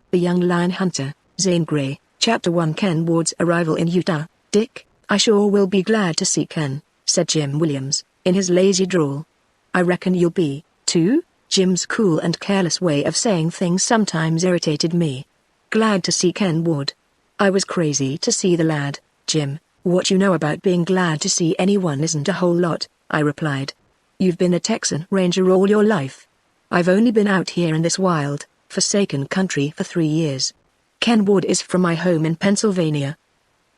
The Young Lion Hunter, Zane Grey, Chapter 1. Ken Ward's arrival in Utah. "Dick, I sure will be glad to see Ken," said Jim Williams, in his lazy drawl. "I reckon you'll be, too." Jim's cool and careless way of saying things sometimes irritated me. "Glad to see Ken Ward. I was crazy to see the lad, Jim. What you know about being glad to see anyone isn't a whole lot," I replied. "You've been a Texan Ranger all your life. I've only been out here in this wild, forsaken country for 3 years. Ken Ward is from my home in Pennsylvania.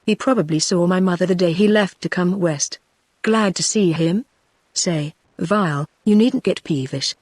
He probably saw my mother the day he left to come west. Glad to see him? Say, Vile, you needn't get peevish.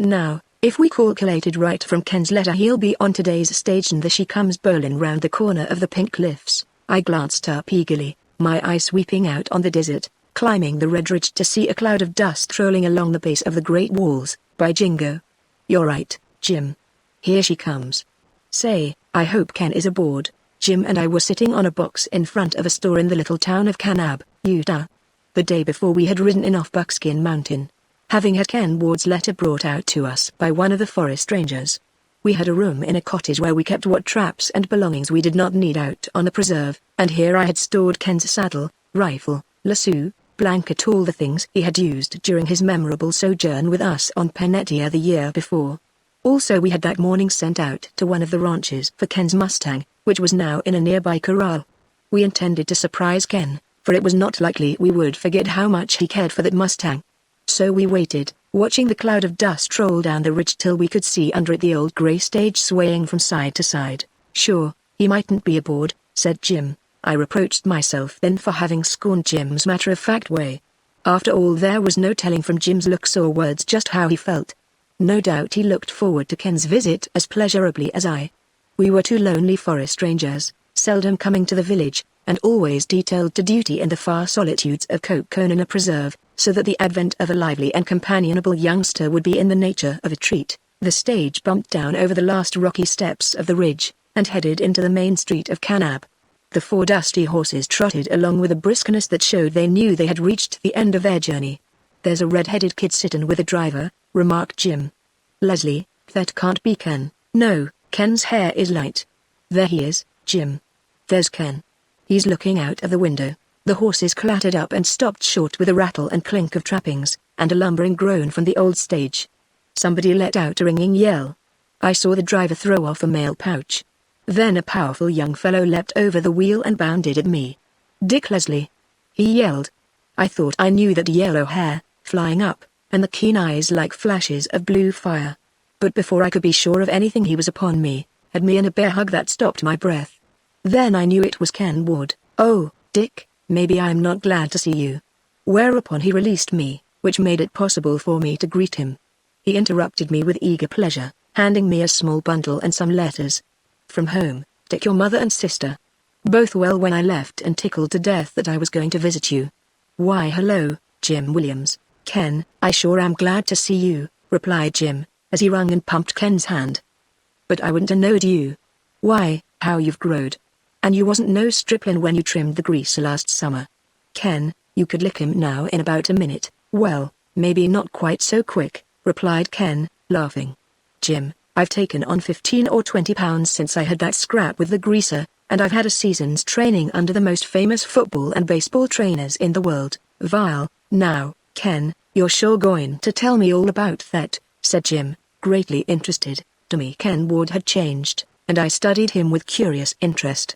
Now, if we calculated right from Ken's letter, he'll be on today's stage and there she comes bowling round the corner of the Pink Cliffs." I glanced up eagerly, my eyes sweeping out on the desert, climbing the red ridge to see a cloud of dust rolling along the base of the Great Walls. "By jingo. You're right, Jim. Here she comes. Say, I hope Ken is aboard." Jim and I were sitting on a box in front of a store in the little town of Kanab, Utah. The day before we had ridden in off Buckskin Mountain, having had Ken Ward's letter brought out to us by one of the forest rangers. We had a room in a cottage where we kept what traps and belongings we did not need out on the preserve, and here I had stored Ken's saddle, rifle, lasso, blanket, all the things he had used during his memorable sojourn with us on Panettia the year before. Also we had that morning sent out to one of the ranches for Ken's Mustang, which was now in a nearby corral. We intended to surprise Ken, for it was not likely we would forget how much he cared for that Mustang. So we waited, watching the cloud of dust roll down the ridge till we could see under it the old gray stage swaying from side to side. "Sure, he mightn't be aboard," said Jim. I reproached myself then for having scorned Jim's matter-of-fact way. After all, there was no telling from Jim's looks or words just how he felt. No doubt he looked forward to Ken's visit as pleasurably as I. We were two lonely forest rangers, seldom coming to the village, and always detailed to duty in the far solitudes of Coconina Preserve, so that the advent of a lively and companionable youngster would be in the nature of a treat. The stage bumped down over the last rocky steps of the ridge, and headed into the main street of Kanab. The 4 dusty horses trotted along with a briskness that showed they knew they had reached the end of their journey. "There's a red-headed kid sittin' with a driver," remarked Jim. "Leslie, that can't be Ken." "No, Ken's hair is light." "There he is, Jim. There's Ken. He's looking out of the window." The horses clattered up and stopped short with a rattle and clink of trappings, and a lumbering groan from the old stage. Somebody let out a ringing yell. I saw the driver throw off a mail pouch. Then a powerful young fellow leapt over the wheel and bounded at me. "Dick Leslie!" he yelled. I thought I knew that yellow hair, flying up, and the keen eyes like flashes of blue fire. But before I could be sure of anything, he was upon me, had me in a bear hug that stopped my breath. Then I knew it was Ken Ward. "Oh, Dick, maybe I'm not glad to see you." Whereupon he released me, which made it possible for me to greet him. He interrupted me with eager pleasure, handing me a small bundle and some letters. "From home, Dick, your mother and sister. Both well when I left and tickled to death that I was going to visit you." "Why hello, Jim Williams. Ken, I sure am glad to see you," replied Jim, as he wrung and pumped Ken's hand. "But I wouldn't a-knowed you. Why, how you've growed. And you wasn't no striplin' when you trimmed the greaser last summer. Ken, you could lick him now in about a minute." "Well, maybe not quite so quick," replied Ken, laughing. "Jim, I've taken on 15 or 20 pounds since I had that scrap with the greaser, and I've had a season's training under the most famous football and baseball trainers in the world." "Vile, now, Ken, you're sure going to tell me all about that," said Jim, greatly interested. To me Ken Ward had changed, and I studied him with curious interest.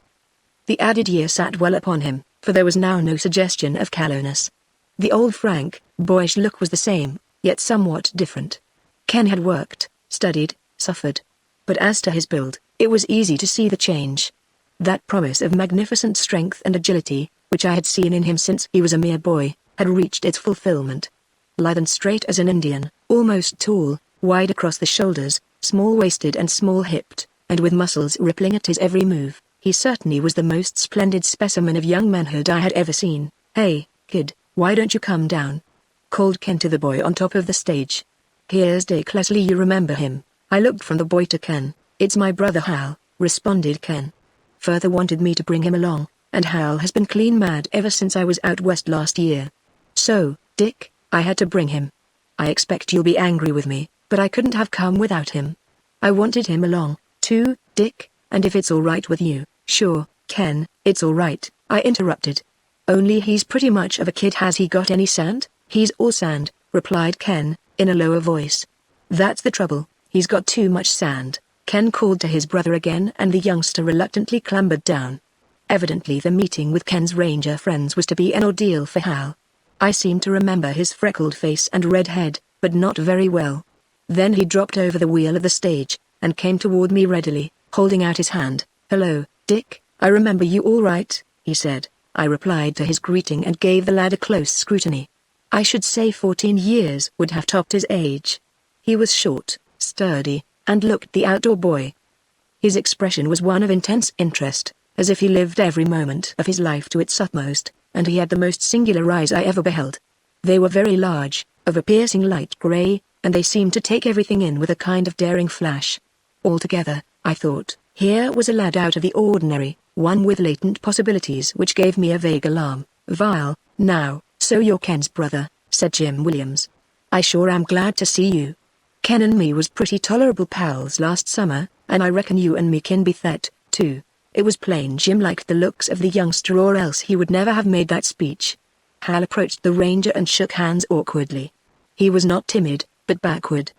The added year sat well upon him, for there was now no suggestion of callowness. The old frank, boyish look was the same, yet somewhat different. Ken had worked, studied, suffered. But as to his build, it was easy to see the change. That promise of magnificent strength and agility, which I had seen in him since he was a mere boy, had reached its fulfillment. Lithe and straight as an Indian, almost tall, wide across the shoulders, small-waisted and small-hipped, and with muscles rippling at his every move, he certainly was the most splendid specimen of young manhood I had ever seen. "Hey, kid, why don't you come down?" called Ken to the boy on top of the stage. "Here's Dick Leslie, you remember him." I looked from the boy to Ken. "It's my brother Hal," responded Ken. "Further wanted me to bring him along, and Hal has been clean mad ever since I was out west last year. So, Dick, I had to bring him. I expect you'll be angry with me, but I couldn't have come without him. I wanted him along, too, Dick, and if it's all right with you, sure, Ken, it's all right, I interrupted. Only he's pretty much of a kid. Has he got any sand? He's all sand, replied Ken, in a lower voice. That's the trouble, he's got too much sand. Ken called to his brother again, and the youngster reluctantly clambered down. Evidently the meeting with Ken's ranger friends was to be an ordeal for Hal. I seemed to remember his freckled face and red head, but not very well. Then he dropped over the wheel of the stage, and came toward me readily, holding out his hand. "Hello, Dick, I remember you all right," he said. I replied to his greeting and gave the lad a close scrutiny. I should say 14 years would have topped his age. He was short, sturdy, and looked the outdoor boy. His expression was one of intense interest, as if he lived every moment of his life to its utmost, and he had the most singular eyes I ever beheld. They were very large, of a piercing light grey, and they seemed to take everything in with a kind of daring flash. Altogether, I thought, here was a lad out of the ordinary, one with latent possibilities which gave me a vague alarm. "Vile, now, so you're Ken's brother," said Jim Williams. "I sure am glad to see you. Ken and me was pretty tolerable pals last summer, and I reckon you and me can be that, too." It was plain Jim liked the looks of the youngster, or else he would never have made that speech. Hal approached the ranger and shook hands awkwardly. He was not timid, but backward.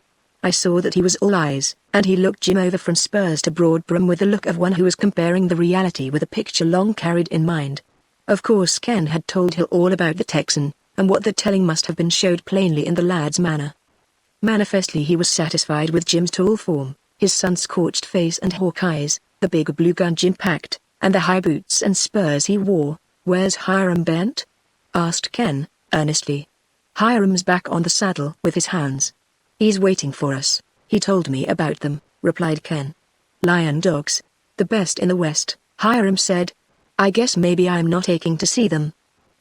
I saw that he was all eyes, and he looked Jim over from spurs to broad brim with the look of one who was comparing the reality with a picture long carried in mind. Of course Ken had told Hal all about the Texan, and what the telling must have been showed plainly in the lad's manner. Manifestly he was satisfied with Jim's tall form, his sun-scorched face and hawk eyes, the big blue gun Jim packed, and the high boots and spurs he wore. "Where's Hiram Bent?" asked Ken, earnestly. "Hiram's back on the saddle with his hounds. He's waiting for us. He told me about them," replied Ken. "Lion dogs. The best in the West," Hiram said. "I guess maybe I'm not aching to see them."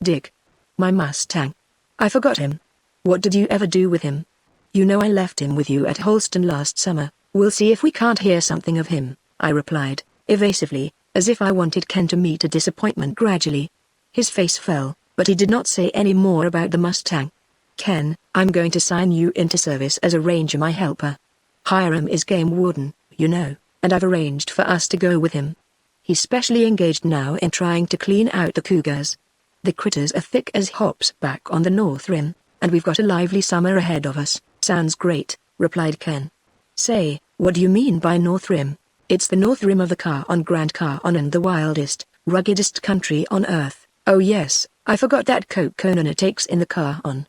"Dick. My Mustang. I forgot him. What did you ever do with him?" "You know I left him with you at Holston last summer. We'll see if we can't hear something of him," I replied, evasively, as if I wanted Ken to meet a disappointment gradually. His face fell, but he did not say any more about the Mustang. "Ken, I'm going to sign you into service as a ranger, my helper. Hiram is game warden, you know, and I've arranged for us to go with him. He's specially engaged now in trying to clean out the cougars. The critters are thick as hops back on the North Rim, and we've got a lively summer ahead of us." "Sounds great," replied Ken. "Say, what do you mean by North Rim?" "It's the North Rim of the Grand Canyon, the wildest, ruggedest country on Earth." "Oh yes, I forgot that Canyon takes in the Canyon.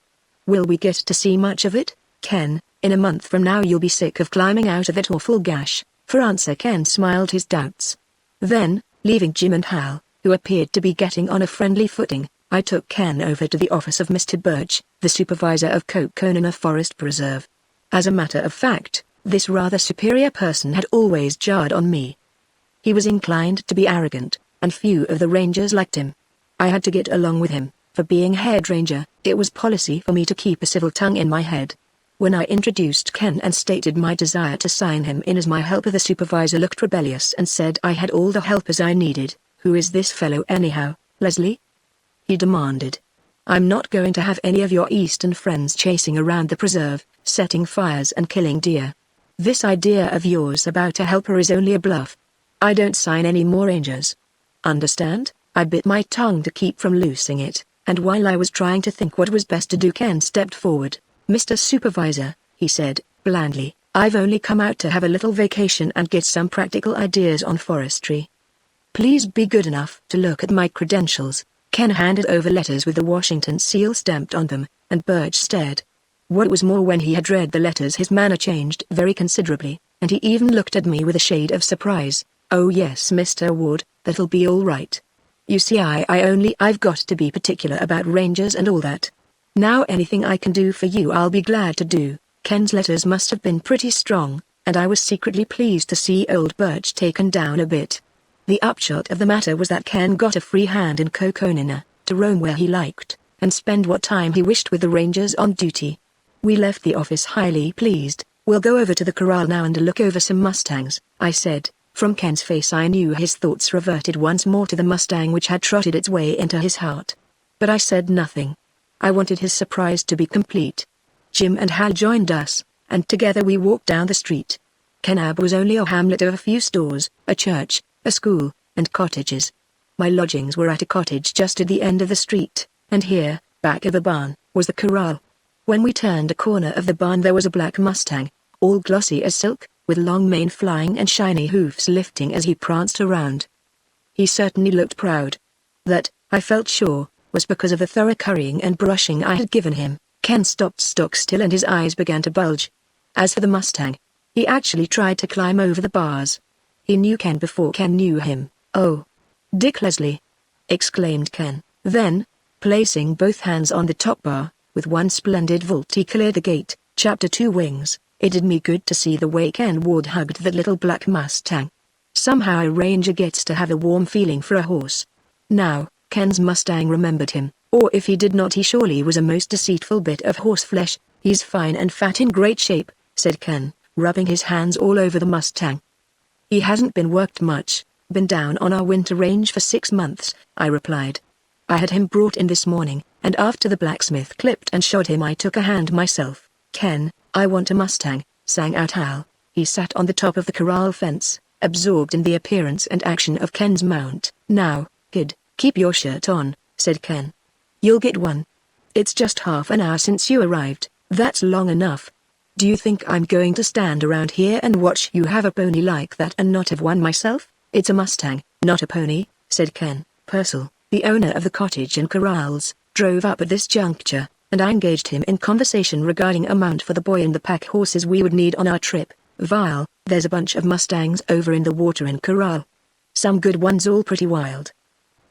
Will we get to see much of it?" "Ken, in a month from now you'll be sick of climbing out of that awful gash." For answer Ken smiled his doubts. Then, leaving Jim and Hal, who appeared to be getting on a friendly footing, I took Ken over to the office of Mr. Birch, the supervisor of Canyon Forest Preserve. As a matter of fact, this rather superior person had always jarred on me. He was inclined to be arrogant, and few of the rangers liked him. I had to get along with him, for being head ranger, it was policy for me to keep a civil tongue in my head. When I introduced Ken and stated my desire to sign him in as my helper, the supervisor looked rebellious and said I had all the helpers I needed. "Who is this fellow anyhow, Leslie?" he demanded. "I'm not going to have any of your Eastern friends chasing around the preserve, setting fires and killing deer. This idea of yours about a helper is only a bluff. I don't sign any more rangers. Understand?" I bit my tongue to keep from loosing it, and while I was trying to think what was best to do, Ken stepped forward. "Mr. Supervisor," he said, blandly, "I've only come out to have a little vacation and get some practical ideas on forestry. Please be good enough to look at my credentials." Ken handed over letters with the Washington seal stamped on them, and Birch stared. What was more, when he had read the letters his manner changed very considerably, and he even looked at me with a shade of surprise. "Oh yes, Mr. Ward, that'll be all right. You see I've got to be particular about rangers and all that. Now anything I can do for you I'll be glad to do." Ken's letters must have been pretty strong, and I was secretly pleased to see old Birch taken down a bit. The upshot of the matter was that Ken got a free hand in Canyon, to roam where he liked, and spend what time he wished with the rangers on duty. We left the office highly pleased. "We'll go over to the corral now and look over some Mustangs," I said. From Ken's face I knew his thoughts reverted once more to the Mustang which had trotted its way into his heart. But I said nothing. I wanted his surprise to be complete. Jim and Hal joined us, and together we walked down the street. Kenab was only a hamlet of a few stores, a church, a school, and cottages. My lodgings were at a cottage just at the end of the street, and here, back of a barn, was the corral. When we turned a corner of the barn there was a black Mustang, all glossy as silk, with long mane flying and shiny hoofs lifting as he pranced around. He certainly looked proud. That, I felt sure, was because of the thorough currying and brushing I had given him. Ken stopped stock still and his eyes began to bulge. As for the Mustang, he actually tried to climb over the bars. He knew Ken before Ken knew him. "Oh, Dick Leslie!" exclaimed Ken. Then, placing both hands on the top bar, with one splendid vault he cleared the gate. Chapter 2 Wings. It did me good to see the way Ken Ward hugged that little black Mustang. Somehow a ranger gets to have a warm feeling for a horse. Now, Ken's Mustang remembered him, or if he did not he surely was a most deceitful bit of horseflesh. "He's fine and fat in great shape," said Ken, rubbing his hands all over the Mustang. "He hasn't been worked much, been down on our winter range for 6 months, I replied. "I had him brought in this morning, and after the blacksmith clipped and shod him I took a hand myself." "Ken, I want a Mustang," sang out Hal. He sat on the top of the corral fence, absorbed in the appearance and action of Ken's mount. "Now, kid, keep your shirt on," said Ken. "You'll get one. It's just half an hour since you arrived, that's long enough. Do you think I'm going to stand around here and watch you have a pony like that and not have one myself?" "It's a Mustang, not a pony," said Ken. Purcell, the owner of the cottage and corrals, drove up at this juncture, and I engaged him in conversation regarding a mount for the boy and the pack horses we would need on our trip. "Vile, there's a bunch of Mustangs over in the watering corral. Some good ones, all pretty wild.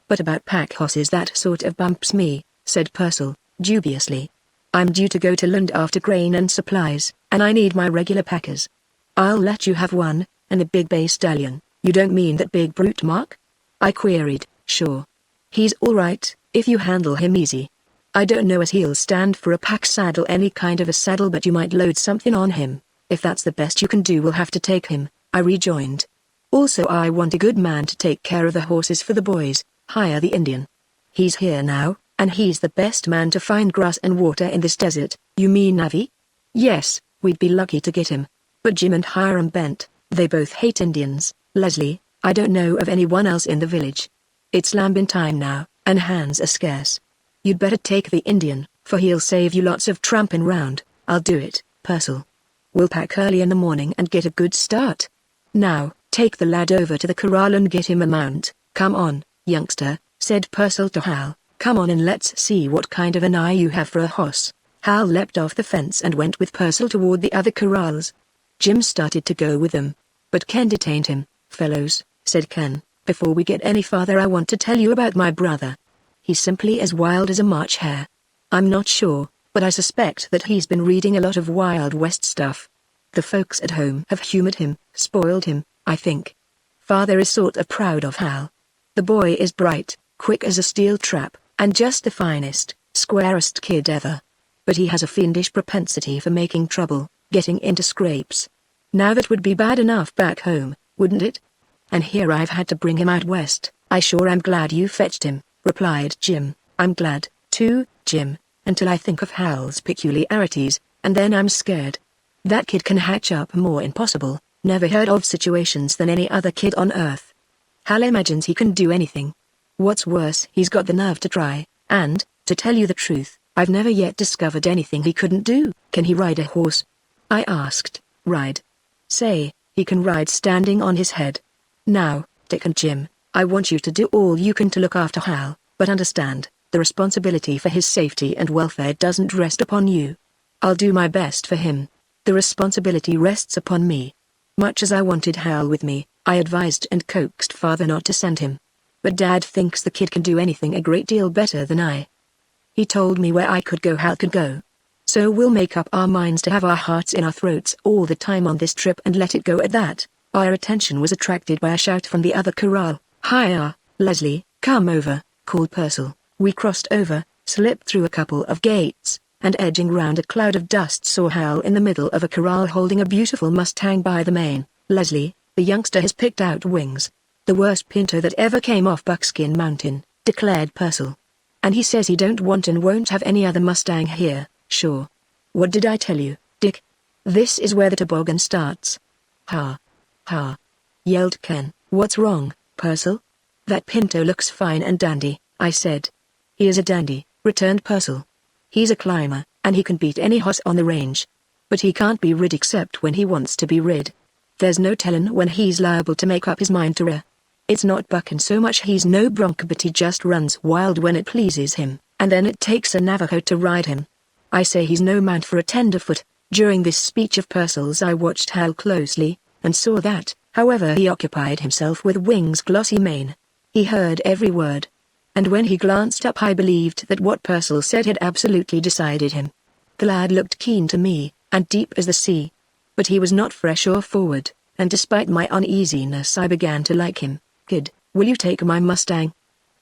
But about pack horses that sort of bumps me," said Purcell, dubiously. "I'm due to go to Lund after grain and supplies, and I need my regular packers." "I'll let you have one, and a big bay stallion." "You don't mean that big brute Mark?" I queried. "Sure. He's all right, if you handle him easy. I don't know as he'll stand for a pack saddle, any kind of a saddle, but you might load something on him. If that's the best you can do we'll have to take him," I rejoined. "Also I want a good man to take care of the horses for the boys. Hire the Indian. He's here now, and he's the best man to find grass and water in this desert." "You mean Navi?" "Yes, we'd be lucky to get him. But Jim and Hiram bent, they both hate Indians. Leslie, I don't know of anyone else in the village. It's lambing time now, and hands are scarce. You'd better take the Indian, for he'll save you lots of tramping round." "I'll do it, Purcell. We'll pack early in the morning and get a good start. Now, take the lad over to the corral and get him a mount." "Come on, youngster," said Purcell to Hal. "Come on and let's see what kind of an eye you have for a horse." Hal leapt off the fence and went with Purcell toward the other corrals. Jim started to go with them, but Ken detained him. "Fellows," said Ken, "before we get any farther I want to tell you about my brother. He's simply as wild as a March hare. I'm not sure, but I suspect that he's been reading a lot of Wild West stuff. The folks at home have humored him, spoiled him, I think. Father is sort of proud of Hal. The boy is bright, quick as a steel trap, and just the finest, squarest kid ever. But he has a fiendish propensity for making trouble, getting into scrapes. Now that would be bad enough back home, wouldn't it? And here I've had to bring him out west." "I sure am glad you fetched him," replied Jim. "I'm glad, too, Jim, until I think of Hal's peculiarities, and then I'm scared. That kid can hatch up more impossible, never heard of situations than any other kid on earth. Hal imagines he can do anything. What's worse, he's got the nerve to try, and, to tell you the truth, I've never yet discovered anything he couldn't do." "Can he ride a horse?" I asked. "Ride? Say, he can ride standing on his head. Now, Dick and Jim, I want you to do all you can to look after Hal, but understand, the responsibility for his safety and welfare doesn't rest upon you. I'll do my best for him. The responsibility rests upon me. Much as I wanted Hal with me, I advised and coaxed Father not to send him. But Dad thinks the kid can do anything a great deal better than I. He told me where I could go Hal could go. So we'll make up our minds to have our hearts in our throats all the time on this trip and let it go at that." Our attention was attracted by a shout from the other corral. "Hiya, Leslie, come over," called Purcell. We crossed over, slipped through a couple of gates, and edging round a cloud of dust saw Hal in the middle of a corral holding a beautiful Mustang by the mane. "Leslie, the youngster has picked out wings. The worst pinto that ever came off Buckskin Mountain," declared Purcell. "And he says he don't want and won't have any other Mustang here." "Sure. What did I tell you, Dick? This is where the toboggan starts. Ha! Ha! Yelled Ken. What's wrong, Purcell? That Pinto looks fine and dandy, I said. He is a dandy, returned Purcell. He's a climber, and he can beat any horse on the range. But he can't be rid except when he wants to be rid. There's no tellin' when he's liable to make up his mind to rear. It's not bucking so much he's no bronco, but he just runs wild when it pleases him, and then it takes a Navajo to ride him. I say he's no man for a tenderfoot. During this speech of Purcell's I watched Hal closely, and saw that, however, he occupied himself with Wing's glossy mane. He heard every word. And when he glanced up I believed that what Purcell said had absolutely decided him. The lad looked keen to me, and deep as the sea. But he was not fresh or forward, and despite my uneasiness I began to like him. "Kid, will you take my Mustang?"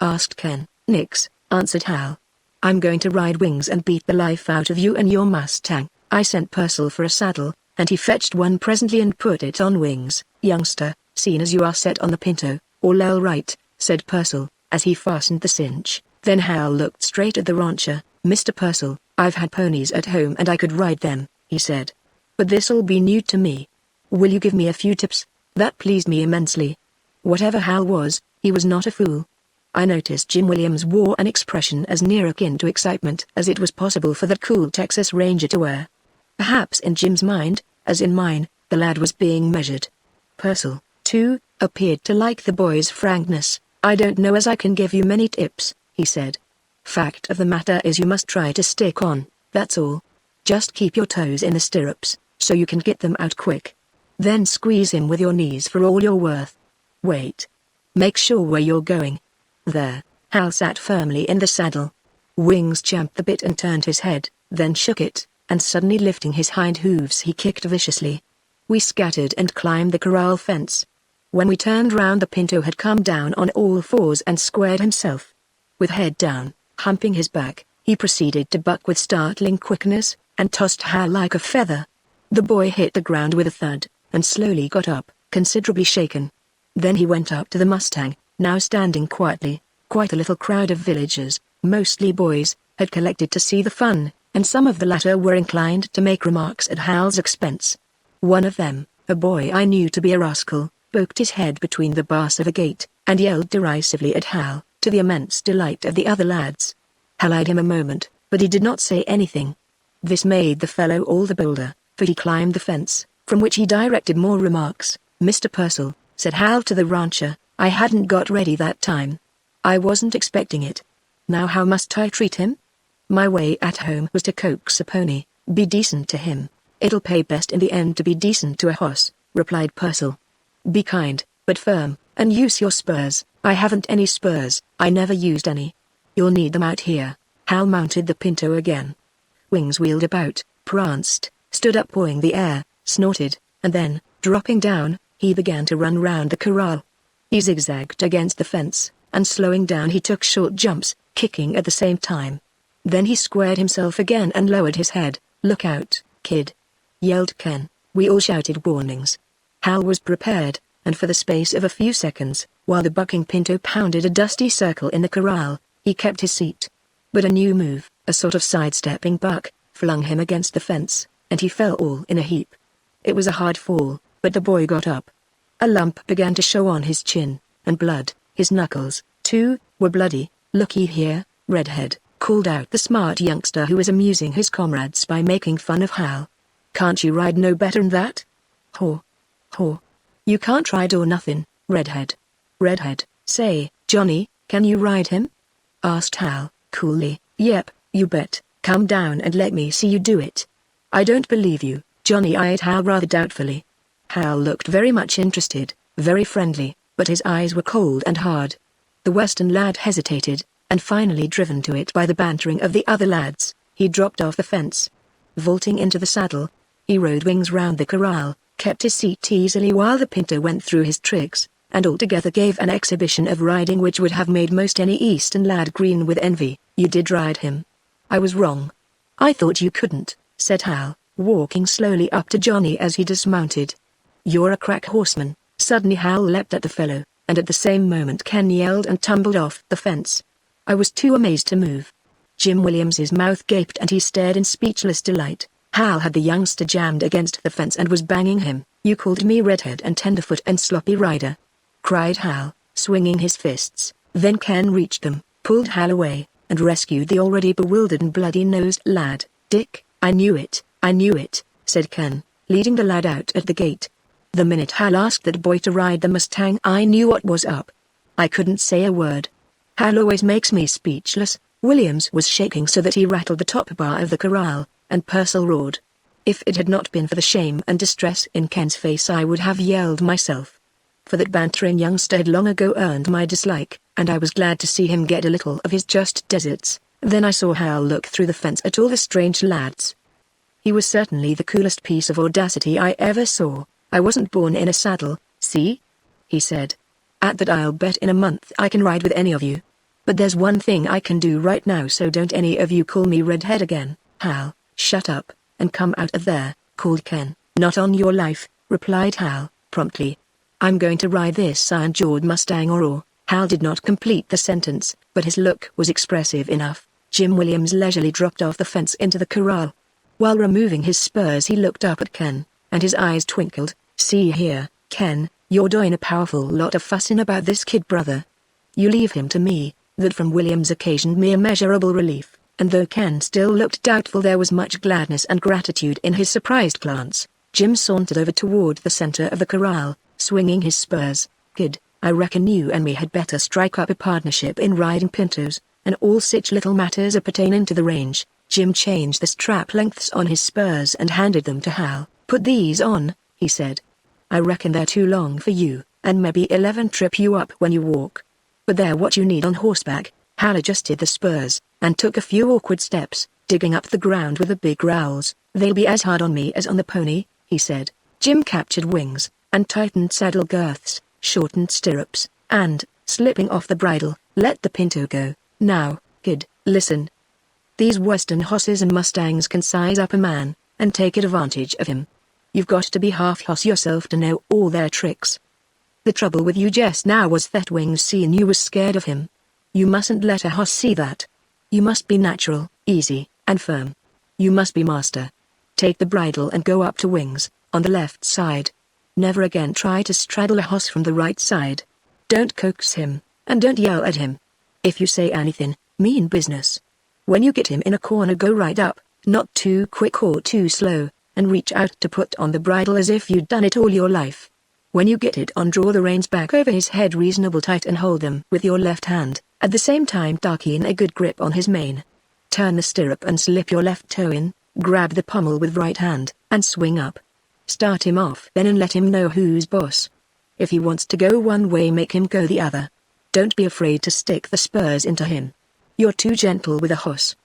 asked Ken. "Nix," answered Hal. "I'm going to ride Wings and beat the life out of you and your Mustang." I sent Purcell for a saddle, and he fetched one presently and put it on Wings. "Youngster, seeing as you are set on the Pinto, all right," said Purcell, as he fastened the cinch. Then Hal looked straight at the rancher. "Mr. Purcell, I've had ponies at home and I could ride them," he said. "But this'll be new to me. Will you give me a few tips?" That pleased me immensely. Whatever Hal was, he was not a fool. I noticed Jim Williams wore an expression as near akin to excitement as it was possible for that cool Texas Ranger to wear. Perhaps in Jim's mind, as in mine, the lad was being measured. Purcell, too, appeared to like the boy's frankness. "I don't know as I can give you many tips," he said. "Fact of the matter is you must try to stick on, that's all. Just keep your toes in the stirrups, so you can get them out quick. Then squeeze him with your knees for all you're worth. Wait. Make sure where you're going. There." Hal sat firmly in the saddle. Wings champed the bit and turned his head, then shook it, and suddenly lifting his hind hooves he kicked viciously. We scattered and climbed the corral fence. When we turned round the Pinto had come down on all fours and squared himself. With head down, humping his back, he proceeded to buck with startling quickness, and tossed Hal like a feather. The boy hit the ground with a thud, and slowly got up, considerably shaken. Then he went up to the Mustang, now standing quietly. Quite a little crowd of villagers, mostly boys, had collected to see the fun, and some of the latter were inclined to make remarks at Hal's expense. One of them, a boy I knew to be a rascal, poked his head between the bars of a gate, and yelled derisively at Hal, to the immense delight of the other lads. Hal eyed him a moment, but he did not say anything. This made the fellow all the bolder, for he climbed the fence, from which he directed more remarks. "Mr. Purcell," said Hal to the rancher, "I hadn't got ready that time. I wasn't expecting it. Now how must I treat him?" My way at home was to coax a pony, be decent to him. "It'll pay best in the end to be decent to a horse," replied Purcell. "Be kind, but firm, and use your spurs." "I haven't any spurs, I never used any." "You'll need them out here." Hal mounted the Pinto again. Wings wheeled about, pranced, stood up pawing the air, snorted, and then, dropping down, he began to run round the corral. He zigzagged against the fence, and slowing down he took short jumps, kicking at the same time. Then he squared himself again and lowered his head. "Look out, kid!" yelled Ken. We all shouted warnings. Hal was prepared, and for the space of a few seconds, while the bucking Pinto pounded a dusty circle in the corral, he kept his seat. But a new move, a sort of sidestepping buck, flung him against the fence, and he fell all in a heap. It was a hard fall, but the boy got up. A lump began to show on his chin, and blood, his knuckles, too, were bloody. "Looky here, redhead," called out the smart youngster who was amusing his comrades by making fun of Hal. "Can't you ride no better'n that?" "Haw. Haw. You can't ride or nothing, redhead." "Redhead, say, Johnny, can you ride him?" asked Hal, coolly. "Yep, you bet. Come down and let me see you do it." "I don't believe you," Johnny eyed Hal rather doubtfully. Hal looked very much interested, very friendly, but his eyes were cold and hard. The western lad hesitated, and finally driven to it by the bantering of the other lads, he dropped off the fence. Vaulting into the saddle, he rode Wings round the corral, kept his seat easily while the Pinto went through his tricks, and altogether gave an exhibition of riding which would have made most any eastern lad green with envy. "You did ride him." "I was wrong." "I thought you couldn't," said Hal, walking slowly up to Johnny as he dismounted. "You're a crack horseman." Suddenly Hal leapt at the fellow, and at the same moment Ken yelled and tumbled off the fence. I was too amazed to move. Jim Williams's mouth gaped and he stared in speechless delight. Hal had the youngster jammed against the fence and was banging him. "You called me redhead and tenderfoot and sloppy rider," cried Hal, swinging his fists. Then Ken reached them, pulled Hal away, and rescued the already bewildered and bloody-nosed lad. "Dick, I knew it," said Ken, leading the lad out at the gate. "The minute Hal asked that boy to ride the Mustang, I knew what was up. I couldn't say a word. Hal always makes me speechless." Williams was shaking so that he rattled the top bar of the corral, and Purcell roared. If it had not been for the shame and distress in Ken's face, I would have yelled myself. For that bantering youngster had long ago earned my dislike, and I was glad to see him get a little of his just deserts. Then I saw Hal look through the fence at all the strange lads. He was certainly the coolest piece of audacity I ever saw. "I wasn't born in a saddle, see?" he said. "At that I'll bet in a month I can ride with any of you. But there's one thing I can do right now, so don't any of you call me redhead again." "Hal, shut up, and come out of there," called Ken. "Not on your life," replied Hal, promptly. "I'm going to ride this iron-jawed Mustang or." Hal did not complete the sentence, but his look was expressive enough. Jim Williams leisurely dropped off the fence into the corral. While removing his spurs he looked up at Ken, and his eyes twinkled. "See here, Ken, you're doing a powerful lot of fussing about this kid, brother. You leave him to me." That from Williams occasioned me immeasurable relief, and though Ken still looked doubtful, there was much gladness and gratitude in his surprised glance. Jim sauntered over toward the center of the corral, swinging his spurs. "Kid, I reckon you and me had better strike up a partnership in riding pintos, and all such little matters a pertaining to the range." Jim changed the strap lengths on his spurs and handed them to Hal. "Put these on," he said. "I reckon they're too long for you, and maybe 11 trip you up when you walk. But they're what you need on horseback." Hal adjusted the spurs, and took a few awkward steps, digging up the ground with the big growls. "They'll be as hard on me as on the pony," he said. Jim captured wings, and tightened saddle girths, shortened stirrups, and, slipping off the bridle, let the pinto go. "Now, kid, listen. These western hosses and mustangs can size up a man, and take advantage of him. You've got to be half hoss yourself to know all their tricks. The trouble with you just now was that Wings seen you was scared of him. You mustn't let a hoss see that. You must be natural, easy, and firm. You must be master. Take the bridle and go up to Wings, on the left side. Never again try to straddle a hoss from the right side. Don't coax him, and don't yell at him. If you say anything, mean business. When you get him in a corner, go right up, not too quick or too slow, and reach out to put on the bridle as if you'd done it all your life. When you get it on, draw the reins back over his head reasonable tight and hold them with your left hand, at the same time tucking in a good grip on his mane. Turn the stirrup and slip your left toe in, grab the pommel with right hand, and swing up. Start him off then and let him know who's boss. If he wants to go one way, make him go the other. Don't be afraid to stick the spurs into him. You're too gentle with a hoss.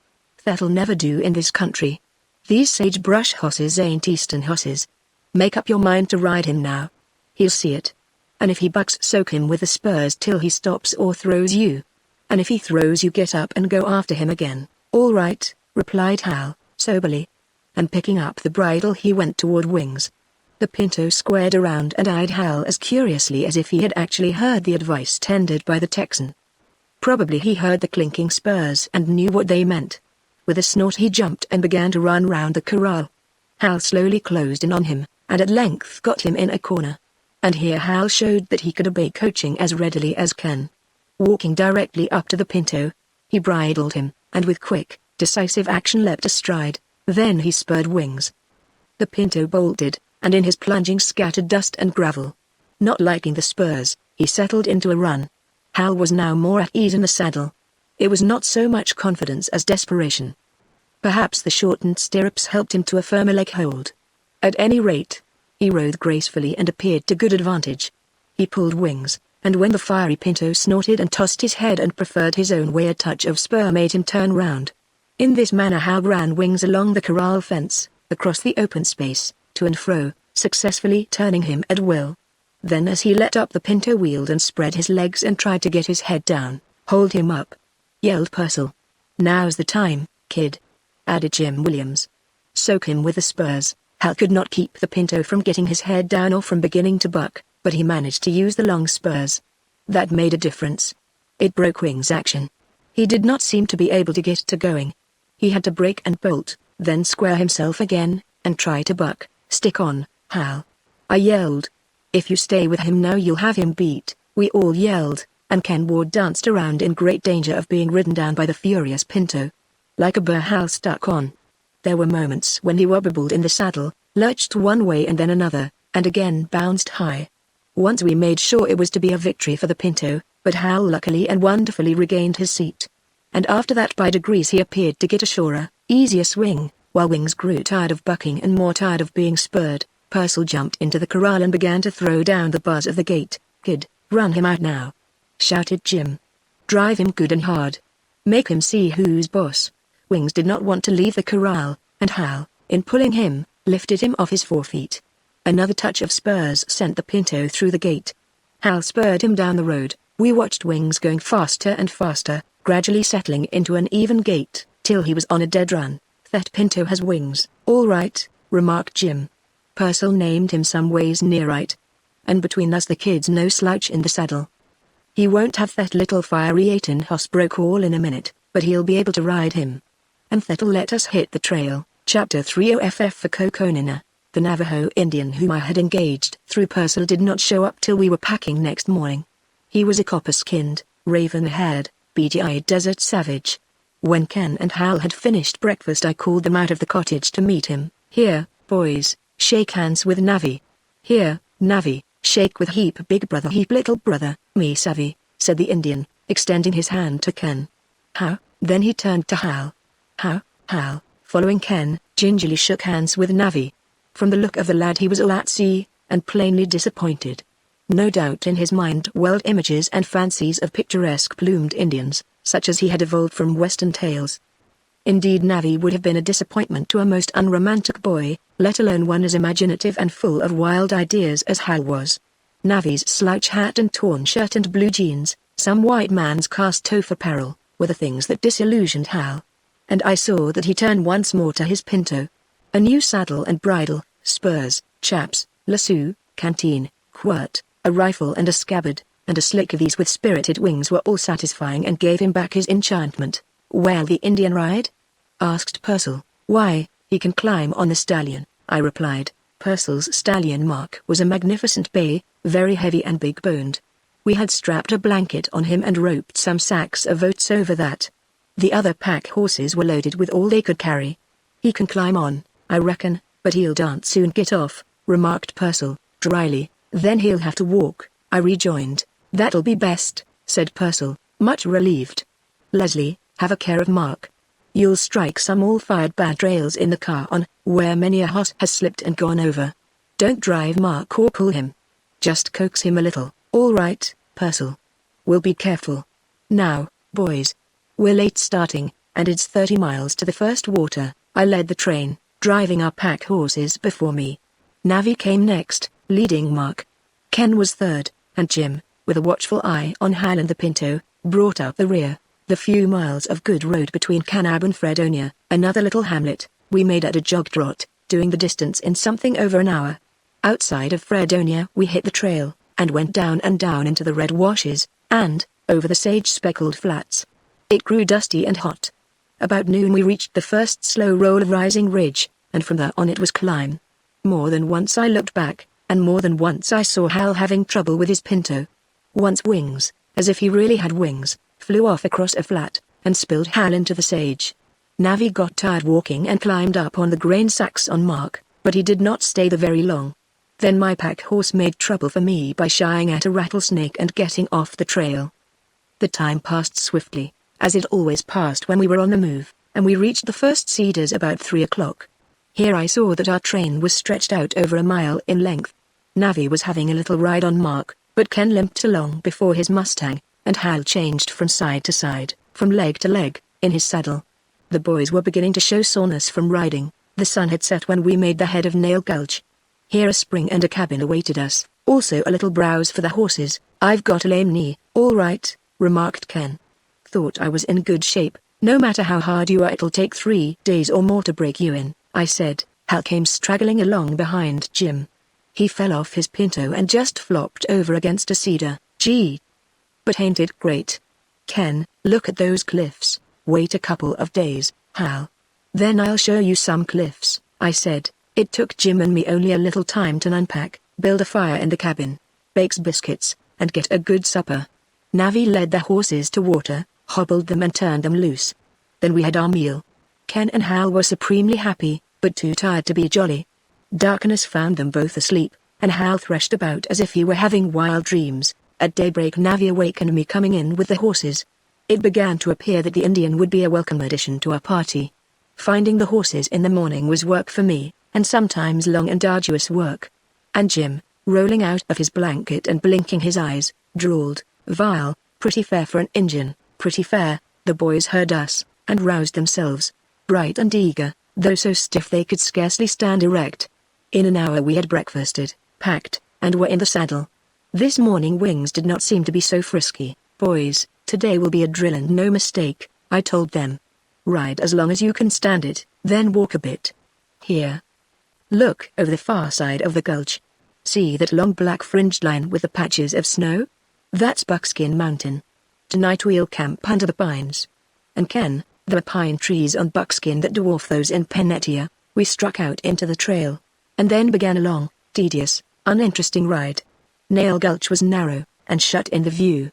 That'll never do in this country. These sagebrush hosses ain't eastern hosses. Make up your mind to ride him now. He'll see it. And if he bucks, soak him with the spurs till he stops or throws you. And if he throws you, get up and go after him again." "All right," replied Hal, soberly. And picking up the bridle he went toward Wings. The pinto squared around and eyed Hal as curiously as if he had actually heard the advice tendered by the Texan. Probably he heard the clinking spurs and knew what they meant. With a snort he jumped and began to run round the corral. Hal slowly closed in on him, and at length got him in a corner. And here Hal showed that he could obey coaching as readily as Ken. Walking directly up to the pinto, he bridled him, and with quick, decisive action leapt astride. Then he spurred Wings. The pinto bolted, and in his plunging scattered dust and gravel. Not liking the spurs, he settled into a run. Hal was now more at ease in the saddle. It was not so much confidence as desperation. Perhaps the shortened stirrups helped him to a firmer leg hold. At any rate, he rode gracefully and appeared to good advantage. He pulled Wings, and when the fiery pinto snorted and tossed his head and preferred his own way, a touch of spur made him turn round. In this manner Hal ran Wings along the corral fence, across the open space, to and fro, successfully turning him at will. Then as he let up the pinto, wheeled and spread his legs and tried to get his head down. "Hold him up," yelled Purcell. "Now's the time, kid," added Jim Williams. "Soak him with the spurs." Hal could not keep the pinto from getting his head down or from beginning to buck, but he managed to use the long spurs. That made a difference. It broke Wings' action. He did not seem to be able to get to going. He had to break and bolt, then square himself again, and try to buck. Stick on, Hal. I yelled. If you stay with him now you'll have him beat, we all yelled, and Ken Ward danced around in great danger of being ridden down by the furious Pinto. Like a burr Hal stuck on. There were moments when he wobbled in the saddle, lurched one way and then another, and again bounced high. Once we made sure it was to be a victory for the Pinto, but Hal luckily and wonderfully regained his seat. And after that by degrees he appeared to get a surer, easier swing, while Wings grew tired of bucking and more tired of being spurred. Purcell jumped into the corral and began to throw down the bars of the gate. "Kid, run him out now," shouted Jim. "Drive him good and hard. Make him see who's boss." Wings did not want to leave the corral, and Hal, in pulling him, lifted him off his forefeet. Another touch of spurs sent the Pinto through the gate. Hal spurred him down the road. We watched Wings going faster and faster, gradually settling into an even gait, till he was on a dead run. "That Pinto has wings, all right," remarked Jim. Purcell named him some ways near right. And between us the kid's no slouch in the saddle. He won't have that little fiery 8-horse broke all in a minute, but he'll be able to ride him. And that'll let us hit the trail. Chapter 3 OFF for Coconina. The Navajo Indian whom I had engaged through Purcell did not show up till we were packing next morning. He was a copper-skinned, raven-haired, beady-eyed desert savage. When Ken and Hal had finished breakfast I called them out of the cottage to meet him. "Here, boys, shake hands with Navi." "Here, Navi, shake with Heap big brother Heap little brother." "Me savvy," said the Indian, extending his hand to Ken. "How?" Then he turned to Hal. "How?" Hal, following Ken, gingerly shook hands with Navi. From the look of the lad he was all at sea, and plainly disappointed. No doubt in his mind whirled images and fancies of picturesque plumed Indians, such as he had evolved from Western tales. Indeed Navi would have been a disappointment to a most unromantic boy, let alone one as imaginative and full of wild ideas as Hal was. Navi's slouch hat and torn shirt and blue jeans, some white man's cast-off apparel, were the things that disillusioned Hal. And I saw that he turned once more to his Pinto. A new saddle and bridle, spurs, chaps, lasso, canteen, quirt, a rifle and a scabbard, and a slick of these with spirited wings were all satisfying and gave him back his enchantment. "Where'll the Indian ride?" asked Purcell. "Why, he can climb on the stallion," I replied. Purcell's stallion Mark was a magnificent bay, very heavy and big-boned. We had strapped a blanket on him and roped some sacks of oats over that. The other pack horses were loaded with all they could carry. "He can climb on, I reckon, but he'll dance soon get off," remarked Purcell, dryly. "Then he'll have to walk," I rejoined. "That'll be best," said Purcell, much relieved. "Leslie, have a care of Mark. You'll strike some all-fired bad trails in the car on where many a horse has slipped and gone over. Don't drive Mark or pull him. Just coax him a little." "All right, Purcell. We'll be careful. Now, boys. We're late starting, and it's 30 miles to the first water." I led the train, driving our pack horses before me. Navi came next, leading Mark. Ken was third, and Jim, with a watchful eye on Hal and the Pinto, brought out the rear. The few miles of good road between Kanab and Fredonia, another little hamlet, we made at a jog trot, doing the distance in something over an hour. Outside of Fredonia we hit the trail, and went down and down into the red washes, and, over the sage-speckled flats. It grew dusty and hot. About noon we reached the first slow roll of rising ridge, and from there on it was climb. More than once I looked back, and more than once I saw Hal having trouble with his Pinto. Once Wings, as if he really had wings, flew off across a flat, and spilled Hal into the sage. Navi got tired walking and climbed up on the grain sacks on Mark, but he did not stay there very long. Then my pack horse made trouble for me by shying at a rattlesnake and getting off the trail. The time passed swiftly, as it always passed when we were on the move, and we reached the first cedars about 3 o'clock. Here I saw that our train was stretched out over a mile in length. Navi was having a little ride on Mark, but Ken limped along before his Mustang, and Hal changed from side to side, from leg to leg, in his saddle. The boys were beginning to show soreness from riding. The sun had set when we made the head of Nail Gulch. Here a spring and a cabin awaited us, also a little browse for the horses. "I've got a lame knee." "All right," remarked Ken. "Thought I was in good shape." "No matter how hard you are it'll take 3 days or more to break you in," I said. Hal came straggling along behind Jim. He fell off his Pinto and just flopped over against a cedar. "Gee. But ain't it great? Ken, look at those cliffs." "Wait a couple of days, Hal. Then I'll show you some cliffs, I said. It took Jim and me only a little time to unpack, build a fire in the cabin, bake biscuits, and get a good supper. Navi led the horses to water, hobbled them and turned them loose. Then we had our meal. Ken and Hal were supremely happy, but too tired to be jolly. Darkness found them both asleep, and Hal threshed about as if he were having wild dreams. At daybreak Navi awakened me coming in with the horses. It began to appear that the Indian would be a welcome addition to our party. Finding the horses in the morning was work for me, and sometimes long and arduous work. And Jim, rolling out of his blanket and blinking his eyes, drawled, "Vile, pretty fair for an Indian, pretty fair." The boys heard us, and roused themselves, bright and eager, though so stiff they could scarcely stand erect. In an hour we had breakfasted, packed, and were in the saddle. This morning Wings did not seem to be so frisky. "Boys, today will be a drill and no mistake," I told them. "Ride as long as you can stand it, then walk a bit. Here. Look over the far side of the gulch. See that long black fringed line with the patches of snow? That's Buckskin Mountain. Tonight we'll camp under the pines. And Ken, there are pine trees on Buckskin that dwarf those in Pennetia." We struck out into the trail, and then began a long, tedious, uninteresting ride. Nail Gulch was narrow, and shut in the view.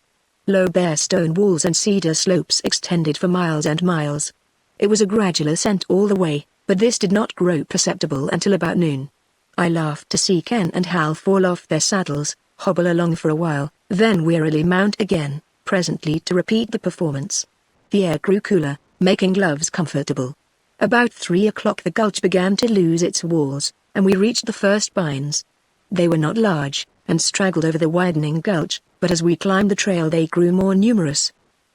Low bare stone walls and cedar slopes extended for miles and miles. It was a gradual ascent all the way, but this did not grow perceptible until about noon. I laughed to see Ken and Hal fall off their saddles, hobble along for a while, then wearily mount again, presently to repeat the performance. The air grew cooler, making gloves comfortable. About 3 o'clock the gulch began to lose its walls, and we reached the first pines. They were not large, and straggled over the widening gulch, but as we climbed the trail they grew more numerous.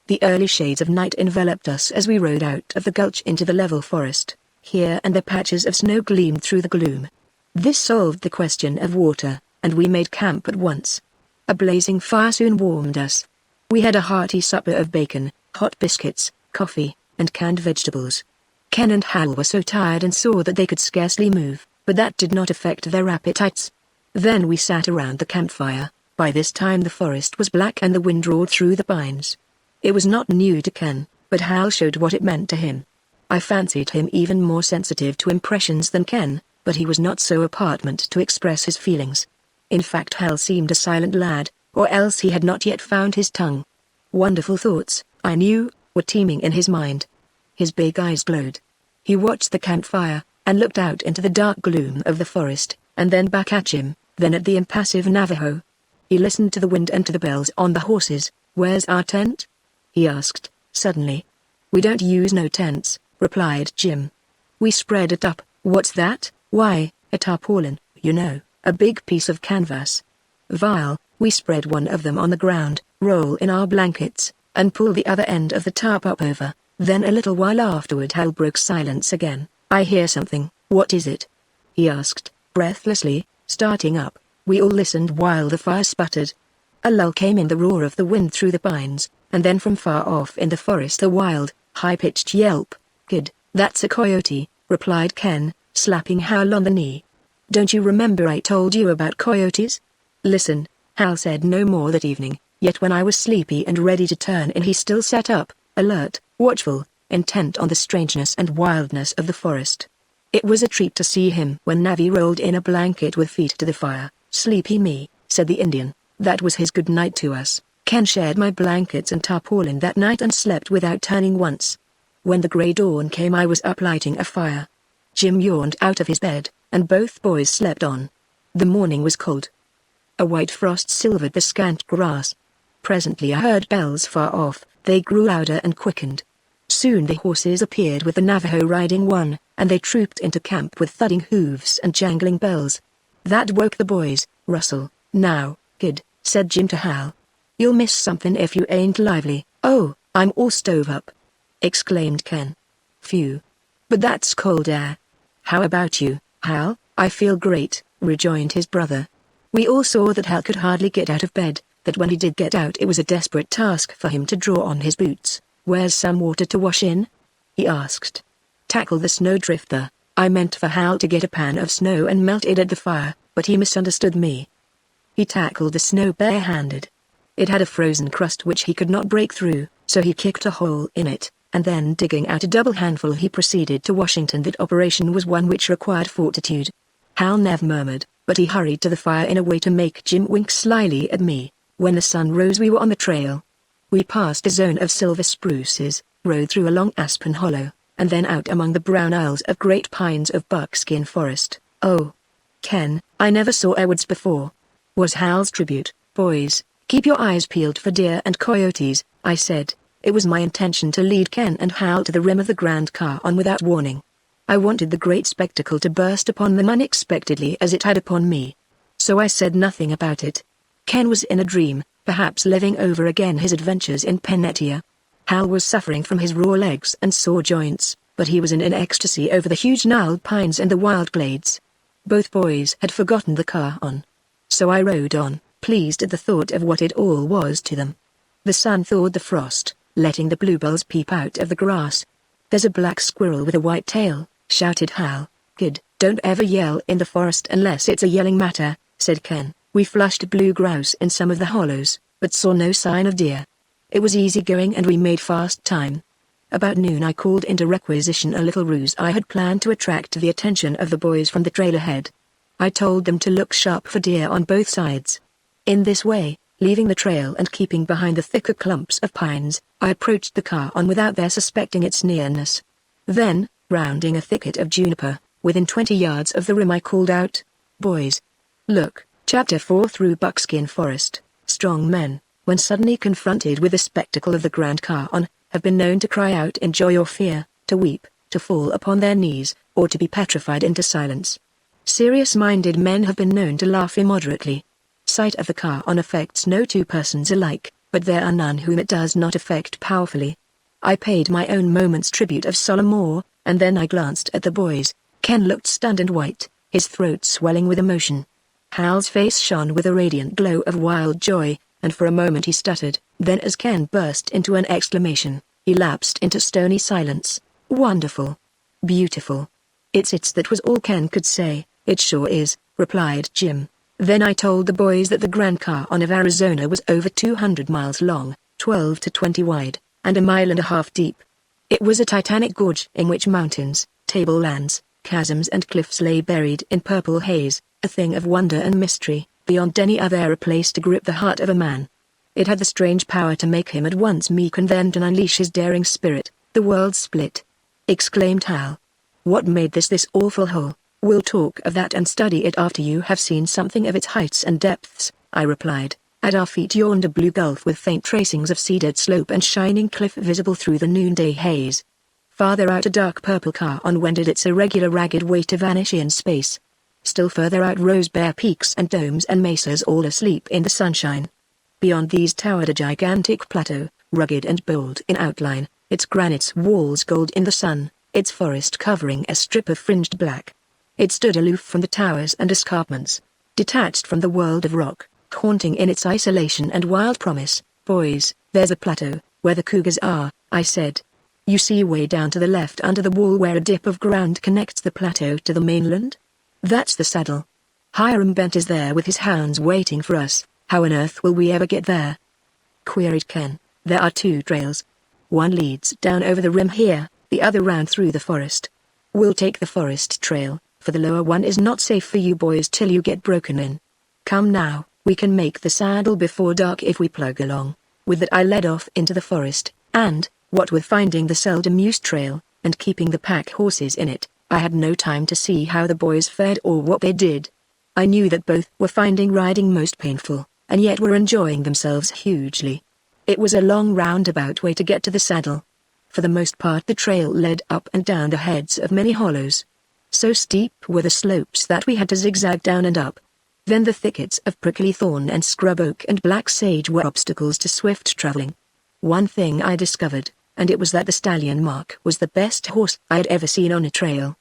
The early shades of night enveloped us as we rode out of the gulch into the level forest. Here and there patches of snow gleamed through the gloom. This solved the question of water, and we made camp at once. A blazing fire soon warmed us. We had a hearty supper of bacon, hot biscuits, coffee, and canned vegetables. Ken and Hal were so tired and sore that they could scarcely move, but that did not affect their appetites. Then we sat around the campfire. By this time the forest was black and the wind roared through the pines. It was not new to Ken, but Hal showed what it meant to him. I fancied him even more sensitive to impressions than Ken, but he was not so apartment to express his feelings. In fact Hal seemed a silent lad, or else he had not yet found his tongue. Wonderful thoughts, I knew, were teeming in his mind. His big eyes glowed. He watched the campfire, and looked out into the dark gloom of the forest, and then back at Jim, then at the impassive Navajo. He listened to the wind and to the bells on the horses. "Where's our tent?" he asked, suddenly. "We don't use no tents," replied Jim. "We spread it up." "What's that?" "Why, a tarpaulin, you know, a big piece of canvas." "Vile." We spread one of them on the ground, roll in our blankets, and pull the other end of the tarp up over. Then a little while afterward Hal broke silence again. "I hear something." "What is it?" he asked, breathlessly, starting up. We all listened while the fire sputtered. A lull came in the roar of the wind through the pines, and then from far off in the forest a wild, high-pitched yelp. "Kid, that's a coyote," replied Ken, slapping Hal on the knee. "Don't you remember I told you about coyotes?" "Listen," Hal said no more that evening, yet when I was sleepy and ready to turn in he still sat up, alert, watchful, intent on the strangeness and wildness of the forest. It was a treat to see him when Navi rolled in a blanket with feet to the fire. "Sleepy me," said the Indian. That was his good night to us. Ken shared my blankets and tarpaulin that night and slept without turning once. When the grey dawn came I was up lighting a fire. Jim yawned out of his bed, and both boys slept on. The morning was cold. A white frost silvered the scant grass. Presently I heard bells far off. They grew louder and quickened. Soon the horses appeared with the Navajo riding one, and they trooped into camp with thudding hooves and jangling bells. That woke the boys. "Rustle, now, kid," said Jim to Hal. "You'll miss something if you ain't lively." "Oh, I'm all stove up," exclaimed Ken. "Phew. But that's cold air. How about you, Hal?" "I feel great," rejoined his brother. We all saw that Hal could hardly get out of bed, that when he did get out it was a desperate task for him to draw on his boots. "Where's some water to wash in?" he asked. "Tackle the snowdrifter." I meant for Hal to get a pan of snow and melt it at the fire, but he misunderstood me. He tackled the snow barehanded. It had a frozen crust which he could not break through, so he kicked a hole in it, and then digging out a double handful he proceeded to Washington. That operation was one which required fortitude. Hal never murmured, but he hurried to the fire in a way to make Jim wink slyly at me. When the sun rose we were on the trail. We passed a zone of silver spruces, rode through a long aspen hollow, and then out among the brown aisles of great pines of buckskin forest. "Oh, Ken, I never saw woods before," was Hal's tribute. "Boys, keep your eyes peeled for deer and coyotes," I said. It was my intention to lead Ken and Hal to the rim of the Grand Canyon without warning. I wanted the great spectacle to burst upon them unexpectedly as it had upon me. So I said nothing about it. Ken was in a dream, perhaps living over again his adventures in Pennetia. Hal was suffering from his raw legs and sore joints, but he was in an ecstasy over the huge gnarled pines and the wild glades. Both boys had forgotten the canyon. So I rode on, pleased at the thought of what it all was to them. The sun thawed the frost, letting the bluebells peep out of the grass. "There's a black squirrel with a white tail," shouted Hal. "Good, don't ever yell in the forest unless it's a yelling matter," said Ken. We flushed blue grouse in some of the hollows, but saw no sign of deer. It was easy going and we made fast time. About noon I called into requisition a little ruse I had planned to attract the attention of the boys from the trail ahead. I told them to look sharp for deer on both sides. In this way, leaving the trail and keeping behind the thicker clumps of pines, I approached the canyon without their suspecting its nearness. Then, rounding a thicket of juniper, within 20 yards of the rim I called out, "Boys, look." Chapter 4. Through buckskin forest. Strong men, when suddenly confronted with the spectacle of the Grand Canyon, have been known to cry out in joy or fear, to weep, to fall upon their knees, or to be petrified into silence. Serious-minded men have been known to laugh immoderately. Sight of the canyon affects no two persons alike, but there are none whom it does not affect powerfully. I paid my own moment's tribute of solemn awe, and then I glanced at the boys. Ken looked stunned and white, his throat swelling with emotion. Hal's face shone with a radiant glow of wild joy, and for a moment he stuttered. Then as Ken burst into an exclamation, he lapsed into stony silence. "Wonderful. Beautiful." It's that was all Ken could say. "It sure is," replied Jim. Then I told the boys that the Grand Canyon of Arizona was over 200 miles long, 12 to 20 wide, and a mile and a half deep. It was a titanic gorge in which mountains, tablelands, chasms and cliffs lay buried in purple haze, a thing of wonder and mystery, beyond any other place to grip the heart of a man. It had the strange power to make him at once meek and then to unleash his daring spirit. "The world split," exclaimed Hal. "What made this awful hole?" "We'll talk of that and study it after you have seen something of its heights and depths," I replied. At our feet yawned a blue gulf with faint tracings of cedared slope and shining cliff visible through the noonday haze. Farther out a dark purple canyon wended its irregular ragged way to vanish in space. Still further out rose bare peaks and domes and mesas all asleep in the sunshine. Beyond these towered a gigantic plateau, rugged and bold in outline, its granite walls gold in the sun, its forest covering a strip of fringed black. It stood aloof from the towers and escarpments, detached from the world of rock, haunting in its isolation and wild promise. "Boys, there's a plateau, where the cougars are," I said. "You see way down to the left under the wall where a dip of ground connects the plateau to the mainland? That's the saddle. Hiram Bent is there with his hounds waiting for us. How on earth will we ever get there?" queried Ken. "There are 2 trails. One leads down over the rim here, the other round through the forest. We'll take the forest trail, for the lower one is not safe for you boys till you get broken in. Come now, we can make the saddle before dark if we plug along." With that I led off into the forest, and, what with finding the seldom used trail, and keeping the pack horses in it, I had no time to see how the boys fared or what they did. I knew that both were finding riding most painful, and yet were enjoying themselves hugely. It was a long roundabout way to get to the saddle. For the most part the trail led up and down the heads of many hollows. So steep were the slopes that we had to zigzag down and up. Then the thickets of prickly thorn and scrub oak and black sage were obstacles to swift traveling. One thing I discovered, and it was that the stallion Mark was the best horse I had ever seen on a trail.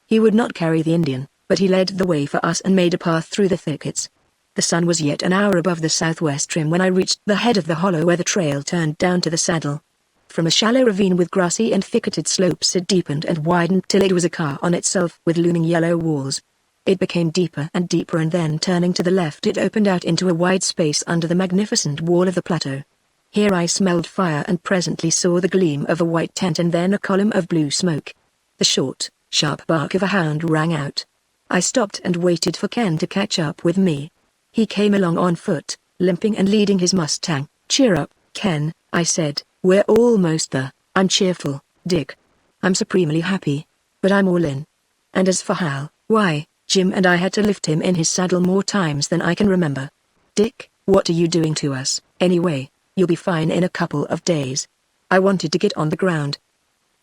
He would not carry the Indian, but he led the way for us and made a path through the thickets. The sun was yet an hour above the southwest rim when I reached the head of the hollow where the trail turned down to the saddle. From a shallow ravine with grassy and thicketed slopes it deepened and widened till it was a canyon itself with looming yellow walls. It became deeper and deeper and then turning to the left it opened out into a wide space under the magnificent wall of the plateau. Here I smelled fire and presently saw the gleam of a white tent and then a column of blue smoke. The short, sharp bark of a hound rang out. I stopped and waited for Ken to catch up with me. He came along on foot, limping and leading his Mustang. "Cheer up, Ken," I said, "we're almost there." "I'm cheerful, Dick. I'm supremely happy. But I'm all in." And as for Hal, why, Jim and I had to lift him in his saddle more times than I can remember. "Dick, what are you doing to us, anyway? You'll be fine in a couple of days." I wanted to get on the ground.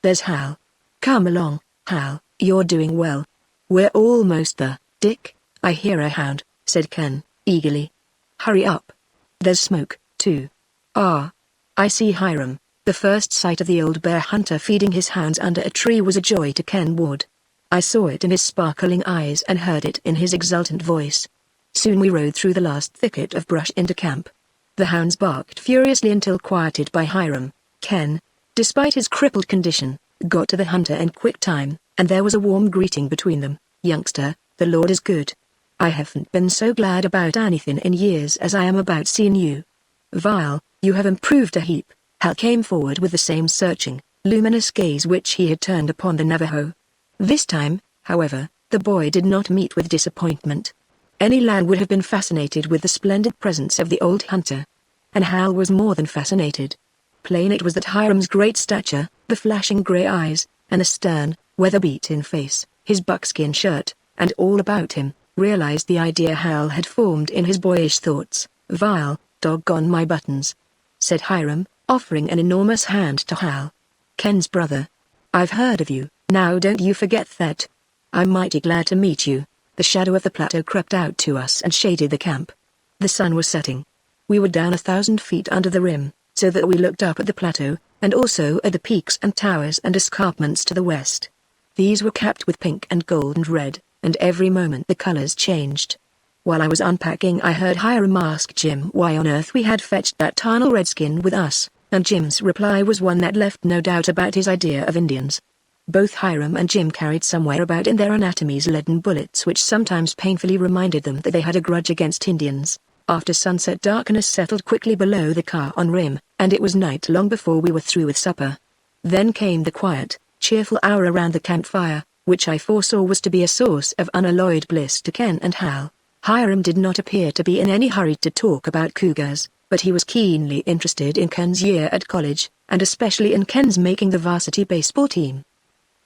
"There's Hal. Come along, Hal, you're doing well." "We're almost there, Dick. I hear a hound," said Ken, eagerly. "Hurry up. There's smoke, too." "Ah. I see Hiram." The first sight of the old bear hunter feeding his hounds under a tree was a joy to Ken Ward. I saw it in his sparkling eyes and heard it in his exultant voice. Soon we rode through the last thicket of brush into camp. The hounds barked furiously until quieted by Hiram. Ken, despite his crippled condition, got to the hunter in quick time, and there was a warm greeting between them. "Youngster, the Lord is good. I haven't been so glad about anything in years as I am about seeing you. Vile, you have improved a heap." Hal came forward with the same searching, luminous gaze which he had turned upon the Navajo. This time, however, the boy did not meet with disappointment. Any lad would have been fascinated with the splendid presence of the old hunter. And Hal was more than fascinated. Plain it was that Hiram's great stature, the flashing gray eyes, and the stern, weather-beaten face, his buckskin shirt, and all about him, realized the idea Hal had formed in his boyish thoughts. "Vile, doggone my buttons," said Hiram, offering an enormous hand to Hal. "Ken's brother. I've heard of you, now don't you forget that. I'm mighty glad to meet you." The shadow of the plateau crept out to us and shaded the camp. The sun was setting. We were down 1,000 feet under the rim, so that we looked up at the plateau, and also at the peaks and towers and escarpments to the west. These were capped with pink and gold and red, and every moment the colors changed. While I was unpacking, I heard Hiram ask Jim why on earth we had fetched that tarnal redskin with us, and Jim's reply was one that left no doubt about his idea of Indians. Both Hiram and Jim carried somewhere about in their anatomies leaden bullets which sometimes painfully reminded them that they had a grudge against Indians. After sunset, darkness settled quickly below the Car-on rim, and it was night long before we were through with supper. Then came the quiet, cheerful hour around the campfire, which I foresaw was to be a source of unalloyed bliss to Ken and Hal. Hiram did not appear to be in any hurry to talk about cougars, but he was keenly interested in Ken's year at college, and especially in Ken's making the varsity baseball team.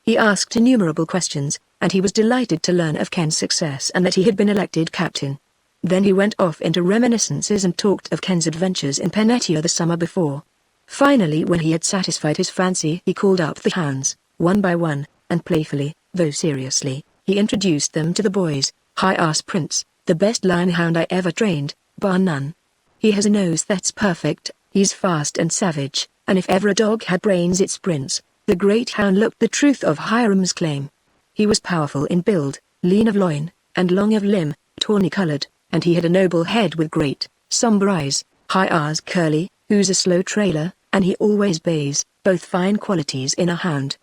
He asked innumerable questions, and he was delighted to learn of Ken's success and that he had been elected captain. Then he went off into reminiscences and talked of Ken's adventures in Peninsula the summer before. Finally, when he had satisfied his fancy, he called up the hounds, one by one, and playfully, though seriously, he introduced them to the boys. "Hi-ass Prince, the best lion hound I ever trained, bar none. He has a nose that's perfect, he's fast and savage, and if ever a dog had brains it's Prince." The great hound looked the truth of Hiram's claim. He was powerful in build, lean of loin, and long of limb, tawny-colored, and he had a noble head with great, somber eyes. Hi-a's curly, who's a slow trailer, and he always bays, both fine qualities in a hound.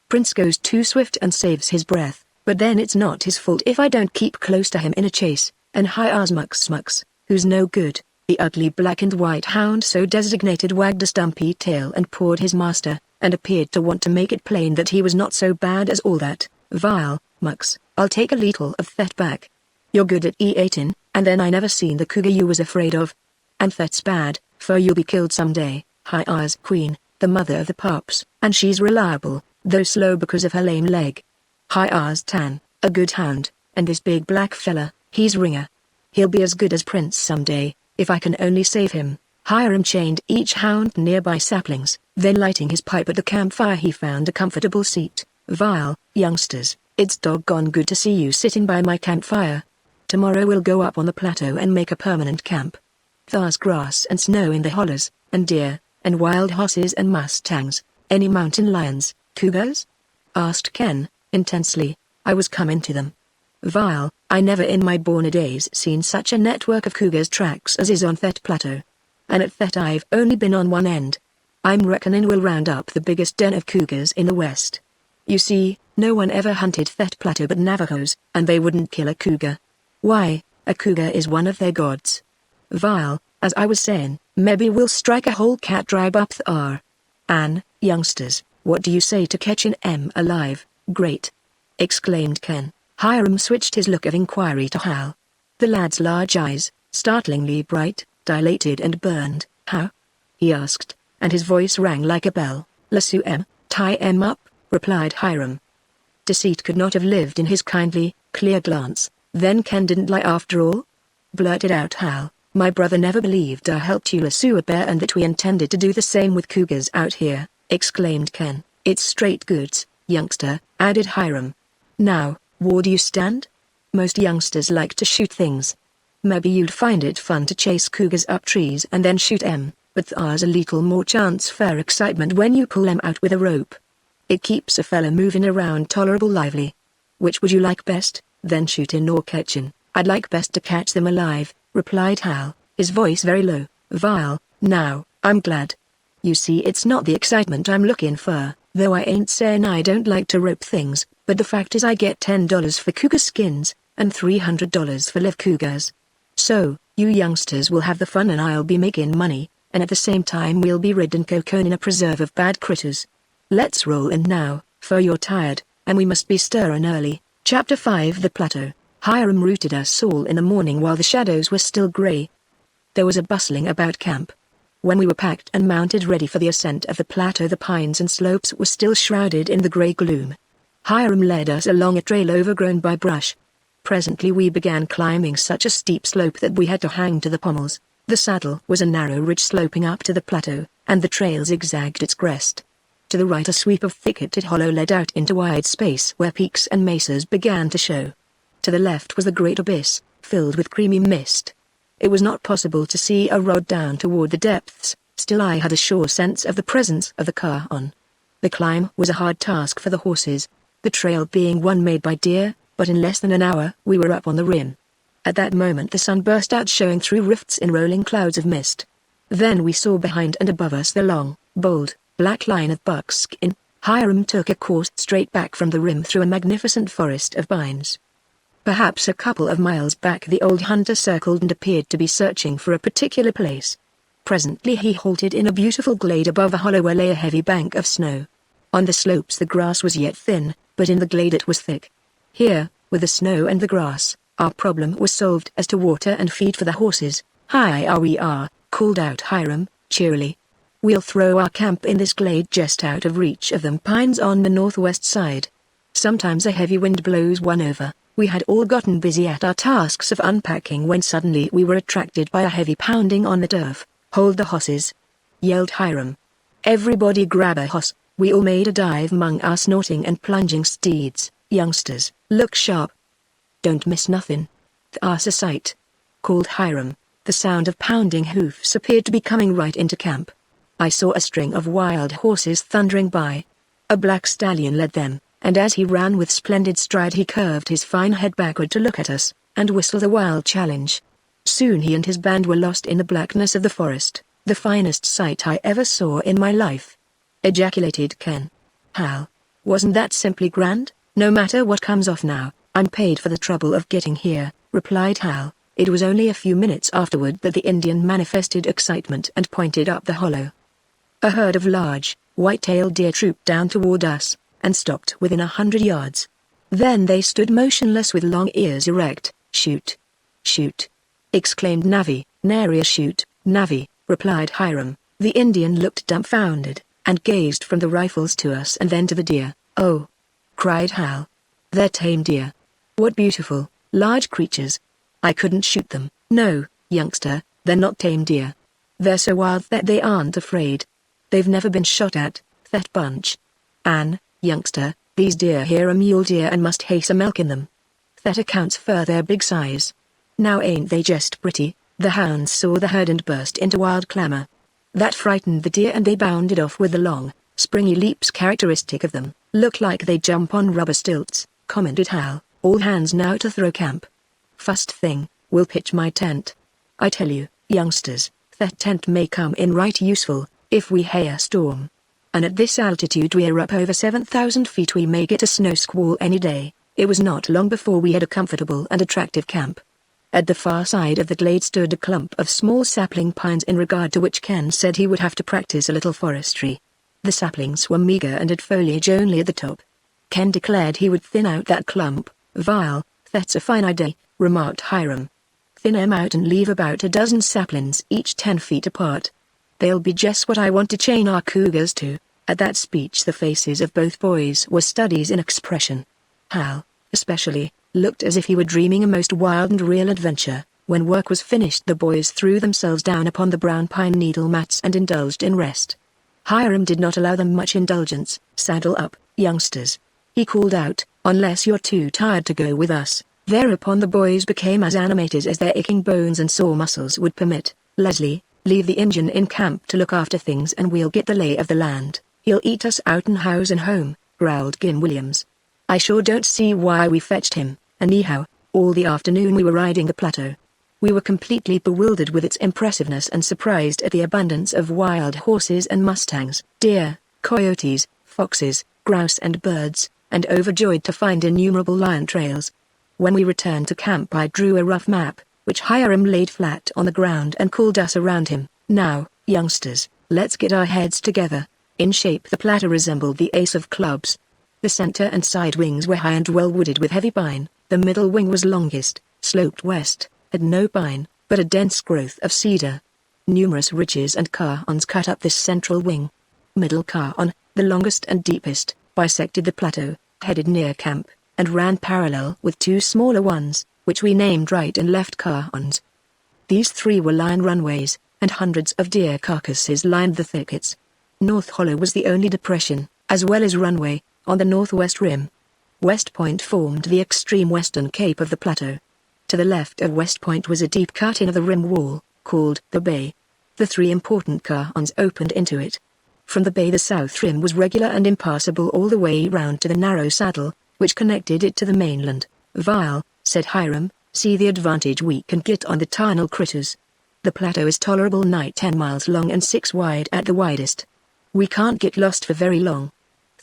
Prince goes too swift and saves his breath, but then it's not his fault if I don't keep close to him in a chase, and Hi-a's Mux, who's no good. The ugly black and white hound so designated wagged a stumpy tail and pawed his master, and appeared to want to make it plain that he was not so bad as all that. "Vile, Mux, I'll take a little of that back. You're good at eating, and then I never seen the cougar you was afraid of. And that's bad, for you'll be killed someday." Hi-a's queen, the mother of the pups, and she's reliable, though slow because of her lame leg. Hi-a's Tan, a good hound, and this big black fella, he's Ringer. He'll be as good as Prince someday, if I can only save him. Hiram chained each hound nearby saplings, then lighting his pipe at the campfire he found a comfortable seat. "Vile, youngsters, it's doggone good to see you sitting by my campfire. Tomorrow we'll go up on the plateau and make a permanent camp. There's grass and snow in the hollers, and deer, and wild horses and mustangs. Any mountain lions, cougars?" asked Ken, intensely. I was coming to them. "Vile, I never in my born days seen such a network of cougars tracks as is on that plateau. And at that I've only been on one end. I'm reckoning we'll round up the biggest den of cougars in the west. You see, no one ever hunted that plateau but Navajos, and they wouldn't kill a cougar. Why, a cougar is one of their gods. Vile, as I was saying, Maybe we'll strike a whole cat tribe up there. And, youngsters, what do you say to catching M alive? Great! Exclaimed Ken. Hiram switched his look of inquiry to Hal. The lad's large eyes, startlingly bright, dilated and burned. How? He asked, and his voice rang like a bell. Lasso M, tie M up, replied Hiram. Deceit could not have lived in his kindly, clear glance. Then Ken didn't lie after all? Blurted out Hal. My brother never believed I helped you lasso a bear and that we intended to do the same with cougars out here, exclaimed Ken. It's straight goods, youngster, added Hiram. Now, where do you stand? Most youngsters like to shoot things. Maybe you'd find it fun to chase cougars up trees and then shoot 'em, but there's a little more chance for excitement when you pull 'em out with a rope. It keeps a fella moving around tolerable lively. Which would you like best, then shooting or catching? I'd like best to catch them alive, replied Hal, his voice very low. Vile, now, I'm glad. You see, it's not the excitement I'm looking for, though I ain't saying I don't like to rope things, but the fact is I get $10 for cougar skins, and $300 for live cougars. So, you youngsters will have the fun and I'll be making money, and at the same time we'll be ridding cocoon in a preserve of bad critters. Let's roll in now, for you're tired, and we must be stirring early. Chapter 5 The Plateau. Hiram routed us all in the morning while the shadows were still grey. There was a bustling about camp. When we were packed and mounted ready for the ascent of the plateau, the pines and slopes were still shrouded in the grey gloom. Hiram led us along a trail overgrown by brush. Presently we began climbing such a steep slope that we had to hang to the pommels. The saddle was a narrow ridge sloping up to the plateau, and the trail zigzagged its crest. To the right a sweep of thicketed hollow led out into wide space where peaks and mesas began to show. To the left was the great abyss, filled with creamy mist. It was not possible to see a rod down toward the depths, still I had a sure sense of the presence of the Car-on. The climb was a hard task for the horses, the trail being one made by deer, but in less than an hour we were up on the rim. At that moment the sun burst out, showing through rifts in rolling clouds of mist. Then we saw behind and above us the long, bold, black line of buckskin. Hiram took a course straight back from the rim through a magnificent forest of pines. Perhaps a couple of miles back the old hunter circled and appeared to be searching for a particular place. Presently he halted in a beautiful glade above a hollow where lay a heavy bank of snow. On the slopes the grass was yet thin, but in the glade it was thick. Here, with the snow and the grass, our problem was solved as to water and feed for the horses. Here we are, called out Hiram, cheerily. We'll throw our camp in this glade just out of reach of them pines on the northwest side. Sometimes a heavy wind blows one over. We had all gotten busy at our tasks of unpacking when suddenly we were attracted by a heavy pounding on the turf. Hold the horses! Yelled Hiram. Everybody grab a horse. We all made a dive among our snorting and plunging steeds. Youngsters, look sharp. Don't miss nothing. There's a sight. Called Hiram. The sound of pounding hoofs appeared to be coming right into camp. I saw a string of wild horses thundering by. A black stallion led them, and as he ran with splendid stride he curved his fine head backward to look at us, and whistled a wild challenge. Soon he and his band were lost in the blackness of the forest, the finest sight I ever saw in my life. Ejaculated Ken. Hal, wasn't that simply grand? No matter what comes off now, I'm paid for the trouble of getting here, replied Hal. It was only a few minutes afterward that the Indian manifested excitement and pointed up the hollow. A herd of large, white-tailed deer trooped down toward us, and stopped within 100 yards. Then they stood motionless with long ears erect. Shoot! Shoot! Exclaimed Navi. Nary a shoot, Navi, replied Hiram. The Indian looked dumbfounded, and gazed from the rifles to us and then to the deer. Oh! Cried Hal. They're tame deer. What beautiful, large creatures. I couldn't shoot them. No, youngster, they're not tame deer. They're so wild that they aren't afraid. They've never been shot at, that bunch. Anne, youngster, these deer here are mule deer and must haste a milk in them. That accounts for their big size. Now ain't they just pretty? The hounds saw the herd and burst into wild clamor. That frightened the deer and they bounded off with the long, springy leaps characteristic of them. Look like they jump on rubber stilts, commented Hal. All hands now to throw camp. First thing, we'll pitch my tent. I tell you, youngsters, that tent may come in right useful, if we hail a storm. And at this altitude we're up over 7,000 feet, we may get a snow squall any day. It was not long before we had a comfortable and attractive camp. At the far side of the glade stood a clump of small sapling pines in regard to which Ken said he would have to practice a little forestry. The saplings were meager and had foliage only at the top. Ken declared he would thin out that clump. "Vile, that's a fine idea," remarked Hiram. "Thin 'em out and leave about a dozen saplings each 10 feet apart. They'll be just what I want to chain our cougars to." At that speech the faces of both boys were studies in expression. Hal, especially, looked as if he were dreaming a most wild and real adventure. When work was finished the boys threw themselves down upon the brown pine needle mats and indulged in rest. Hiram did not allow them much indulgence. "Saddle up, youngsters," he called out, "unless you're too tired to go with us." Thereupon the boys became as animated as their aching bones and sore muscles would permit. "Leslie, leave the Injun in camp to look after things and we'll get the lay of the land. He'll eat us out in house and home," growled Gin Williams. "I sure don't see why we fetched him." Anyhow, all the afternoon we were riding the plateau. We were completely bewildered with its impressiveness and surprised at the abundance of wild horses and mustangs, deer, coyotes, foxes, grouse and birds, and overjoyed to find innumerable lion trails. When we returned to camp I drew a rough map, which Hiram laid flat on the ground and called us around him. "Now, youngsters, let's get our heads together." In shape the plateau resembled the ace of clubs. The center and side wings were high and well wooded with heavy pine. The middle wing was longest, sloped west, had no pine, but a dense growth of cedar. Numerous ridges and cairns cut up this central wing. Middle cairn, the longest and deepest, bisected the plateau, headed near camp, and ran parallel with 2 smaller ones, which we named right and left cairns. These 3 were lion runways, and hundreds of deer carcasses lined the thickets. North Hollow was the only depression, as well as runway, on the northwest rim. West Point formed the extreme western cape of the plateau. To the left of West Point was a deep cut in of the rim wall, called the Bay. The 3 important cairns opened into it. From the bay the south rim was regular and impassable all the way round to the narrow saddle, which connected it to the mainland. "Vile," said Hiram, "see the advantage we can get on the tarnal critters. The plateau is tolerable nigh 10 miles long and 6 wide at the widest. We can't get lost for very long.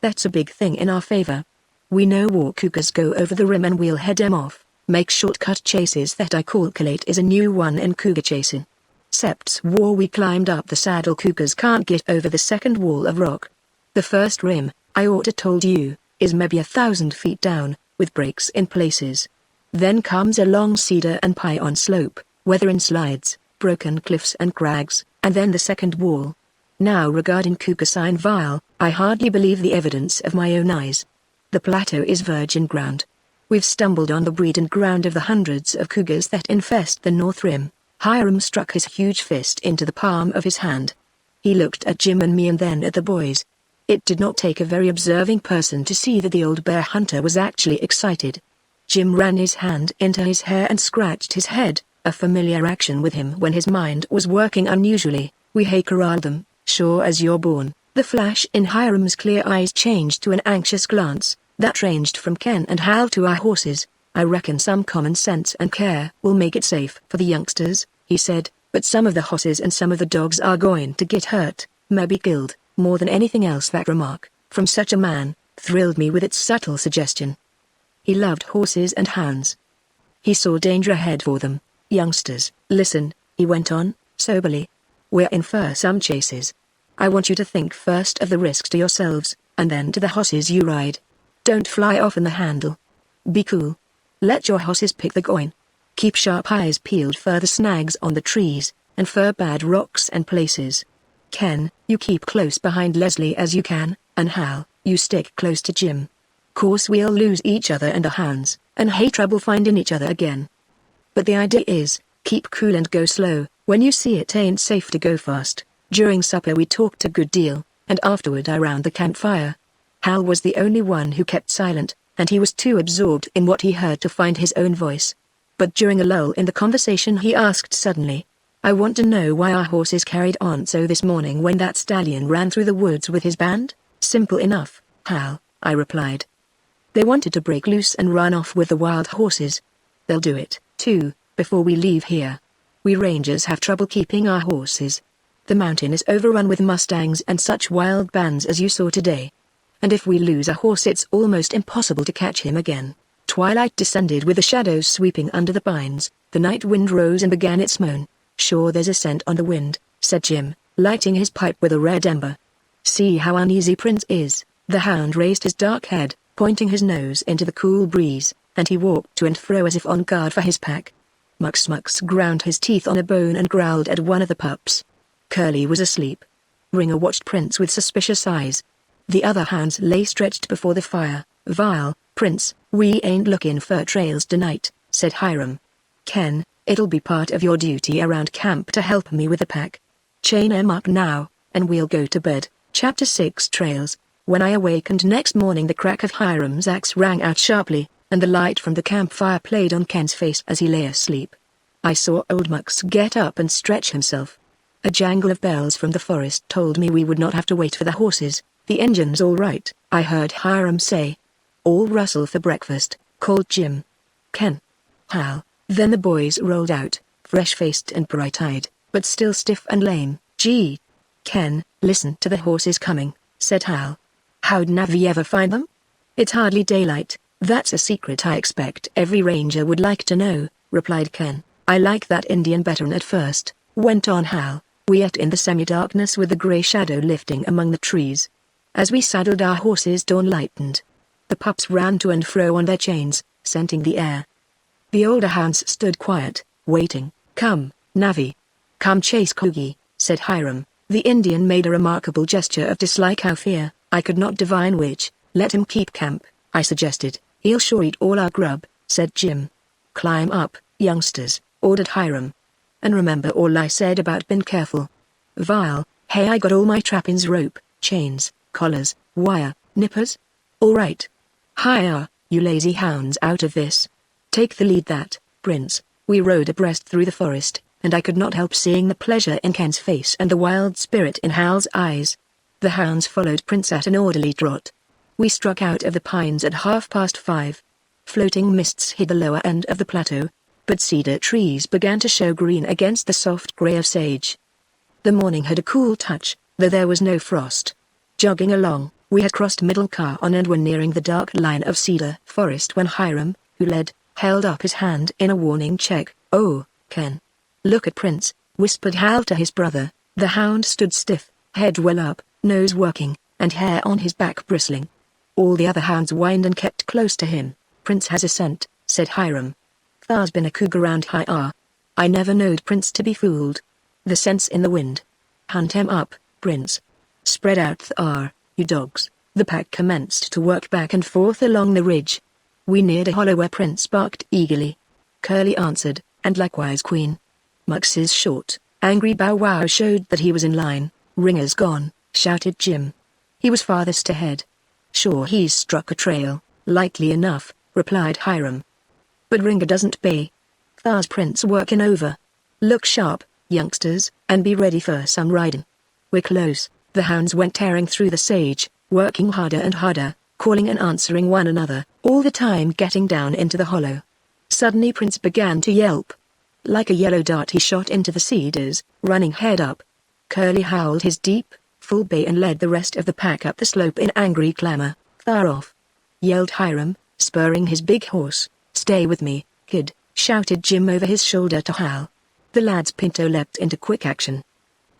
That's a big thing in our favor. We know war cougars go over the rim and we'll head them off. Make shortcut chases that I calculate is a new one in cougar chasing. Except's war we climbed up the saddle cougars can't get over the second wall of rock. The first rim, I oughta told you, is maybe 1,000 feet down, with breaks in places. Then comes a long cedar and pine slope, weather and slides, broken cliffs and crags, and then the second wall. Now regarding cougar sign Vile, I hardly believe the evidence of my own eyes. The plateau is virgin ground. We've stumbled on the breeding ground of the hundreds of cougars that infest the north rim." Hiram struck his huge fist into the palm of his hand. He looked at Jim and me and then at the boys. It did not take a very observing person to see that the old bear hunter was actually excited. Jim ran his hand into his hair and scratched his head, a familiar action with him when his mind was working unusually. "We hay corralled them, sure as you're born." The flash in Hiram's clear eyes changed to an anxious glance that ranged from Ken and Hal to our horses. "I reckon some common sense and care will make it safe for the youngsters," he said, "but some of the horses and some of the dogs are going to get hurt, maybe killed." More than anything else that remark, from such a man, thrilled me with its subtle suggestion. He loved horses and hounds. He saw danger ahead for them. "Youngsters, listen," he went on, soberly. "We're in for some chases. I want you to think first of the risks to yourselves, and then to the horses you ride. Don't fly off in the handle. Be cool. Let your horses pick the going. Keep sharp eyes peeled for the snags on the trees, and for bad rocks and places. Ken, you keep close behind Leslie as you can, and Hal, you stick close to Jim. Course we'll lose each other and the hounds, and hate trouble finding each other again. But the idea is, keep cool and go slow. When you see it ain't safe to go fast." During supper we talked a good deal, and afterward around the campfire. Hal was the only one who kept silent, and he was too absorbed in what he heard to find his own voice. But during a lull in the conversation he asked suddenly, "I want to know why our horses carried on so this morning when that stallion ran through the woods with his band?" "Simple enough, Hal," I replied. "They wanted to break loose and run off with the wild horses. They'll do it, too, before we leave here. We rangers have trouble keeping our horses. The mountain is overrun with mustangs and such wild bands as you saw today. And if we lose a horse it's almost impossible to catch him again." Twilight descended with the shadows sweeping under the pines. The night wind rose and began its moan. "Sure there's a scent on the wind," said Jim, lighting his pipe with a red ember. "See how uneasy Prince is." The hound raised his dark head, pointing his nose into the cool breeze, and he walked to and fro as if on guard for his pack. Mux ground his teeth on a bone and growled at one of the pups. Curly was asleep. Ringer watched Prince with suspicious eyes. The other hounds lay stretched before the fire. "Vile, Prince, we ain't looking for trails tonight," said Hiram. "Ken, it'll be part of your duty around camp to help me with the pack. Chain 'em up now, and we'll go to bed." Chapter 6 Trails. When I awakened next morning, the crack of Hiram's axe rang out sharply, and the light from the campfire played on Ken's face as he lay asleep. I saw old Mux get up and stretch himself. A jangle of bells from the forest told me we would not have to wait for the horses. "The engine's all right," I heard Hiram say. "All rustle for breakfast," called Jim. "Ken. Hal." Then the boys rolled out, fresh-faced and bright-eyed, but still stiff and lame. "Gee. Ken, listen to the horses coming," said Hal. "How'd Navi ever find them?" "It's hardly daylight. That's a secret I expect every ranger would like to know," replied Ken. "I like that Indian better at first," went on Hal. "We ate in the semi-darkness with the gray shadow lifting among the trees. As we saddled our horses, dawn lightened. The pups ran to and fro on their chains, scenting the air. The older hounds stood quiet, waiting. "Come, Navi. Come chase Coogie," said Hiram. The Indian made a remarkable gesture of dislike or fear, I could not divine which. "Let him keep camp," I suggested. "He'll sure eat all our grub," said Jim. "Climb up, youngsters," ordered Hiram. "And remember all I said about being careful." "Vile, hey, I got all my trappings: rope, chains, collars, wire, nippers. All right. Hi-ya, you lazy hounds, out of this. Take the lead, that, Prince." We rode abreast through the forest, and I could not help seeing the pleasure in Ken's face and the wild spirit in Hal's eyes. The hounds followed Prince at an orderly trot. We struck out of the pines at 5:30. Floating mists hid the lower end of the plateau, but cedar trees began to show green against the soft gray of sage. The morning had a cool touch, though there was no frost. Jogging along, we had crossed Middle Caron and were nearing the dark line of cedar forest when Hiram, who led, held up his hand in a warning check. "Oh, Ken. Look at Prince," whispered Hal to his brother. The hound stood stiff, head well up, nose working, and hair on his back bristling. All the other hounds whined and kept close to him. "Prince has a scent," said Hiram. "Thar's been a cougar around here. I never knowed Prince to be fooled. The scent's in the wind. Hunt him up, Prince. Spread out thar, you dogs." The pack commenced to work back and forth along the ridge. We neared a hollow where Prince barked eagerly. Curly answered, and likewise Queen. Mux's short, angry bow-wow showed that he was in line. "Ringer's gone," shouted Jim. "He was farthest ahead." "Sure, he's struck a trail, likely enough," replied Hiram. "But Ringer doesn't pay. Thar's Prince working over. Look sharp, youngsters, and be ready for some riding." "We're close." The hounds went tearing through the sage, working harder and harder, calling and answering one another, all the time getting down into the hollow. Suddenly Prince began to yelp. Like a yellow dart he shot into the cedars, running head up. Curly howled his deep, full bay and led the rest of the pack up the slope in angry clamor. "Far off!" yelled Hiram, spurring his big horse. "Stay with me, kid," shouted Jim over his shoulder to Hal. The lad's pinto leapt into quick action.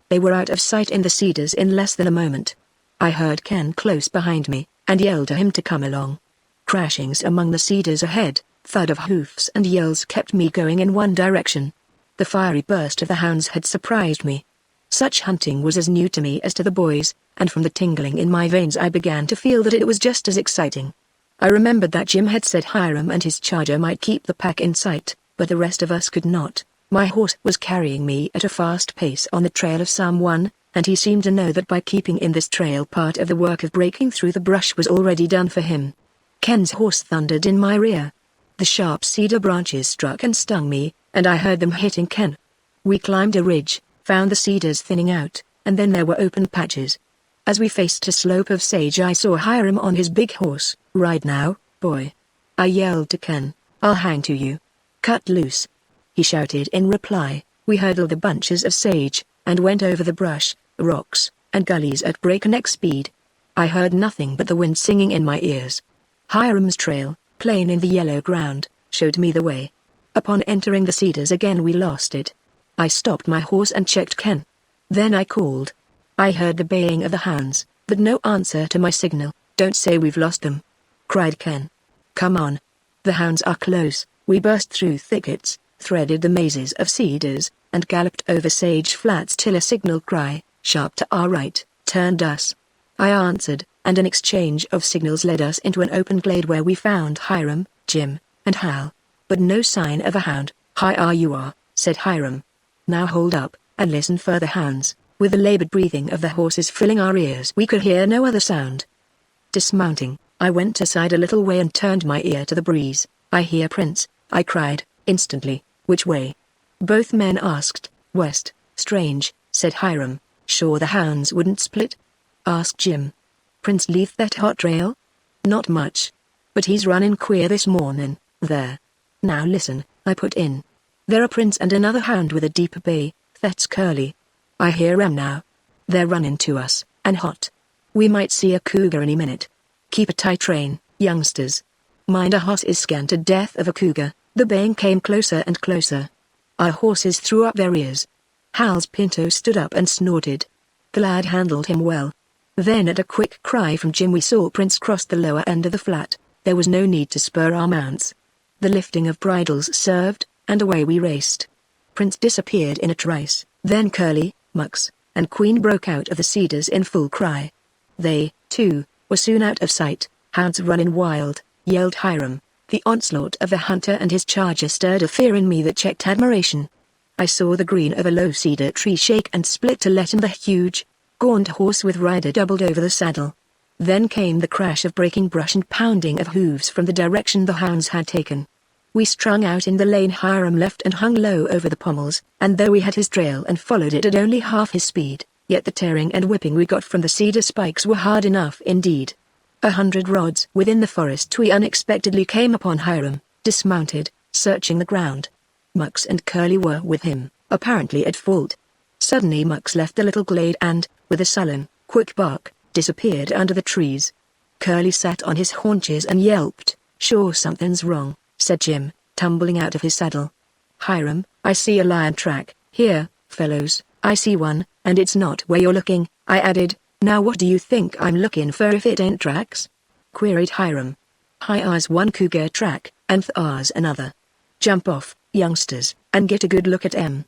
They were out of sight in the cedars in less than a moment. I heard Ken close behind me, and yelled to him to come along. Crashings among the cedars ahead, thud of hoofs and yells kept me going in one direction. The fiery burst of the hounds had surprised me. Such hunting was as new to me as to the boys, and from the tingling in my veins I began to feel that it was just as exciting. I remembered that Jim had said Hiram and his charger might keep the pack in sight, but the rest of us could not. My horse was carrying me at a fast pace on the trail of someone, and he seemed to know that by keeping in this trail part of the work of breaking through the brush was already done for him. Ken's horse thundered in my rear. The sharp cedar branches struck and stung me, and I heard them hitting Ken. We climbed a ridge, found the cedars thinning out, and then there were open patches. As we faced a slope of sage I saw Hiram on his big horse. "Ride now, boy," I yelled to Ken. "I'll hang to you. Cut loose," he shouted in reply. We hurdled the bunches of sage, and went over the brush, rocks, and gullies at breakneck speed. I heard nothing but the wind singing in my ears. Hiram's trail, plain in the yellow ground, showed me the way. Upon entering the cedars again we lost it. I stopped my horse and checked Ken. Then I called. I heard the baying of the hounds, but no answer to my signal. "Don't say we've lost them," cried Ken. "Come on. The hounds are close." We burst through thickets, threaded the mazes of cedars, and galloped over sage flats till a signal cry, sharp to our right, turned us. I answered, and an exchange of signals led us into an open glade where we found Hiram, Jim, and Hal. But no sign of a hound. "Hi, you are," said Hiram. "Now hold up, and listen for the hounds." With the labored breathing of the horses filling our ears we could hear no other sound. Dismounting, I went aside a little way and turned my ear to the breeze. "I hear Prince," I cried, instantly. "Which way?" Both men asked. "West." "Strange," said Hiram. "Sure the hounds wouldn't split?" asked Jim. "Prince leave that hot trail?" "Not much. But he's running queer this morning, there." "Now listen," I put in. "There are Prince and another hound with a deep bay, that's Curly. I hear 'em now. They're running to us, and hot. We might see a cougar any minute. Keep a tight rein, youngsters. Mind a horse is scared to death of a cougar." The baying came closer and closer. Our horses threw up their ears. Hal's pinto stood up and snorted. The lad handled him well. Then at a quick cry from Jim we saw Prince cross the lower end of the flat. There was no need to spur our mounts. The lifting of bridles served, and away we raced. Prince disappeared in a trice. Then Curly, Mux, and Queen broke out of the cedars in full cry. They, too, were soon out of sight. "Hounds running wild," yelled Hiram. The onslaught of the hunter and his charger stirred a fear in me that checked admiration. I saw the green of a low cedar tree shake and split to let in the huge, gaunt horse with rider doubled over the saddle. Then came the crash of breaking brush and pounding of hooves from the direction the hounds had taken. We strung out in the lane Hiram left and hung low over the pommels, and though we had his trail and followed it at only half his speed, yet the tearing and whipping we got from the cedar spikes were hard enough indeed. 100 rods within the forest we unexpectedly came upon Hiram, dismounted, searching the ground. Mux and Curly were with him, apparently at fault. Suddenly Mux left the little glade and, with a sullen, quick bark, disappeared under the trees. Curly sat on his haunches and yelped. "Sure something's wrong," said Jim, tumbling out of his saddle. "Hiram, I see a lion track." "Here, fellows, I see one, and it's not where you're looking," I added. "Now what do you think I'm looking for if it ain't tracks?" queried Hiram. "Hi's one cougar track, and thar's another. Jump off, youngsters, and get a good look at 'em.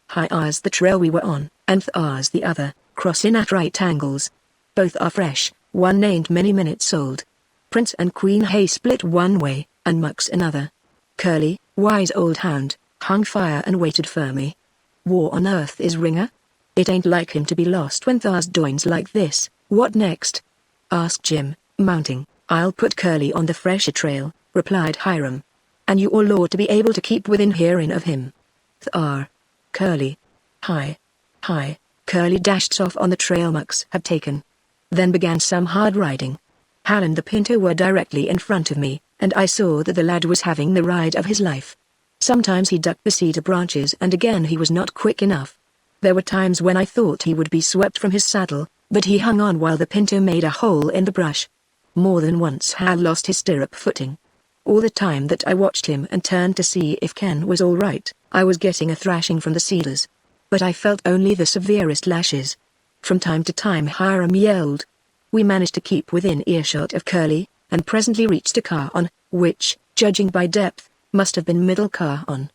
Hi's the trail we were on, and thar's the other, crossin' at right angles. Both are fresh, one ain't many minutes old. Prince and Queen Hay split one way, and Mux another. Curly, wise old hound, hung fire and waited for me. War on earth is Ringer? It ain't like him to be lost when thar's doings like this." "What next?" asked Jim, mounting. "I'll put Curly on the fresher trail," replied Hiram. "And you all ought to be able to keep within hearing of him." "Thar. Curly. Hi. Curly dashed off on the trail Mux had taken. Then began some hard riding. Hal and the pinto were directly in front of me, and I saw that the lad was having the ride of his life. Sometimes he ducked the cedar branches and again he was not quick enough. There were times when I thought he would be swept from his saddle, but he hung on while the pinto made a hole in the brush. More than once Hal lost his stirrup footing. All the time that I watched him and turned to see if Ken was all right, I was getting a thrashing from the cedars. But I felt only the severest lashes. From time to time Hiram yelled. We managed to keep within earshot of Curly, and presently reached a car on, which, judging by depth, must have been middle car on.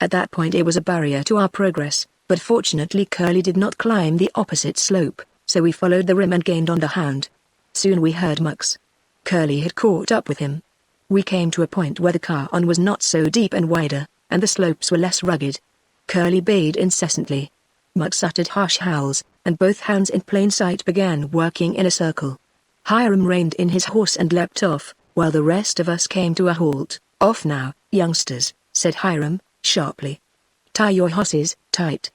At that point it was a barrier to our progress, but fortunately Curly did not climb the opposite slope, so we followed the rim and gained on the hound. Soon we heard Mux. Curly had caught up with him. We came to a point where the car on was not so deep and wider, and the slopes were less rugged. Curly bayed incessantly. Mux uttered harsh howls, and both hounds in plain sight began working in a circle. Hiram reined in his horse and leapt off, while the rest of us came to a halt. "Off now, youngsters," said Hiram, sharply. "Tie your horses tight.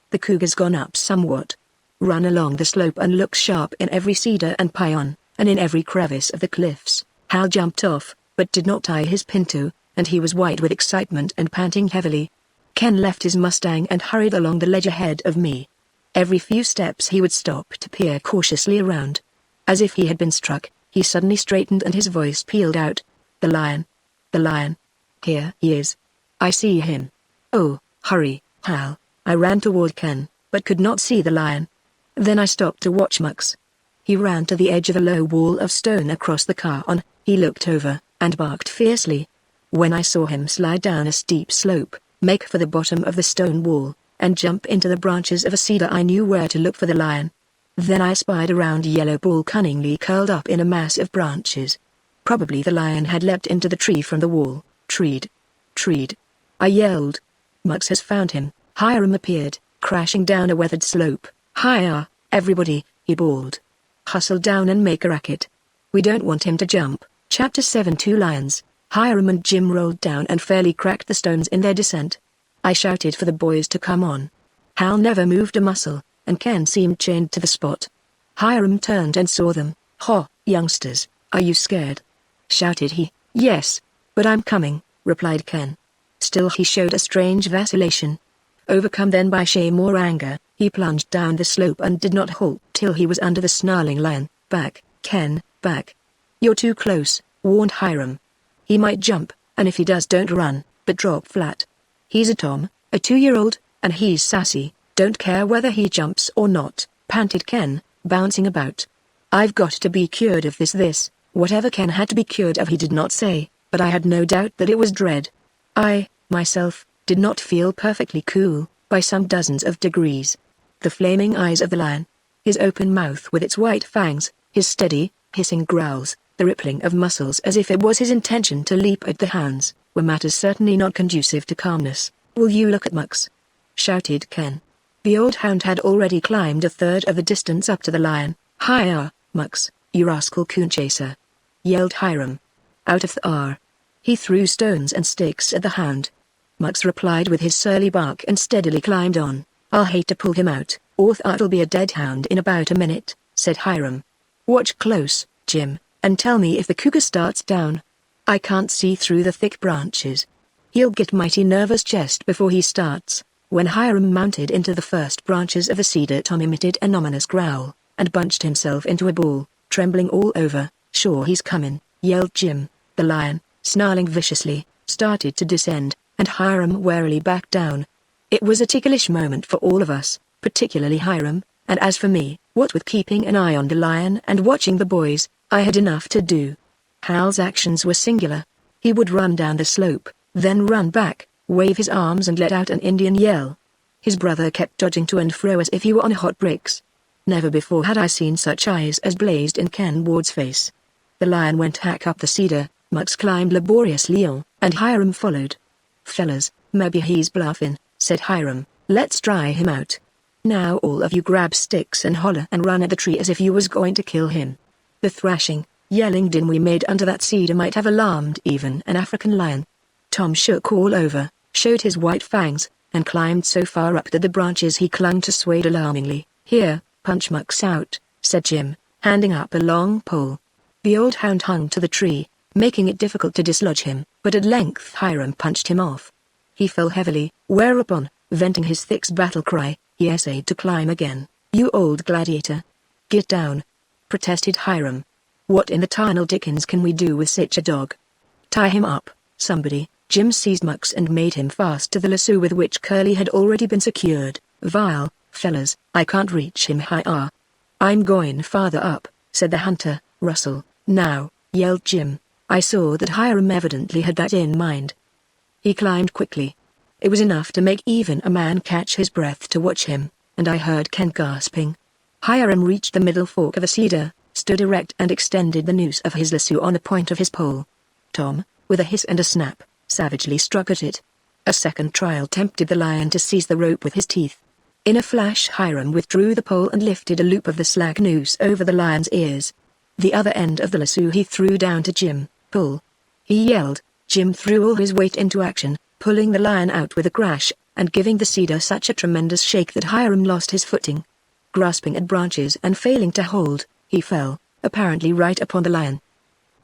The cougar's gone up somewhat. Run along the slope and look sharp in every cedar and pion, and in every crevice of the cliffs." Hal jumped off, but did not tie his pinto, and he was white with excitement and panting heavily. Ken left his Mustang and hurried along the ledge ahead of me. Every few steps he would stop to peer cautiously around. As if he had been struck, he suddenly straightened and his voice pealed out. The lion. Here he is." I see him. Oh, hurry, Hal. I ran toward Ken, but could not see the lion. Then I stopped to watch Mux. He ran to the edge of a low wall of stone across the cairn. He looked over, and barked fiercely. When I saw him slide down a steep slope, make for the bottom of the stone wall, and jump into the branches of a cedar, I knew where to look for the lion. Then I spied a round yellow ball cunningly curled up in a mass of branches. Probably the lion had leapt into the tree from the wall. Treed. I yelled. Mux has found him. Hiram appeared, crashing down a weathered slope. Higher, everybody, he bawled. Hustle down and make a racket. We don't want him to jump. Chapter 7. 2 lions. Hiram and Jim rolled down and fairly cracked the stones in their descent. I shouted for the boys to come on. Hal never moved a muscle, and Ken seemed chained to the spot. Hiram turned and saw them. "Ho, youngsters, are you scared?" shouted he. "Yes, but I'm coming," replied Ken. Still he showed a strange vacillation. Overcome then by shame or anger, he plunged down the slope and did not halt till he was under the snarling lion. "Back, Ken, back. You're too close," warned Hiram. "He might jump, and if he does, don't run, but drop flat. He's a Tom, a 2-year-old, and he's sassy. Don't care whether he jumps or not," panted Ken, bouncing about. "I've got to be cured of this. Whatever Ken had to be cured of he did not say, but I had no doubt that it was dread. I, myself, did not feel perfectly cool, by some dozens of degrees. The flaming eyes of the lion, his open mouth with its white fangs, his steady, hissing growls, the rippling of muscles as if it was his intention to leap at the hounds, were matters certainly not conducive to calmness. "Will you look at Mux?" shouted Ken. The old hound had already climbed a third of the distance up to the lion. "Higher, Mux, you rascal coon chaser!" yelled Hiram. Out of the R. He threw stones and sticks at the hound. Mux replied with his surly bark and steadily climbed on. "I'll hate to pull him out, or that'll be a dead hound in about a minute," said Hiram. "Watch close, Jim, and tell me if the cougar starts down. I can't see through the thick branches. He'll get mighty nervous just before he starts." When Hiram mounted into the first branches of the cedar, Tom emitted an ominous growl, and bunched himself into a ball, trembling all over. "Sure he's comin'," yelled Jim. The lion, snarling viciously, started to descend, and Hiram warily backed down. It was a ticklish moment for all of us, particularly Hiram, and as for me, what with keeping an eye on the lion and watching the boys, I had enough to do. Hal's actions were singular. He would run down the slope, then run back, wave his arms and let out an Indian yell. His brother kept dodging to and fro as if he were on hot bricks. Never before had I seen such eyes as blazed in Ken Ward's face. The lion went hack up the cedar, Mux climbed laboriously on, and Hiram followed. "Fellas, maybe he's bluffing," said Hiram. "Let's dry him out. Now all of you grab sticks and holler and run at the tree as if you was going to kill him." The thrashing, yelling din we made under that cedar might have alarmed even an African lion. Tom shook all over, showed his white fangs, and climbed so far up that the branches he clung to swayed alarmingly. "Here, punch Mux out," said Jim, handing up a long pole. The old hound hung to the tree, making it difficult to dislodge him, but at length Hiram punched him off. He fell heavily, whereupon, venting his thick battle cry, he essayed to climb again. "You old gladiator! Get down!" protested Hiram. "What in the tarnal dickens can we do with such a dog? Tie him up, somebody." Jim seized Mux and made him fast to the lasso with which Curly had already been secured. "Vile, fellas, I can't reach him higher." "I'm going farther up," said the hunter. "Rustle, now," yelled Jim. I saw that Hiram evidently had that in mind. He climbed quickly. It was enough to make even a man catch his breath to watch him, and I heard Ken gasping. Hiram reached the middle fork of a cedar, stood erect and extended the noose of his lasso on the point of his pole. Tom, with a hiss and a snap, savagely struck at it. A second trial tempted the lion to seize the rope with his teeth. In a flash Hiram withdrew the pole and lifted a loop of the slack noose over the lion's ears. The other end of the lasso he threw down to Jim. "Pull!" he yelled. Jim threw all his weight into action, pulling the lion out with a crash, and giving the cedar such a tremendous shake that Hiram lost his footing. Grasping at branches and failing to hold, he fell, apparently right upon the lion.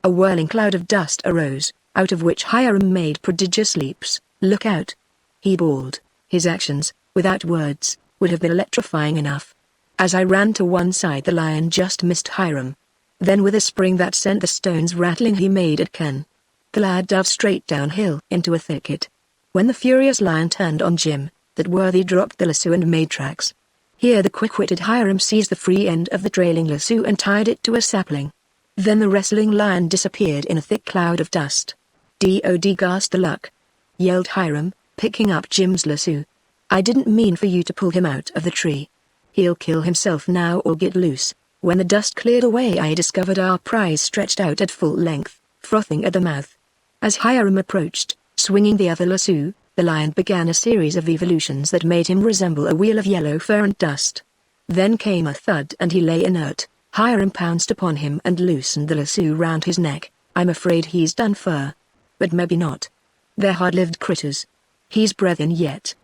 A whirling cloud of dust arose, out of which Hiram made prodigious leaps. "Look out!" he bawled. His actions, without words, would have been electrifying enough. As I ran to one side, the lion just missed Hiram. Then with a spring that sent the stones rattling he made at Ken. The lad dove straight downhill into a thicket. When the furious lion turned on Jim, that worthy dropped the lasso and made tracks. Here the quick-witted Hiram seized the free end of the trailing lasso and tied it to a sapling. Then the wrestling lion disappeared in a thick cloud of dust. "Dod, gasped the luck!" yelled Hiram, picking up Jim's lasso. "I didn't mean for you to pull him out of the tree. He'll kill himself now or get loose." When the dust cleared away, I discovered our prize stretched out at full length, frothing at the mouth. As Hiram approached, swinging the other lasso, the lion began a series of evolutions that made him resemble a wheel of yellow fur and dust. Then came a thud and he lay inert. Hiram pounced upon him and loosened the lasso round his neck. "I'm afraid he's done for. But maybe not. They're hard-lived critters. He's breathing yet.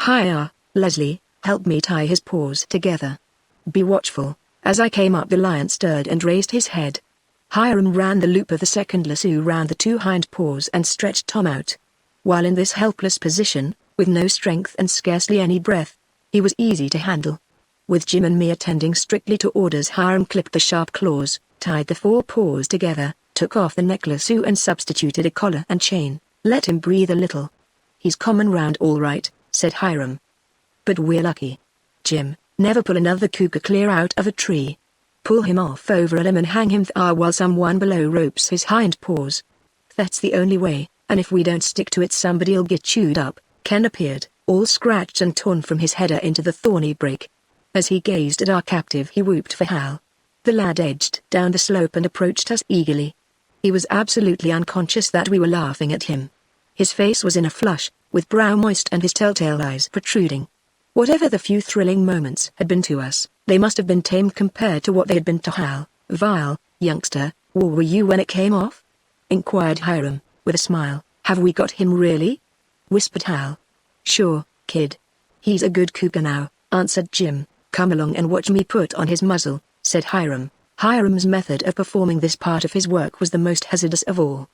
Hiya, Leslie, help me tie his paws together. Be watchful." As I came up, the lion stirred and raised his head. Hiram ran the loop of the second lasso round the two hind paws and stretched Tom out. While in this helpless position, with no strength and scarcely any breath, he was easy to handle. With Jim and me attending strictly to orders, Hiram clipped the sharp claws, tied the four paws together, took off the neck lasso and substituted a collar and chain. "Let him breathe a little. He's coming round all right," said Hiram. "But we're lucky. Jim, never pull another cougar clear out of a tree. Pull him off over a limb and hang him there while someone below ropes his hind paws. That's the only way, and if we don't stick to it somebody'll get chewed up." Ken appeared, all scratched and torn from his header into the thorny brake. As he gazed at our captive he whooped for Hal. The lad edged down the slope and approached us eagerly. He was absolutely unconscious that we were laughing at him. His face was in a flush, with brow moist and his telltale eyes protruding. Whatever the few thrilling moments had been to us, they must have been tame compared to what they had been to Hal. "Vile youngster, where were you when it came off?" inquired Hiram, with a smile. "Have we got him really?" whispered Hal. "Sure, kid. He's a good cougar now," answered Jim. "Come along and watch me put on his muzzle," said Hiram. Hiram's method of performing this part of his work was the most hazardous of all.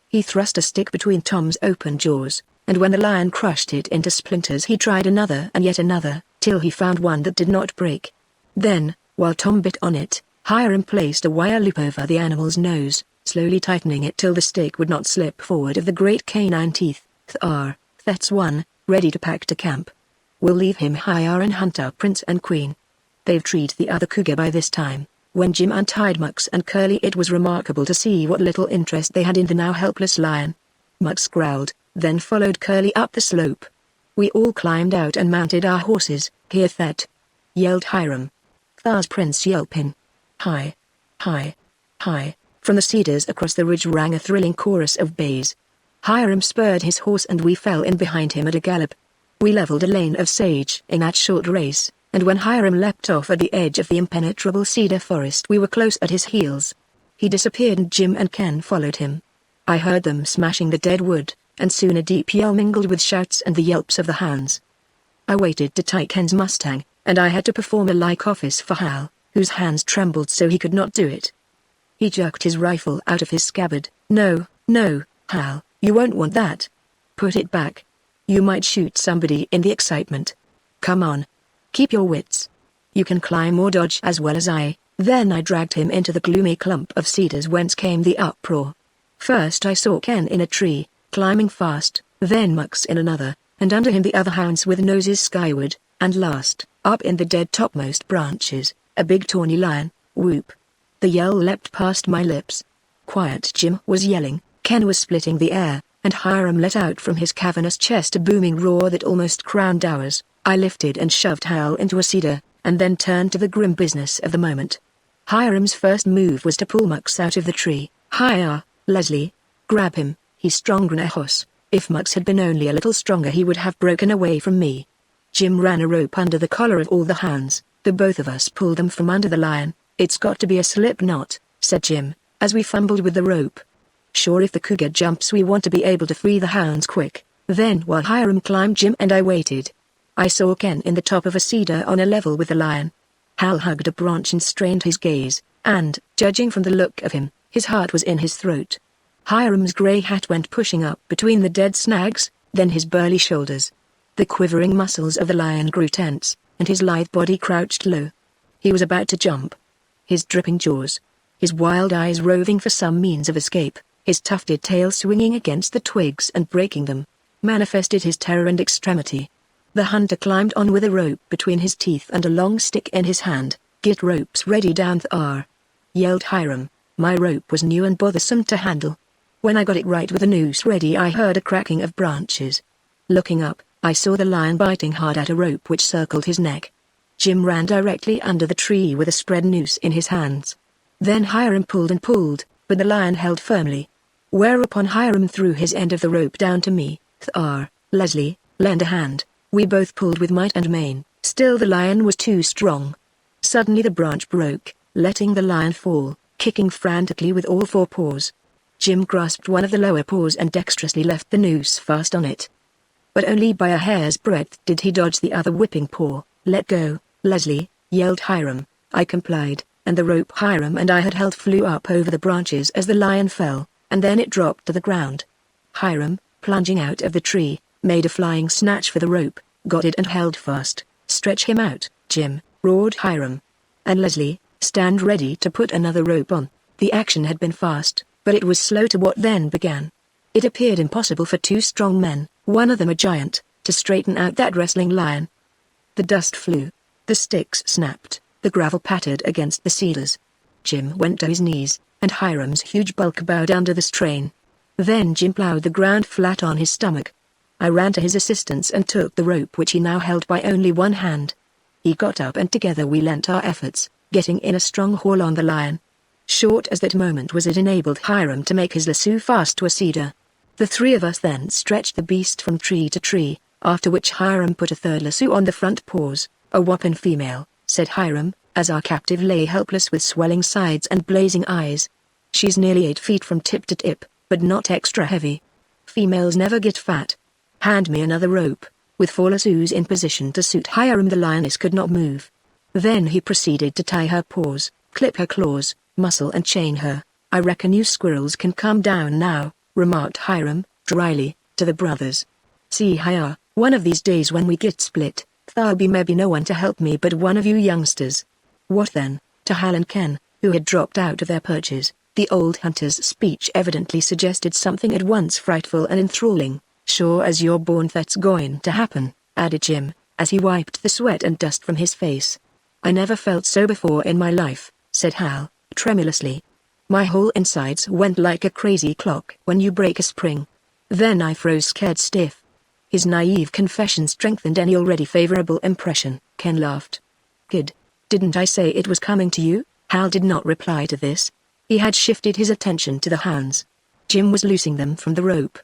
He thrust a stick between Tom's open jaws, and when the lion crushed it into splinters he tried another and yet another, till he found one that did not break. Then, while Tom bit on it, Hiram placed a wire loop over the animal's nose, slowly tightening it till the stick would not slip forward of the great canine teeth. That's one, ready to pack to camp. We'll leave him higher and hunt our prince and queen." They've treed the other cougar by this time. When Jim untied Mux and Curly, it was remarkable to see what little interest they had in the now helpless lion. Mux growled, then followed Curly up the slope. We all climbed out and mounted our horses. "Here, Thet!" yelled Hiram. "Thar's Prince yelping. Hi! Hi! Hi!" From the cedars across the ridge rang a thrilling chorus of bays. Hiram spurred his horse and we fell in behind him at a gallop. We leveled a lane of sage in that short race, and when Hiram leapt off at the edge of the impenetrable cedar forest we were close at his heels. He disappeared and Jim and Ken followed him. I heard them smashing the dead wood, and soon a deep yell mingled with shouts and the yelps of the hounds. I waited to tie Ken's Mustang, and I had to perform a like office for Hal, whose hands trembled so he could not do it. He jerked his rifle out of his scabbard. "No, no, Hal, you won't want that. Put it back. You might shoot somebody in the excitement. Come on. Keep your wits. You can climb or dodge as well as I." Then I dragged him into the gloomy clump of cedars whence came the uproar. First I saw Ken in a tree, climbing fast, then Mux in another, and under him the other hounds with noses skyward, and last, up in the dead topmost branches, a big tawny lion. Whoop! The yell leapt past my lips. Quiet Jim was yelling, Ken was splitting the air, and Hiram let out from his cavernous chest a booming roar that almost crowned ours. I lifted and shoved Hal into a cedar, and then turned to the grim business of the moment. Hiram's first move was to pull Mux out of the tree. "Hiya, Leslie. Grab him, he's stronger than a horse." If Mux had been only a little stronger he would have broken away from me. Jim ran a rope under the collar of all the hounds. The both of us pulled them from under the lion. "It's got to be a slip knot," said Jim, as we fumbled with the rope. "Sure, if the cougar jumps we want to be able to free the hounds quick." Then while Hiram climbed, Jim and I waited. I saw Ken in the top of a cedar on a level with the lion. Hal hugged a branch and strained his gaze, and, judging from the look of him, his heart was in his throat. Hiram's grey hat went pushing up between the dead snags, then his burly shoulders. The quivering muscles of the lion grew tense, and his lithe body crouched low. He was about to jump. His dripping jaws, his wild eyes roving for some means of escape, his tufted tail swinging against the twigs and breaking them. manifested his terror and extremity. The hunter climbed on with a rope between his teeth and a long stick in his hand. "Get ropes ready down there," yelled Hiram. My rope was new and bothersome to handle. When I got it right with the noose ready, I heard a cracking of branches. Looking up, I saw the lion biting hard at a rope which circled his neck. Jim ran directly under the tree with a spread noose in his hands. Then Hiram pulled and pulled, but the lion held firmly. Whereupon Hiram threw his end of the rope down to me. Leslie, lend a hand." We both pulled with might and main, still the lion was too strong. Suddenly the branch broke, letting the lion fall, kicking frantically with all four paws. Jim grasped one of the lower paws and dexterously left the noose fast on it. But only by a hair's breadth did he dodge the other whipping paw. "Let go, Leslie," yelled Hiram. I complied, and the rope Hiram and I had held flew up over the branches as the lion fell, and then it dropped to the ground. Hiram, plunging out of the tree, made a flying snatch for the rope, got it and held fast. "Stretch him out, Jim," roared Hiram. "And Leslie, stand ready to put another rope on." The action had been fast, but it was slow to what then began. It appeared impossible for two strong men, one of them a giant, to straighten out that wrestling lion. The dust flew. The sticks snapped. The gravel pattered against the cedars. Jim went to his knees, and Hiram's huge bulk bowed under the strain. Then Jim plowed the ground flat on his stomach. I ran to his assistance and took the rope which he now held by only one hand. He got up and together we lent our efforts, getting in a strong haul on the lion. Short as that moment was, it enabled Hiram to make his lasso fast to a cedar. The three of us then stretched the beast from tree to tree, after which Hiram put a third lasso on the front paws. "A whopping female," said Hiram, as our captive lay helpless with swelling sides and blazing eyes. "She's nearly 8 feet from tip to tip, but not extra heavy. Females never get fat. Hand me another rope." With 4 lassos in position to suit Hiram, the lioness could not move. Then he proceeded to tie her paws, clip her claws, muscle and chain her. "I reckon you squirrels can come down now," remarked Hiram, dryly, to the brothers. "See here, one of these days when we get split, there'll be maybe no one to help me but one of you youngsters." "What then?" to Hal and Ken, who had dropped out of their perches. The old hunter's speech evidently suggested something at once frightful and enthralling. "Sure as you're born that's going to happen," added Jim, as he wiped the sweat and dust from his face. "I never felt so before in my life," said Hal, tremulously. "My whole insides went like a crazy clock when you break a spring. Then I froze scared stiff." His naive confession strengthened any already favorable impression. Ken laughed. "Kid, didn't I say it was coming to you?" Hal did not reply to this. He had shifted his attention to the hounds. Jim was loosing them from the rope.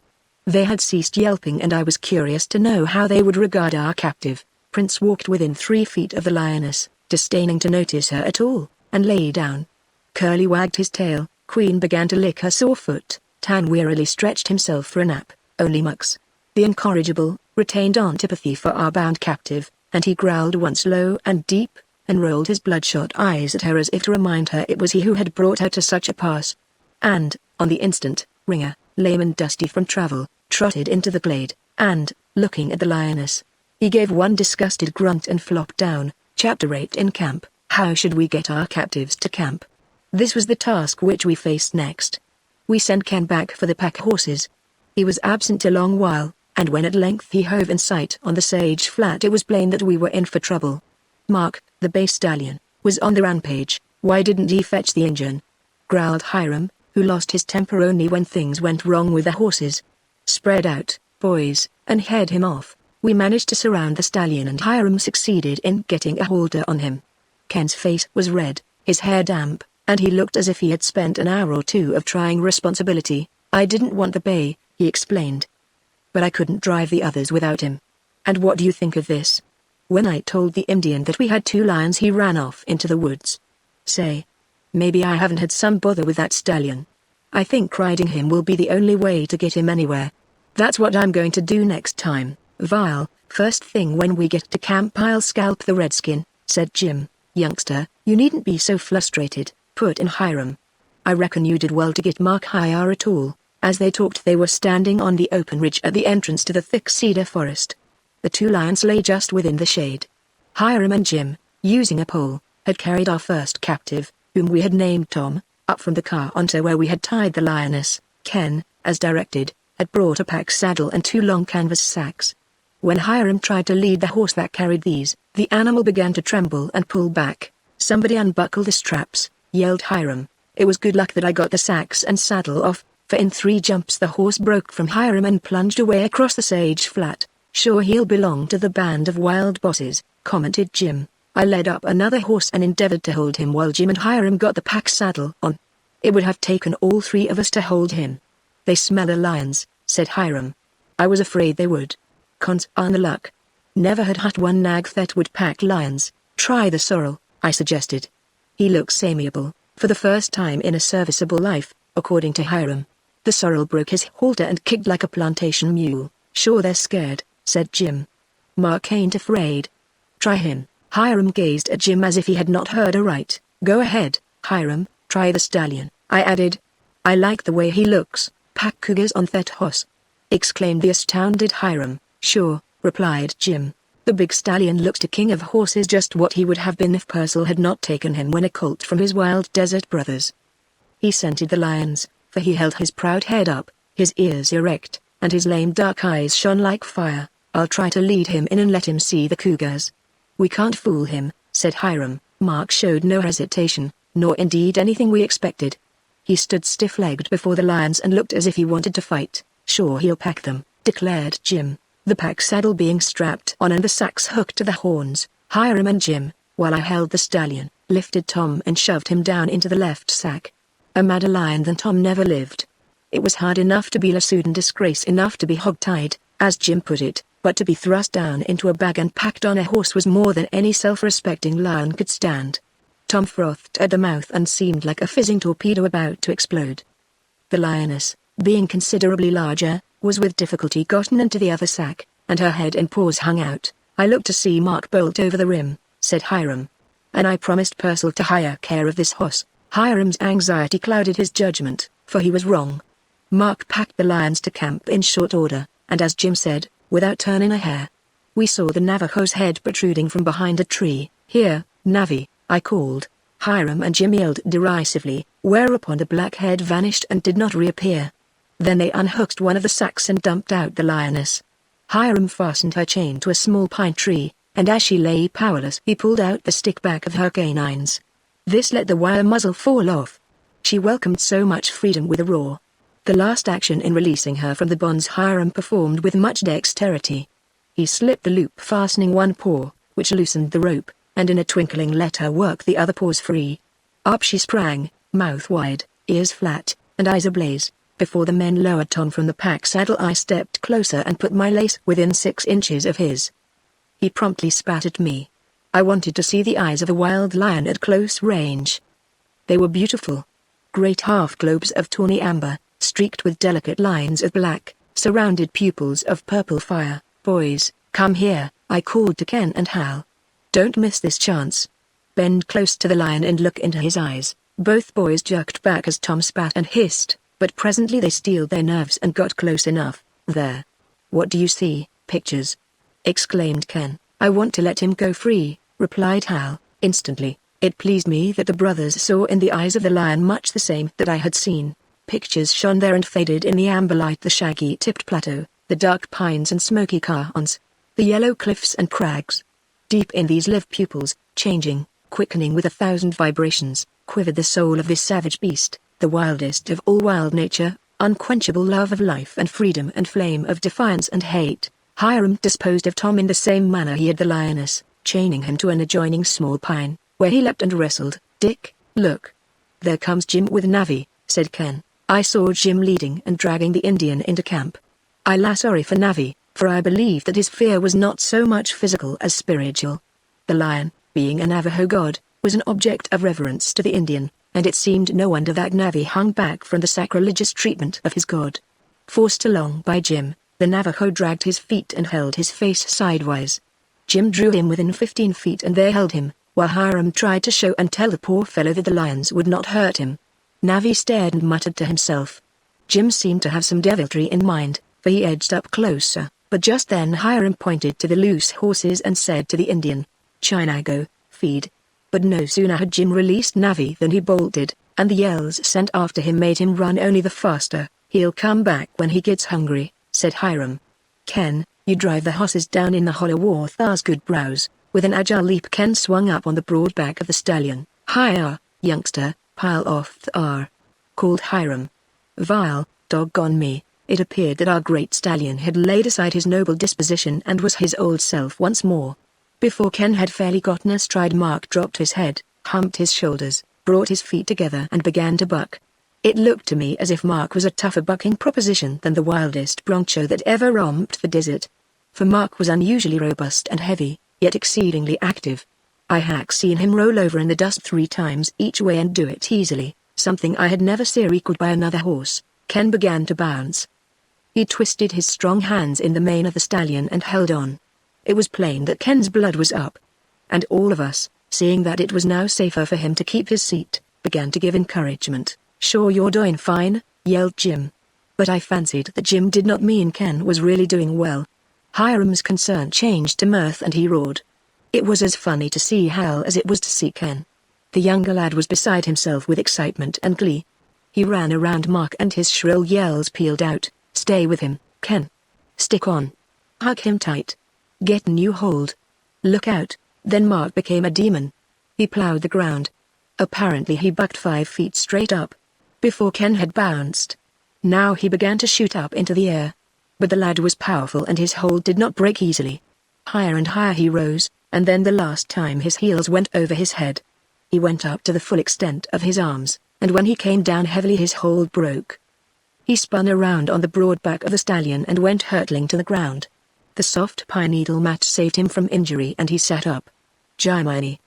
They had ceased yelping and I was curious to know how they would regard our captive. Prince walked within 3 feet of the lioness, disdaining to notice her at all, and lay down. Curly wagged his tail, Queen began to lick her sore foot, Tan wearily stretched himself for a nap, only Mux, the incorrigible, retained antipathy for our bound captive, and he growled once low and deep, and rolled his bloodshot eyes at her as if to remind her it was he who had brought her to such a pass. And, on the instant, Ringer, lame and dusty from travel, trotted into the glade, and, looking at the lioness, he gave one disgusted grunt and flopped down. Chapter 8 In Camp. How should we get our captives to camp? This was the task which we faced next. We sent Ken back for the pack horses. He was absent a long while, and when at length he hove in sight on the sage flat, it was plain that we were in for trouble. Mark, the bay stallion, was on the rampage. "Why didn't he fetch the engine?" growled Hiram, who lost his temper only when things went wrong with the horses. "Spread out, boys, and head him off." We managed to surround the stallion and Hiram succeeded in getting a halter on him. Ken's face was red, his hair damp, and he looked as if he had spent an hour or two of trying responsibility. "I didn't want the bay," he explained. "But I couldn't drive the others without him. And what do you think of this? When I told the Indian that we had 2 lions, he ran off into the woods. Say, maybe I haven't had some bother with that stallion. I think riding him will be the only way to get him anywhere. That's what I'm going to do next time, Vile. First thing when we get to camp I'll scalp the redskin," said Jim. "Youngster, you needn't be so frustrated," put in Hiram. "I reckon you did well to get Mark higher at all." As they talked they were standing on the open ridge at the entrance to the thick cedar forest. The 2 lions lay just within the shade. Hiram and Jim, using a pole, had carried our first captive, whom we had named Tom, up from the car onto where we had tied the lioness. Ken, as directed, had brought a pack saddle and 2 long canvas sacks. When Hiram tried to lead the horse that carried these, the animal began to tremble and pull back. "Somebody unbuckle the straps," yelled Hiram. It was good luck that I got the sacks and saddle off, for in 3 jumps the horse broke from Hiram and plunged away across the sage flat. "Sure he'll belong to the band of wild bosses," commented Jim. I led up another horse and endeavored to hold him while Jim and Hiram got the pack saddle on. It would have taken all 3 of us to hold him. "They smell of lions," said Hiram. I was afraid they would. Cons on the luck. Never had had one nag that would pack lions. "Try the sorrel," I suggested. "He looks amiable, for the first time in a serviceable life," according to Hiram. The sorrel broke his halter and kicked like a plantation mule. "Sure they're scared," said Jim. "Mark ain't afraid." "Try him." Hiram gazed at Jim as if he had not heard aright. "Go ahead, Hiram, try the stallion," I added. "I like the way he looks. Pack cougars on that horse," exclaimed the astounded Hiram. "Sure," replied Jim. "The big stallion looks a king of horses, just what he would have been if Purcell had not taken him when a colt from his wild desert brothers." He scented the lions, for he held his proud head up, his ears erect, and his lame dark eyes shone like fire. "I'll try to lead him in and let him see the cougars." "We can't fool him," said Hiram. Mark showed no hesitation, nor indeed anything we expected. He stood stiff-legged before the lions and looked as if he wanted to fight. "Sure he'll pack them," declared Jim. The pack saddle being strapped on and the sacks hooked to the horns, Hiram and Jim, while I held the stallion, lifted Tom and shoved him down into the left sack. A madder lion than Tom never lived. It was hard enough to be lassoed and disgrace enough to be hog-tied, as Jim put it, but to be thrust down into a bag and packed on a horse was more than any self-respecting lion could stand. Tom frothed at the mouth and seemed like a fizzing torpedo about to explode. The lioness, being considerably larger, was with difficulty gotten into the other sack, and her head and paws hung out. "I looked to see Mark bolt over the rim," said Hiram. "And I promised Purcell to hire care of this horse." Hiram's anxiety clouded his judgment, for he was wrong. Mark packed the lions to camp in short order, and as Jim said, without turning a hair. We saw the Navajo's head protruding from behind a tree. "Here, Navi," I called. Hiram and Jim yelled derisively, whereupon the black head vanished and did not reappear. Then they unhooked one of the sacks and dumped out the lioness. Hiram fastened her chain to a small pine tree, and as she lay powerless he pulled out the stick back of her canines. This let the wire muzzle fall off. She welcomed so much freedom with a roar. The last action in releasing her from the bonds Hiram performed with much dexterity. He slipped the loop fastening one paw, which loosened the rope, and in a twinkling let her work the other paws free. Up she sprang, mouth wide, ears flat, and eyes ablaze. Before the men lowered Tom from the pack saddle I stepped closer and put my lace within 6 inches of his. He promptly spat at me. I wanted to see the eyes of a wild lion at close range. They were beautiful. Great half-globes of tawny amber, streaked with delicate lines of black, surrounded pupils of purple fire. "Boys, come here," I called to Ken and Hal. "Don't miss this chance. Bend close to the lion and look into his eyes." Both boys jerked back as Tom spat and hissed, but presently they steeled their nerves and got close enough. "There. What do you see?" "Pictures," exclaimed Ken. "I want to let him go free," replied Hal, instantly. It pleased me that the brothers saw in the eyes of the lion much the same that I had seen. Pictures shone there and faded in the amber light: the shaggy-tipped plateau, the dark pines and smoky canyons, the yellow cliffs and crags. Deep in these lived pupils, changing, quickening with 1,000 vibrations, quivered the soul of this savage beast, the wildest of all wild nature, unquenchable love of life and freedom and flame of defiance and hate. Hiram disposed of Tom in the same manner he had the lioness, chaining him to an adjoining small pine, where he leapt and wrestled. "Dick, look. There comes Jim with Navi," said Ken. I saw Jim leading and dragging the Indian into camp. I was sorry for Navi, for I believed that his fear was not so much physical as spiritual. The lion, being a Navajo god, was an object of reverence to the Indian, and it seemed no wonder that Navi hung back from the sacrilegious treatment of his god. Forced along by Jim, the Navajo dragged his feet and held his face sidewise. Jim drew him within 15 feet and there held him, while Hiram tried to show and tell the poor fellow that the lions would not hurt him. Navi stared and muttered to himself. Jim seemed to have some deviltry in mind, for he edged up closer, but just then Hiram pointed to the loose horses and said to the Indian, "Chinago, feed." But no sooner had Jim released Navi than he bolted, and the yells sent after him made him run only the faster. "He'll come back when he gets hungry," said Hiram. "Ken, you drive the horses down in the hollow war." Good brows. With an agile leap, Ken swung up on the broad back of the stallion. "Hi-ya, youngster, pile off the called Hiram. Vile, doggone me." It appeared that our great stallion had laid aside his noble disposition and was his old self once more. Before Ken had fairly gotten astride, Mark dropped his head, humped his shoulders, brought his feet together and began to buck. It looked to me as if Mark was a tougher bucking proposition than the wildest broncho that ever romped the desert. For Mark was unusually robust and heavy, yet exceedingly active. I had seen him roll over in the dust 3 times each way and do it easily, something I had never seen equaled by another horse. Ken began to bounce. He twisted his strong hands in the mane of the stallion and held on. It was plain that Ken's blood was up. And all of us, seeing that it was now safer for him to keep his seat, began to give encouragement. "Sure you're doing fine," yelled Jim. But I fancied that Jim did not mean Ken was really doing well. Hiram's concern changed to mirth and he roared. It was as funny to see Hal as it was to see Ken. The younger lad was beside himself with excitement and glee. He ran around Mark and his shrill yells pealed out, "Stay with him, Ken. Stick on. Hug him tight. Get a new hold. Look out." Then Mark became a demon. He plowed the ground. Apparently he bucked 5 feet straight up, before Ken had bounced. Now he began to shoot up into the air. But the lad was powerful and his hold did not break easily. Higher and higher he rose, and then the last time his heels went over his head. He went up to the full extent of his arms, and when he came down heavily his hold broke. He spun around on the broad back of the stallion and went hurtling to the ground. The soft pine needle mat saved him from injury and he sat up. "Jiminy!"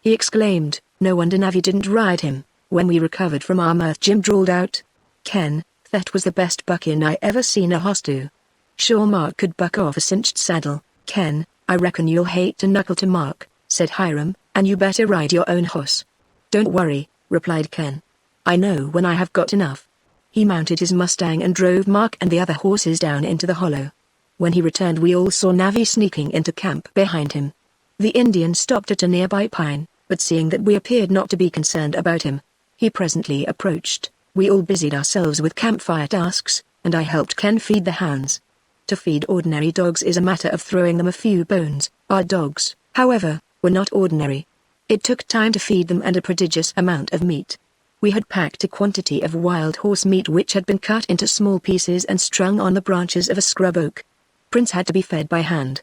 he exclaimed. "No wonder Navi didn't ride him." When we recovered from our mirth, Jim drawled out, "Ken, that was the best bucking I ever seen a horse do. Sure Mark could buck off a cinched saddle." "Ken, I reckon you'll hate to knuckle to Mark," said Hiram, "and you better ride your own horse." "Don't worry," replied Ken. "I know when I have got enough." He mounted his Mustang and drove Mark and the other horses down into the hollow. When he returned, we all saw Navi sneaking into camp behind him. The Indian stopped at a nearby pine, but seeing that we appeared not to be concerned about him, he presently approached. We all busied ourselves with campfire tasks, and I helped Ken feed the hounds. To feed ordinary dogs is a matter of throwing them a few bones. Our dogs, however, were not ordinary. It took time to feed them and a prodigious amount of meat. We had packed a quantity of wild horse meat which had been cut into small pieces and strung on the branches of a scrub oak. Prince had to be fed by hand.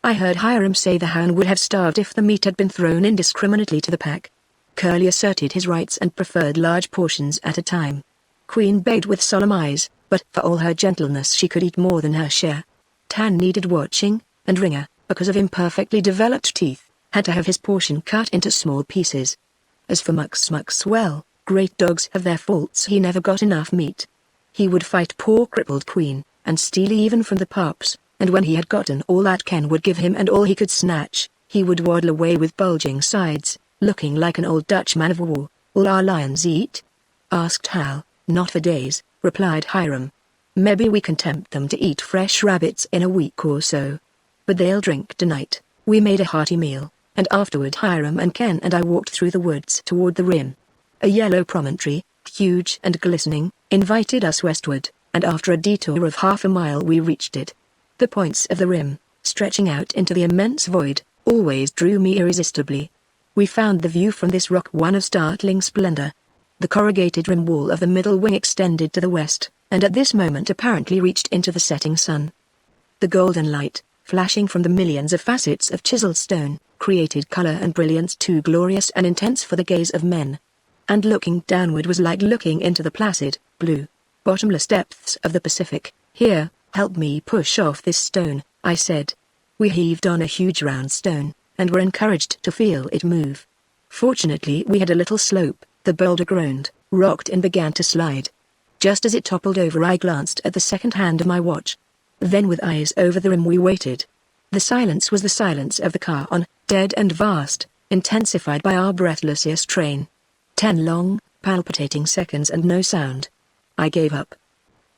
I heard Hiram say the hound would have starved if the meat had been thrown indiscriminately to the pack. Curly asserted his rights and preferred large portions at a time. Queen begged with solemn eyes, but for all her gentleness she could eat more than her share. Tan needed watching, and Ringer, because of imperfectly developed teeth, had to have his portion cut into small pieces. As for Mux, well, great dogs have their faults. He never got enough meat. He would fight poor crippled Queen, and steal even from the pups, and when he had gotten all that Ken would give him and all he could snatch, he would waddle away with bulging sides, looking like an old Dutch man of war. "All our lions eat?" asked Hal. "Not for days," replied Hiram. "Maybe we can tempt them to eat fresh rabbits in a week or so. But they'll drink tonight." We made a hearty meal, and afterward Hiram and Ken and I walked through the woods toward the rim. A yellow promontory, huge and glistening, invited us westward, and after a detour of half a mile we reached it. The points of the rim, stretching out into the immense void, always drew me irresistibly. We found the view from this rock one of startling splendor. The corrugated rim wall of the middle wing extended to the west, and at this moment apparently reached into the setting sun. The golden light, flashing from the millions of facets of chiseled stone, created color and brilliance too glorious and intense for the gaze of men. And looking downward was like looking into the placid, blue, bottomless depths of the Pacific. "Here, help me push off this stone," I said. We heaved on a huge round stone, and were encouraged to feel it move. Fortunately we had a little slope. The boulder groaned, rocked and began to slide. Just as it toppled over I glanced at the second hand of my watch. Then with eyes over the rim we waited. The silence was the silence of the car on, dead and vast, intensified by our breathless strain. 10 long, palpitating seconds and no sound. I gave up.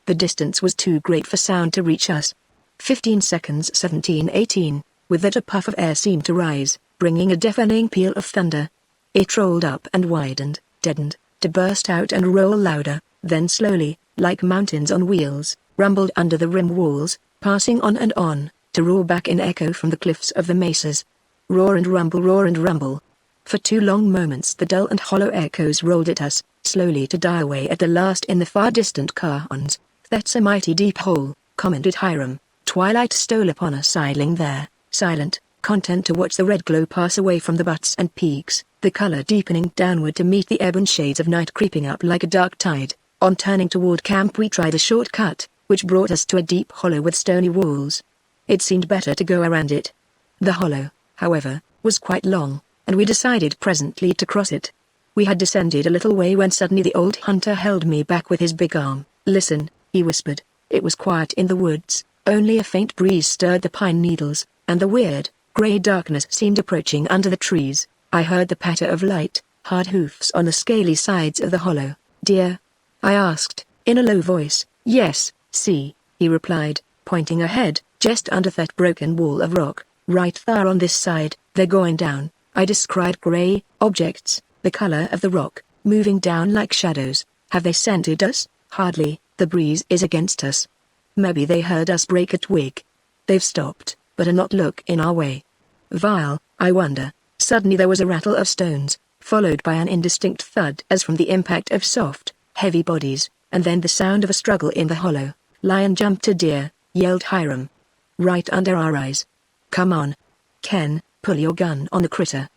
The distance was too great for sound to reach us. 15 seconds, 17, 18, with that a puff of air seemed to rise, bringing a deafening peal of thunder. It rolled up and widened, deadened, to burst out and roll louder, then slowly, like mountains on wheels, rumbled under the rim walls, passing on and on, to roar back in echo from the cliffs of the mesas. Roar and rumble, roar and rumble. For 2 long moments the dull and hollow echoes rolled at us, slowly to die away at the last in the far distant canyons. "That's a mighty deep hole," commented Hiram. Twilight stole upon us idling there, silent, content to watch the red glow pass away from the buttes and peaks, the color deepening downward to meet the ebon shades of night creeping up like a dark tide. On turning toward camp we tried a shortcut, which brought us to a deep hollow with stony walls. It seemed better to go around it. The hollow, however, was quite long, and we decided presently to cross it. We had descended a little way when suddenly the old hunter held me back with his big arm. "Listen," he whispered. It was quiet in the woods, only a faint breeze stirred the pine needles, and the weird, grey darkness seemed approaching under the trees. I heard the patter of light, hard hoofs on the scaly sides of the hollow. "Deer?" I asked, in a low voice. "Yes, see," he replied, pointing ahead, just under that broken wall of rock, "right there on this side, they're going down." I described grey objects, the color of the rock, moving down like shadows. "Have they scented us?" "Hardly, the breeze is against us." "Maybe they heard us break a twig. They've stopped, but are not looking our way." "Vile, I wonder." Suddenly there was a rattle of stones, followed by an indistinct thud as from the impact of soft, heavy bodies, and then the sound of a struggle in the hollow. "Lion jumped a deer," yelled Hiram. "Right under our eyes. Come on. Ken, pull your gun on the critter.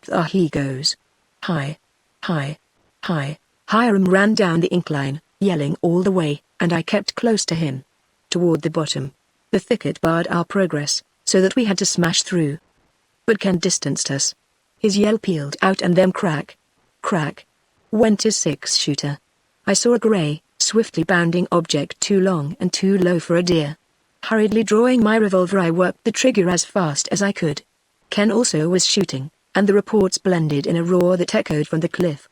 There he goes. Hi. Hi. Hi." Hiram ran down the incline, yelling all the way, and I kept close to him. Toward the bottom. The thicket barred our progress, so that we had to smash through. But Ken distanced us. His yell pealed out and then crack. Crack. Went his 6-shooter. I saw a grey, swiftly bounding object too long and too low for a deer. Hurriedly drawing my revolver I worked the trigger as fast as I could. Ken also was shooting, and the reports blended in a roar that echoed from the cliff.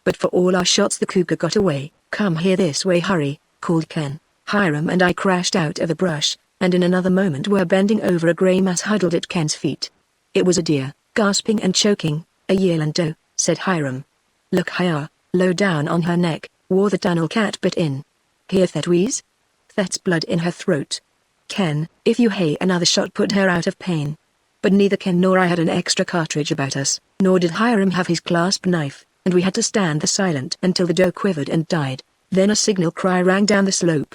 But for all our shots the cougar got away. "Come here this way, hurry," called Ken. Hiram and I crashed out of the brush, and in another moment were bending over a grey mass huddled at Ken's feet. It was a deer, gasping and choking. "A yearling doe," said Hiram. "Look here, low down on her neck, wore the tunnel cat bit in. Hear that wheeze? That's blood in her throat. Ken, if you hay another shot put her out of pain." But neither Ken nor I had an extra cartridge about us, nor did Hiram have his clasp knife, and we had to stand silent until the doe quivered and died. Then a signal cry rang down the slope.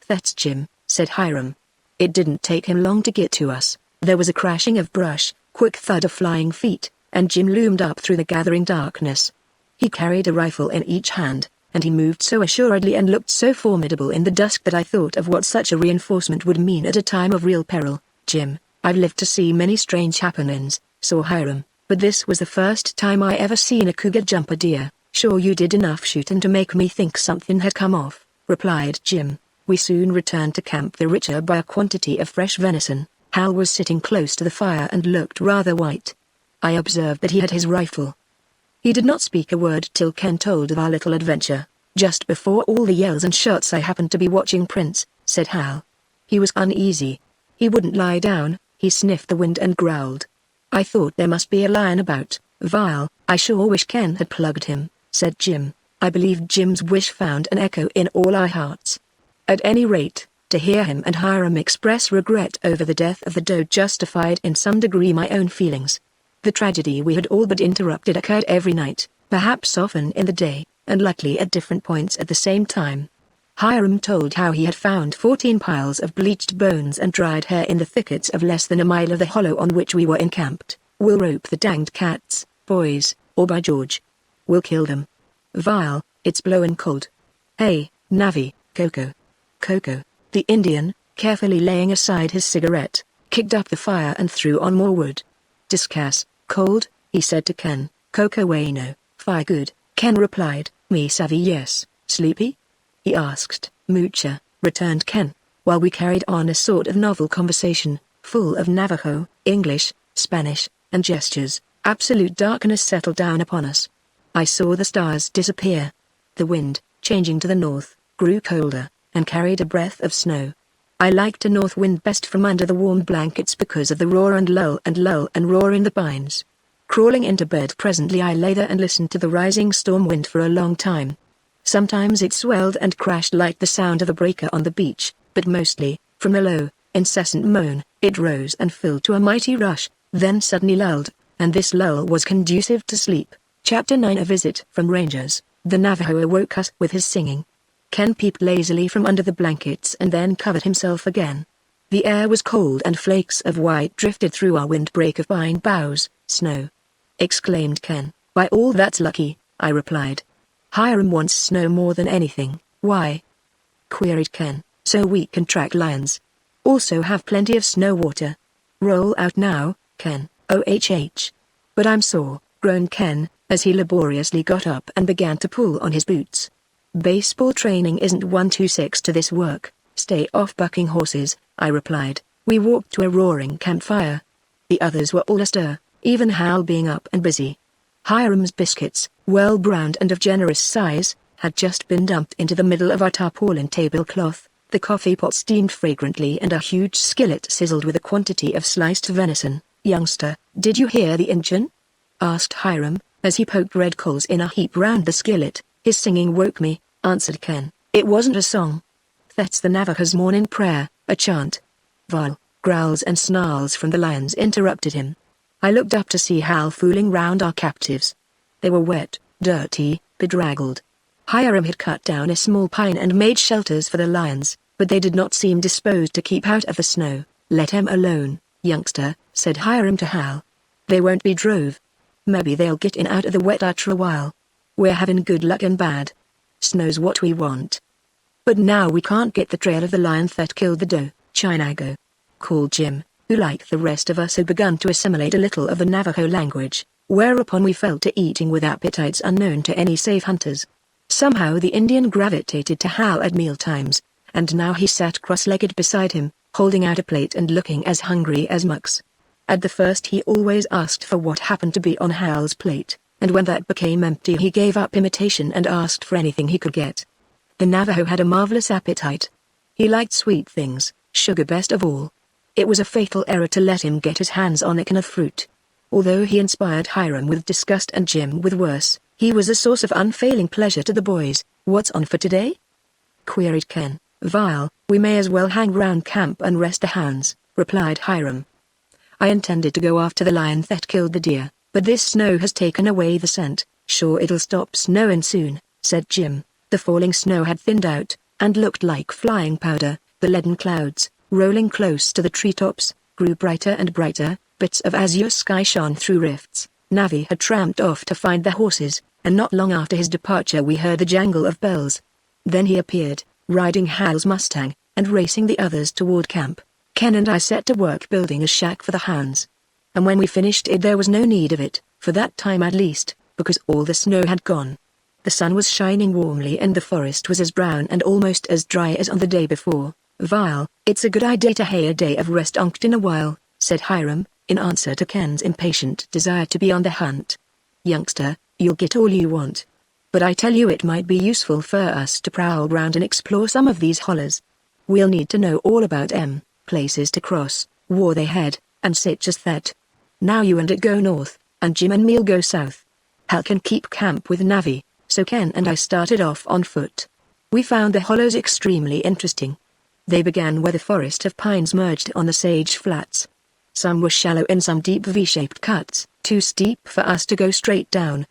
"That's Jim," said Hiram. It didn't take him long to get to us. There was a crashing of brush, quick thud of flying feet, and Jim loomed up through the gathering darkness. He carried a rifle in each hand, and he moved so assuredly and looked so formidable in the dusk that I thought of what such a reinforcement would mean at a time of real peril. "Jim, I've lived to see many strange happenings," saw Hiram, "but this was the first time I ever seen a cougar jump a deer." "Sure you did enough shooting to make me think something had come off," replied Jim. We soon returned to camp, the richer by a quantity of fresh venison. Hal was sitting close to the fire and looked rather white. I observed that he had his rifle. He did not speak a word till Ken told of our little adventure. "Just before all the yells and shots I happened to be watching Prince," said Hal. "He was uneasy. He wouldn't lie down, he sniffed the wind and growled. I thought there must be a lion about." "Vile, I sure wish Ken had plugged him," said Jim. I believe Jim's wish found an echo in all our hearts. At any rate, to hear him and Hiram express regret over the death of the doe justified in some degree my own feelings. The tragedy we had all but interrupted occurred every night, perhaps often in the day, and likely at different points at the same time. Hiram told how he had found 14 piles of bleached bones and dried hair in the thickets of less than a mile of the hollow on which we were encamped. "We'll rope the danged cats, boys, or by George, we'll kill them. Vile, it's blowing cold. Hey, Navi, Coco." Coco, the Indian, carefully laying aside his cigarette, kicked up the fire and threw on more wood. "Discuss, cold," he said to Ken. "Coco bueno, fire good," Ken replied. "Me savvy yes, sleepy?" he asked. "Mucha," returned Ken, while we carried on a sort of novel conversation, full of Navajo, English, Spanish, and gestures. Absolute darkness settled down upon us. I saw the stars disappear. The wind, changing to the north, grew colder, and carried a breath of snow. I liked a north wind best from under the warm blankets because of the roar and lull and roar in the pines. Crawling into bed presently I lay there and listened to the rising storm wind for a long time. Sometimes it swelled and crashed like the sound of a breaker on the beach, but mostly, from a low, incessant moan, it rose and filled to a mighty rush, then suddenly lulled, and this lull was conducive to sleep. Chapter 9 A Visit from Rangers. The Navajo awoke us with his singing. Ken peeped lazily from under the blankets and then covered himself again. The air was cold and flakes of white drifted through our windbreak of pine boughs. Snow! Exclaimed Ken. By all that's lucky, I replied. Hiram wants snow more than anything. Why? Queried Ken. So we can track lions. Also have plenty of snow water. Roll out now, Ken. OHH. But I'm sore, groaned Ken, as he laboriously got up and began to pull on his boots. Baseball training isn't 126 to this work. Stay off bucking horses, I replied. We walked to a roaring campfire. The others were all astir, even Hal being up and busy. Hiram's biscuits, well browned and of generous size, had just been dumped into the middle of our tarpaulin tablecloth. The coffee pot steamed fragrantly and a huge skillet sizzled with a quantity of sliced venison. Youngster, did you hear the Injun? Asked Hiram, as he poked red coals in a heap round the skillet. His singing woke me, answered Ken. It wasn't a song. That's the Navajo's morning prayer, a chant. Val, growls and snarls from the lions interrupted him. I looked up to see Hal fooling round our captives. They were wet, dirty, bedraggled. Hiram had cut down a small pine and made shelters for the lions, but they did not seem disposed to keep out of the snow. Let 'em alone, youngster, said Hiram to Hal. They won't be drove. Maybe they'll get in out of the wet after a while. We're having good luck and bad. Snow's what we want. But now we can't get the trail of the lion that killed the doe, Chinago, called Jim, who like the rest of us had begun to assimilate a little of the Navajo language, whereupon we fell to eating with appetites unknown to any save hunters. Somehow the Indian gravitated to Hal at mealtimes, and now he sat cross-legged beside him, holding out a plate and looking as hungry as mucks. At the first he always asked for what happened to be on Hal's plate, and when that became empty he gave up imitation and asked for anything he could get. The Navajo had a marvelous appetite. He liked sweet things, sugar best of all. It was a fatal error to let him get his hands on a can of fruit. Although he inspired Hiram with disgust and Jim with worse, he was a source of unfailing pleasure to the boys. What's on for today? Queried Ken. Vile, we may as well hang round camp and rest the hounds, replied Hiram. I intended to go after the lion that killed the deer, but this snow has taken away the scent. Sure it'll stop snowing soon, said Jim. The falling snow had thinned out, and looked like flying powder. The leaden clouds, rolling close to the treetops, grew brighter and brighter. Bits of azure sky shone through rifts. Navi had tramped off to find the horses, and not long after his departure we heard the jangle of bells. Then he appeared, riding Hal's Mustang, and racing the others toward camp. Ken and I set to work building a shack for the hounds. And when we finished it there was no need of it, for that time at least, because all the snow had gone. The sun was shining warmly and the forest was as brown and almost as dry as on the day before. Vile, it's a good idea to have a day of rest in a while, said Hiram, in answer to Ken's impatient desire to be on the hunt. Youngster, you'll get all you want. But I tell you it might be useful for us to prowl round and explore some of these hollers. We'll need to know all about places to cross, war they had, and such as that. Now you and it go north, and Jim and me'll go south. Hal can keep camp with Navi, so Ken and I started off on foot. We found the hollows extremely interesting. They began where the forest of pines merged on the sage flats. Some were shallow and some deep V-shaped cuts, too steep for us to go straight down.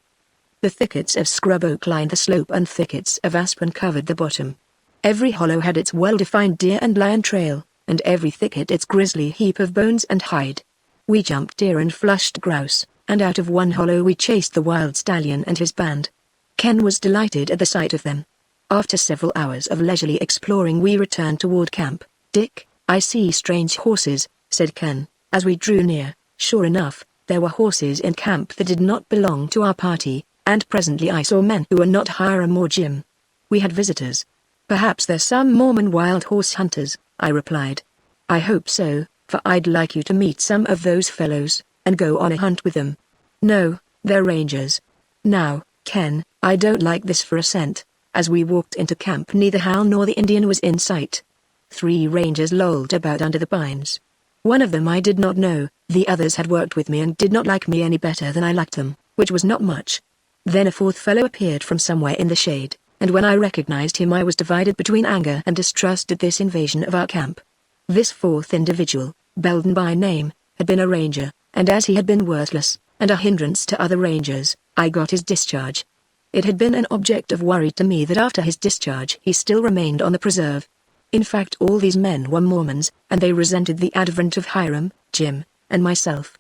The thickets of scrub oak lined the slope and thickets of aspen covered the bottom. Every hollow had its well-defined deer and lion trail, and every thicket its grisly heap of bones and hide. We jumped deer and flushed grouse, and out of one hollow we chased the wild stallion and his band. Ken was delighted at the sight of them. After several hours of leisurely exploring we returned toward camp. Dick, I see strange horses, said Ken, as we drew near. Sure enough, there were horses in camp that did not belong to our party, and presently I saw men who were not Hiram or Jim. We had visitors. Perhaps they're some Mormon wild horse hunters, I replied. I hope so, for I'd like you to meet some of those fellows, and go on a hunt with them. No, they're rangers. Now, Ken, I don't like this for a cent. As we walked into camp neither Hal nor the Indian was in sight. 3 rangers lolled about under the pines. One of them I did not know, the others had worked with me and did not like me any better than I liked them, which was not much. Then a 4th fellow appeared from somewhere in the shade, and when I recognized him I was divided between anger and distrust at this invasion of our camp. This fourth individual, Belden by name, had been a ranger, and as he had been worthless, and a hindrance to other rangers, I got his discharge. It had been an object of worry to me that after his discharge he still remained on the preserve. In fact, all these men were Mormons, and they resented the advent of Hiram, Jim, and myself.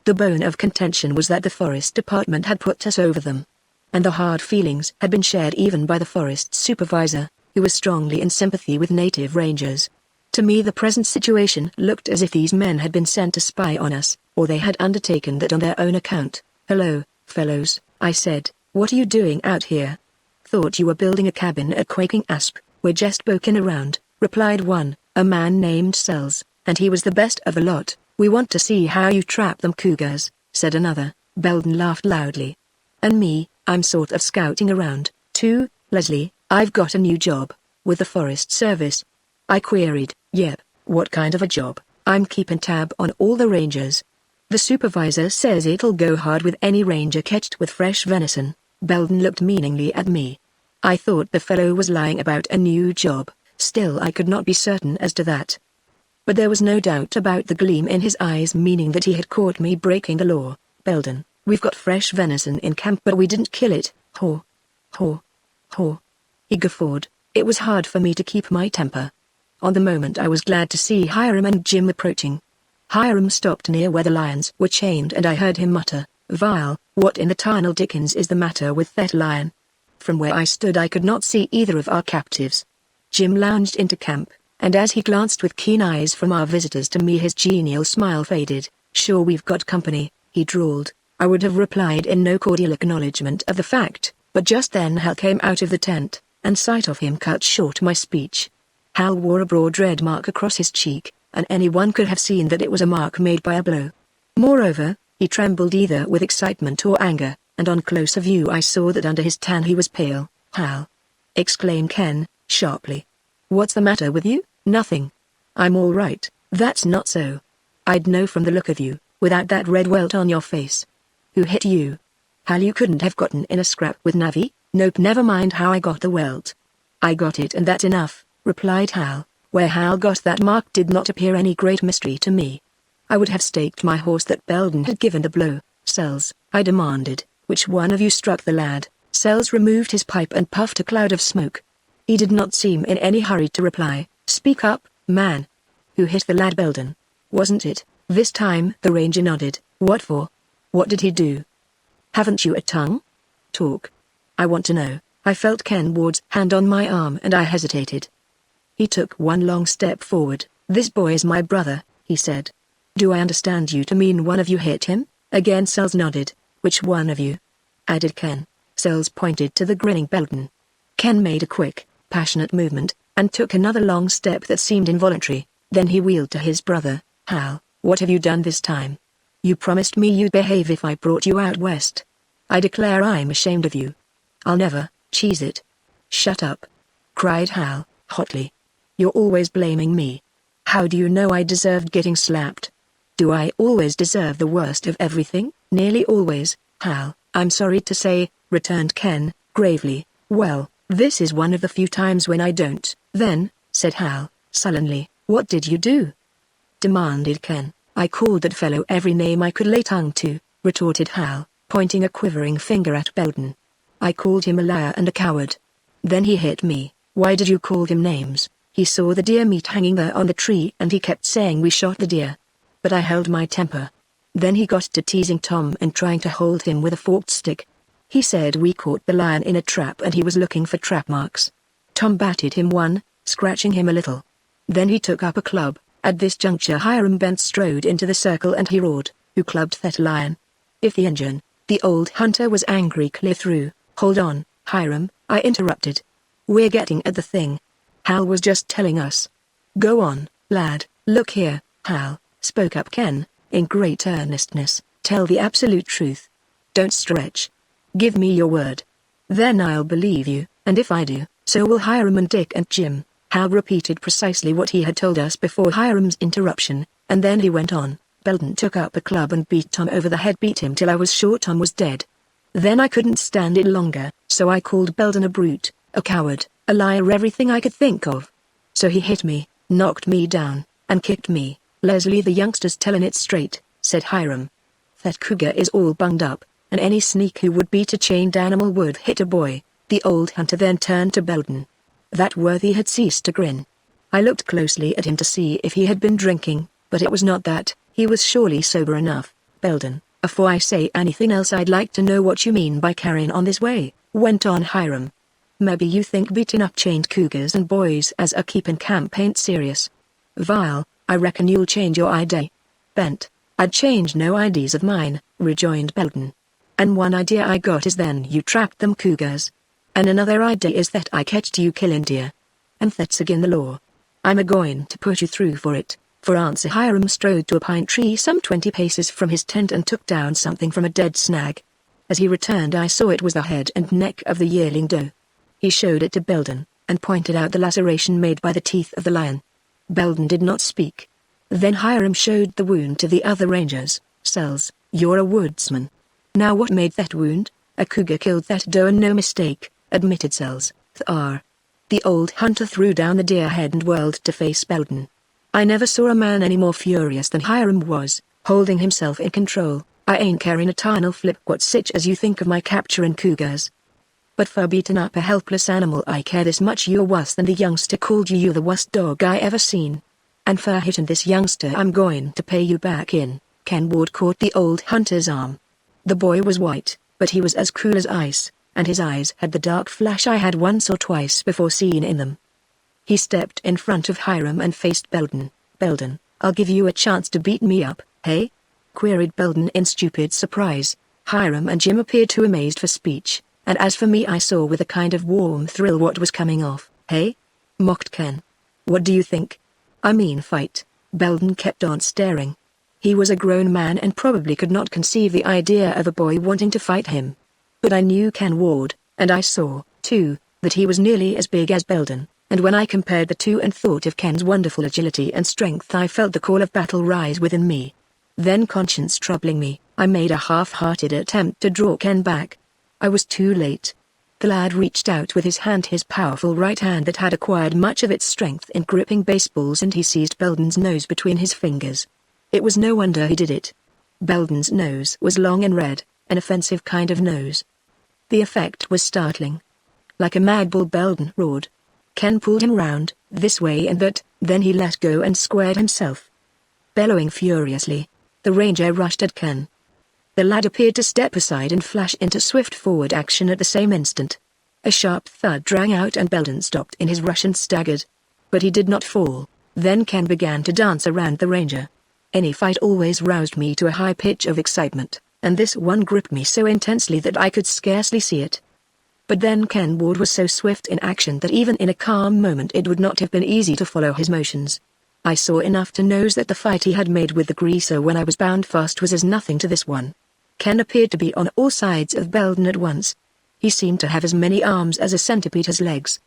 The bone of contention was that the forest department had put us over them. And the hard feelings had been shared even by the forest supervisor, who was strongly in sympathy with native rangers. To me the present situation looked as if these men had been sent to spy on us, or they had undertaken that on their own account. "Hello, fellows," I said, "what are you doing out here?" "Thought you were building a cabin at Quaking Asp." "We're just poking around," replied one, a man named Sells, and he was the best of the lot. "We want to see how you trap them cougars," said another. Belden laughed loudly. "And me, I'm sort of scouting around, too, Leslie. I've got a new job, with the Forest Service." I queried. "Yep, what kind of a job?" "I'm keeping tab on all the rangers. The supervisor says it'll go hard with any ranger catched with fresh venison." Belden looked meaningly at me. I thought the fellow was lying about a new job, still I could not be certain as to that. But there was no doubt about the gleam in his eyes, meaning that he had caught me breaking the law. "Belden, we've got fresh venison in camp but we didn't kill it." "Haw. Haw. Haw." He guffawed. It was hard for me to keep my temper. On the moment I was glad to see Hiram and Jim approaching. Hiram stopped near where the lions were chained and I heard him mutter, "Vile, what in the tarnal dickens is the matter with that lion?" From where I stood I could not see either of our captives. Jim lounged into camp, and as he glanced with keen eyes from our visitors to me his genial smile faded. "Sure we've got company," he drawled. I would have replied in no cordial acknowledgement of the fact, but just then Hal came out of the tent, and sight of him cut short my speech. Hal wore a broad red mark across his cheek, and anyone could have seen that it was a mark made by a blow. Moreover, he trembled either with excitement or anger, and on closer view I saw that under his tan he was pale. "Hal!" exclaimed Ken, sharply. "What's the matter with you?" "Nothing. I'm all right." "That's not so. I'd know from the look of you, without that red welt on your face." "Who hit you?" "Hal, you couldn't have gotten in a scrap with Navi?" "Nope, never mind how I got the welt. I got it and that's enough," replied Hal. Where Hal got that mark did not appear any great mystery to me. I would have staked my horse that Belden had given the blow. "Sells," I demanded, "which one of you struck the lad?" Sells removed his pipe and puffed a cloud of smoke. He did not seem in any hurry to reply. "Speak up, man. Who hit the lad?" "Belden. Wasn't it?" This time the ranger nodded. "What for? What did he do?" "Haven't you a tongue? Talk. I want to know." I felt Ken Ward's hand on my arm and I hesitated. He took one long step forward. "This boy is my brother," he said. "Do I understand you to mean one of you hit him?" Again Sells nodded. "Which one of you?" added Ken. Sells pointed to the grinning Belden. Ken made a quick, passionate movement, and took another long step that seemed involuntary. Then he wheeled to his brother. "Hal, what have you done this time? You promised me you'd behave if I brought you out west. I declare I'm ashamed of you." "I'll never, cheese it." "Shut up," cried Hal, hotly. "You're always blaming me. How do you know I deserved getting slapped?" "Do I always deserve the worst of everything?" "Nearly always, Hal, I'm sorry to say," returned Ken, gravely. "Well, this is one of the few times when I don't." "Then," said Hal, sullenly, "what did you do?" demanded Ken. "I called that fellow every name I could lay tongue to," retorted Hal, pointing a quivering finger at Belden. "I called him a liar and a coward. Then he hit me." "Why did you call him names?" "He saw the deer meat hanging there on the tree and he kept saying we shot the deer. But I held my temper. Then he got to teasing Tom and trying to hold him with a forked stick. He said we caught the lion in a trap and he was looking for trap marks. Tom batted him one, scratching him a little. Then he took up a club. At this juncture Hiram Bent strode into the circle and he roared, 'Who clubbed that lion?' If the engine." The old hunter was angry clear through. "Hold on, Hiram," I interrupted. "We're getting at the thing. Hal was just telling us." "Go on, lad." "Look here, Hal," spoke up Ken, in great earnestness, "tell the absolute truth. Don't stretch. Give me your word. Then I'll believe you, and if I do, so will Hiram and Dick and Jim." Hal repeated precisely what he had told us before Hiram's interruption, and then he went on. "Belden took up a club and beat Tom over the head, beat him till I was sure Tom was dead. Then I couldn't stand it longer, so I called Belden a brute, A coward, a liar, everything I could think of. So he hit me, knocked me down, and kicked me. Leslie, the youngster's tellin' it straight, said Hiram. That cougar is all bunged up, and any sneak who would beat a chained animal would hit a boy. The old hunter then turned to Belden. That worthy had ceased to grin. I looked closely at him to see if he had been drinking, but it was not that. He was surely sober enough. Belden, afore I say anything else, I'd like to know what you mean by carrying on this way, went on Hiram. Maybe you think beating up chained cougars and boys as a keeping camp ain't serious. Vile, I reckon you'll change your idea. Bent, I'd change no ideas of mine, rejoined Belden. And one idea I got is then you trapped them cougars. And another idea is that I catched you killin' deer. And that's agin the law. I'm a-going to put you through for it. For answer Hiram strode to a pine tree some 20 paces from his tent and took down something from a dead snag. As he returned I saw it was the head and neck of the yearling doe. He showed it to Belden, and pointed out the laceration made by the teeth of the lion. Belden did not speak. Then Hiram showed the wound to the other rangers. Sells, you're a woodsman. Now what made that wound? A cougar killed that doe and no mistake, admitted Sells. The old hunter threw down the deer head and whirled to face Belden. I never saw a man any more furious than Hiram was, holding himself in control. I ain't carrying a tarnal flip what sich as you think of my capturing cougars. But for beating up a helpless animal I care this much you're worse than the youngster called you the worst dog I ever seen. And for hitting this youngster I'm going to pay you back in. Ken Ward caught the old hunter's arm. The boy was white, but he was as cool as ice, and his eyes had the dark flash I had once or twice before seen in them. He stepped in front of Hiram and faced Belden. Belden, I'll give you a chance to beat me up, hey? Queried Belden in stupid surprise. Hiram and Jim appeared too amazed for speech, and as for me I saw with a kind of warm thrill what was coming off. Hey? Mocked Ken. What do you think? I mean fight. Belden kept on staring. He was a grown man and probably could not conceive the idea of a boy wanting to fight him. But I knew Ken Ward, and I saw, too, that he was nearly as big as Belden. And when I compared the two and thought of Ken's wonderful agility and strength I felt the call of battle rise within me. Then conscience troubling me, I made a half-hearted attempt to draw Ken back. I was too late. The lad reached out with his hand, his powerful right hand that had acquired much of its strength in gripping baseballs, and he seized Belden's nose between his fingers. It was no wonder he did it. Belden's nose was long and red, an offensive kind of nose. The effect was startling. Like a mad bull Belden roared. Ken pulled him round, this way and that, then he let go and squared himself. Bellowing furiously, the ranger rushed at Ken. The lad appeared to step aside and flash into swift forward action at the same instant. A sharp thud rang out and Belden stopped in his rush and staggered. But he did not fall. Then Ken began to dance around the ranger. Any fight always roused me to a high pitch of excitement, and this one gripped me so intensely that I could scarcely see it. But then Ken Ward was so swift in action that even in a calm moment it would not have been easy to follow his motions. I saw enough to know that the fight he had made with the greaser when I was bound fast was as nothing to this one. Ken appeared to be on all sides of Belden at once. He seemed to have as many arms as a centipede has legs.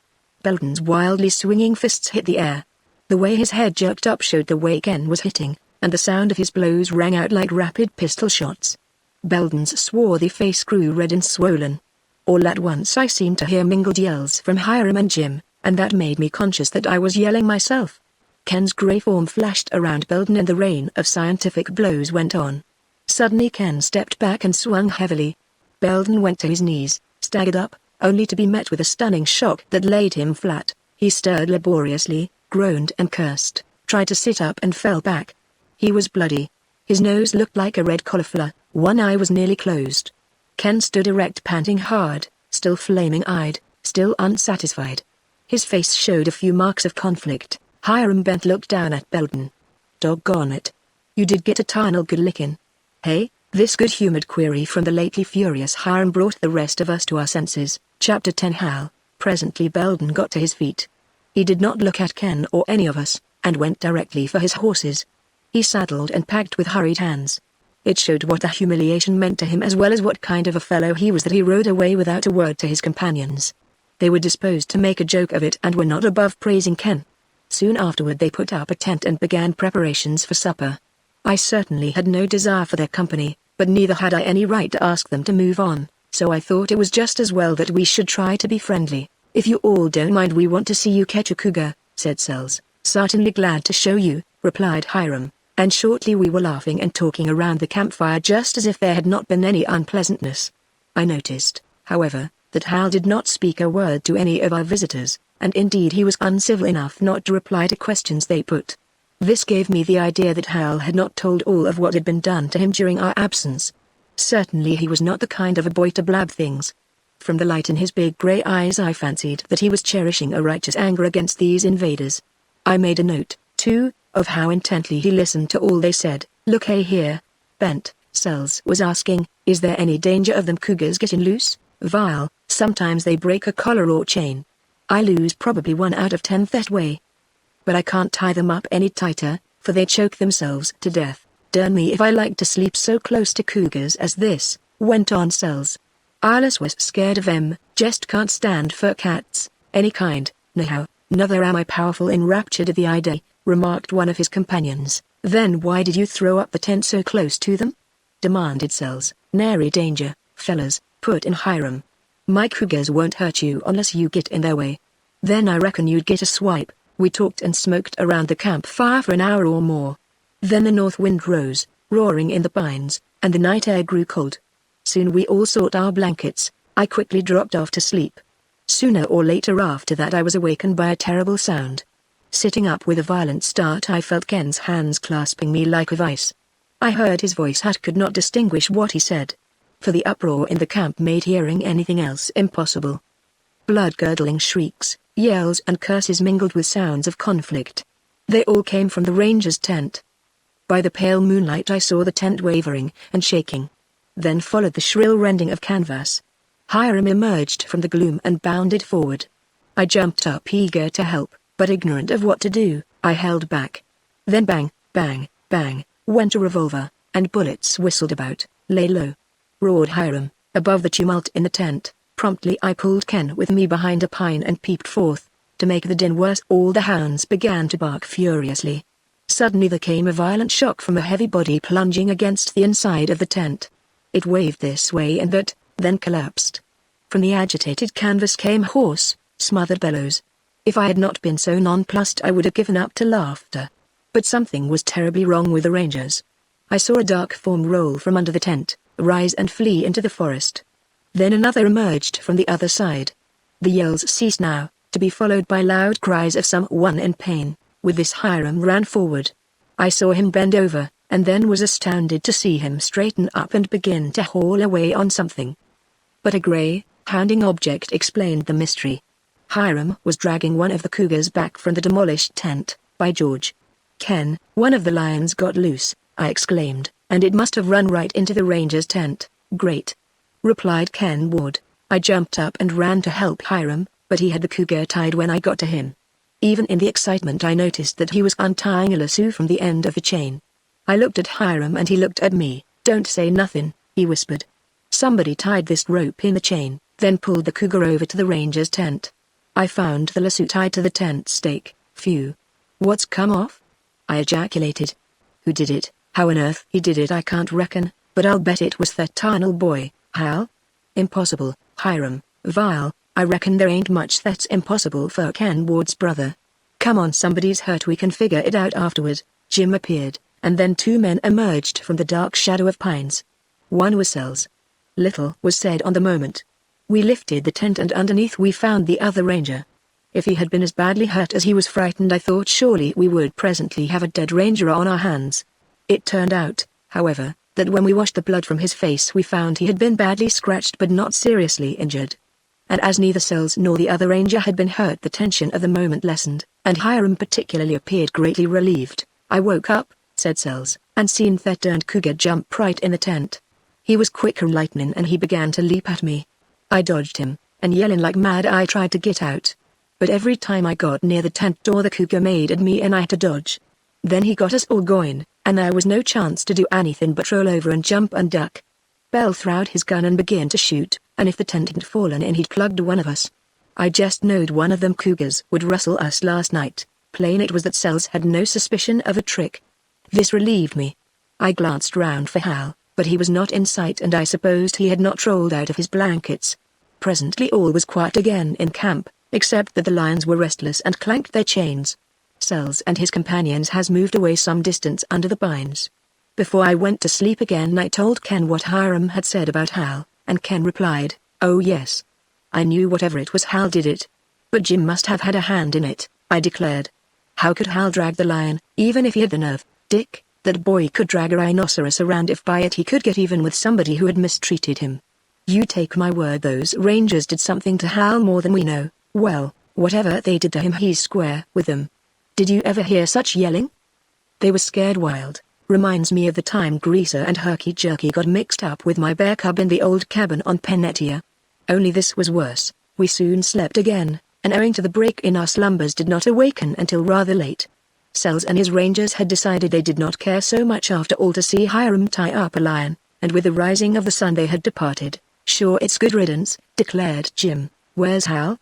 Belden's wildly swinging fists hit the air. The way his head jerked up showed the way Ken was hitting, and the sound of his blows rang out like rapid pistol shots. Belden's swarthy face grew red and swollen. All at once I seemed to hear mingled yells from Hiram and Jim, and that made me conscious that I was yelling myself. Ken's grey form flashed around Belden and the rain of scientific blows went on. Suddenly Ken stepped back and swung heavily. Belden went to his knees, staggered up, only to be met with a stunning shock that laid him flat. He stirred laboriously, groaned and cursed, tried to sit up and fell back. He was bloody. His nose looked like a red cauliflower, one eye was nearly closed. Ken stood erect, panting hard, still flaming-eyed, still unsatisfied. His face showed a few marks of conflict. Hiram Bent looked down at Belden. Doggone it. You did get a tarnal good licking. Hey? This good-humored query from the lately furious Hiram brought the rest of us to our senses. Chapter 10 Hal. Presently Belden got to his feet. He did not look at Ken or any of us, and went directly for his horses. He saddled and packed with hurried hands. It showed what a humiliation meant to him as well as what kind of a fellow he was that he rode away without a word to his companions. They were disposed to make a joke of it and were not above praising Ken. Soon afterward they put up a tent and began preparations for supper. I certainly had no desire for their company, but neither had I any right to ask them to move on, so I thought it was just as well that we should try to be friendly. "If you all don't mind, we want to see you catch a cougar," said Sells. "Certainly glad to show you," replied Hiram, and shortly we were laughing and talking around the campfire just as if there had not been any unpleasantness. I noticed, however, that Hal did not speak a word to any of our visitors, and indeed he was uncivil enough not to reply to questions they put. This gave me the idea that Hal had not told all of what had been done to him during our absence. Certainly he was not the kind of a boy to blab things. From the light in his big grey eyes I fancied that he was cherishing a righteous anger against these invaders. I made a note, too, of how intently he listened to all they said. "Look here, Bent," Sells was asking, "is there any danger of them cougars getting loose?" "Vile, sometimes they break a collar or chain. I lose probably 1 out of 10 that way. But I can't tie them up any tighter, for they choke themselves to death. Darn me if I like to sleep so close to cougars as this," went on Sells. "Alice was scared of them, just can't stand fur cats, any kind, nohow, neither am I powerful enraptured at the idea," remarked one of his companions. "Then why did you throw up the tent so close to them?" demanded Sells. "Nary danger, fellas," put in Hiram. "My cougars won't hurt you unless you get in their way." "Then I reckon you'd get a swipe." We talked and smoked around the campfire for an hour or more. Then the north wind rose, roaring in the pines, and the night air grew cold. Soon we all sought our blankets. I quickly dropped off to sleep. Sooner or later after that I was awakened by a terrible sound. Sitting up with a violent start I felt Ken's hands clasping me like a vice. I heard his voice but could not distinguish what he said, for the uproar in the camp made hearing anything else impossible. Blood-curdling shrieks, yells and curses mingled with sounds of conflict. They all came from the ranger's tent. By the pale moonlight I saw the tent wavering and shaking. Then followed the shrill rending of canvas. Hiram emerged from the gloom and bounded forward. I jumped up eager to help, but ignorant of what to do, I held back. Then bang, bang, bang, went a revolver, and bullets whistled about. "Lay low," roared Hiram, above the tumult in the tent. Promptly I pulled Ken with me behind a pine and peeped forth. To make the din worse, all the hounds began to bark furiously. Suddenly there came a violent shock from a heavy body plunging against the inside of the tent. It waved this way and that, then collapsed. From the agitated canvas came hoarse, smothered bellows. If I had not been so nonplussed I would have given up to laughter. But something was terribly wrong with the rangers. I saw a dark form roll from under the tent, rise and flee into the forest. Then another emerged from the other side. The yells ceased now, to be followed by loud cries of someone in pain. With this Hiram ran forward. I saw him bend over, and then was astounded to see him straighten up and begin to haul away on something. But a grey, hounding object explained the mystery. Hiram was dragging one of the cougars back from the demolished tent. "By George, Ken, one of the lions got loose," I exclaimed, "and it must have run right into the ranger's tent." "Great," replied Ken Ward. I jumped up and ran to help Hiram, but he had the cougar tied when I got to him. Even in the excitement I noticed that he was untying a lasso from the end of the chain. I looked at Hiram and he looked at me. "Don't say nothing," he whispered. "Somebody tied this rope in the chain, then pulled the cougar over to the ranger's tent. I found the lasso tied to the tent stake." "Phew. What's come off?" I ejaculated. "Who did it? How on earth he did it I can't reckon, but I'll bet it was that tarnal boy, Hal." "Impossible, Hiram, vile, I reckon there ain't much that's impossible for Ken Ward's brother. Come on, somebody's hurt, we can figure it out afterward." Jim appeared, and then 2 men emerged from the dark shadow of pines. One was Sells. Little was said on the moment. We lifted the tent and underneath we found the other ranger. If he had been as badly hurt as he was frightened I thought surely we would presently have a dead ranger on our hands. It turned out, however, that when we washed the blood from his face we found he had been badly scratched but not seriously injured. And as neither Sells nor the other ranger had been hurt the tension of the moment lessened, and Hiram particularly appeared greatly relieved. "I woke up," said Sells, "and seen that darned cougar jump right in the tent. He was quicker 'n lightning and he began to leap at me. I dodged him, and yelling like mad I tried to get out. But every time I got near the tent door the cougar made at me and I had to dodge. Then he got us all going, and there was no chance to do anything but roll over and jump and duck. Bell throwed his gun and began to shoot, and if the tent hadn't fallen in he'd plugged one of us. I just knowed one of them cougars would rustle us last night." Plain it was that Sells had no suspicion of a trick. This relieved me. I glanced round for Hal, but he was not in sight and I supposed he had not rolled out of his blankets. Presently all was quiet again in camp, except that the lions were restless and clanked their chains. Sells and his companions has moved away some distance under the pines. Before I went to sleep again I told Ken what Hiram had said about Hal, and Ken replied, "Oh yes. I knew whatever it was Hal did it. But Jim must have had a hand in it," I declared. "How could Hal drag the lion, even if he had the nerve, Dick? That boy could drag a rhinoceros around if by it he could get even with somebody who had mistreated him. You take my word those rangers did something to Hal more than we know. Well, whatever they did to him he's square with them. Did you ever hear such yelling? They were scared wild. Reminds me of the time Greaser and Herky Jerky got mixed up with my bear cub in the old cabin on Pennetia. Only this was worse. We soon slept again, and owing to the break in our slumbers did not awaken until rather late. Sells and his rangers had decided they did not care so much after all to see Hiram tie up a lion, and with the rising of the sun they had departed. "Sure it's good riddance," declared Jim. "Where's Hal?"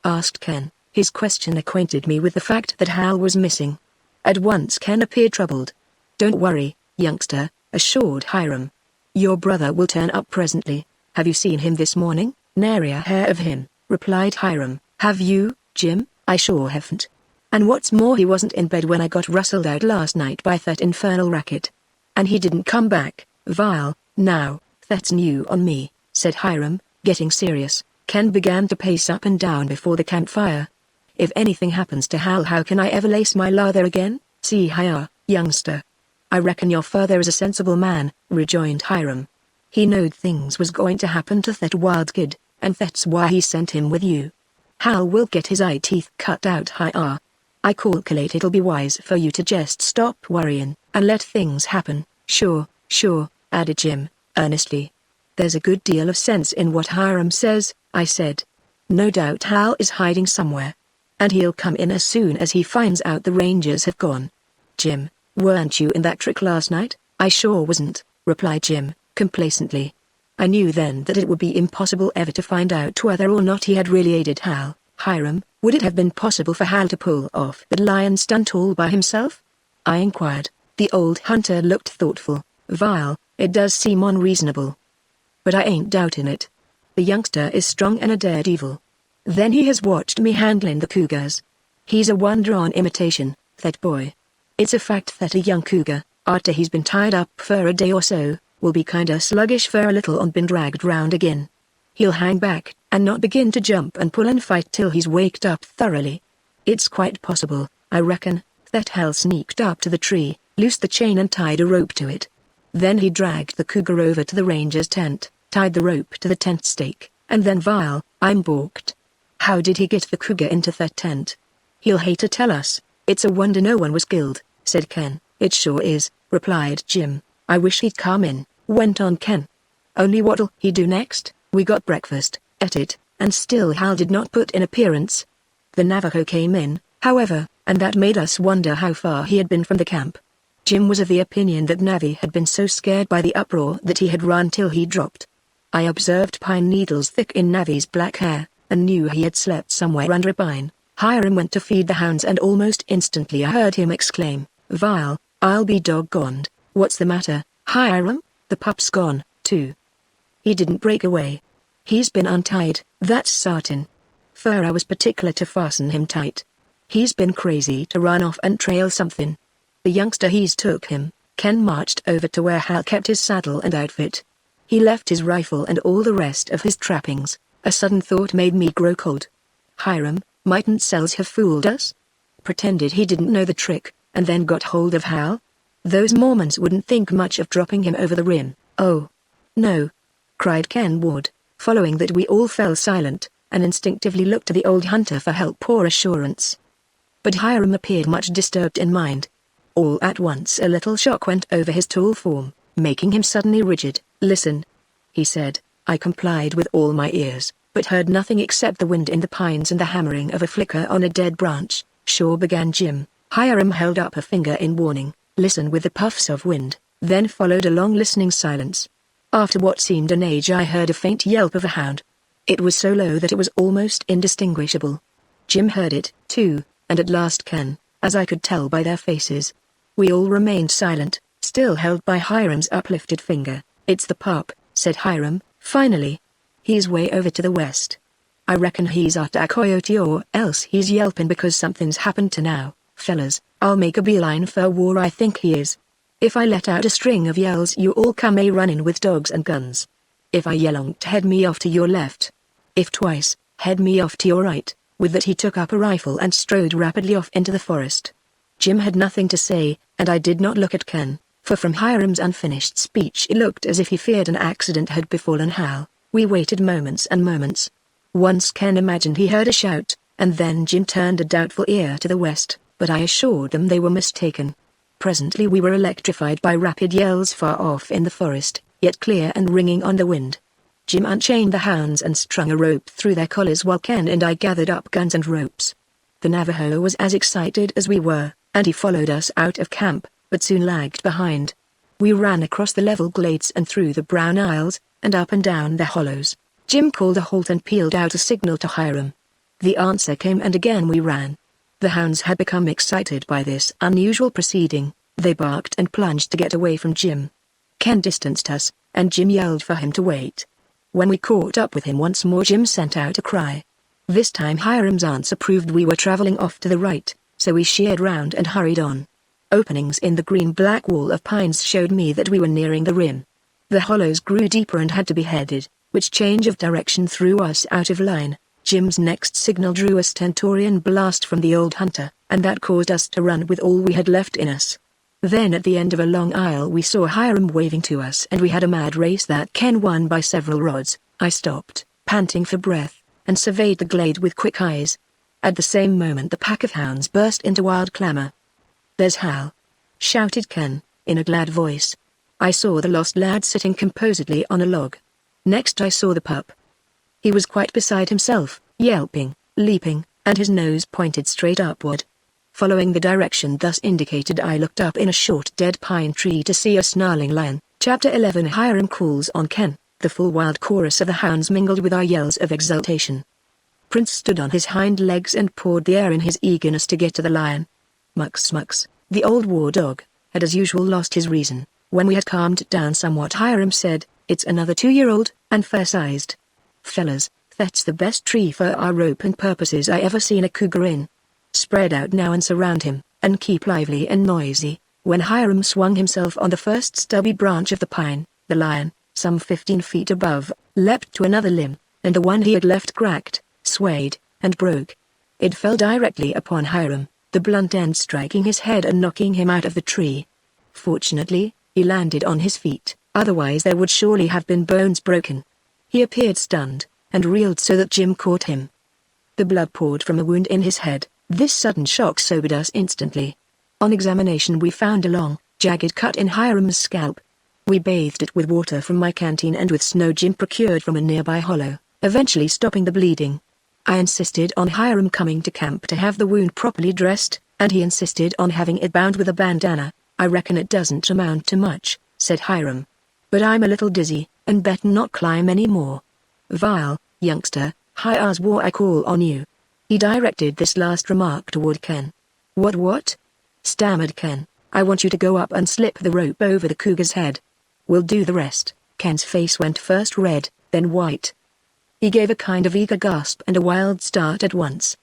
asked Ken. His question acquainted me with the fact that Hal was missing. At once Ken appeared troubled. "Don't worry, youngster," assured Hiram. "Your brother will turn up presently. Have you seen him this morning?" "Nary a hair of him," replied Hiram. "Have you, Jim?" "I sure haven't. And what's more he wasn't in bed when I got rustled out last night by that infernal racket. And he didn't come back, vile. Now, that's new on me," said Hiram, getting serious. Ken began to pace up and down before the campfire. "If anything happens to Hal how can I ever lace my lather again? See here, youngster. I reckon your father is a sensible man," rejoined Hiram. "He knowed things was going to happen to that wild kid, and that's why he sent him with you. Hal will get his eye teeth cut out higher. I calculate it'll be wise for you to just stop worrying, and let things happen." Sure, added Jim, earnestly. "There's a good deal of sense in what Hiram says," I said. "No doubt Hal is hiding somewhere. And he'll come in as soon as he finds out the rangers have gone." "Jim, weren't you in that trick last night?" "I sure wasn't," replied Jim, complacently. I knew then that it would be impossible ever to find out whether or not he had really aided Hal. "Hiram, would it have been possible for Hal to pull off that lion stunt all by himself?" I inquired. The old hunter looked thoughtful. "Vile, it does seem unreasonable. But I ain't doubting it. The youngster is strong and a daredevil. Then he has watched me handling the cougars. He's a wonder on imitation, that boy. It's a fact that a young cougar, after he's been tied up for a day or so, will be kinda sluggish for a little and been dragged round again. He'll hang back, and not begin to jump and pull and fight till he's waked up thoroughly. It's quite possible, I reckon, that Hal sneaked up to the tree, loosed the chain and tied a rope to it. Then he dragged the cougar over to the ranger's tent, tied the rope to the tent stake, and then I'm balked. How did he get the cougar into that tent? He'll hate to tell us. It's a wonder no one was killed," said Ken. "It sure is," replied Jim. "I wish he'd come in," went on Ken. "Only what'll he do next? We got breakfast, ate it, and still Hal did not put in appearance. The Navajo came in, however, and that made us wonder how far he had been from the camp. Jim was of the opinion that Navi had been so scared by the uproar that he had run till he dropped. I observed pine needles thick in Navi's black hair, and knew he had slept somewhere under a pine. Hiram went to feed the hounds and almost instantly I heard him exclaim, "Vile, I'll be doggoned. What's the matter, Hiram? The pup's gone, too." "He didn't break away. He's been untied, that's certain. I was particular to fasten him tight. He's been crazy to run off and trail something. The youngster he's took him." Ken marched over to where Hal kept his saddle and outfit. He left his rifle and all the rest of his trappings. A sudden thought made me grow cold. Hiram, mightn't Sells have fooled us? Pretended he didn't know the trick, and then got hold of Hal? Those Mormons wouldn't think much of dropping him over the rim. "Oh, no," cried Ken Ward. Following that we all fell silent, and instinctively looked to the old hunter for help or assurance. But Hiram appeared much disturbed in mind. All at once a little shock went over his tall form, making him suddenly rigid. "Listen," he said. I complied with all my ears, but heard nothing except the wind in the pines and the hammering of a flicker on a dead branch. "Sure," began Jim. Hiram held up a finger in warning. "Listen," with the puffs of wind. Then followed a long listening silence. After what seemed an age I heard a faint yelp of a hound. It was so low that it was almost indistinguishable. Jim heard it, too, and at last Ken, as I could tell by their faces. We all remained silent, still held by Hiram's uplifted finger. "It's the pup," said Hiram, finally. "He's way over to the west." I reckon he's after a coyote or else he's yelping because something's happened to now. Fellas, I'll make a beeline for war. I think he is. If I let out a string of yells, you all come a running with dogs and guns. If I yell on't, head me off to your left. If twice, head me off to your right." With that he took up a rifle and strode rapidly off into the forest. Jim had nothing to say, and I did not look at Ken, for from Hiram's unfinished speech it looked as if he feared an accident had befallen Hal. We waited moments and moments. Once Ken imagined he heard a shout, and then Jim turned a doubtful ear to the west, but I assured them they were mistaken. Presently we were electrified by rapid yells far off in the forest, yet clear and ringing on the wind. Jim unchained the hounds and strung a rope through their collars while Ken and I gathered up guns and ropes. The Navajo was as excited as we were, and he followed us out of camp, but soon lagged behind. We ran across the level glades and through the brown aisles, and up and down the hollows. Jim called a halt and pealed out a signal to Hiram. The answer came and again we ran. The hounds had become excited by this unusual proceeding. They barked and plunged to get away from Jim. Ken distanced us, and Jim yelled for him to wait. When we caught up with him once more, Jim sent out a cry. This time Hiram's answer proved we were traveling off to the right, so we sheared round and hurried on. Openings in the green-black wall of pines showed me that we were nearing the rim. The hollows grew deeper and had to be headed, which change of direction threw us out of line. Jim's next signal drew a stentorian blast from the old hunter, and that caused us to run with all we had left in us. Then at the end of a long aisle we saw Hiram waving to us, and we had a mad race that Ken won by several rods. I stopped, panting for breath, and surveyed the glade with quick eyes. At the same moment the pack of hounds burst into wild clamor. "There's Hal!" shouted Ken, in a glad voice. I saw the lost lad sitting composedly on a log. Next I saw the pup. He was quite beside himself, yelping, leaping, and his nose pointed straight upward. Following the direction thus indicated, I looked up in a short dead pine tree to see a snarling lion. Chapter 11. Hiram calls on Ken. The full wild chorus of the hounds mingled with our yells of exultation. Prince stood on his hind legs and pawed the air in his eagerness to get to the lion. Mux, the old war dog, had as usual lost his reason. When we had calmed down somewhat, Hiram said, "It's another 2-year-old, and fair-sized. Fellas, that's the best tree for our rope and purposes I ever seen a cougar in. Spread out now and surround him, and keep lively and noisy." When Hiram swung himself on the first stubby branch of the pine, the lion, some 15 feet above, leapt to another limb, and the one he had left cracked, swayed, and broke. It fell directly upon Hiram, the blunt end striking his head and knocking him out of the tree. Fortunately, he landed on his feet, otherwise there would surely have been bones broken. He appeared stunned, and reeled so that Jim caught him. The blood poured from a wound in his head. This sudden shock sobered us instantly. On examination we found a long, jagged cut in Hiram's scalp. We bathed it with water from my canteen and with snow Jim procured from a nearby hollow, eventually stopping the bleeding. I insisted on Hiram coming to camp to have the wound properly dressed, and he insisted on having it bound with a bandana. "I reckon it doesn't amount to much," said Hiram. "But I'm a little dizzy, and better not climb any more. Vile, youngster, Hi-Ah's war, I call on you." He directed this last remark toward Ken. What? Stammered Ken. "I want you to go up and slip the rope over the cougar's head. We'll do the rest." Ken's face went first red, then white. He gave a kind of eager gasp and a wild start at once.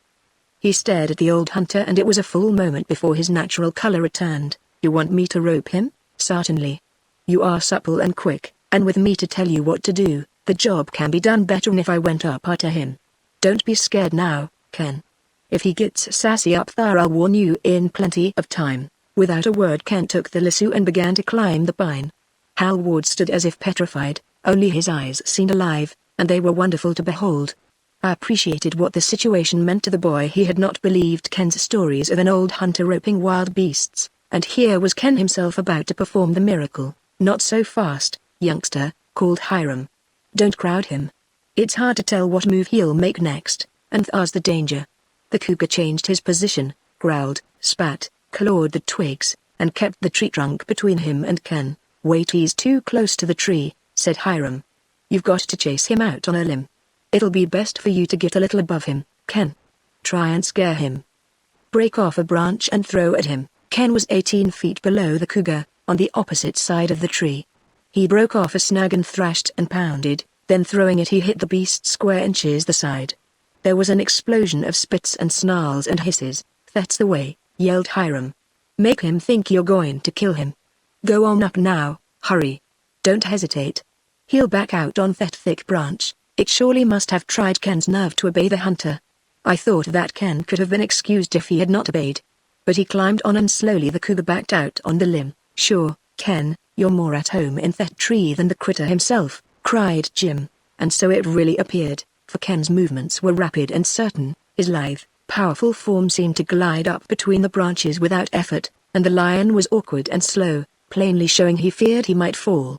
He stared at the old hunter, and it was a full moment before his natural color returned. "You want me to rope him?" "Certainly. You are supple and quick, and with me to tell you what to do, the job can be done better than if I went up to him. Don't be scared now, Ken. If he gets sassy up there, I'll warn you in plenty of time." Without a word Ken took the lasso and began to climb the pine. Hal Ward stood as if petrified, only his eyes seemed alive, and they were wonderful to behold. I appreciated what the situation meant to the boy. He had not believed Ken's stories of an old hunter roping wild beasts, and here was Ken himself about to perform the miracle. "Not so fast, youngster," called Hiram. "Don't crowd him. It's hard to tell what move he'll make next, and there's the danger." The cougar changed his position, growled, spat, clawed the twigs, and kept the tree trunk between him and Ken. "Wait, he's too close to the tree," said Hiram. "You've got to chase him out on a limb. It'll be best for you to get a little above him, Ken. Try and scare him. Break off a branch and throw at him." Ken was 18 feet below the cougar, on the opposite side of the tree. He broke off a snag and thrashed and pounded, then throwing it he hit the beast square inches the side. There was an explosion of spits and snarls and hisses. "That's the way," yelled Hiram. "Make him think you're going to kill him. Go on up now, hurry. Don't hesitate. He'll back out on that thick branch." It surely must have tried Ken's nerve to obey the hunter. I thought that Ken could have been excused if he had not obeyed. But he climbed on and slowly the cougar backed out on the limb. "Sure, Ken, you're more at home in that tree than the critter himself," cried Jim. And so it really appeared, for Ken's movements were rapid and certain, his lithe, powerful form seemed to glide up between the branches without effort, and the lion was awkward and slow, plainly showing he feared he might fall.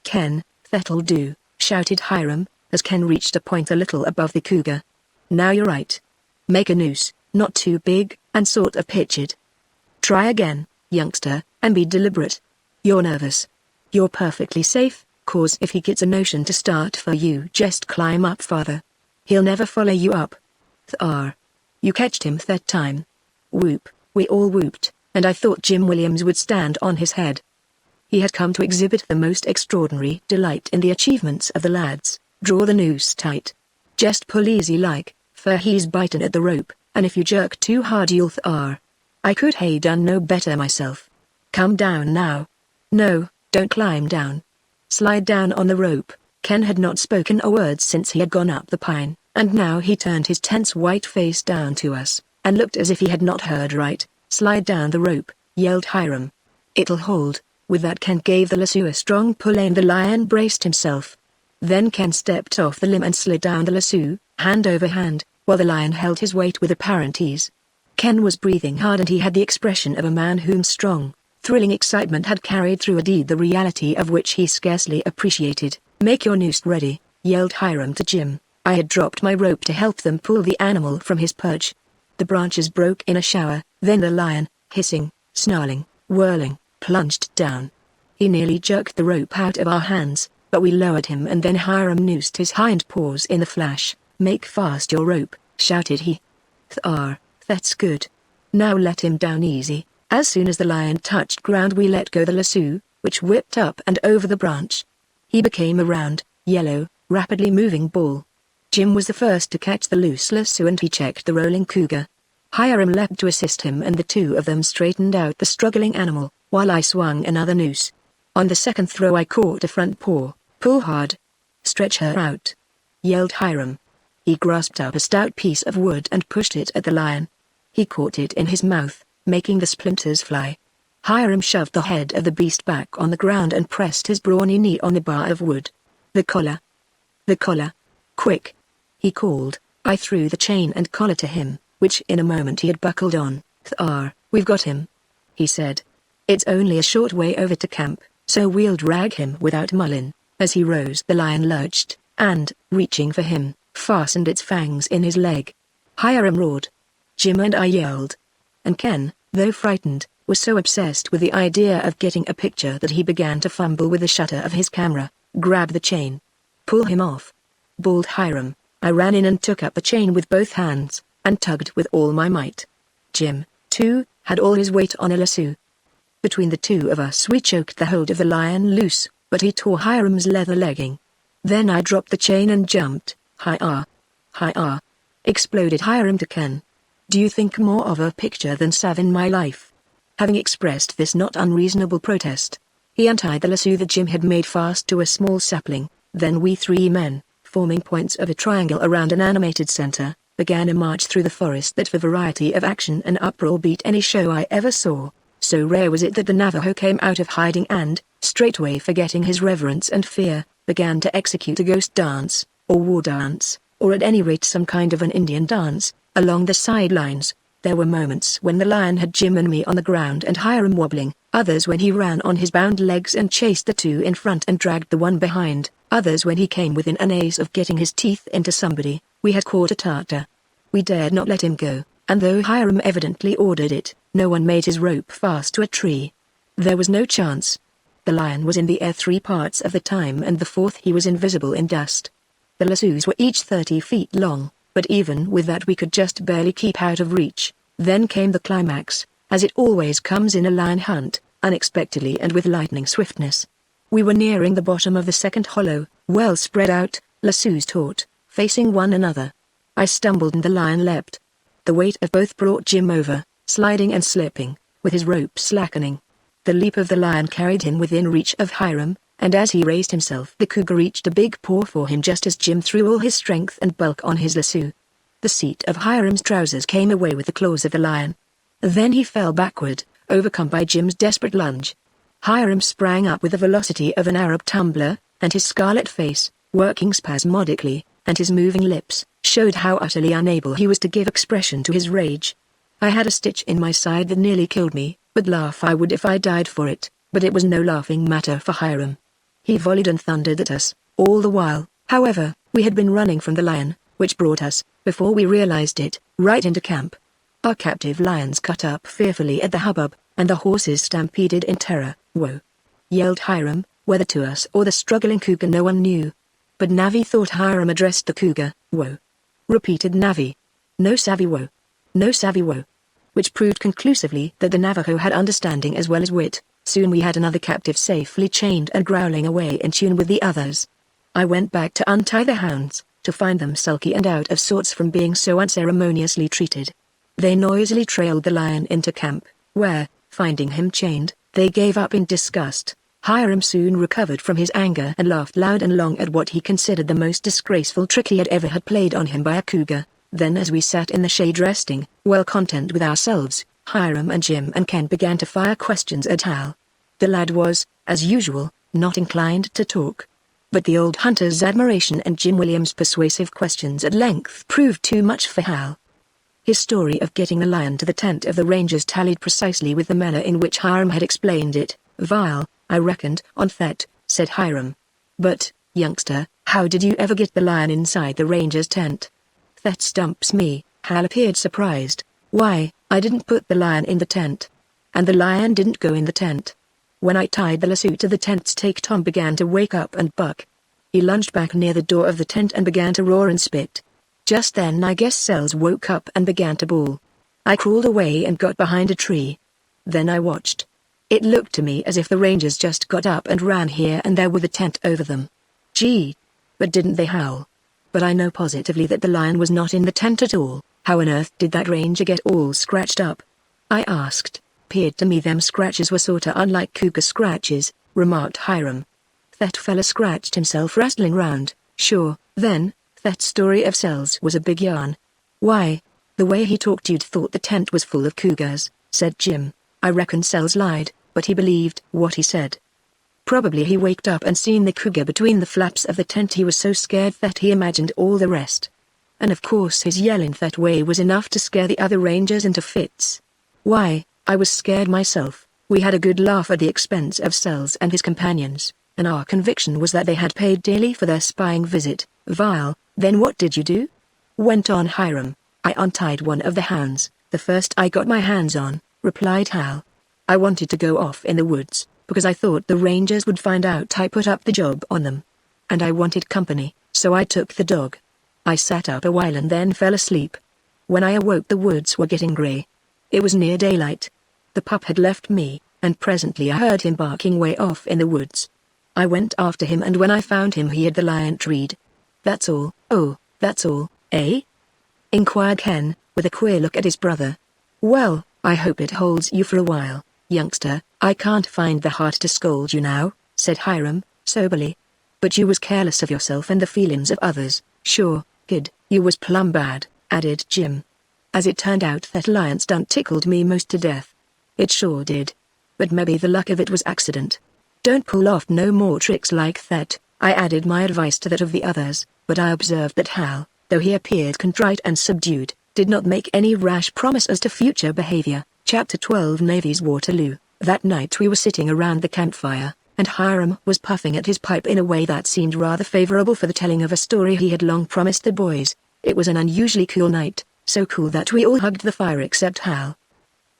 Ken, that'll do," shouted Hiram, as Ken reached a point a little above the cougar. "Now you're right. Make a noose, not too big, and sort of pitch it. Try again, youngster, and be deliberate. You're nervous. You're perfectly safe, 'cause if he gets a notion to start for you, just climb up farther. He'll never follow you up. You catched him that time." Whoop, we all whooped, and I thought Jim Williams would stand on his head. He had come to exhibit the most extraordinary delight in the achievements of the lads. "Draw the noose tight. Just pull easy like, for he's biting at the rope, and if you jerk too hard you'll I could have done no better myself. Come down now. No, don't climb down. Slide down on the rope." Ken had not spoken a word since he had gone up the pine, and now he turned his tense white face down to us, and looked as if he had not heard right. "Slide down the rope," yelled Hiram. "It'll hold." With that Ken gave the lasso a strong pull and the lion braced himself. Then Ken stepped off the limb and slid down the lasso, hand over hand, while the lion held his weight with apparent ease. Ken was breathing hard and he had the expression of a man whom strong, thrilling excitement had carried through a deed the reality of which he scarcely appreciated. "Make your noose ready," yelled Hiram to Jim. I had dropped my rope to help them pull the animal from his perch. The branches broke in a shower, then the lion, hissing, snarling, whirling, plunged down. He nearly jerked the rope out of our hands, but we lowered him and then Hiram noosed his hind paws in the flash. "Make fast your rope," shouted he. That's good. Now let him down easy." As soon as the lion touched ground we let go the lasso, which whipped up and over the branch. He became a round, yellow, rapidly moving ball. Jim was the first to catch the loose lasso and he checked the rolling cougar. Hiram leapt to assist him and the two of them straightened out the struggling animal, while I swung another noose. On the second throw I caught a front paw. "Pull hard. Stretch her out," yelled Hiram. He grasped up a stout piece of wood and pushed it at the lion. He caught it in his mouth, making the splinters fly. Hiram shoved the head of the beast back on the ground and pressed his brawny knee on the bar of wood. The collar. Quick," he called. I threw the chain and collar to him, which in a moment he had buckled on. We've got him," he said. "It's only a short way over to camp, so we'll drag him without mullin." As he rose the lion lurched, and, reaching for him, fastened its fangs in his leg. Hiram roared. Jim and I yelled. And Ken, though frightened, was so obsessed with the idea of getting a picture that he began to fumble with the shutter of his camera. "Grab the chain. Pull him off," bawled Hiram. I ran in and took up the chain with both hands, and tugged with all my might. Jim, too, had all his weight on a lasso. Between the two of us we choked the hold of the lion loose, but he tore Hiram's leather legging. Then I dropped the chain and jumped. Hi-ah, exploded Hiram to Ken. "Do you think more of a picture than Sav in my life?" Having expressed this not unreasonable protest, he untied the lasso that Jim had made fast to a small sapling. Then we three men, forming points of a triangle around an animated center, began a march through the forest that for variety of action and uproar beat any show I ever saw. So rare was it that the Navajo came out of hiding and, straightway forgetting his reverence and fear, began to execute a ghost dance, or war dance, or at any rate some kind of an Indian dance, along the sidelines. There were moments when the lion had Jim and me on the ground and Hiram wobbling, others when he ran on his bound legs and chased the two in front and dragged the one behind, others when he came within an ace of getting his teeth into somebody. We had caught a Tartar. We dared not let him go, and though Hiram evidently ordered it, no one made his rope fast to a tree. There was no chance. The lion was in the air 3 parts of the time and the 4th he was invisible in dust. The lassos were each 30 feet long, but even with that we could just barely keep out of reach. Then came the climax, as it always comes in a lion hunt, unexpectedly and with lightning swiftness. We were nearing the bottom of the second hollow, well spread out, lassos taut, facing one another. I stumbled and the lion leapt. The weight of both brought Jim over, sliding and slipping, with his rope slackening. The leap of the lion carried him within reach of Hiram, and as he raised himself the cougar reached a big paw for him just as Jim threw all his strength and bulk on his lasso. The seat of Hiram's trousers came away with the claws of the lion. Then he fell backward, overcome by Jim's desperate lunge. Hiram sprang up with the velocity of an Arab tumbler, and his scarlet face, working spasmodically, and his moving lips, showed how utterly unable he was to give expression to his rage. I had a stitch in my side that nearly killed me, but laugh I would if I died for it, but it was no laughing matter for Hiram. He volleyed and thundered at us. All the while, however, we had been running from the lion, which brought us, before we realized it, right into camp. Our captive lions cut up fearfully at the hubbub, and the horses stampeded in terror. "Whoa!" yelled Hiram, whether to us or the struggling cougar no one knew. But Navi thought Hiram addressed the cougar. "Whoa!" repeated Navi. "No savvy whoa. No savvy whoa." Which proved conclusively that the Navajo had understanding as well as wit. Soon we had another captive safely chained and growling away in tune with the others. I went back to untie the hounds, to find them sulky and out of sorts from being so unceremoniously treated. They noisily trailed the lion into camp, where, finding him chained, they gave up in disgust. Hiram soon recovered from his anger and laughed loud and long at what he considered the most disgraceful trick he had ever had played on him by a cougar. Then as we sat in the shade resting, well content with ourselves, Hiram and Jim and Ken began to fire questions at Hal. The lad was, as usual, not inclined to talk. But the old hunter's admiration and Jim Williams' persuasive questions at length proved too much for Hal. His story of getting the lion to the tent of the Rangers tallied precisely with the manner in which Hiram had explained it. "Vile, I reckoned on that," said Hiram. "But, youngster, how did you ever get the lion inside the Rangers' tent?" "That stumps me." Hal appeared surprised. "Why, I didn't put the lion in the tent. And the lion didn't go in the tent. When I tied the lasso to the tent's stake, Tom began to wake up and buck. He lunged back near the door of the tent and began to roar and spit. Just then I guess Sells woke up and began to bawl. I crawled away and got behind a tree. Then I watched. It looked to me as if the Rangers just got up and ran here and there with the tent over them. Gee! But didn't they howl? But I know positively that the lion was not in the tent at all. How on earth did that Ranger get all scratched up?" I asked. "'Peared to me them scratches were sorta unlike cougar scratches," remarked Hiram. "That fella scratched himself rustling round." "Sure, then, that story of Sells was a big yarn." "Why, the way he talked you'd thought the tent was full of cougars," said Jim. "I reckon Sells lied, but he believed what he said. Probably he waked up and seen the cougar between the flaps of the tent. He was so scared that he imagined all the rest. And of course his yelling that way was enough to scare the other Rangers into fits. Why, I was scared myself." We had a good laugh at the expense of Sells and his companions, and our conviction was that they had paid dearly for their spying visit. "Vile, then what did you do?" went on Hiram. "I untied one of the hounds, the first I got my hands on," replied Hal. "I wanted to go off in the woods, because I thought the Rangers would find out I put up the job on them. And I wanted company, so I took the dog. I sat up a while and then fell asleep. When I awoke the woods were getting gray. It was near daylight. The pup had left me, and presently I heard him barking way off in the woods. I went after him and when I found him he had the lion treed." "That's all?" "Oh, that's all, eh?" inquired Ken, with a queer look at his brother. "Well, I hope it holds you for a while, youngster. I can't find the heart to scold you now," said Hiram, soberly. "But you was careless of yourself and the feelings of others." "Sure, kid, you was plumb bad," added Jim. "As it turned out that lion stunt tickled me most to death. It sure did. But maybe the luck of it was accident. Don't pull off no more tricks like that." I added my advice to that of the others, but I observed that Hal, though he appeared contrite and subdued, did not make any rash promise as to future behavior. Chapter 12 Navy's Waterloo. That night we were sitting around the campfire, and Hiram was puffing at his pipe in a way that seemed rather favorable for the telling of a story he had long promised the boys. It was an unusually cool night, so cool that we all hugged the fire except Hal.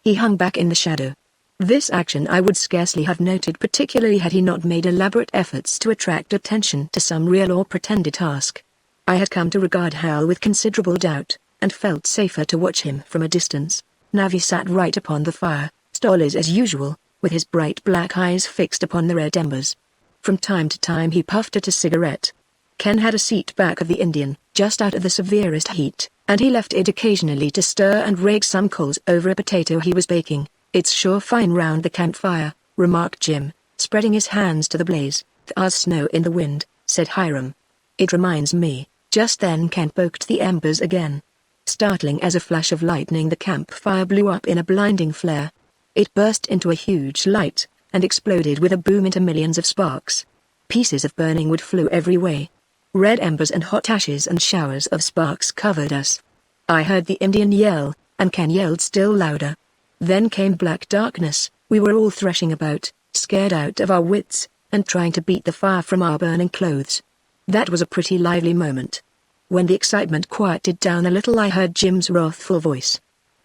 He hung back in the shadow. This action I would scarcely have noted, particularly had he not made elaborate efforts to attract attention to some real or pretended task. I had come to regard Hal with considerable doubt, and felt safer to watch him from a distance. Navi sat right upon the fire, stolid as usual, with his bright black eyes fixed upon the red embers. From time to time he puffed at a cigarette. Ken had a seat back of the Indian, just out of the severest heat, and he left it occasionally to stir and rake some coals over a potato he was baking. "It's sure fine round the campfire," remarked Jim, spreading his hands to the blaze. "There's snow in the wind," said Hiram. "It reminds me." Just then Ken poked the embers again. Startling as a flash of lightning, the campfire blew up in a blinding flare. It burst into a huge light, and exploded with a boom into millions of sparks. Pieces of burning wood flew every way. Red embers and hot ashes and showers of sparks covered us. I heard the Indian yell, and Ken yelled still louder. Then came black darkness. We were all threshing about, scared out of our wits, and trying to beat the fire from our burning clothes. That was a pretty lively moment. When the excitement quieted down a little, I heard Jim's wrathful voice.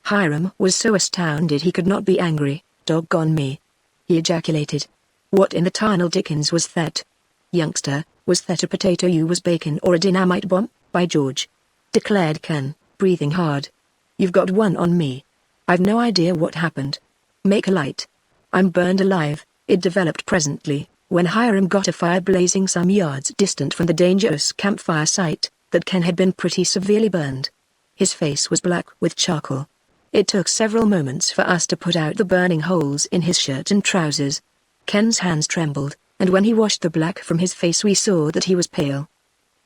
Hiram was so astounded he could not be angry. "Doggone me," he ejaculated. "What in the tarnal dickens was that? Youngster, was that a potato you was baking or a dynamite bomb, by George?" declared Ken, breathing hard. "You've got one on me. I've no idea what happened. Make a light." "I'm burned alive," it developed presently, when Hiram got a fire blazing some yards distant from the dangerous campfire site, that Ken had been pretty severely burned. His face was black with charcoal. It took several moments for us to put out the burning holes in his shirt and trousers. Ken's hands trembled, and when he washed the black from his face we saw that he was pale.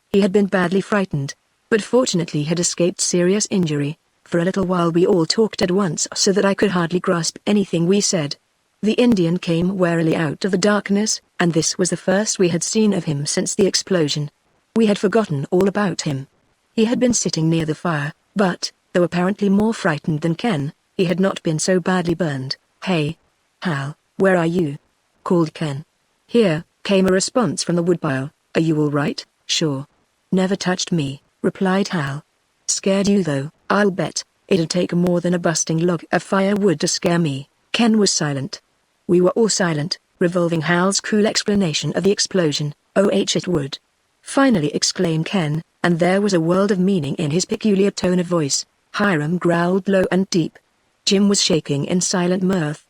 He had been badly frightened, but fortunately had escaped serious injury. For a little while we all talked at once so that I could hardly grasp anything we said. The Indian came warily out of the darkness, and this was the first we had seen of him since the explosion. We had forgotten all about him. He had been sitting near the fire, but, though apparently more frightened than Ken, he had not been so badly burned. "Hey, Hal, where are you?" called Ken. "Here," came a response from the woodpile. "Are you all right?" "Sure. Never touched me," replied Hal. "Scared you though, I'll bet. It'd take more than a busting log of firewood to scare me." Ken was silent. We were all silent, revolving Hal's cool explanation of the explosion. "Oh, it would!" finally exclaimed Ken, and there was a world of meaning in his peculiar tone of voice. Hiram growled low and deep. Jim was shaking in silent mirth.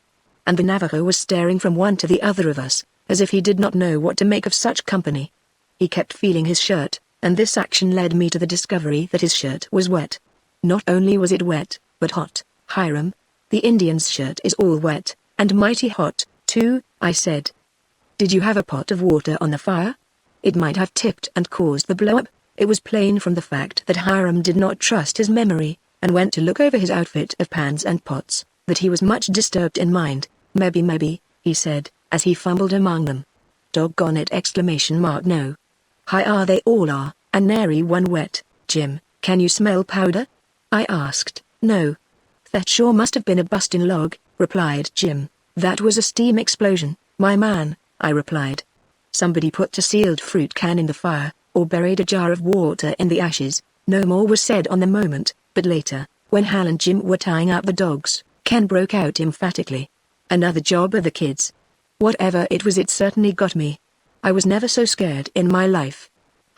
And the Navajo was staring from one to the other of us, as if he did not know what to make of such company. He kept feeling his shirt, and this action led me to the discovery that his shirt was wet. Not only was it wet, but hot. "Hiram, the Indian's shirt is all wet, and mighty hot, too," I said. "Did you have a pot of water on the fire? It might have tipped and caused the blow-up." It was plain from the fact that Hiram did not trust his memory, and went to look over his outfit of pans and pots, that he was much disturbed in mind. Maybe," he said, as he fumbled among them. "Doggone it! No. Hi they all are, and nary one wet." "Jim, can you smell powder?" I asked. "No. That sure must have been a bustin' log," replied Jim. "That was a steam explosion, my man," I replied. "Somebody put a sealed fruit can in the fire, or buried a jar of water in the ashes." No more was said on the moment, but later, when Hal and Jim were tying up the dogs, Ken broke out emphatically. "Another job of the kids. Whatever it was, it certainly got me. I was never so scared in my life.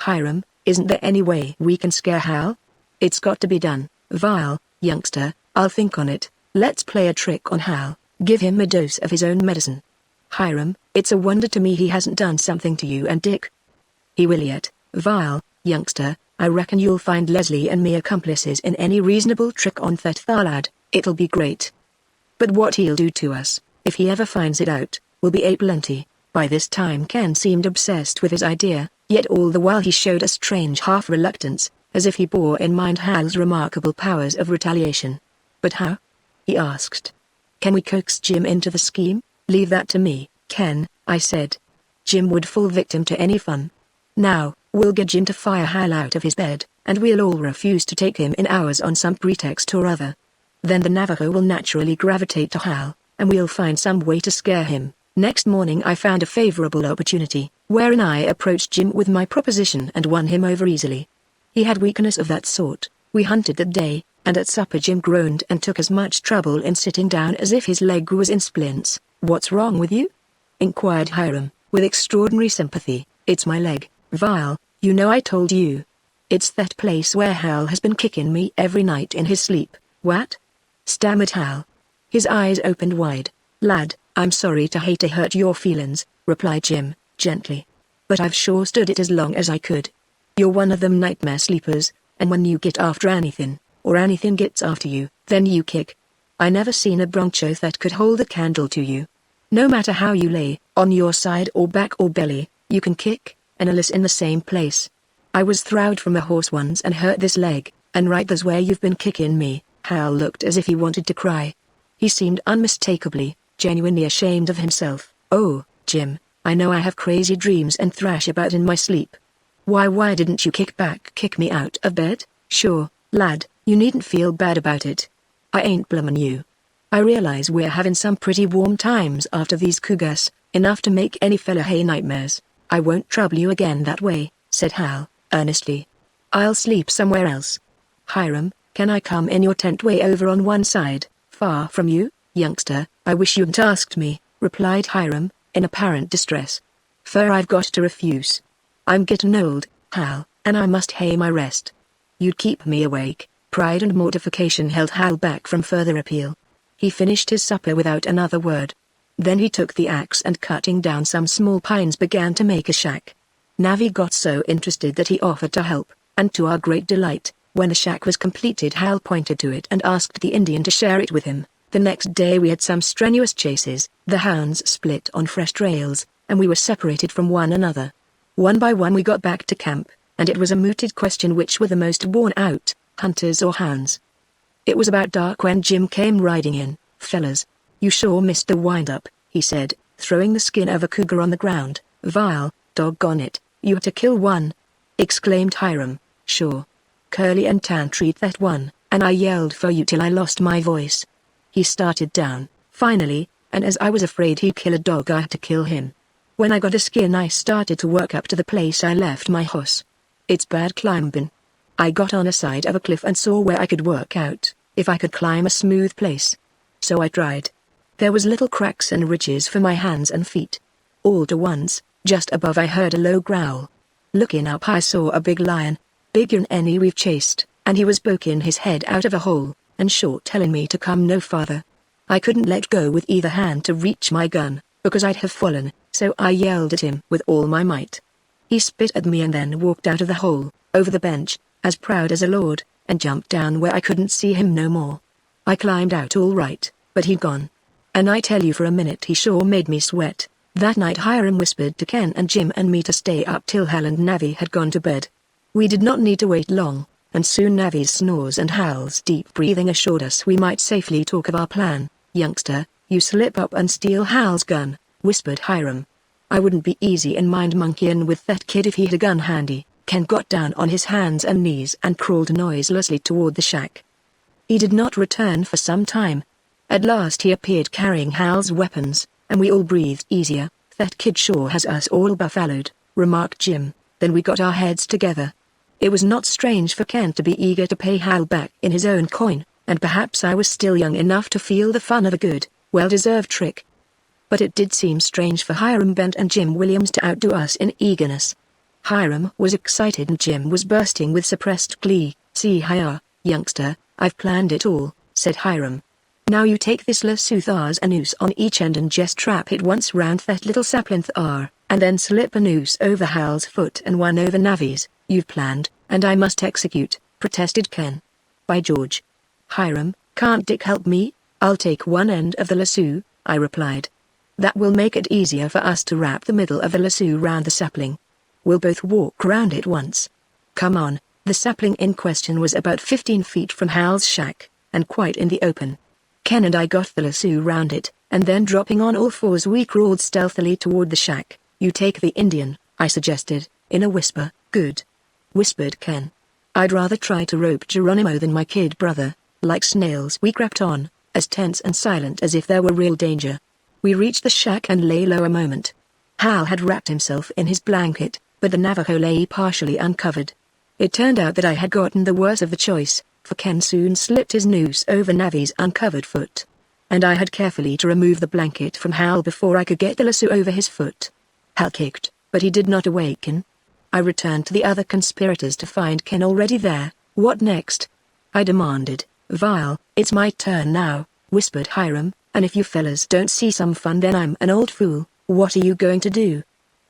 Hiram, isn't there any way we can scare Hal? It's got to be done." "Vile, youngster, I'll think on it. Let's play a trick on Hal, give him a dose of his own medicine. Hiram, it's a wonder to me he hasn't done something to you and Dick." "He will yet." "Vile, youngster, I reckon you'll find Leslie and me accomplices in any reasonable trick on that lad. It'll be great. But what he'll do to us, if he ever finds it out, will be a plenty." By this time Ken seemed obsessed with his idea, yet all the while he showed a strange half-reluctance, as if he bore in mind Hal's remarkable powers of retaliation. "But how?" he asked. "Can we coax Jim into the scheme?" "Leave that to me, Ken," I said. "Jim would fall victim to any fun. Now, we'll get Jim to fire Hal out of his bed, and we'll all refuse to take him in ours on some pretext or other. Then the Navajo will naturally gravitate to Hal, and we'll find some way to scare him." Next morning I found a favorable opportunity, wherein I approached Jim with my proposition and won him over easily. He had weakness of that sort. We hunted that day, and at supper Jim groaned and took as much trouble in sitting down as if his leg was in splints. "What's wrong with you?" inquired Hiram, with extraordinary sympathy. "It's my leg, Vile, you know I told you. It's that place where Hal has been kicking me every night in his sleep." "What?" stammered Hal. His eyes opened wide. "Lad, I'm sorry to hurt your feelings," replied Jim, gently. "But I've sure stood it as long as I could. You're one of them nightmare sleepers, and when you get after anything, or anything gets after you, then you kick. I never seen a broncho that could hold a candle to you. No matter how you lay, on your side or back or belly, you can kick, and Alice in the same place. I was throwed from a horse once and hurt this leg, and right there's where you've been kicking me. Hal looked as if he wanted to cry. He seemed unmistakably, genuinely ashamed of himself. Oh, Jim, I know I have crazy dreams and thrash about in my sleep. Why didn't you kick me out of bed? Sure, lad, you needn't feel bad about it. I ain't blaming you. I realize we're having some pretty warm times after these cougars, enough to make any fella hay nightmares. I won't trouble you again that way, said Hal, earnestly. I'll sleep somewhere else. Hiram, can I come in your tent way over on one side, far from you? Youngster, I wish you'dn't asked me, replied Hiram, in apparent distress. For I've got to refuse. I'm getting old, Hal, and I must hay my rest. You'd keep me awake. Pride and mortification held Hal back from further appeal. He finished his supper without another word. Then he took the axe and cutting down some small pines began to make a shack. Navi got so interested that he offered to help, and to our great delight, when the shack was completed Hal pointed to it and asked the Indian to share it with him. The next day we had some strenuous chases, the hounds split on fresh trails, and we were separated from one another. One by one we got back to camp, and it was a mooted question which were the most worn out, hunters or hounds. It was about dark when Jim came riding in. Fellas, you sure missed the wind-up, he said, throwing the skin of a cougar on the ground. Vile, doggone it, you had to kill one, exclaimed Hiram. Sure. Curly and Tan treat that one, and I yelled for you till I lost my voice. He started down, finally, and as I was afraid he'd kill a dog I had to kill him. When I got a skin I started to work up to the place I left my horse. It's bad climbing. I got on a side of a cliff and saw where I could work out, if I could climb a smooth place. So I tried. There was little cracks and ridges for my hands and feet. All to once, just above I heard a low growl. Looking up I saw a big lion, bigger than any we've chased, and he was poking his head out of a hole, and short telling me to come no farther. I couldn't let go with either hand to reach my gun, because I'd have fallen, so I yelled at him with all my might. He spit at me and then walked out of the hole, over the bench, as proud as a lord, and jumped down where I couldn't see him no more. I climbed out all right, but he'd gone. And I tell you for a minute he sure made me sweat. That night Hiram whispered to Ken and Jim and me to stay up till Hal and Navi had gone to bed. We did not need to wait long, and soon Navi's snores and Hal's deep breathing assured us we might safely talk of our plan. Youngster, you slip up and steal Hal's gun, whispered Hiram. I wouldn't be easy in mind monkeying with that kid if he had a gun handy. Ken got down on his hands and knees and crawled noiselessly toward the shack. He did not return for some time. At last he appeared carrying Hal's weapons, and we all breathed easier. That kid sure has us all buffaloed, remarked Jim. Then we got our heads together. It was not strange for Ken to be eager to pay Hal back in his own coin, and perhaps I was still young enough to feel the fun of a good, well-deserved trick. But it did seem strange for Hiram Bent and Jim Williams to outdo us in eagerness. Hiram was excited and Jim was bursting with suppressed glee. See here, youngster, I've planned it all, said Hiram. Now you take this lasso thars a noose on each end and just trap it once round that little sapling thar, and then slip a noose over Hal's foot and one over Navi's. You've planned, and I must execute, protested Ken. By George. Hiram, can't Dick help me? I'll take one end of the lasso, I replied. That will make it easier for us to wrap the middle of the lasso round the sapling. We'll both walk round it once. Come on. The sapling in question was about 15 feet from Hal's shack, and quite in the open. Ken and I got the lasso round it, and then dropping on all fours we crawled stealthily toward the shack. You take the Indian, I suggested, in a whisper. Good, whispered Ken. I'd rather try to rope Geronimo than my kid brother. Like snails we crept on, as tense and silent as if there were real danger. We reached the shack and lay low a moment. Hal had wrapped himself in his blanket, but the Navajo lay partially uncovered. It turned out that I had gotten the worse of the choice, for Ken soon slipped his noose over Navi's uncovered foot. And I had carefully to remove the blanket from Hal before I could get the lasso over his foot. Hal kicked, but he did not awaken. I returned to the other conspirators to find Ken already there. What next? I demanded. Vile, it's my turn now, whispered Hiram, and if you fellas don't see some fun then I'm an old fool. What are you going to do?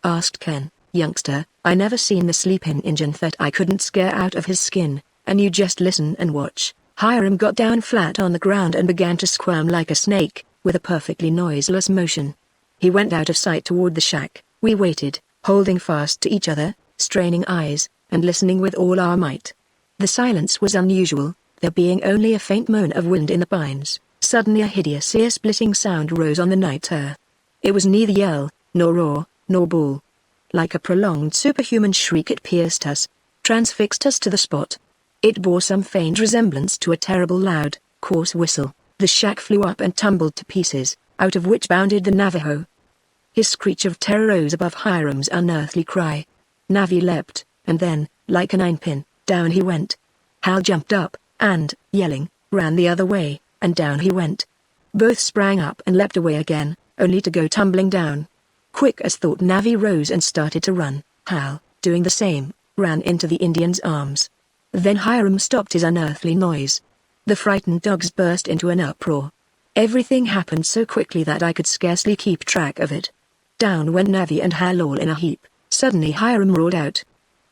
Asked Ken. youngster, I never seen the sleeping Injun that I couldn't scare out of his skin, and you just listen and watch." Hiram got down flat on the ground and began to squirm like a snake, with a perfectly noiseless motion. He went out of sight toward the shack. We waited, holding fast to each other, straining eyes, and listening with all our might. The silence was unusual, there being only a faint moan of wind in the pines. Suddenly a hideous ear-splitting sound rose on the night air. It was neither yell, nor roar, nor bawl. Like a prolonged superhuman shriek it pierced us, transfixed us to the spot. It bore some faint resemblance to a terrible loud, coarse whistle. The shack flew up and tumbled to pieces, out of which bounded the Navajo. His screech of terror rose above Hiram's unearthly cry. Navi leapt, and then, like a ninepin, down he went. Hal jumped up, and, yelling, ran the other way, and down he went. Both sprang up and leapt away again, only to go tumbling down. Quick as thought, Navi rose and started to run. Hal, doing the same, ran into the Indian's arms. Then Hiram stopped his unearthly noise. The frightened dogs burst into an uproar. Everything happened so quickly that I could scarcely keep track of it. Down went Navi and Hal all in a heap. Suddenly Hiram roared out,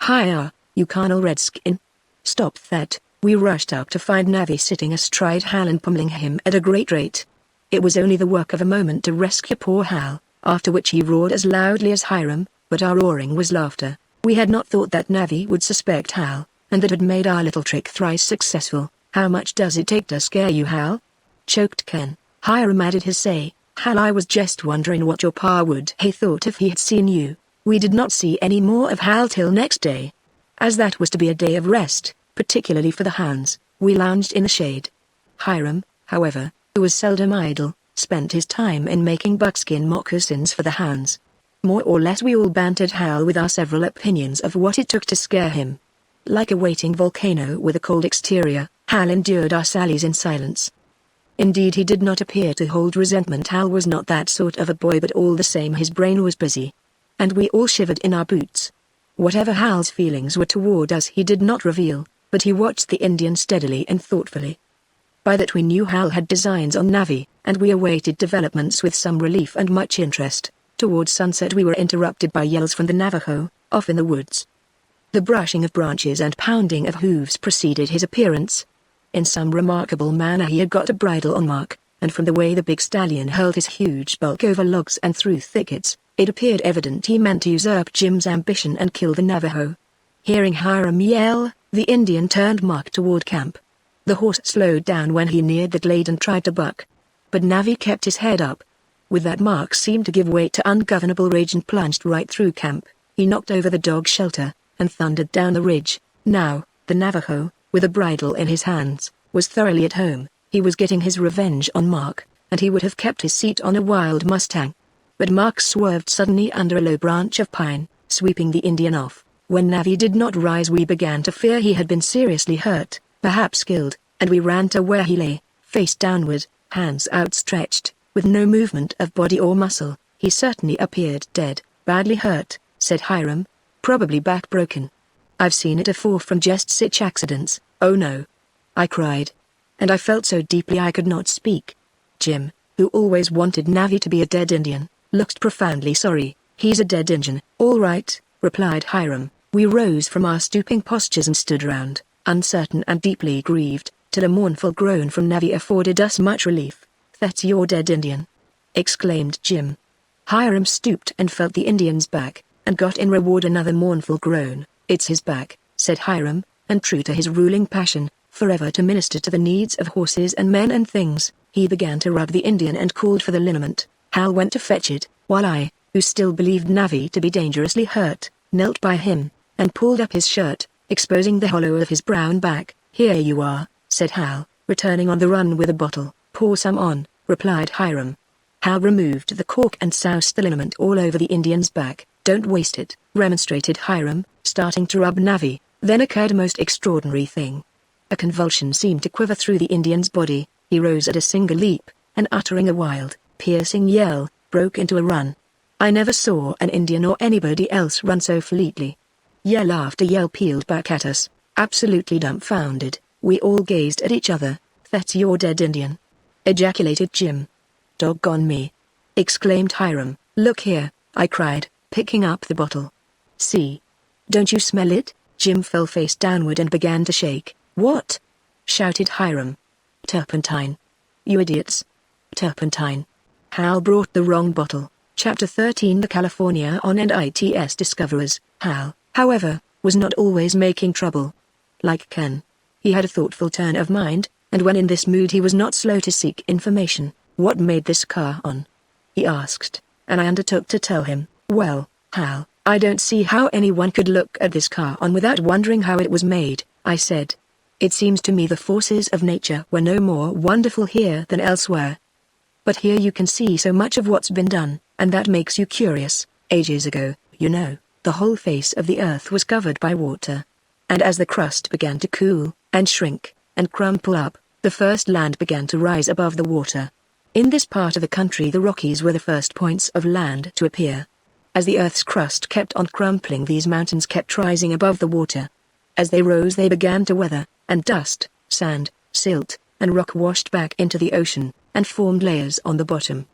"Hi-ya, you carnal redskin! Stop that!" We rushed up to find Navi sitting astride Hal and pummeling him at a great rate. It was only the work of a moment to rescue poor Hal, after which he roared as loudly as Hiram, but our roaring was laughter. We had not thought that Navi would suspect Hal, and that had made our little trick thrice successful. "How much does it take to scare you, Hal?" choked Ken. Hiram added his say, "Hal, I was just wondering what your pa would have thought if he had seen you." We did not see any more of Hal till next day. As that was to be a day of rest, particularly for the hounds, we lounged in the shade. Hiram, however, who was seldom idle, spent his time in making buckskin moccasins for the hounds. More or less we all bantered Hal with our several opinions of what it took to scare him. Like a waiting volcano with a cold exterior, Hal endured our sallies in silence. Indeed, he did not appear to hold resentment. Hal was not that sort of a boy, but all the same his brain was busy. And we all shivered in our boots. Whatever Hal's feelings were toward us he did not reveal, but he watched the Indian steadily and thoughtfully. By that we knew Hal had designs on Navi, and we awaited developments with some relief and much interest. Towards sunset we were interrupted by yells from the Navajo, off in the woods. The brushing of branches and pounding of hooves preceded his appearance. In some remarkable manner he had got a bridle on Mark, and from the way the big stallion hurled his huge bulk over logs and through thickets, it appeared evident he meant to usurp Jim's ambition and kill the Navajo. Hearing Hiram yell, the Indian turned Mark toward camp. The horse slowed down when he neared the glade and tried to buck. But Navi kept his head up. With that, Mark seemed to give way to ungovernable rage and plunged right through camp. He knocked over the dog shelter, and thundered down the ridge. Now, the Navajo, with a bridle in his hands, was thoroughly at home. He was getting his revenge on Mark, and he would have kept his seat on a wild Mustang. But Mark swerved suddenly under a low branch of pine, sweeping the Indian off. When Navi did not rise, we began to fear he had been seriously hurt, perhaps killed, and we ran to where he lay, face downward, hands outstretched, with no movement of body or muscle. He certainly appeared dead. "Badly hurt," said Hiram. "Probably back broken. I've seen it afore from just such accidents." "Oh no!" I cried. And I felt so deeply I could not speak. Jim, who always wanted Navi to be a dead Indian, looked profoundly sorry. "He's a dead Indian." "All right," replied Hiram. We rose from our stooping postures and stood round, uncertain and deeply grieved, till a mournful groan from Navi afforded us much relief. "That's your dead Indian," exclaimed Jim. Hiram stooped and felt the Indian's back, and got in reward another mournful groan. "It's his back," said Hiram, and true to his ruling passion, forever to minister to the needs of horses and men and things, he began to rub the Indian and called for the liniment. Hal went to fetch it, while I, who still believed Navi to be dangerously hurt, knelt by him, and pulled up his shirt, exposing the hollow of his brown back. "Here you are," said Hal, returning on the run with a bottle. "Pour some on," replied Hiram. Hal removed the cork and soused the liniment all over the Indian's back. "Don't waste it," remonstrated Hiram, starting to rub Navi. Then occurred a most extraordinary thing. A convulsion seemed to quiver through the Indian's body. He rose at a single leap, and uttering a wild, piercing yell, broke into a run. I never saw an Indian or anybody else run so fleetly. Yell after yell pealed back at us. Absolutely dumbfounded, we all gazed at each other. "That's your dead Indian," ejaculated Jim. "Doggone me!" exclaimed Hiram. "Look here," I cried, picking up the bottle. See? Don't you smell it? Jim fell face downward and began to shake. What? Shouted Hiram. Turpentine. You idiots. Turpentine. Hal brought the wrong bottle. Chapter 13. The California On and ITS Discoverers. Hal, however, was not always making trouble. Like Ken, he had a thoughtful turn of mind, and when in this mood he was not slow to seek information. What made this car on? He asked, and I undertook to tell him. Well, Hal, I don't see how anyone could look at this car on without wondering how it was made, I said. It seems to me the forces of nature were no more wonderful here than elsewhere. But here you can see so much of what's been done, and that makes you curious. Ages ago, you know, the whole face of the earth was covered by water. And as the crust began to cool, and shrink, and crumple up, the first land began to rise above the water. In this part of the country the Rockies were the first points of land to appear. As the earth's crust kept on crumpling, these mountains kept rising above the water. As they rose they began to weather, and dust, sand, silt, and rock washed back into the ocean, and formed layers on the bottom.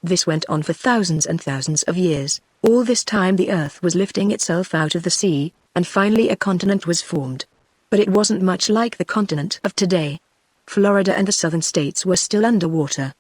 This went on for thousands and thousands of years. All this time the earth was lifting itself out of the sea, and finally a continent was formed. But it wasn't much like the continent of today. Florida and the southern states were still underwater.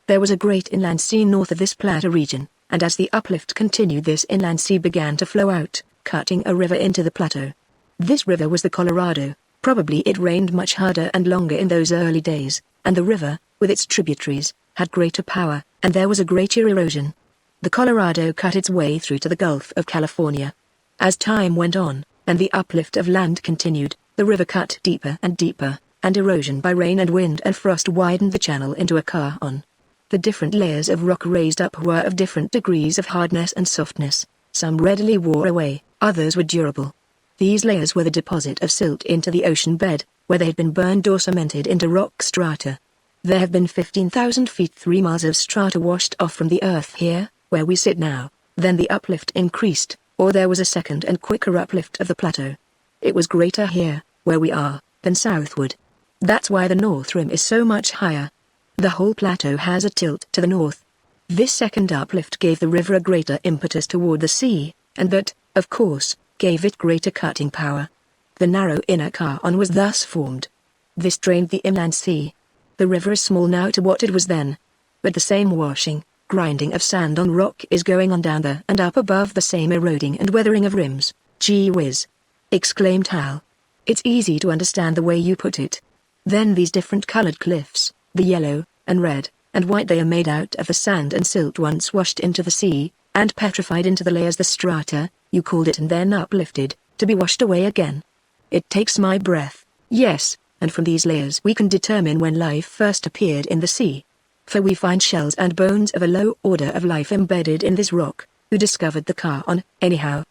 There was a great inland sea north of this plateau region, and as the uplift continued this inland sea began to flow out, cutting a river into the plateau. This river was the Colorado. Probably it rained much harder and longer in those early days, and the river, with its tributaries, had greater power, and there was a greater erosion. The Colorado cut its way through to the Gulf of California. As time went on, and the uplift of land continued, the river cut deeper and deeper, and erosion by rain and wind and frost widened the channel into a car-on. The different layers of rock raised up were of different degrees of hardness and softness. Some readily wore away, others were durable. These layers were the deposit of silt into the ocean bed, where they had been burned or cemented into rock strata. There have been 15,000 feet 3 miles of strata washed off from the earth here, where we sit now. Then the uplift increased, or there was a second and quicker uplift of the plateau. It was greater here, where we are, than southward. That's why the north rim is so much higher. The whole plateau has a tilt to the north. This second uplift gave the river a greater impetus toward the sea, and that, of course, gave it greater cutting power. The narrow inner car-on was thus formed. This drained the inland sea. The river is small now to what it was then. But the same washing, grinding of sand on rock is going on down there and up above, the same eroding and weathering of rims. Gee whiz! Exclaimed Hal. It's easy to understand the way you put it. Then these different colored cliffs, the yellow, and red, and white, they are made out of the sand and silt once washed into the sea, and petrified into the layers, the strata, you called it, and then uplifted, to be washed away again. It takes my breath. Yes, and from these layers we can determine when life first appeared in the sea. For we find shells and bones of a low order of life embedded in this rock. Who discovered the car-on, anyhow?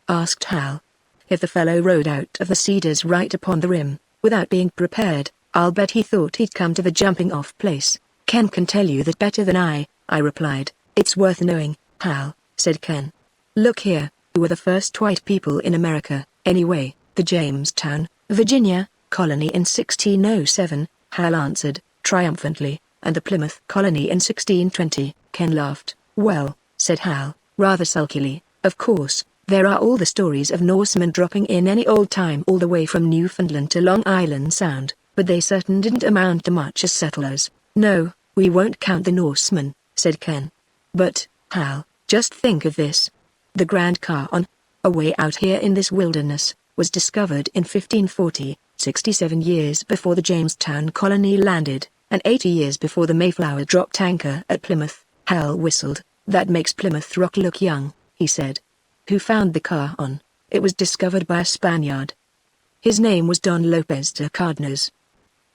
Asked Hal. If the fellow rode out of the cedars right upon the rim, without being prepared, I'll bet he thought he'd come to the jumping-off place. Ken can tell you that better than I replied. It's worth knowing, Hal, said Ken. Look here, who were the first white people in America, anyway? The Jamestown, Virginia, colony in 1607, Hal answered, triumphantly, and the Plymouth colony in 1620, Ken laughed. Well, said Hal, rather sulkily, of course, there are all the stories of Norsemen dropping in any old time all the way from Newfoundland to Long Island Sound, but they certain didn't amount to much as settlers. No, we won't count the Norsemen, said Ken. But, Hal, just think of this. The Grand Car-on, away out here in this wilderness, was discovered in 1540, 67 years before the Jamestown colony landed, and 80 years before the Mayflower dropped anchor at Plymouth. Hal whistled. That makes Plymouth Rock look young, he said. Who found the car-on? It was discovered by a Spaniard. His name was Don Lopez de Cardenas.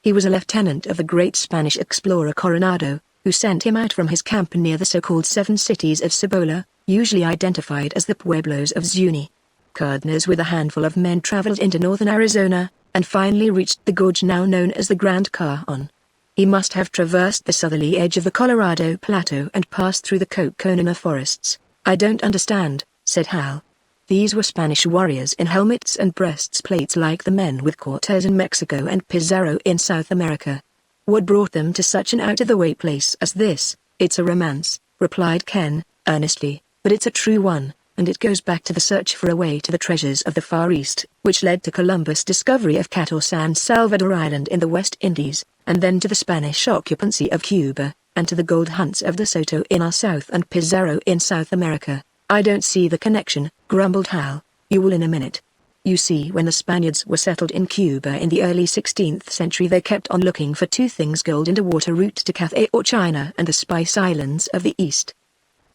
He was a lieutenant of the great Spanish explorer Coronado, who sent him out from his camp near the so-called Seven Cities of Cibola, usually identified as the Pueblos of Zuni. Cardenas with a handful of men traveled into northern Arizona, and finally reached the gorge now known as the Grand Car-on. He must have traversed the southerly edge of the Colorado Plateau and passed through the Coconina forests. I don't understand, said Hal. These were Spanish warriors in helmets and breastplates like the men with Cortez in Mexico and Pizarro in South America. What brought them to such an out-of-the-way place as this? It's a romance, replied Ken, earnestly, but it's a true one. and it goes back to the search for a way to the treasures of the Far East, which led to Columbus' discovery of Cat or San Salvador Island in the West Indies, and then to the Spanish occupancy of Cuba, and to the gold hunts of De Soto in our South and Pizarro in South America. I don't see the connection, grumbled Hal. You will in a minute. You see, when the Spaniards were settled in Cuba in the early 16th century, they kept on looking for two things: gold and a water route to Cathay or China and the Spice Islands of the East.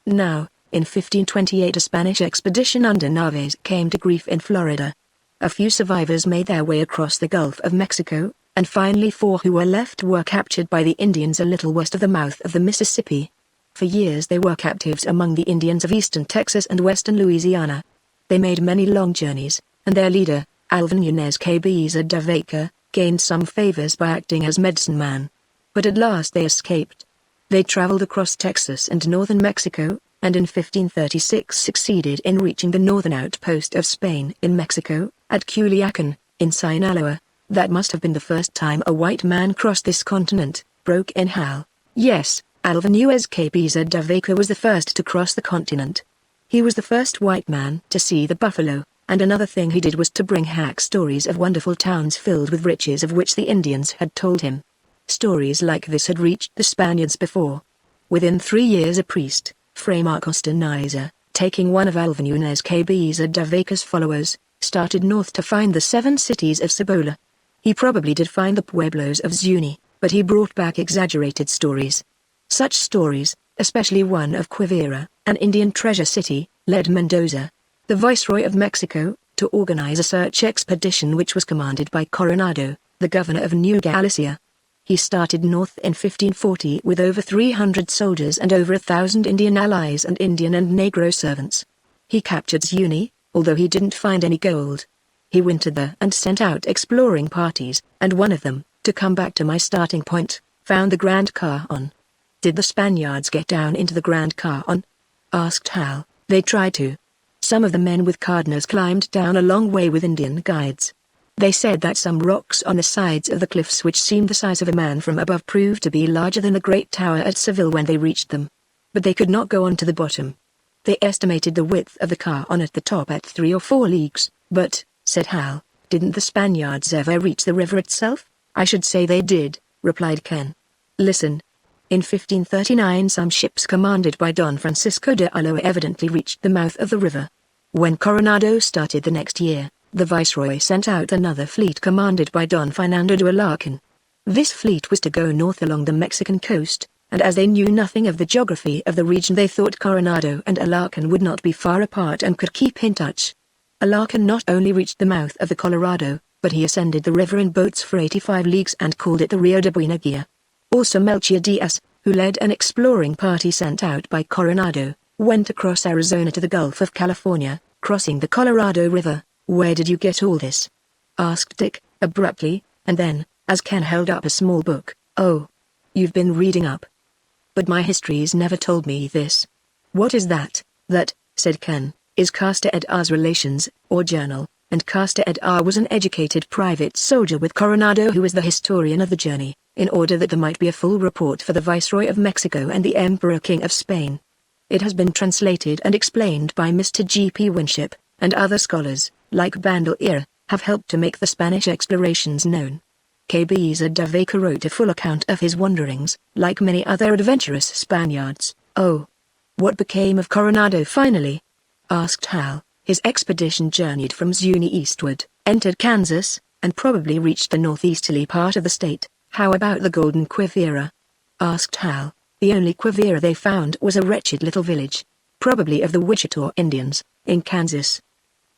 Now, in 1528 a Spanish expedition under Narvaez came to grief in Florida. A few survivors made their way across the Gulf of Mexico, and finally 4 who were left were captured by the Indians a little west of the mouth of the Mississippi. For years they were captives among the Indians of eastern Texas and western Louisiana. They made many long journeys, and their leader, Alvin Yunez Cabeza de Vaca, gained some favors by acting as medicine man. But at last they escaped. They traveled across Texas and northern Mexico, and in 1536 succeeded in reaching the northern outpost of Spain in Mexico, at Culiacan, in Sinaloa. That must have been the first time a white man crossed this continent, broke in Hal. Yes, Alvin Yunez Cabeza de Vaca was the first to cross the continent. He was the first white man to see the buffalo, and another thing he did was to bring hack stories of wonderful towns filled with riches of which the Indians had told him. Stories like this had reached the Spaniards before. Within 3 years a priest, Fray Marcos de Niza, taking one of Alvin Yunez Cabeza de Vaca's followers, started north to find the 7 cities of Cibola. He probably did find the pueblos of Zuni, but he brought back exaggerated stories. Such stories, especially one of Quivira, an Indian treasure city, led Mendoza, the Viceroy of Mexico, to organize a search expedition which was commanded by Coronado, the governor of New Galicia. He started north in 1540 with over 300 soldiers and over 1,000 Indian allies and Indian and Negro servants. He captured Zuni, although he didn't find any gold. He wintered there and sent out exploring parties, and one of them, to come back to my starting point, found the Grand Cajon. Did the Spaniards get down into the Grand Cajon? Asked Hal. They tried to. Some of the men with cardinals climbed down a long way with Indian guides. They said that some rocks on the sides of the cliffs which seemed the size of a man from above proved to be larger than the Great Tower at Seville when they reached them. But they could not go on to the bottom. They estimated the width of the Cajon at the top at 3 or 4 leagues, but, said Hal, didn't the Spaniards ever reach the river itself? I should say they did, replied Ken. Listen. In 1539 some ships commanded by Don Francisco de Ulloa evidently reached the mouth of the river. When Coronado started the next year, the Viceroy sent out another fleet commanded by Don Fernando de Alarcon. This fleet was to go north along the Mexican coast, and as they knew nothing of the geography of the region they thought Coronado and Alarcon would not be far apart and could keep in touch. Alarcon not only reached the mouth of the Colorado, but he ascended the river in boats for 85 leagues and called it the Rio de Buenaguilla. Also Melchor Diaz, who led an exploring party sent out by Coronado, went across Arizona to the Gulf of California, crossing the Colorado River. Where did you get all this? Asked Dick, abruptly, and then, as Ken held up a small book, oh. You've been reading up. But my histories never told me this. What is that? That, said Ken, is Castor Ed R's Relations, or Journal, and Castor Ed R was an educated private soldier with Coronado who was the historian of the journey, in order that there might be a full report for the Viceroy of Mexico and the Emperor King of Spain. It has been translated and explained by Mr. G.P. Winship, and other scholars, like Bandelier, have helped to make the Spanish explorations known. Cabeza de Vaca wrote a full account of his wanderings, like many other adventurous Spaniards. Oh. What became of Coronado finally? Asked Hal. His expedition journeyed from Zuni eastward, entered Kansas, and probably reached the northeasterly part of the state. How about the Golden Quivira? Asked Hal. The only Quivira they found was a wretched little village, probably of the Wichita Indians, in Kansas.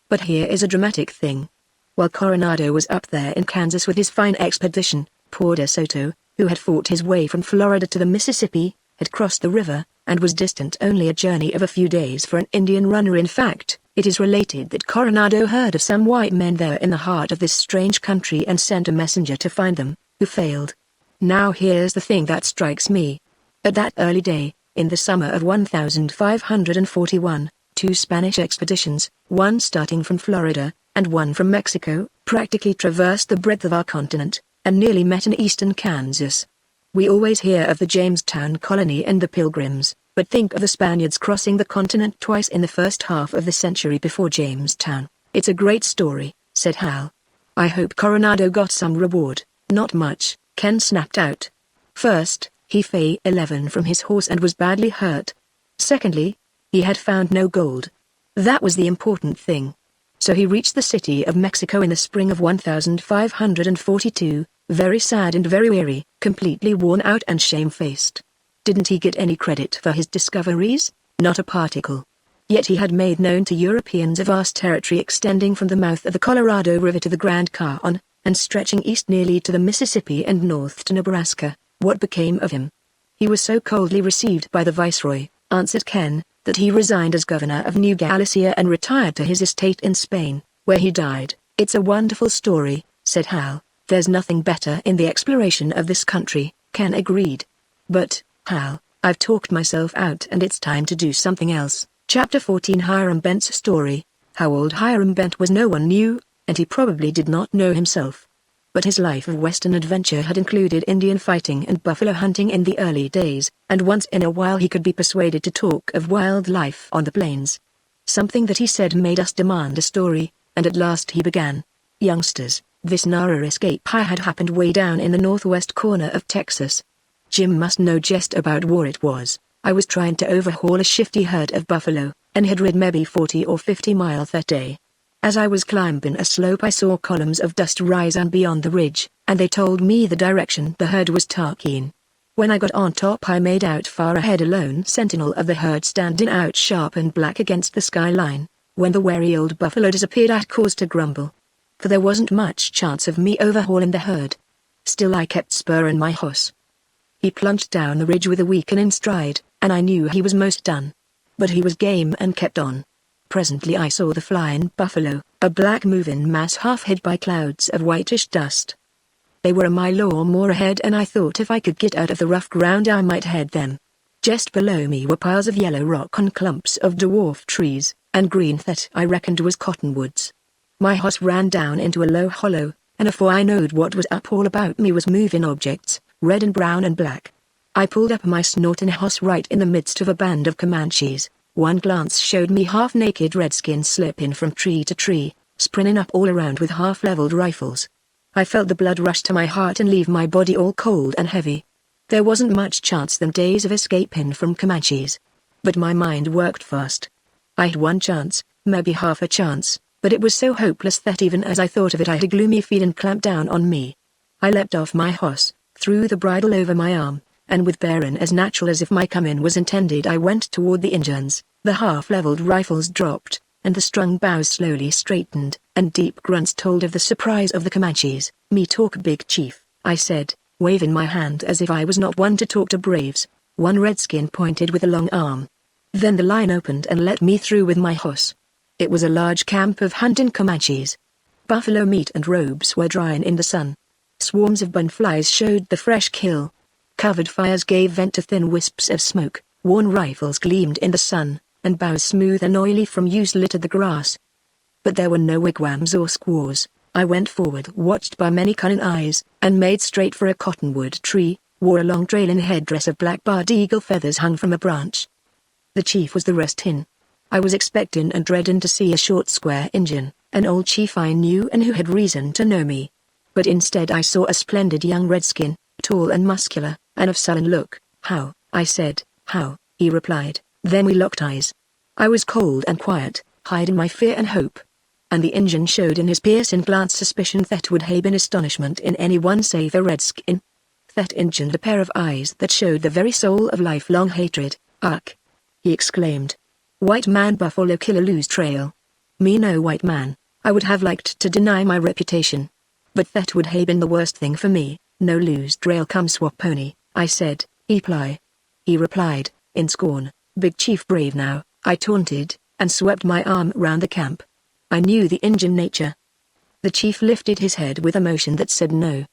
But here is a dramatic thing. While Coronado was up there in Kansas with his fine expedition, poor De Soto, who had fought his way from Florida to the Mississippi, had crossed the river, and was distant only a journey of a few days for an Indian runner. In fact, it is related that Coronado heard of some white men there in the heart of this strange country and sent a messenger to find them, who failed. Now here's the thing that strikes me. At that early day, in the summer of 1541, 2 Spanish expeditions, one starting from Florida, and one from Mexico, practically traversed the breadth of our continent, and nearly met in eastern Kansas. We always hear of the Jamestown colony and the Pilgrims, But think of the Spaniards crossing the continent twice in the first half of the century before Jamestown. It's a great story, said Hal. I hope Coronado got some reward. Not much, Ken snapped out. First, he fell 11 from his horse and was badly hurt. Secondly, he had found no gold. That was the important thing. So he reached the city of Mexico in the spring of 1542, very sad and very weary, completely worn out and shamefaced. Didn't he get any credit for his discoveries? Not a particle. Yet he had made known to Europeans a vast territory extending from the mouth of the Colorado River to the Grand Cajon, and stretching east nearly to the Mississippi and north to Nebraska. What became of him? He was so coldly received by the viceroy, answered Ken, that he resigned as governor of New Galicia and retired to his estate in Spain, where he died. It's a wonderful story, said Hal. There's nothing better in the exploration of this country, Ken agreed. But, Hal, I've talked myself out and it's time to do something else. Chapter 14 Hiram Bent's story. How old Hiram Bent was no one knew, and he probably did not know himself. But his life of western adventure had included Indian fighting and buffalo hunting in the early days, and once in a while he could be persuaded to talk of wildlife on the plains. Something that he said made us demand a story, and at last he began. Youngsters, this narrow escape had happened way down in the northwest corner of Texas. Jim must know just about where it was. I was trying to overhaul a shifty herd of buffalo, and had rid maybe 40 or 50 miles that day. As I was climbing a slope I saw columns of dust rise on beyond the ridge, and they told me the direction the herd was taking. When I got on top I made out far ahead a lone sentinel of the herd standing out sharp and black against the skyline. When the wary old buffalo disappeared I had cause to grumble. For there wasn't much chance of me overhauling the herd. Still I kept spurring my horse. He plunged down the ridge with a weakening stride, and I knew he was most done. But he was game and kept on. Presently I saw the flying buffalo, a black moving mass half hid by clouds of whitish dust. They were a mile or more ahead and I thought if I could get out of the rough ground I might head them. Just below me were piles of yellow rock and clumps of dwarf trees, and green that I reckoned was cottonwoods. My horse ran down into a low hollow, and afore I knowed what was up all about me was moving objects, red and brown and black. I pulled up my snorting horse right in the midst of a band of Comanches. One glance showed me half-naked redskins slipping from tree to tree, sprinting up all around with half-leveled rifles. I felt the blood rush to my heart and leave my body all cold and heavy. There wasn't much chance them days of escaping from Comanches. But my mind worked fast. I had one chance, maybe half a chance, but it was so hopeless that even as I thought of it I had a gloomy feeling clamp down on me. I leapt off my horse, threw the bridle over my arm, and with bearing as natural as if my coming was intended I went toward the Injuns. The half-leveled rifles dropped, and the strung bows slowly straightened, and deep grunts told of the surprise of the Comanches. "Me talk big chief," I said, waving my hand as if I was not one to talk to braves. One redskin pointed with a long arm. Then the line opened and let me through with my horse. It was a large camp of hunting Comanches. Buffalo meat and robes were drying in the sun. Swarms of bunflies showed the fresh kill. Covered fires gave vent to thin wisps of smoke, worn rifles gleamed in the sun, and boughs smooth and oily from use littered the grass. But there were no wigwams or squaws. I went forward watched by many cunning eyes, and made straight for a cottonwood tree, wore a long trailing headdress of black-barred eagle feathers hung from a branch. The chief was the rest in. I was expecting and dreading to see a short square Injun, an old chief I knew and who had reason to know me. But instead I saw a splendid young redskin, tall and muscular, and of sullen look. "How?" I said. "How?" he replied. Then we locked eyes. I was cold and quiet, hiding my fear and hope. And the Injun showed in his piercing glance suspicion that would have been astonishment in anyone save a redskin. That Injun had a pair of eyes that showed the very soul of lifelong hatred. "Ugh!" he exclaimed. "White man buffalo killer lose trail. Me no white man." I would have liked to deny my reputation. But that would have been the worst thing for me. "No lose trail come swap pony," I said. He replied, in scorn. "Big chief brave now," I taunted, and swept my arm round the camp. I knew the Injun nature. The chief lifted his head with a motion that said no.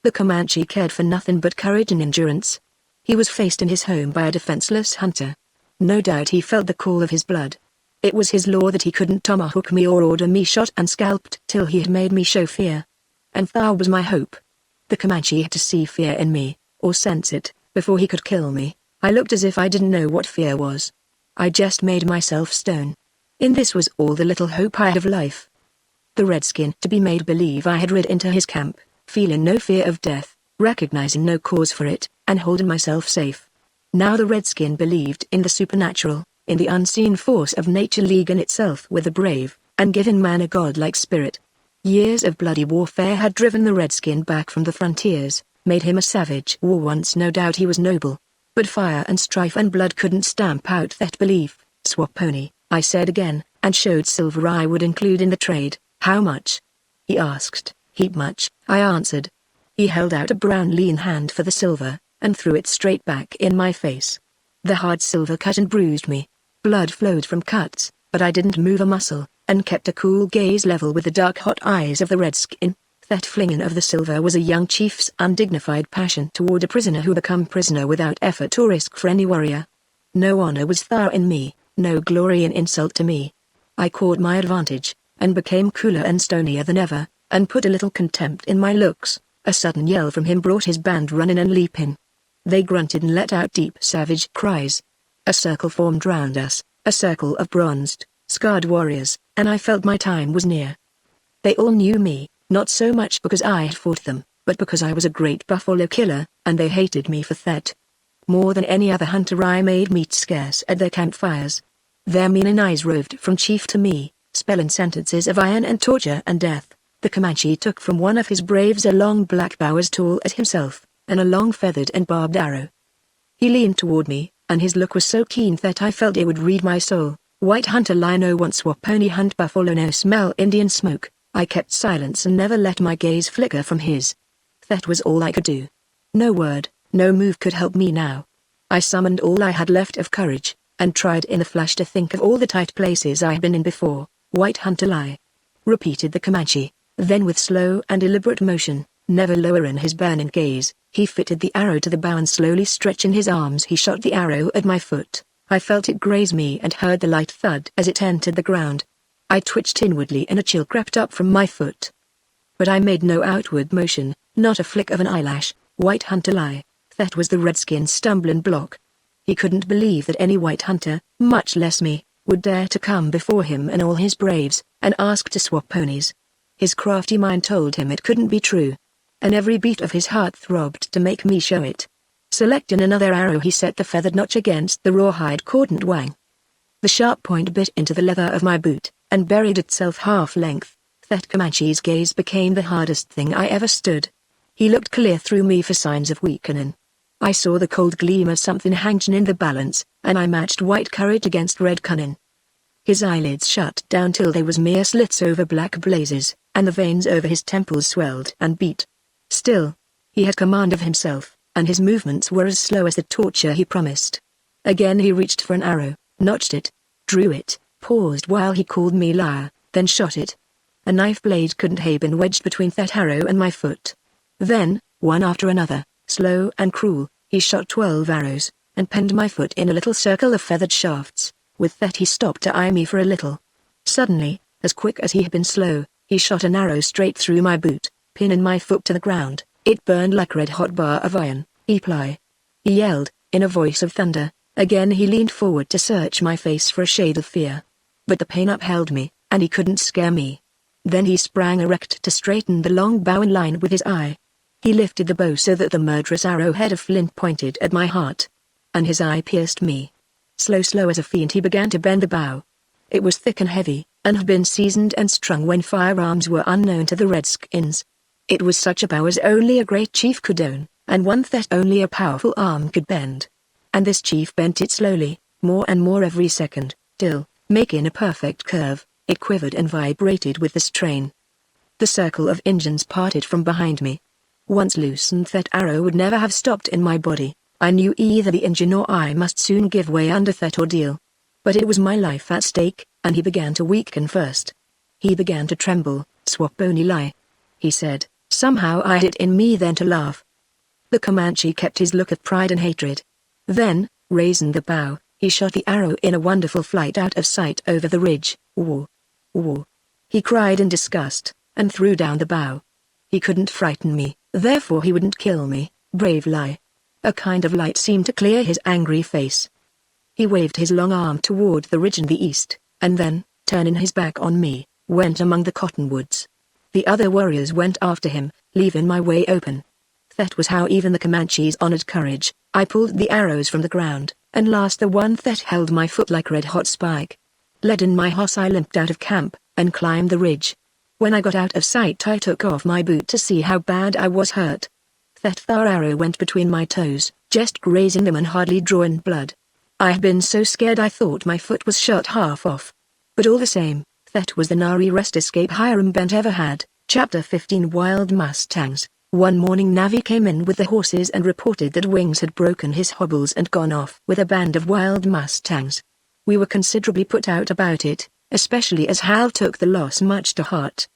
The Comanche cared for nothing but courage and endurance. He was faced in his home by a defenseless hunter. No doubt he felt the call of his blood. It was his law that he couldn't tomahawk me or order me shot and scalped till he had made me show fear. And that was my hope. The Comanche had to see fear in me, or sense it, before he could kill me. I looked as if I didn't know what fear was. I just made myself stone. In this was all the little hope I had of life. The redskin to be made believe I had rid into his camp, feeling no fear of death, recognizing no cause for it, and holding myself safe. Now the redskin believed in the supernatural, in the unseen force of nature leaguing itself with the brave, and giving man a godlike spirit. Years of bloody warfare had driven the redskin back from the frontiers, made him a savage. War once no doubt he was noble. But fire and strife and blood couldn't stamp out that belief. "Swap pony," I said again, and showed silver I would include in the trade. "How much?" he asked. "Heap much," I answered. He held out a brown lean hand for the silver, and threw it straight back in my face. The hard silver cut and bruised me. Blood flowed from cuts, but I didn't move a muscle, and kept a cool gaze level with the dark hot eyes of the redskin. That flinging of the silver was a young chief's undignified passion toward a prisoner who become prisoner without effort or risk for any warrior. No honor was there in me, no glory in insult to me. I caught my advantage, and became cooler and stonier than ever, and put a little contempt in my looks. A sudden yell from him brought his band running and leaping. They grunted and let out deep savage cries. A circle formed round us, a circle of bronzed, scarred warriors, and I felt my time was near. They all knew me. Not so much because I had fought them, but because I was a great buffalo killer, and they hated me for that. More than any other hunter I made meat scarce at their campfires. Their meaning eyes roved from chief to me, spelling sentences of iron and torture and death. The Comanche took from one of his braves a long black bow as tall as himself, and a long feathered and barbed arrow. He leaned toward me, and his look was so keen that I felt it would read my soul. "White hunter lie no want swap pony hunt buffalo no smell Indian smoke." I kept silence and never let my gaze flicker from his. That was all I could do. No word, no move could help me now. I summoned all I had left of courage, and tried in a flash to think of all the tight places I had been in before. "White hunter lie," repeated the Comanche. Then with slow and deliberate motion, never lowering his burning gaze, he fitted the arrow to the bow and slowly stretching his arms he shot the arrow at my foot. I felt it graze me and heard the light thud as it entered the ground. I twitched inwardly and a chill crept up from my foot. But I made no outward motion, not a flick of an eyelash. "White hunter lie," that was the redskin's stumbling block. He couldn't believe that any white hunter, much less me, would dare to come before him and all his braves, and ask to swap ponies. His crafty mind told him it couldn't be true. And every beat of his heart throbbed to make me show it. Selecting another arrow he set the feathered notch against the rawhide corded wang. The sharp point bit into the leather of my boot, and buried itself half-length. That Comanche's gaze became the hardest thing I ever stood. He looked clear through me for signs of weakening. I saw the cold gleam of something hanging in the balance, and I matched white courage against red cunning. His eyelids shut down till they was mere slits over black blazes, and the veins over his temples swelled and beat. Still, he had command of himself, and his movements were as slow as the torture he promised. Again he reached for an arrow, notched it, drew it, paused while he called me liar, then shot it. A knife blade couldn't have been wedged between that arrow and my foot. Then, one after another, slow and cruel, he shot 12 arrows, and penned my foot in a little circle of feathered shafts. With that he stopped to eye me for a little. Suddenly, as quick as he had been slow, he shot an arrow straight through my boot, pinning my foot to the ground. It burned like a red-hot bar of iron. "Eply!" he yelled, in a voice of thunder. Again he leaned forward to search my face for a shade of fear. But the pain upheld me, and he couldn't scare me. Then he sprang erect to straighten the long bow in line with his eye. He lifted the bow so that the murderous arrowhead of flint pointed at my heart. And his eye pierced me. Slow as a fiend he began to bend the bow. It was thick and heavy, and had been seasoned and strung when firearms were unknown to the redskins. It was such a bow as only a great chief could own, and one that only a powerful arm could bend. And this chief bent it slowly, more and more every second, till, making a perfect curve, it quivered and vibrated with the strain. The circle of Injuns parted from behind me. Once loosened, that arrow would never have stopped in my body. I knew either the Injun or I must soon give way under that ordeal. But it was my life at stake, and he began to weaken first. He began to tremble. "Swap pony lie," he said. Somehow I had it in me then to laugh. The Comanche kept his look of pride and hatred. Then, raising the bow, he shot the arrow in a wonderful flight out of sight over the ridge. "War! War!" he cried in disgust, and threw down the bow. He couldn't frighten me, therefore he wouldn't kill me. Brave lie. A kind of light seemed to clear his angry face. He waved his long arm toward the ridge in the east, and then, turning his back on me, went among the cottonwoods. The other warriors went after him, leaving my way open. That was how even the Comanches honored courage. I pulled the arrows from the ground, and last the one that held my foot like red-hot spike. Led in my horse I limped out of camp, and climbed the ridge. When I got out of sight I took off my boot to see how bad I was hurt. That arrow went between my toes, just grazing them and hardly drawing blood. I had been so scared I thought my foot was shot half off. But all the same, that was the rarest escape Hiram Bent ever had. Chapter 15 Wild Mustangs. One morning Navi came in with the horses and reported that Wings had broken his hobbles and gone off with a band of wild mustangs. We were considerably put out about it, especially as Hal took the loss much to heart.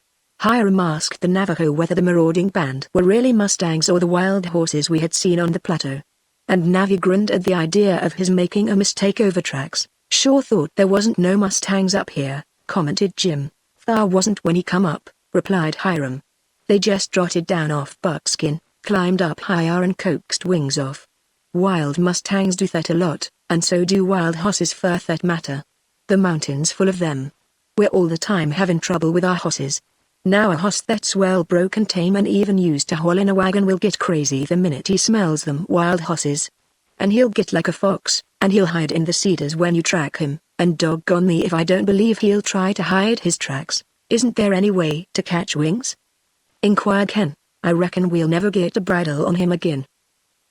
Hiram asked the Navajo whether the marauding band were really mustangs or the wild horses we had seen on the plateau. And Navi grinned at the idea of his making a mistake over tracks. Sure thought there wasn't no mustangs up here, commented Jim. Thar wasn't when he come up, replied Hiram. They just trotted down off Buckskin, climbed up higher and coaxed Wings off. Wild mustangs do that a lot, and so do wild horses for that matter. The mountain's full of them. We're all the time having trouble with our horses. Now a horse that's well broken tame and even used to haul in a wagon will get crazy the minute he smells them wild horses. And he'll get like a fox, and he'll hide in the cedars when you track him, and doggone me if I don't believe he'll try to hide his tracks. Isn't there any way to catch Wings? Inquired Ken. I reckon we'll never get a bridle on him again.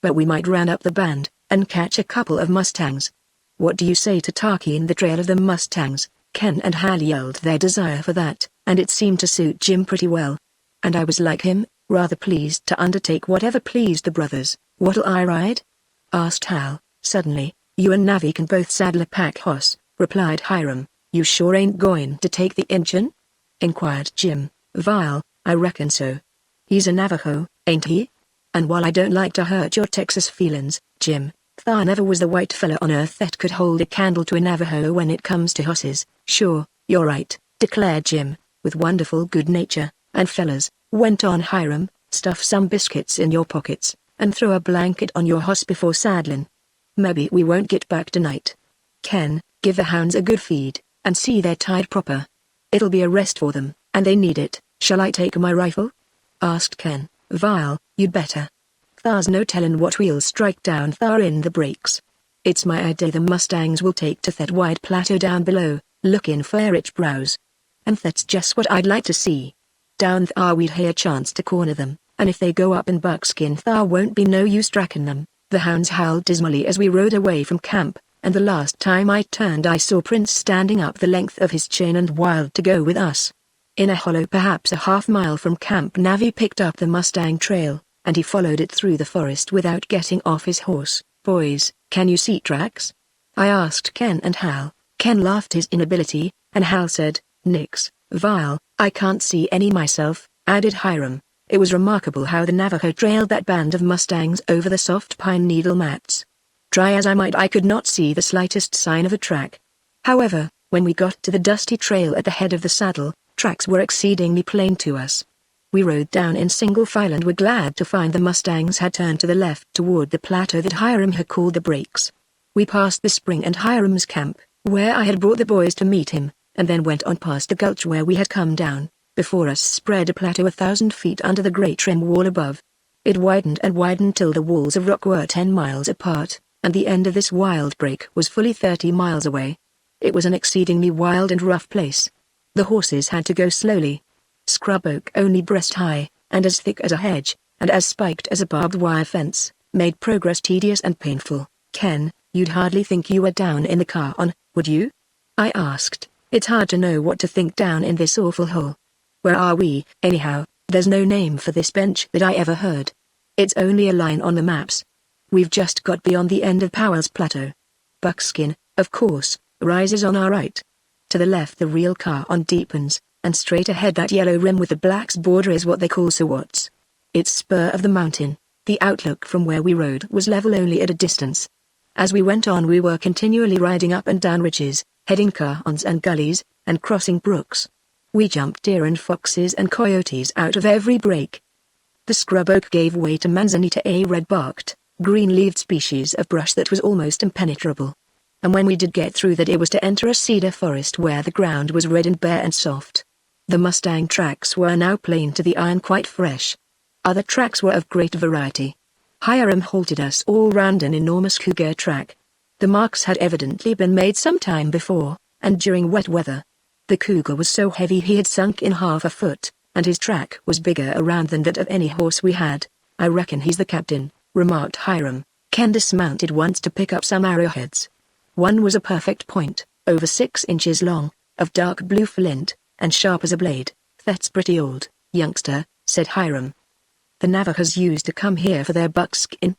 But we might round up the band, and catch a couple of mustangs. What do you say to talking the trail of the mustangs? Ken and Hal yelled their desire for that, and it seemed to suit Jim pretty well. And I was like him, rather pleased to undertake whatever pleased the brothers. What'll I ride? Asked Hal, suddenly. You and Navi can both saddle a pack horse, replied Hiram. You sure ain't going to take the Injun? Inquired Jim. Vile, I reckon so. He's a Navajo, ain't he? And while I don't like to hurt your Texas feelings, Jim, Thar never was the white fella on earth that could hold a candle to a Navajo when it comes to horses. Sure, you're right, declared Jim, with wonderful good nature. And fellas, went on Hiram, stuff some biscuits in your pockets, and throw a blanket on your horse before saddling. Maybe we won't get back tonight. Ken, give the hounds a good feed, and see they're tied proper. It'll be a rest for them, and they need it. Shall I take my rifle? Asked Ken. Vile, you'd better. Thar's no tellin' what we'll strike down thar in the breaks. It's my idea the mustangs will take to that wide plateau down below, lookin' for rich browse. And that's just what I'd like to see. Down thar we'd hae a chance to corner them, and if they go up in Buckskin thar won't be no use tracking them. The hounds howled dismally as we rode away from camp, and the last time I turned I saw Prince standing up the length of his chain and wild to go with us. In a hollow perhaps a half-mile from camp Navi picked up the Mustang trail, and he followed it through the forest without getting off his horse. Boys, can you see tracks? I asked Ken and Hal. Ken laughed his inability, and Hal said, Nix, Vile, I can't see any myself, added Hiram. It was remarkable how the Navajo trailed that band of mustangs over the soft pine needle mats. Try as I might I could not see the slightest sign of a track. However, when we got to the dusty trail at the head of the saddle, tracks were exceedingly plain to us. We rode down in single file and were glad to find the mustangs had turned to the left toward the plateau that Hiram had called the breaks. We passed the spring and Hiram's camp, where I had brought the boys to meet him, and then went on past the gulch where we had come down. Before us spread a plateau 1,000 feet under the great rim wall above. It widened and widened till the walls of rock were 10 miles apart, and the end of this wild break was fully 30 miles away. It was an exceedingly wild and rough place. The horses had to go slowly. Scrub oak only breast high, and as thick as a hedge, and as spiked as a barbed wire fence, made progress tedious and painful. Ken, you'd hardly think you were down in the car on, would you? I asked. It's hard to know what to think down in this awful hole. Where are we, anyhow? There's no name for this bench that I ever heard. It's only a line on the maps. We've just got beyond the end of Powell's Plateau. Buckskin, of course, rises on our right. To the left the real Car-on deepens, and straight ahead that yellow rim with the black's border is what they call Sawat's. It's spur of the mountain. The outlook from where we rode was level only at a distance. As we went on we were continually riding up and down ridges, heading Car-ons and gullies, and crossing brooks. We jumped deer and foxes and coyotes out of every break. The scrub oak gave way to manzanita, a red-barked, green-leaved species of brush that was almost impenetrable. And when we did get through that, it was to enter a cedar forest where the ground was red and bare and soft. The Mustang tracks were now plain to the eye and quite fresh. Other tracks were of great variety. Hiram halted us all round an enormous cougar track. The marks had evidently been made some time before, and during wet weather. The cougar was so heavy he had sunk in half a foot, and his track was bigger around than that of any horse we had. "I reckon he's the captain," remarked Hiram. Ken dismounted once to pick up some arrowheads. One was a perfect point, over 6 inches long, of dark blue flint, and sharp as a blade. "That's pretty old, youngster," said Hiram. "The Navajos used to come here for their buckskin.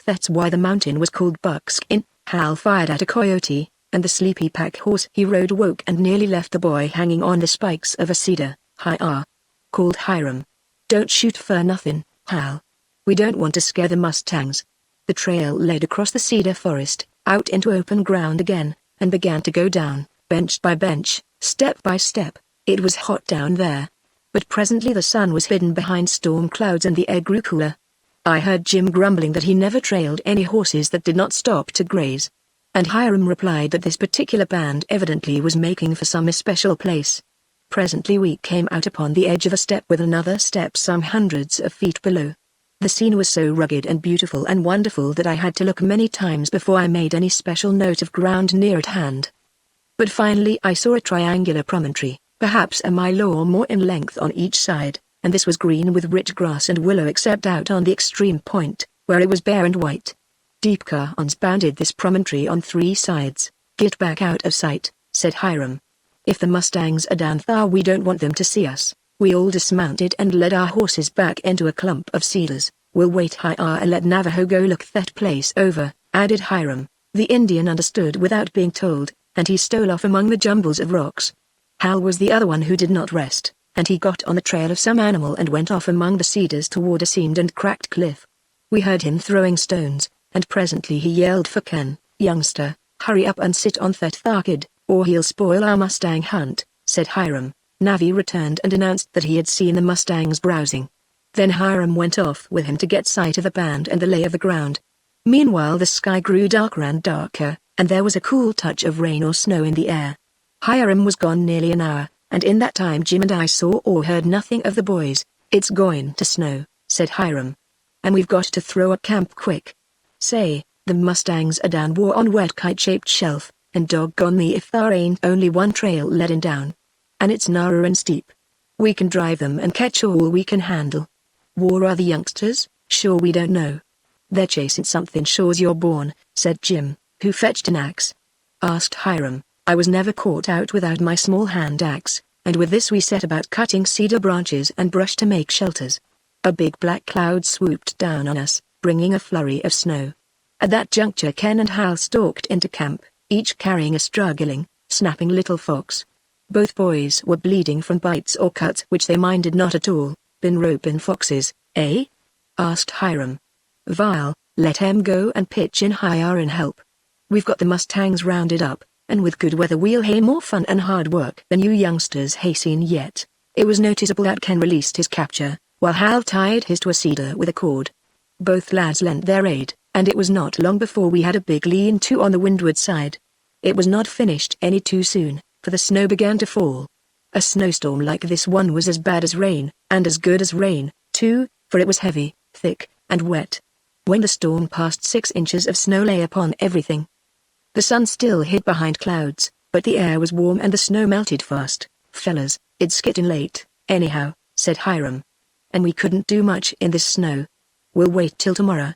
That's why the mountain was called Buckskin." Hal fired at a coyote, and the sleepy pack horse he rode woke and nearly left the boy hanging on the spikes of a cedar. "Hi-ah," called Hiram. "Don't shoot for nothing, Hal. We don't want to scare the Mustangs." The trail led across the cedar forest, out into open ground again, and began to go down, bench by bench, step by step. It was hot down there. But presently the sun was hidden behind storm clouds and the air grew cooler. I heard Jim grumbling that he never trailed any horses that did not stop to graze. And Hiram replied that this particular band evidently was making for some especial place. Presently we came out upon the edge of a step with another step some hundreds of feet below. The scene was so rugged and beautiful and wonderful that I had to look many times before I made any special note of ground near at hand. But finally I saw a triangular promontory, perhaps a mile or more in length on each side, and this was green with rich grass and willow except out on the extreme point, where it was bare and white. Deep cairns bounded this promontory on 3 sides. "Get back out of sight," said Hiram. "If the Mustangs are down there we don't want them to see us." We all dismounted and led our horses back into a clump of cedars. "We'll wait here and let Navajo go look that place over," added Hiram. The Indian understood without being told, and he stole off among the jumbles of rocks. Hal was the other one who did not rest, and he got on the trail of some animal and went off among the cedars toward a seamed and cracked cliff. We heard him throwing stones, and presently he yelled for Ken. "Youngster, hurry up and sit on that kid, or he'll spoil our Mustang hunt," said Hiram. Navi returned and announced that he had seen the Mustangs browsing. Then Hiram went off with him to get sight of the band and the lay of the ground. Meanwhile the sky grew darker and darker, and there was a cool touch of rain or snow in the air. Hiram was gone nearly an hour, and in that time Jim and I saw or heard nothing of the boys. "It's going to snow," said Hiram. "And we've got to throw up camp quick. Say, the Mustangs are down war on wet kite-shaped shelf, and doggone me if there ain't only one trail leading down. And it's narrow and steep. We can drive them and catch all we can handle. War are the youngsters? Sure we don't know. They're chasing something sure's you're born," said Jim, who fetched an axe. Asked Hiram. "I was never caught out without my small hand axe, and with this we set about cutting cedar branches and brush to make shelters." A big black cloud swooped down on us, bringing a flurry of snow. At that juncture Ken and Hal stalked into camp, each carrying a struggling, snapping little fox. Both boys were bleeding from bites or cuts which they minded not at all. "Been roping foxes, eh?" asked Hiram. "Vile, let 'em go and pitch in higher and help. We've got the Mustangs rounded up, and with good weather we'll hae more fun and hard work than you youngsters hae seen yet." It was noticeable that Ken released his capture, while Hal tied his to a cedar with a cord. Both lads lent their aid, and it was not long before we had a big lean-to on the windward side. It was not finished any too soon, for the snow began to fall. A snowstorm like this one was as bad as rain, and as good as rain, too, for it was heavy, thick, and wet. When the storm passed 6 inches of snow lay upon everything. The sun still hid behind clouds, but the air was warm and the snow melted fast. "Fellas, it's getting late, anyhow," said Hiram. "And we couldn't do much in this snow. We'll wait till tomorrow.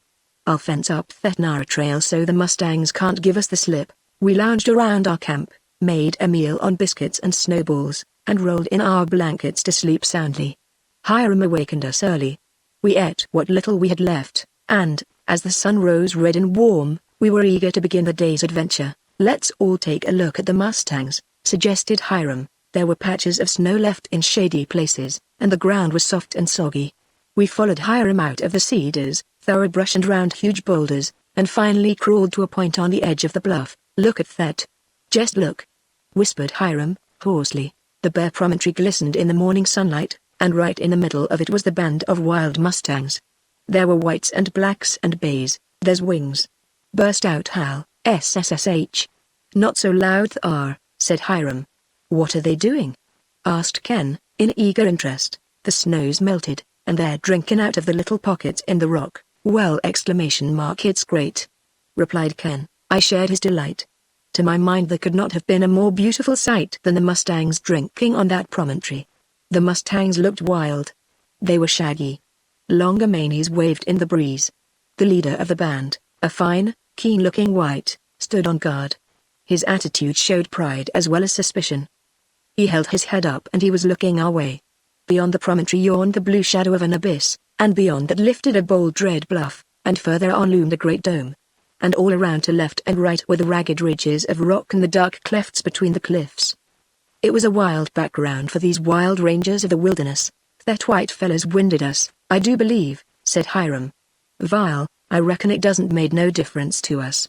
I'll fence up that narrow trail so the Mustangs can't give us the slip." We lounged around our camp, made a meal on biscuits and snowballs, and rolled in our blankets to sleep soundly. Hiram awakened us early. We ate what little we had left, and, as the sun rose red and warm, we were eager to begin the day's adventure. "Let's all take a look at the Mustangs," suggested Hiram. There were patches of snow left in shady places, and the ground was soft and soggy. We followed Hiram out of the cedars, through brush and round huge boulders, and finally crawled to a point on the edge of the bluff. "Look at that. Just look," whispered Hiram, hoarsely. The bare promontory glistened in the morning sunlight, and right in the middle of it was the band of wild Mustangs. There were whites and blacks and bays, There's wings!" burst out Hal. "SSSH. Not so loud Thar," said Hiram. "What are they doing?" asked Ken, in eager interest. "The snow's melted, and they're drinking out of the little pockets in the rock." "Well!" "It's great," replied Ken. I shared his delight. To my mind there could not have been a more beautiful sight than the Mustangs drinking on that promontory. The Mustangs looked wild. They were shaggy. Longer manes waved in the breeze. The leader of the band, a fine, keen-looking white, stood on guard. His attitude showed pride as well as suspicion. He held his head up and he was looking our way. Beyond the promontory yawned the blue shadow of an abyss, and beyond that lifted a bold red bluff, and further on loomed a great dome. And all around to left and right were the ragged ridges of rock and the dark clefts between the cliffs. It was a wild background for these wild rangers of the wilderness. "That white fella's winded us, I do believe," said Hiram. "Vile, I reckon it doesn't made no difference to us."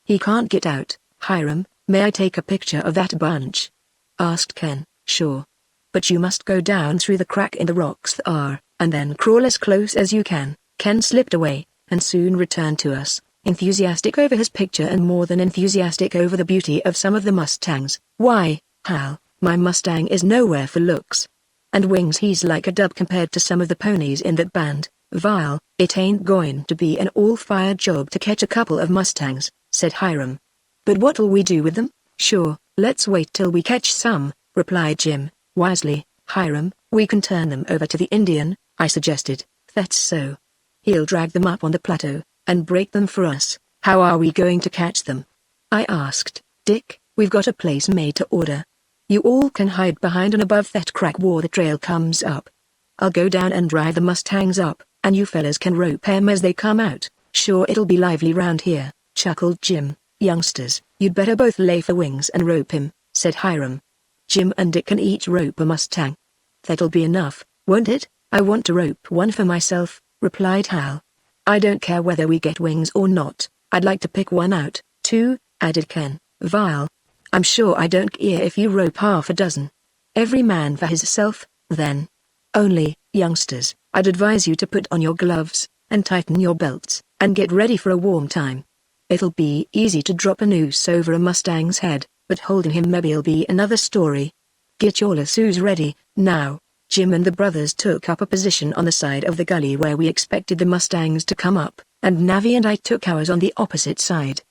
"He can't get out." "Hiram, may I take a picture of that bunch?" asked Ken. "Sure. But you must go down through the crack in the rocks Thar, and then crawl as close as you can." Ken slipped away, and soon returned to us, enthusiastic over his picture and more than enthusiastic over the beauty of some of the Mustangs. "Why, Hal, my Mustang is nowhere for looks. And wings he's like a dub compared to some of the ponies in that band." "Vile, it ain't going to be an all-fired job to catch a couple of Mustangs," said Hiram. "But what'll we do with them?" "Sure, let's wait till we catch some," replied Jim, wisely. "Hiram, we can turn them over to the Indian," I suggested. "That's so. He'll drag them up on the plateau, and break them for us." "How are we going to catch them?" I asked. "Dick, we've got a place made to order. You all can hide behind and above that crack where the trail comes up. I'll go down and drive the Mustangs up, and you fellas can rope 'em as they come out." "Sure, it'll be lively round here," chuckled Jim. "Youngsters, you'd better both lay for wings and rope him," said Hiram. "Jim and Dick can each rope a Mustang." "That'll be enough, won't it?" "I want to rope one for myself," replied Hal. "I don't care whether we get wings or not, I'd like to pick one out, too," added Ken. "Vile, I'm sure I don't care if you rope half a dozen. Every man for hisself, then. Only, youngsters, I'd advise you to put on your gloves, and tighten your belts, and get ready for a warm time. It'll be easy to drop a noose over a Mustang's head, but holding him maybe'll be another story. Get your lassos ready, now." Jim and the brothers took up a position on the side of the gully where we expected the Mustangs to come up, and Navi and I took ours on the opposite side.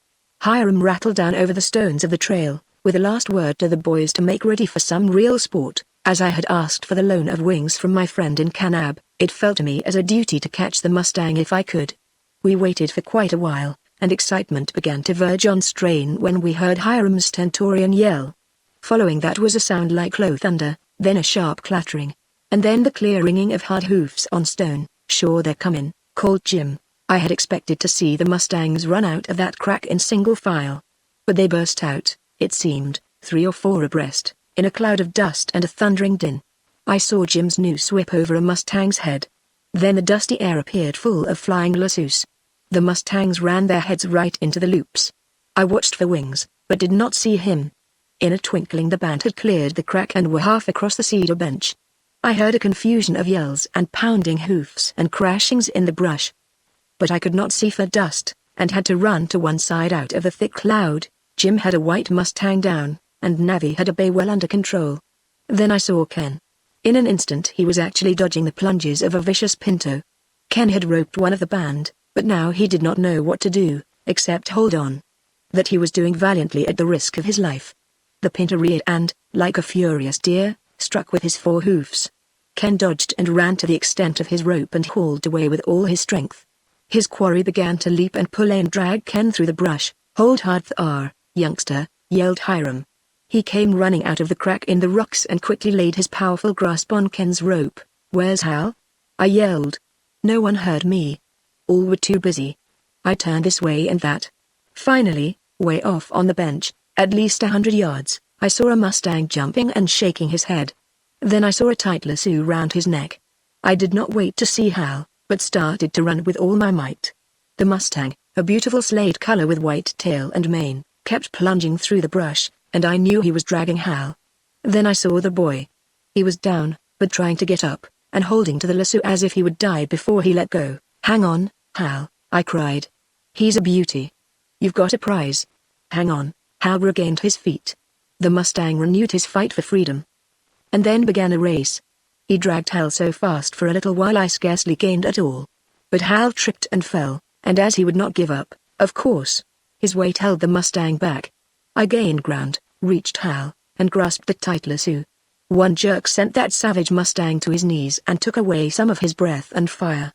Hiram rattled down over the stones of the trail, with a last word to the boys to make ready for some real sport. As I had asked for the loan of wings from my friend in Kanab, it fell to me as a duty to catch the Mustang if I could. We waited for quite a while, and excitement began to verge on strain when we heard Hiram's stentorian yell. Following that was a sound like low thunder, then a sharp clattering, and then the clear ringing of hard hoofs on stone. "Sure they're comin'," called Jim. I had expected to see the Mustangs run out of that crack in single file. But they burst out, it seemed, 3 or 4 abreast, in a cloud of dust and a thundering din. I saw Jim's noose whip over a Mustang's head. Then the dusty air appeared full of flying lassos. The Mustangs ran their heads right into the loops. I watched for wings, but did not see him. In a twinkling the band had cleared the crack and were half across the cedar bench. I heard a confusion of yells and pounding hoofs and crashings in the brush. But I could not see for dust, and had to run to one side out of the thick cloud. Jim had a white Mustang down, and Navi had a bay well under control. Then I saw Ken. In an instant he was actually dodging the plunges of a vicious pinto. Ken had roped one of the band, but now he did not know what to do, except hold on. That he was doing valiantly at the risk of his life. The pinto reared and, like a furious deer, struck with his 4 hoofs. Ken dodged and ran to the extent of his rope and hauled away with all his strength. His quarry began to leap and pull and drag Ken through the brush. "Hold hard Thar, youngster," yelled Hiram. He came running out of the crack in the rocks and quickly laid his powerful grasp on Ken's rope. "Where's Hal?" I yelled. No one heard me. All were too busy. I turned this way and that. Finally, way off on the bench, at least 100 yards, I saw a Mustang jumping and shaking his head. Then I saw a tight lasso round his neck. I did not wait to see Hal, but started to run with all my might. The Mustang, a beautiful slate color with white tail and mane, kept plunging through the brush, and I knew he was dragging Hal. Then I saw the boy. He was down, but trying to get up, and holding to the lasso as if he would die before he let go. "Hang on, Hal," I cried. He's a beauty. You've got a prize. Hang on. Hal regained his feet. The Mustang renewed his fight for freedom. And then began a race. He dragged Hal so fast for a little while I scarcely gained at all. But Hal tripped and fell, and as he would not give up, of course, his weight held the Mustang back. I gained ground, reached Hal, and grasped it tight lasso. One jerk sent that savage Mustang to his knees and took away some of his breath and fire.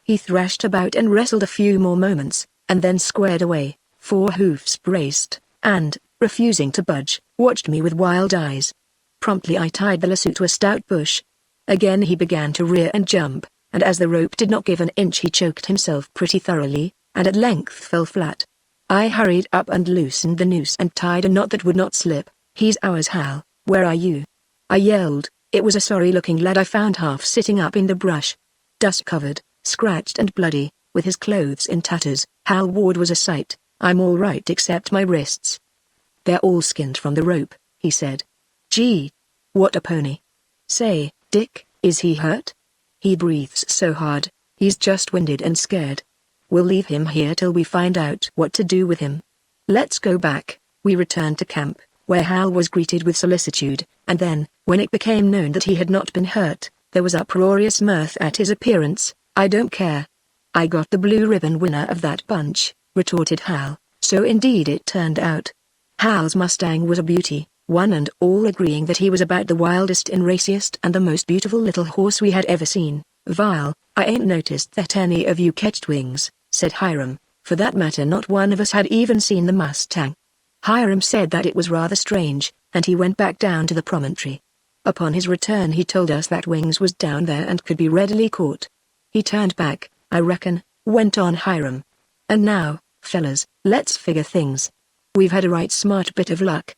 He thrashed about and wrestled a few more moments, and then squared away, 4 hoofs braced, and, refusing to budge, watched me with wild eyes. Promptly I tied the lasso to a stout bush. Again he began to rear and jump, and as the rope did not give an inch he choked himself pretty thoroughly, and at length fell flat. I hurried up and loosened the noose and tied a knot that would not slip. He's ours, Hal. Where are you? I yelled. It was a sorry-looking lad I found half sitting up in the brush. Dust-covered, scratched and bloody, with his clothes in tatters. Hal Ward was a sight. I'm all right except my wrists. They're all skinned from the rope, he said. Gee. What a pony. Say, Dick, is he hurt? He breathes so hard, he's just winded and scared. We'll leave him here till we find out what to do with him. Let's go back. We returned to camp, where Hal was greeted with solicitude, and then, when it became known that he had not been hurt, there was uproarious mirth at his appearance. I don't care. I got the blue ribbon winner of that bunch, retorted Hal. So indeed it turned out. Hal's Mustang was a beauty, one and all agreeing that he was about the wildest and raciest and the most beautiful little horse we had ever seen. Vile, I ain't noticed that any of you catched wings, said Hiram. For that matter not one of us had even seen the Mustang. Hiram said that it was rather strange, and he went back down to the promontory. Upon his return he told us that Wings was down there and could be readily caught. He turned back, I reckon, went on Hiram. And now, fellas, let's figure things. We've had a right smart bit of luck.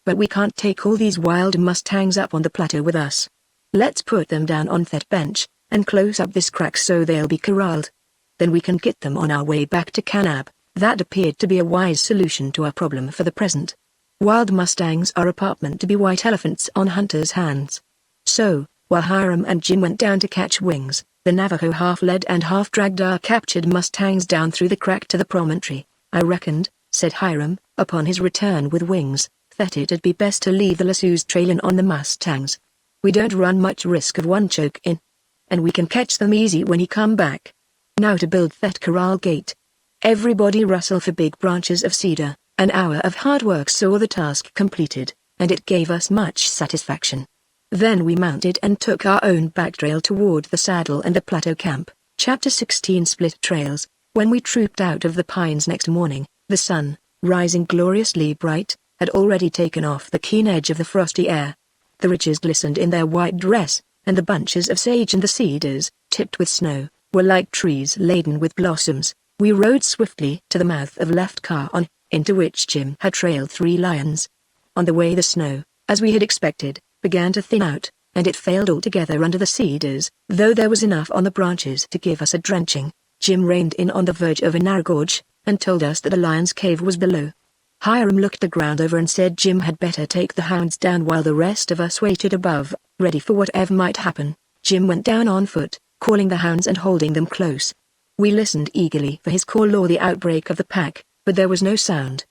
But we can't take all these wild Mustangs up on the plateau with us. Let's put them down on that bench, and close up this crack so they'll be corralled. Then we can get them on our way back to Kanab. That appeared to be a wise solution to our problem for the present. Wild Mustangs are apartment to be white elephants on hunters' hands. So, while Hiram and Jim went down to catch Wings, the Navajo half led and half dragged our captured Mustangs down through the crack to the promontory. I reckoned, said Hiram, upon his return with Wings, that it'd be best to leave the lassos trailing on the Mustangs. We don't run much risk of one choke in. And we can catch them easy when he come back. Now to build that corral gate. Everybody rustle for big branches of cedar. An hour of hard work saw the task completed, and it gave us much satisfaction. Then we mounted and took our own back trail toward the saddle and the plateau camp. Chapter 16 Split Trails. When we trooped out of the pines next morning, the sun, rising gloriously bright, had already taken off the keen edge of the frosty air. The ridges glistened in their white dress, and the bunches of sage and the cedars, tipped with snow, were like trees laden with blossoms. We rode swiftly to the mouth of Left Car-On, into which Jim had trailed 3 lions. On the way the snow, as we had expected, began to thin out, and it failed altogether under the cedars, though there was enough on the branches to give us a drenching. Jim reined in on the verge of a narrow gorge, and told us that the lion's cave was below. Hiram looked the ground over and said Jim had better take the hounds down while the rest of us waited above, ready for whatever might happen. Jim went down on foot, calling the hounds and holding them close. We listened eagerly for his call or the outbreak of the pack, but there was no sound.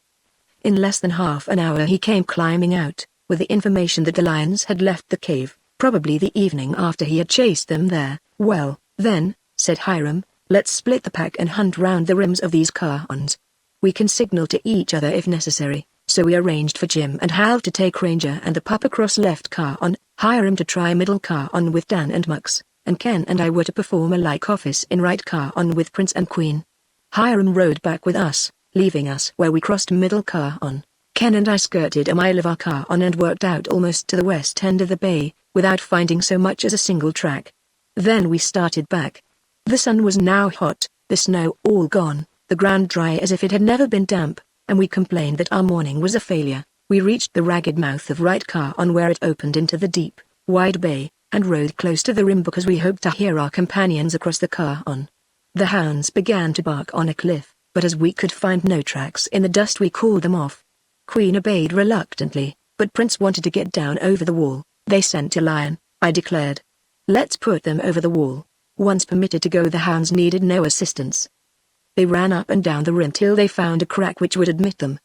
In less than half an hour he came climbing out, with the information that the lions had left the cave, probably the evening after he had chased them there. Well, then, said Hiram, let's split the pack and hunt round the rims of these Car-Ons. We can signal to each other if necessary, so we arranged for Jim and Hal to take Ranger and the pup across Left Car-On, Hiram to try Middle Car-On with Dan and Mux, and Ken and I were to perform a like office in Right Car-On with Prince and Queen. Hiram rode back with us, leaving us where we crossed Middle Car-On. Ken and I skirted a mile of our Car-On and worked out almost to the west end of the bay, without finding so much as a single track. Then we started back. The sun was now hot, the snow all gone, the ground dry as if it had never been damp, and we complained that our morning was a failure. We reached the ragged mouth of Right Car-On where it opened into the deep, wide bay, and rode close to the rim because we hoped to hear our companions across the Car-On. The hounds began to bark on a cliff, but as we could find no tracks in the dust we called them off. Queen obeyed reluctantly, but Prince wanted to get down over the wall. They sent a lion, I declared. Let's put them over the wall. Once permitted to go the hounds needed no assistance. They ran up and down the rim till they found a crack which would admit them.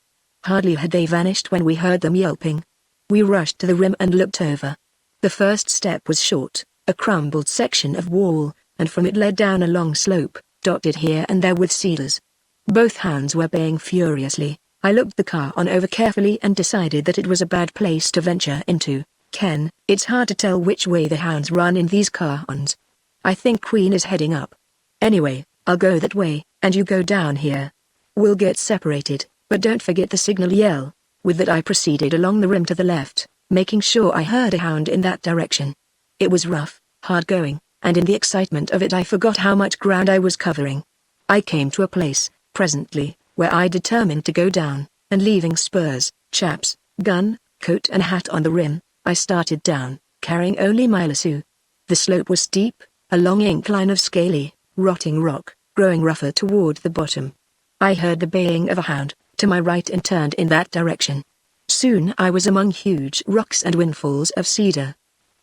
Hardly had they vanished when we heard them yelping. We rushed to the rim and looked over. The first step was short, a crumbled section of wall, and from it led down a long slope, dotted here and there with cedars. Both hounds were baying furiously. I looked the car on over carefully and decided that it was a bad place to venture into. Ken, it's hard to tell which way the hounds run in these car-ons. I think Queen is heading up. Anyway, I'll go that way, and you go down here. We'll get separated, but don't forget the signal yell. With that I proceeded along the rim to the left, making sure I heard a hound in that direction. It was rough, hard going, and in the excitement of it I forgot how much ground I was covering. I came to a place, presently, where I determined to go down, and leaving spurs, chaps, gun, coat and hat on the rim, I started down, carrying only my lasso. The slope was steep, a long incline of scaly, rotting rock, growing rougher toward the bottom. I heard the baying of a hound, to my right and turned in that direction. Soon I was among huge rocks and windfalls of cedar.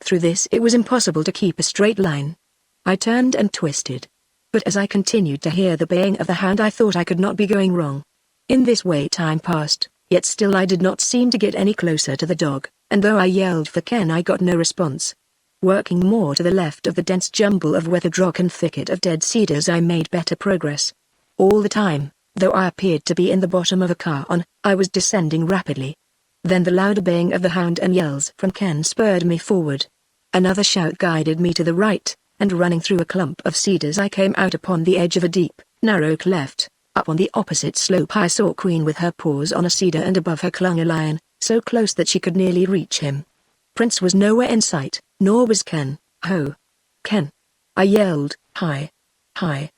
Through this it was impossible to keep a straight line. I turned and twisted. But as I continued to hear the baying of the hound I thought I could not be going wrong. In this way time passed, yet still I did not seem to get any closer to the dog, and though I yelled for Ken I got no response. Working more to the left of the dense jumble of weathered rock and thicket of dead cedars I made better progress. All the time, though I appeared to be in the bottom of a car-on, I was descending rapidly. Then the louder baying of the hound and yells from Ken spurred me forward. Another shout guided me to the right, and running through a clump of cedars I came out upon the edge of a deep, narrow cleft. Up on the opposite slope I saw Queen with her paws on a cedar and above her clung a lion, so close that she could nearly reach him. Prince was nowhere in sight, nor was Ken. Ho! Ken! I yelled. Hi! Hi!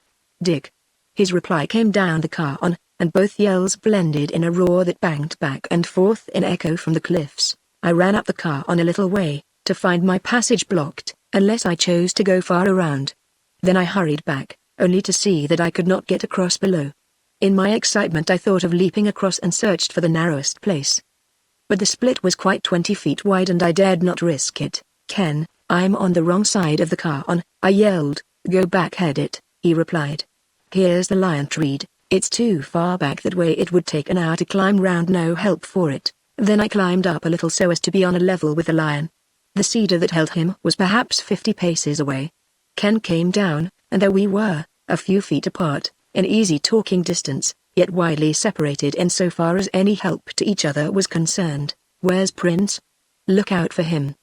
Dig! His reply came down the car-on, and both yells blended in a roar that banged back and forth in echo from the cliffs. I ran up the car-on a little way, to find my passage blocked, unless I chose to go far around. Then I hurried back, only to see that I could not get across below. In my excitement I thought of leaping across and searched for the narrowest place. But the split was quite 20 feet wide and I dared not risk it. Ken, I'm on the wrong side of the car-on, I yelled. Go back, head it, he replied. Here's the lion treed, it's too far back that way, it would take an hour to climb round, no help for it. Then I climbed up a little so as to be on a level with the lion. The cedar that held him was perhaps 50 paces away. Ken came down, and though we were, a few feet apart, in easy talking distance, yet widely separated in so far as any help to each other was concerned. Where's Prince? Look out for him.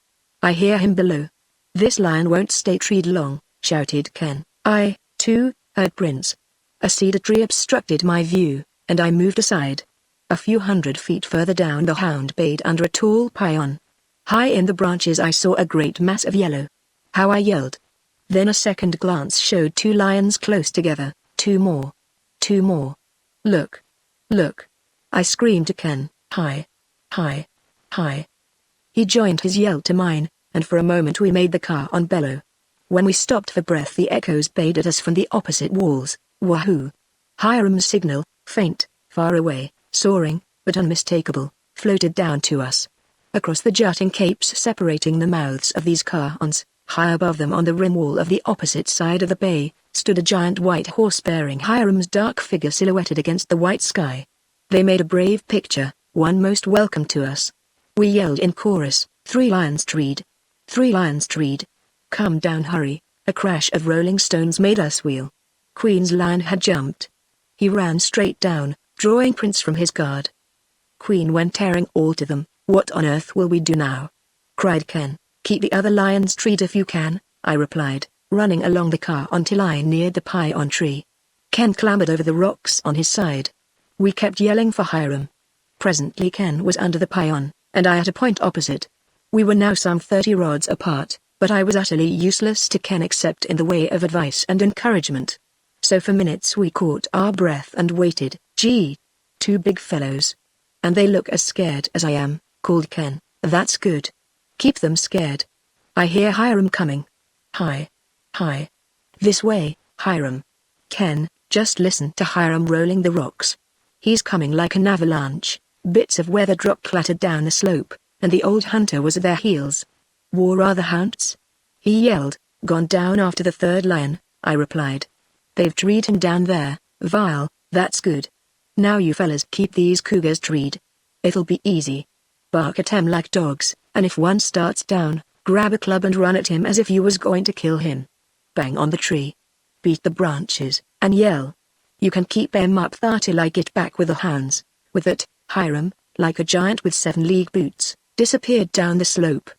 I hear him below. This lion won't stay treed long, shouted Ken. I, too, heard Prince. A cedar tree obstructed my view, and I moved aside. A few hundred feet further down the hound bayed under a tall pylon. High in the branches I saw a great mass of yellow. How I yelled. Then a second glance showed two lions close together, two more. Two more. Look. Look. I screamed to Ken. Hi. Hi. Hi. He joined his yell to mine, and for a moment we made the car-on bellow. When we stopped for breath the echoes bayed at us from the opposite walls. Wahoo! Hiram's signal, faint, far away, soaring, but unmistakable, floated down to us. Across the jutting capes separating the mouths of these car-ons, high above them on the rim wall of the opposite side of the bay, stood a giant white horse bearing Hiram's dark figure silhouetted against the white sky. They made a brave picture, one most welcome to us. We yelled in chorus, 3 lions treed. 3 lions treed. Come down, hurry. A crash of rolling stones made us wheel. Queen's lion had jumped. He ran straight down, drawing Prince from his guard. Queen went tearing all to them. What on earth will we do now? Cried Ken. Keep the other lions treed if you can, I replied, running along the car until I neared the pylon tree. Ken clambered over the rocks on his side. We kept yelling for Hiram. Presently Ken was under the pylon, and I at a point opposite. We were now some 30 rods apart, but I was utterly useless to Ken except in the way of advice and encouragement. So for minutes we caught our breath and waited. Gee! 2 big fellows. And they look as scared as I am, called Ken. That's good. Keep them scared. I hear Hiram coming. Hi. Hi. This way, Hiram. Ken, just listen to Hiram rolling the rocks. He's coming like an avalanche. Bits of weathered rock clattered down the slope, and the old hunter was at their heels. War are the hounds? He yelled. Gone down after the 3rd lion, I replied. They've treed him down there. Vile, that's good. Now you fellas keep these cougars treed. It'll be easy. Bark at him like dogs, and if one starts down, grab a club and run at him as if you was going to kill him. Bang on the tree. Beat the branches, and yell. You can keep them up there till I get back with the hounds. With that, Hiram, like a giant with 7 league boots, disappeared down the slope.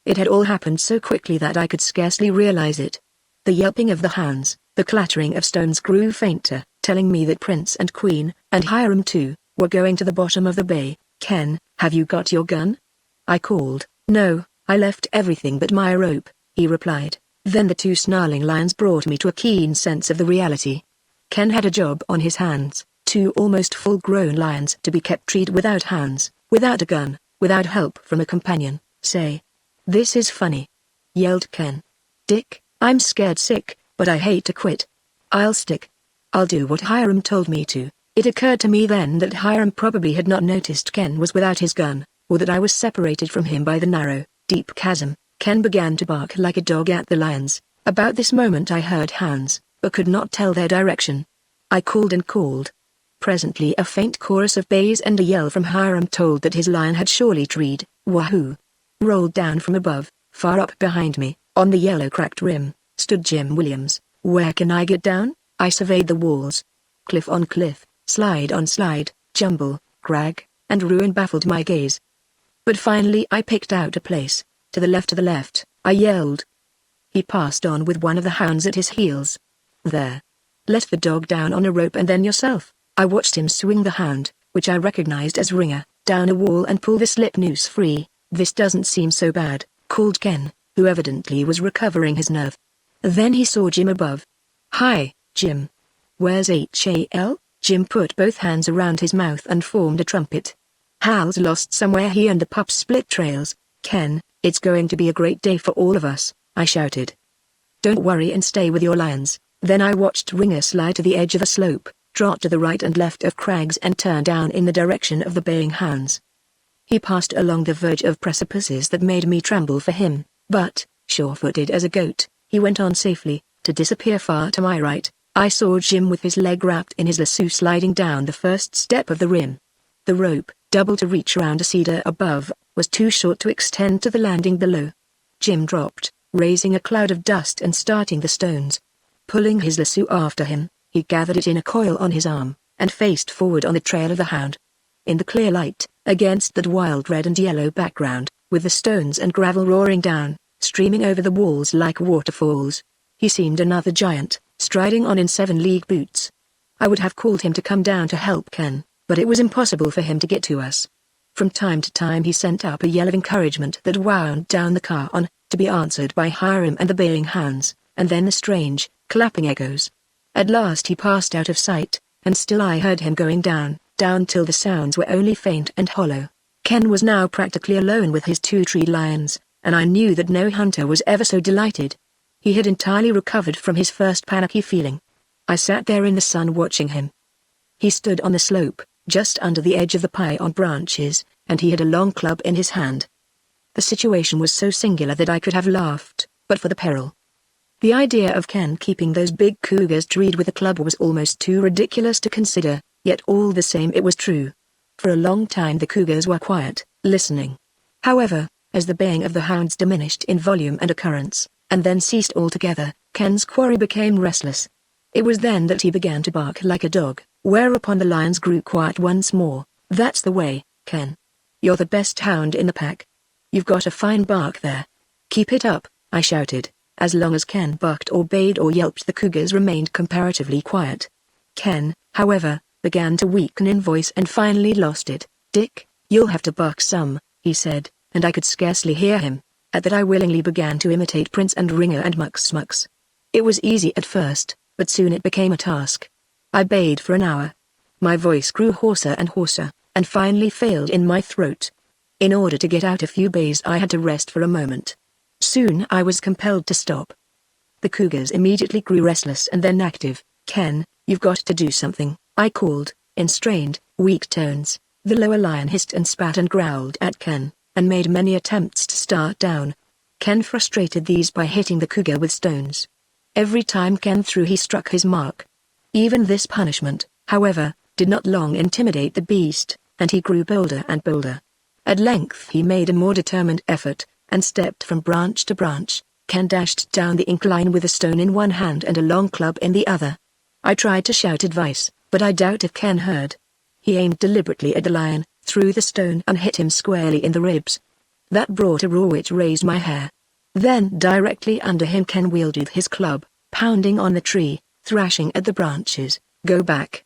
It had all happened so quickly that I could scarcely realize it. The yelping of the hounds, the clattering of stones grew fainter, telling me that Prince and Queen, and Hiram too, were going to the bottom of the bay. Ken, have you got your gun? I called. No, I left everything but my rope, he replied. Then the 2 snarling lions brought me to a keen sense of the reality. Ken had a job on his hands, 2 almost full-grown lions to be kept treed without hands, without a gun, without help from a companion. Say. This is funny, yelled Ken. Dick, I'm scared sick, but I hate to quit. I'll stick. I'll do what Hiram told me to. It occurred to me then that Hiram probably had not noticed Ken was without his gun, or that I was separated from him by the narrow, deep chasm. Ken began to bark like a dog at the lions. About this moment I heard hounds, but could not tell their direction. I called and called. Presently a faint chorus of bays and a yell from Hiram told that his lion had surely treed. Wahoo! Rolled down from above, far up behind me, on the yellow cracked rim, stood Jim Williams. Where can I get down? I surveyed the walls. Cliff on cliff, slide on slide, jumble, crag, and ruin baffled my gaze. But finally I picked out a place. To the left, I yelled. He passed on with one of the hounds at his heels. There. Let the dog down on a rope and then yourself. I watched him swing the hound, which I recognized as Ringer, down a wall and pull the slip noose free. This doesn't seem so bad, called Ken, who evidently was recovering his nerve. Then he saw Jim above. Hi, Jim. Where's HAL? Jim put both hands around his mouth and formed a trumpet. Hal's lost somewhere. He and the pup split trails. Ken, it's going to be a great day for all of us, I shouted. Don't worry and stay with your lions. Then I watched Ringer slide to the edge of a slope, trot to the right and left of crags and turn down in the direction of the baying hounds. He passed along the verge of precipices that made me tremble for him, but, sure-footed as a goat, he went on safely, to disappear far to my right. I saw Jim with his leg wrapped in his lasso sliding down the first step of the rim. The rope, double to reach around a cedar above, was too short to extend to the landing below. Jim dropped, raising a cloud of dust and starting the stones. Pulling his lasso after him, he gathered it in a coil on his arm, and faced forward on the trail of the hound. In the clear light, against that wild red and yellow background, with the stones and gravel roaring down, streaming over the walls like waterfalls, he seemed another giant, striding on in 7 league boots. I would have called him to come down to help Ken, but it was impossible for him to get to us. From time to time he sent up a yell of encouragement that wound down the car on, to be answered by Hiram and the baying hounds, and then the strange, clapping echoes. At last he passed out of sight, and still I heard him going down till the sounds were only faint and hollow. Ken was now practically alone with his 2 treed lions, and I knew that no hunter was ever so delighted. He had entirely recovered from his first panicky feeling. I sat there in the sun watching him. He stood on the slope, just under the edge of the pine branches, and he had a long club in his hand. The situation was so singular that I could have laughed, but for the peril. The idea of Ken keeping those big cougars treed with a club was almost too ridiculous to consider, yet all the same it was true. For a long time the cougars were quiet, listening. However, as the baying of the hounds diminished in volume and occurrence, and then ceased altogether, Ken's quarry became restless. It was then that he began to bark like a dog, whereupon the lions grew quiet once more. That's the way, Ken. You're the best hound in the pack. You've got a fine bark there. Keep it up, I shouted. As long as Ken barked or bayed or yelped, the cougars remained comparatively quiet. Ken, however, began to weaken in voice and finally lost it. Dick, you'll have to bark some, he said, and I could scarcely hear him. At that I willingly began to imitate Prince and Ringer and Mux. It was easy at first, but soon it became a task. I bayed for an hour. My voice grew hoarser and hoarser, and finally failed in my throat. In order to get out a few bays I had to rest for a moment. Soon I was compelled to stop. The cougars immediately grew restless and then active. Ken, you've got to do something, I called, in strained, weak tones. The lower lion hissed and spat and growled at Ken, and made many attempts to start down. Ken frustrated these by hitting the cougar with stones. Every time Ken threw he struck his mark. Even this punishment, however, did not long intimidate the beast, and he grew bolder and bolder. At length he made a more determined effort, and stepped from branch to branch. Ken dashed down the incline with a stone in one hand and a long club in the other. I tried to shout advice, but I doubt if Ken heard. He aimed deliberately at the lion, threw the stone and hit him squarely in the ribs. That brought a roar which raised my hair. Then directly under him Ken wielded his club, pounding on the tree, thrashing at the branches. "Go back!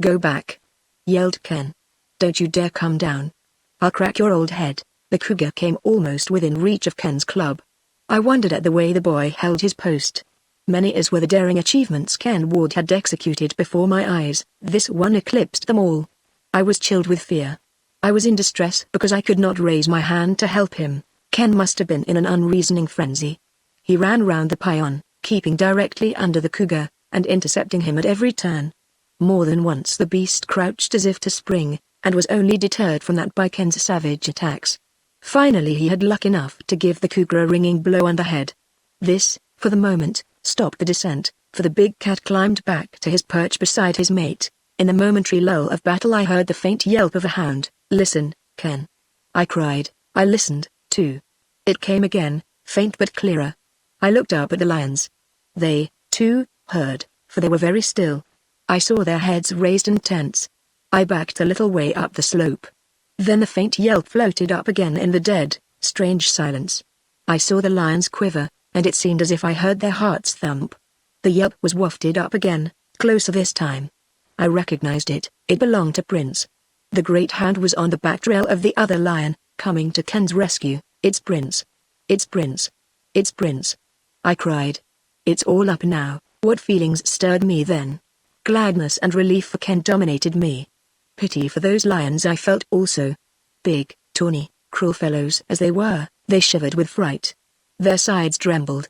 Go back!" yelled Ken. "Don't you dare come down. I'll crack your old head." The cougar came almost within reach of Ken's club. I wondered at the way the boy held his post. Many as were the daring achievements Ken Ward had executed before my eyes, this one eclipsed them all. I was chilled with fear. I was in distress because I could not raise my hand to help him. Ken must have been in an unreasoning frenzy. He ran round the peon, keeping directly under the cougar, and intercepting him at every turn. More than once the beast crouched as if to spring, and was only deterred from that by Ken's savage attacks. Finally he had luck enough to give the cougar a ringing blow on the head. This, for the moment, stopped the descent, for the big cat climbed back to his perch beside his mate. In the momentary lull of battle I heard the faint yelp of a hound. "Listen, Ken!" I cried. I listened, too. It came again, faint but clearer. I looked up at the lions. They, too, heard, for they were very still. I saw their heads raised and tense. I backed a little way up the slope. Then the faint yelp floated up again in the dead, strange silence. I saw the lions quiver, and it seemed as if I heard their hearts thump. The yelp was wafted up again, closer this time. I recognized it. It belonged to Prince. The great hound was on the back trail of the other lion, coming to Ken's rescue. "It's Prince! It's Prince! It's Prince!" I cried. It's all up now. What feelings stirred me then? Gladness and relief for Ken dominated me. Pity for those lions I felt also. Big, tawny, cruel fellows as they were, they shivered with fright. Their sides trembled.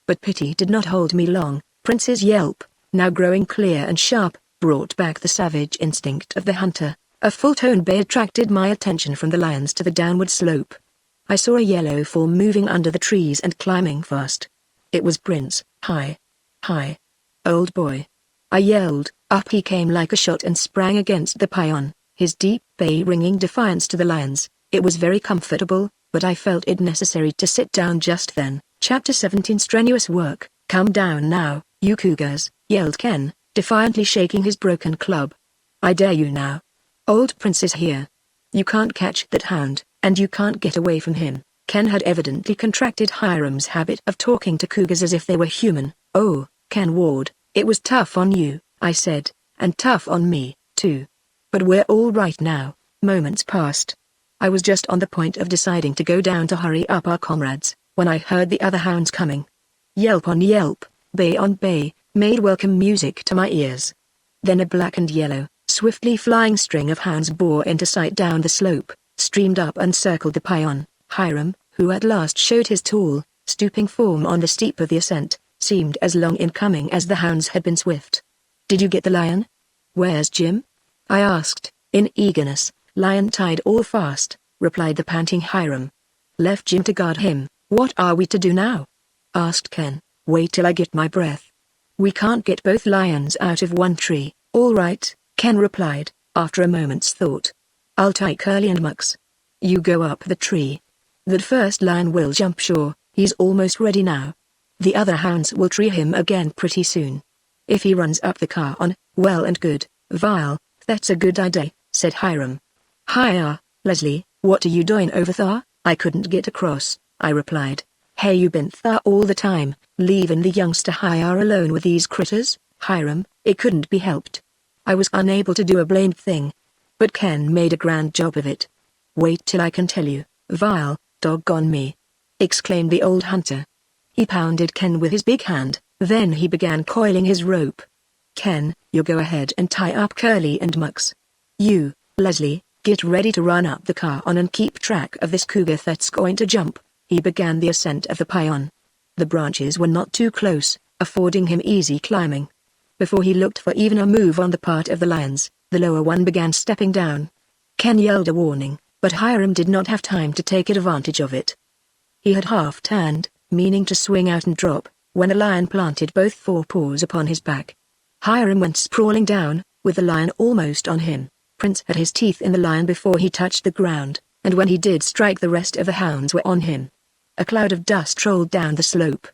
But pity did not hold me long. Prince's yelp, now growing clear and sharp, brought back the savage instinct of the hunter. A full-toned bay attracted my attention from the lions to the downward slope. I saw a yellow form moving under the trees and climbing fast. It was Prince. "Hi. Hi. Old boy." I yelled. Up he came like a shot and sprang against the peon, his deep bay ringing defiance to the lions. It was very comfortable, but I felt it necessary to sit down just then. Chapter 17 Strenuous Work. "Come down now, you cougars," yelled Ken, defiantly shaking his broken club. "I dare you now. Old Prince is here. You can't catch that hound, and you can't get away from him." Ken had evidently contracted Hiram's habit of talking to cougars as if they were human. "Oh, Ken Ward, it was tough on you," I said, "and tough on me, too. But we're all right now." Moments passed. I was just on the point of deciding to go down to hurry up our comrades, when I heard the other hounds coming. Yelp on yelp, bay on bay, made welcome music to my ears. Then a black and yellow, swiftly flying string of hounds bore into sight down the slope, streamed up and circled the peon. Hiram, who at last showed his tall, stooping form on the steep of the ascent, seemed as long in coming as the hounds had been swift. "Did you get the lion? Where's Jim?" I asked, in eagerness. "Lion tied all fast," replied the panting Hiram. "Left Jim to guard him." "What are we to do now?" asked Ken. "Wait till I get my breath. We can't get both lions out of one tree." "All right," Ken replied, after a moment's thought. "I'll tie Curly and Mux. You go up the tree. That first lion will jump sure, he's almost ready now. The other hounds will tree him again pretty soon. If he runs up the car on, well and good." "Vile, that's a good idea," said Hiram. "Hiya, Leslie, what are you doing over there?" "I couldn't get across," I replied. "Hey, you been there all the time, leaving the youngster Hiya alone with these critters?" "Hiram, it couldn't be helped. I was unable to do a blamed thing. But Ken made a grand job of it. Wait till I can tell you." "Vile, doggone me!" exclaimed the old hunter. He pounded Ken with his big hand, then he began coiling his rope. "Ken, you go ahead and tie up Curly and Mux. You, Leslie, get ready to run up the car on and keep track of this cougar that's going to jump." He began the ascent of the peon. The branches were not too close, affording him easy climbing. Before he looked for even a move on the part of the lions, the lower one began stepping down. Ken yelled a warning, but Hiram did not have time to take advantage of it. He had half turned, meaning to swing out and drop, when the lion planted both forepaws upon his back. Hiram went sprawling down, with the lion almost on him. Prince had his teeth in the lion before he touched the ground, and when he did strike, the rest of the hounds were on him. A cloud of dust rolled down the slope.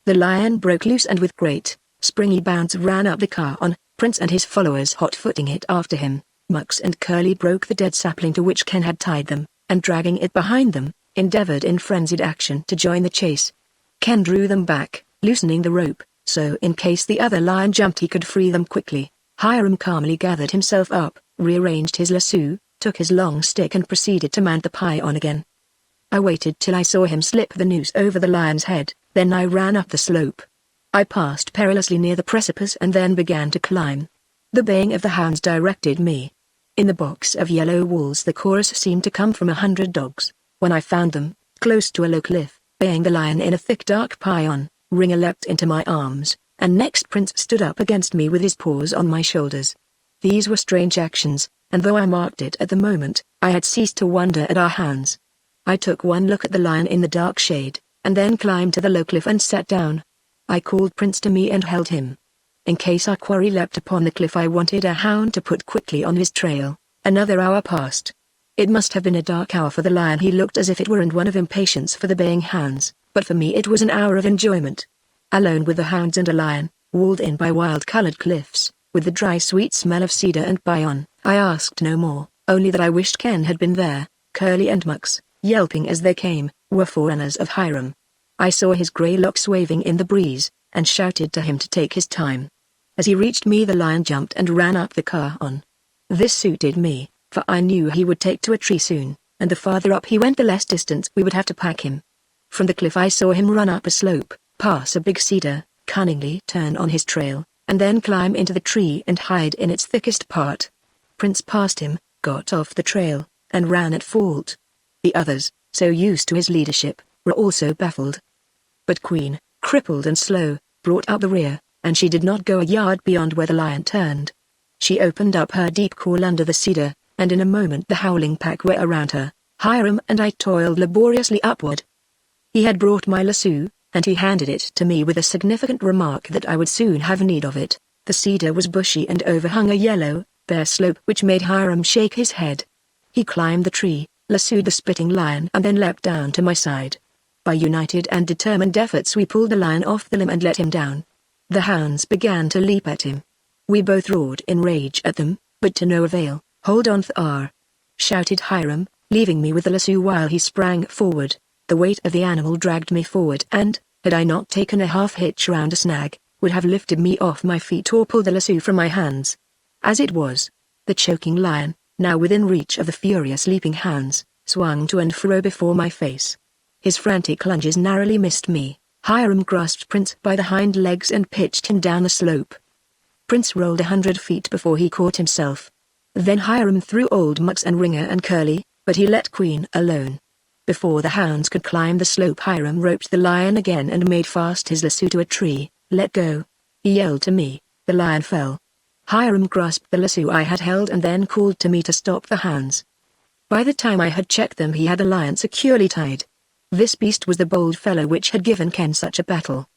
The lion broke loose and with great, springy bounds ran up the car on, Prince and his followers hot-footing it after him. Mux and Curly broke the dead sapling to which Ken had tied them, and dragging it behind them, endeavored in frenzied action to join the chase. Ken drew them back, loosening the rope, so in case the other lion jumped he could free them quickly. Hiram calmly gathered himself up, rearranged his lasso, took his long stick and proceeded to mount the python again. I waited till I saw him slip the noose over the lion's head, then I ran up the slope. I passed perilously near the precipice and then began to climb. The baying of the hounds directed me. In the box of yellow walls the chorus seemed to come from 100 dogs. When I found them, close to a low cliff, baying the lion in a thick dark python, Ringer leapt into my arms, and next Prince stood up against me with his paws on my shoulders. These were strange actions, and though I marked it at the moment, I had ceased to wonder at our hounds. I took one look at the lion in the dark shade, and then climbed to the low cliff and sat down. I called Prince to me and held him. In case our quarry leapt upon the cliff, I wanted a hound to put quickly on his trail. Another hour passed. It must have been a dark hour for the lion. He looked as if it were, and one of impatience for the baying hounds, but for me it was an hour of enjoyment. Alone with the hounds and a lion, walled in by wild-colored cliffs, with the dry sweet smell of cedar and python, I asked no more, only that I wished Ken had been there. Curly and Mux, yelping as they came, were forerunners of Hiram. I saw his grey locks waving in the breeze, and shouted to him to take his time. As he reached me, the lion jumped and ran up the car on. This suited me, for I knew he would take to a tree soon, and the farther up he went the less distance we would have to pack him. From the cliff I saw him run up a slope, pass a big cedar, cunningly turn on his trail, and then climb into the tree and hide in its thickest part. Prince passed him, got off the trail, and ran at fault. The others, so used to his leadership, were also baffled. But Queen, crippled and slow, brought up the rear, and she did not go a yard beyond where the lion turned. She opened up her deep call under the cedar, and in a moment the howling pack were around her. Hiram and I toiled laboriously upward. He had brought my lasso, and he handed it to me with a significant remark that I would soon have need of it. The cedar was bushy and overhung a yellow, bare slope which made Hiram shake his head. He climbed the tree, lassoed the spitting lion, and then leapt down to my side. By united and determined efforts we pulled the lion off the limb and let him down. The hounds began to leap at him. We both roared in rage at them, but to no avail. "Hold on, Thar!" shouted Hiram, leaving me with the lasso while he sprang forward. The weight of the animal dragged me forward and, had I not taken a half hitch round a snag, would have lifted me off my feet or pulled the lasso from my hands. As it was, the choking lion, now within reach of the furious leaping hounds, swung to and fro before my face. His frantic lunges narrowly missed me. Hiram grasped Prince by the hind legs and pitched him down the slope. Prince rolled 100 feet before he caught himself. Then Hiram threw old Mux and Ringer and Curly, but he let Queen alone. Before the hounds could climb the slope, Hiram roped the lion again and made fast his lasso to a tree. "Let go!" he yelled to me. The lion fell. Hiram grasped the lasso I had held and then called to me to stop the hounds. By the time I had checked them, he had the lion securely tied. This beast was the bold fellow which had given Ken such a battle.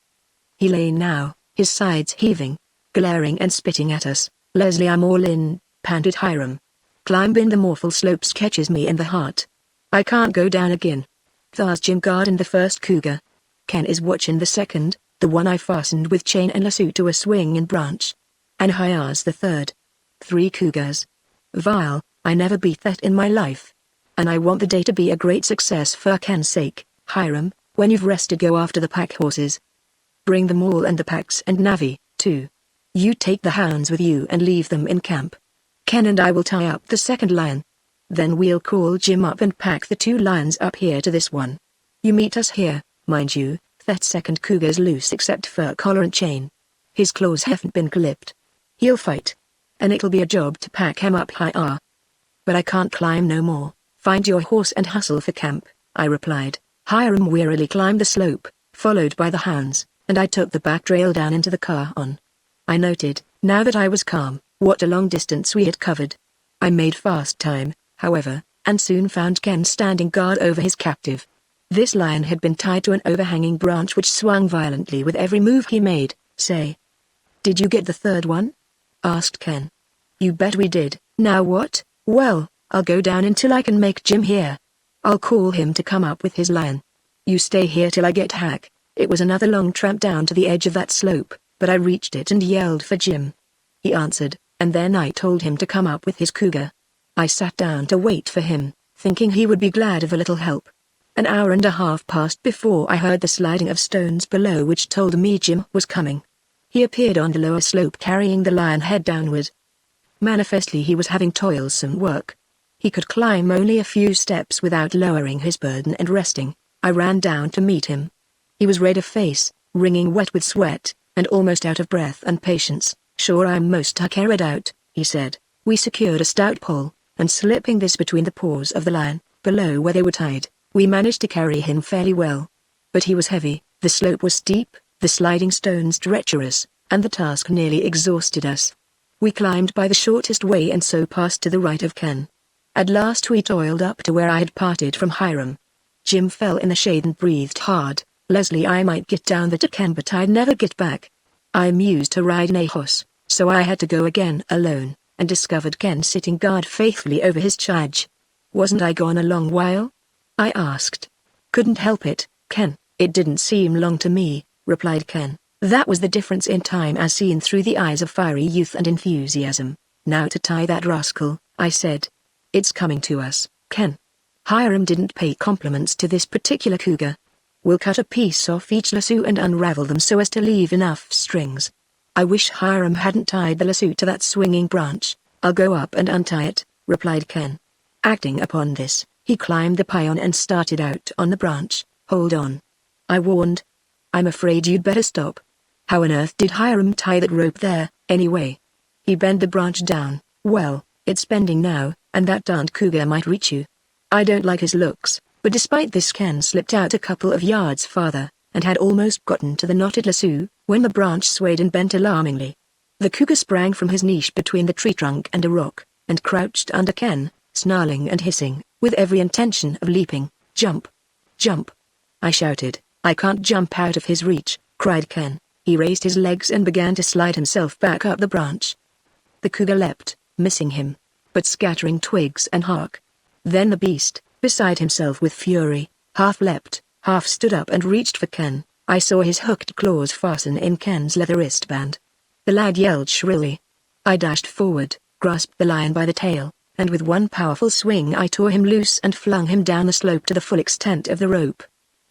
He lay now, his sides heaving, glaring and spitting at us. "Leslie, I'm all in," panted Hiram. "Climb in, the mortal slopes catches me in the heart. I can't go down again. Thar's Jim guarding the first cougar. Ken is watching the second, the one I fastened with chain and lasso to a swinging branch. And Hyar's the third. 3 cougars. Vile, I never beat that in my life. And I want the day to be a great success for Ken's sake. Hiram, when you've rested, go after the pack horses. Bring them all and the packs and Navi, too. You take the hounds with you and leave them in camp. Ken and I will tie up the second lion. Then we'll call Jim up and pack the 2 lions up here to this one. You meet us here, mind you, that second cougar's loose except fur collar and chain. His claws haven't been clipped. He'll fight. And it'll be a job to pack him up high. But I can't climb no more. Find your horse and hustle for camp," I replied. Hiram wearily climbed the slope, followed by the hounds, and I took the back trail down into the car on. I noted, now that I was calm, what a long distance we had covered. I made fast time, however, and soon found Ken standing guard over his captive. This lion had been tied to an overhanging branch which swung violently with every move he made. "Say, did you get the third one?" asked Ken. You bet we did. Now what? Well, I'll go down until I can make Jim hear. I'll call him to come up with his lion. You stay here till I get Hack. It was another long tramp down to the edge of that slope, but I reached it and yelled for Jim. He answered, and then I told him to come up with his cougar. I sat down to wait for him, thinking he would be glad of a little help. An hour and a half passed before I heard the sliding of stones below, which told me Jim was coming. He appeared on the lower slope carrying the lion head downward. Manifestly he was having toilsome work. He could climb only a few steps without lowering his burden and resting. I ran down to meet him. He was red of face, wringing wet with sweat, and almost out of breath and patience. Sure, I'm most carried out, he said. We secured a stout pole, and slipping this between the paws of the lion, below where they were tied, we managed to carry him fairly well. But he was heavy, the slope was steep, the sliding stones treacherous, and the task nearly exhausted us. We climbed by the shortest way and so passed to the right of Ken. At last we toiled up to where I had parted from Hiram. Jim fell in the shade and breathed hard. Leslie, I might get down there to Ken, but I'd never get back. I'm used to riding a horse, so I had to go again alone, and discovered Ken sitting guard faithfully over his charge. Wasn't I gone a long while? I asked. Couldn't help it, Ken, it didn't seem long to me, replied Ken. That was the difference in time as seen through the eyes of fiery youth and enthusiasm. Now to tie that rascal, I said. It's coming to us, Ken. Hiram didn't pay compliments to this particular cougar. We'll cut a piece off each lasso and unravel them so as to leave enough strings. I wish Hiram hadn't tied the lasso to that swinging branch. I'll go up and untie it, replied Ken. Acting upon this, he climbed the pion and started out on the branch. Hold on, I warned. I'm afraid you'd better stop. How on earth did Hiram tie that rope there, anyway? He bent the branch down. Well, it's bending now, and that darned cougar might reach you. I don't like his looks, but despite this Ken slipped out a couple of yards farther, and had almost gotten to the knotted lasso, when the branch swayed and bent alarmingly. The cougar sprang from his niche between the tree trunk and a rock, and crouched under Ken, snarling and hissing, with every intention of leaping. Jump! Jump! I shouted. I can't jump out of his reach, cried Ken. He raised his legs and began to slide himself back up the branch. The cougar leapt, missing him, but scattering twigs and bark. Then the beast, beside himself with fury, half leapt, half stood up and reached for Ken. I saw his hooked claws fasten in Ken's leather wristband. The lad yelled shrilly. I dashed forward, grasped the lion by the tail, and with one powerful swing I tore him loose and flung him down the slope to the full extent of the rope.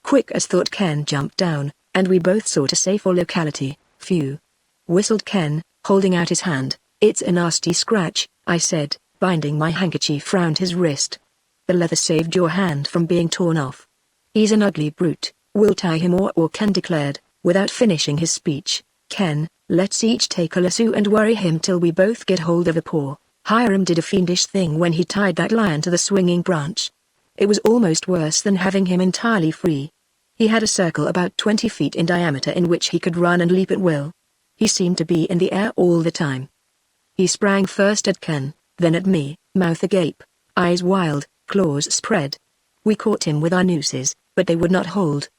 Quick as thought Ken jumped down, and we both sought a safer locality. Phew! Whistled Ken, holding out his hand. It's a nasty scratch, I said, binding my handkerchief round his wrist. The leather saved your hand from being torn off. He's an ugly brute, we'll tie him or Ken declared, without finishing his speech. Ken, let's each take a lasso and worry him till we both get hold of a paw. Hiram did a fiendish thing when he tied that lion to the swinging branch. It was almost worse than having him entirely free. He had a circle about 20 feet in diameter in which he could run and leap at will. He seemed to be in the air all the time. He sprang first at Ken, then at me, mouth agape, eyes wild, claws spread. We caught him with our nooses, but they would not hold.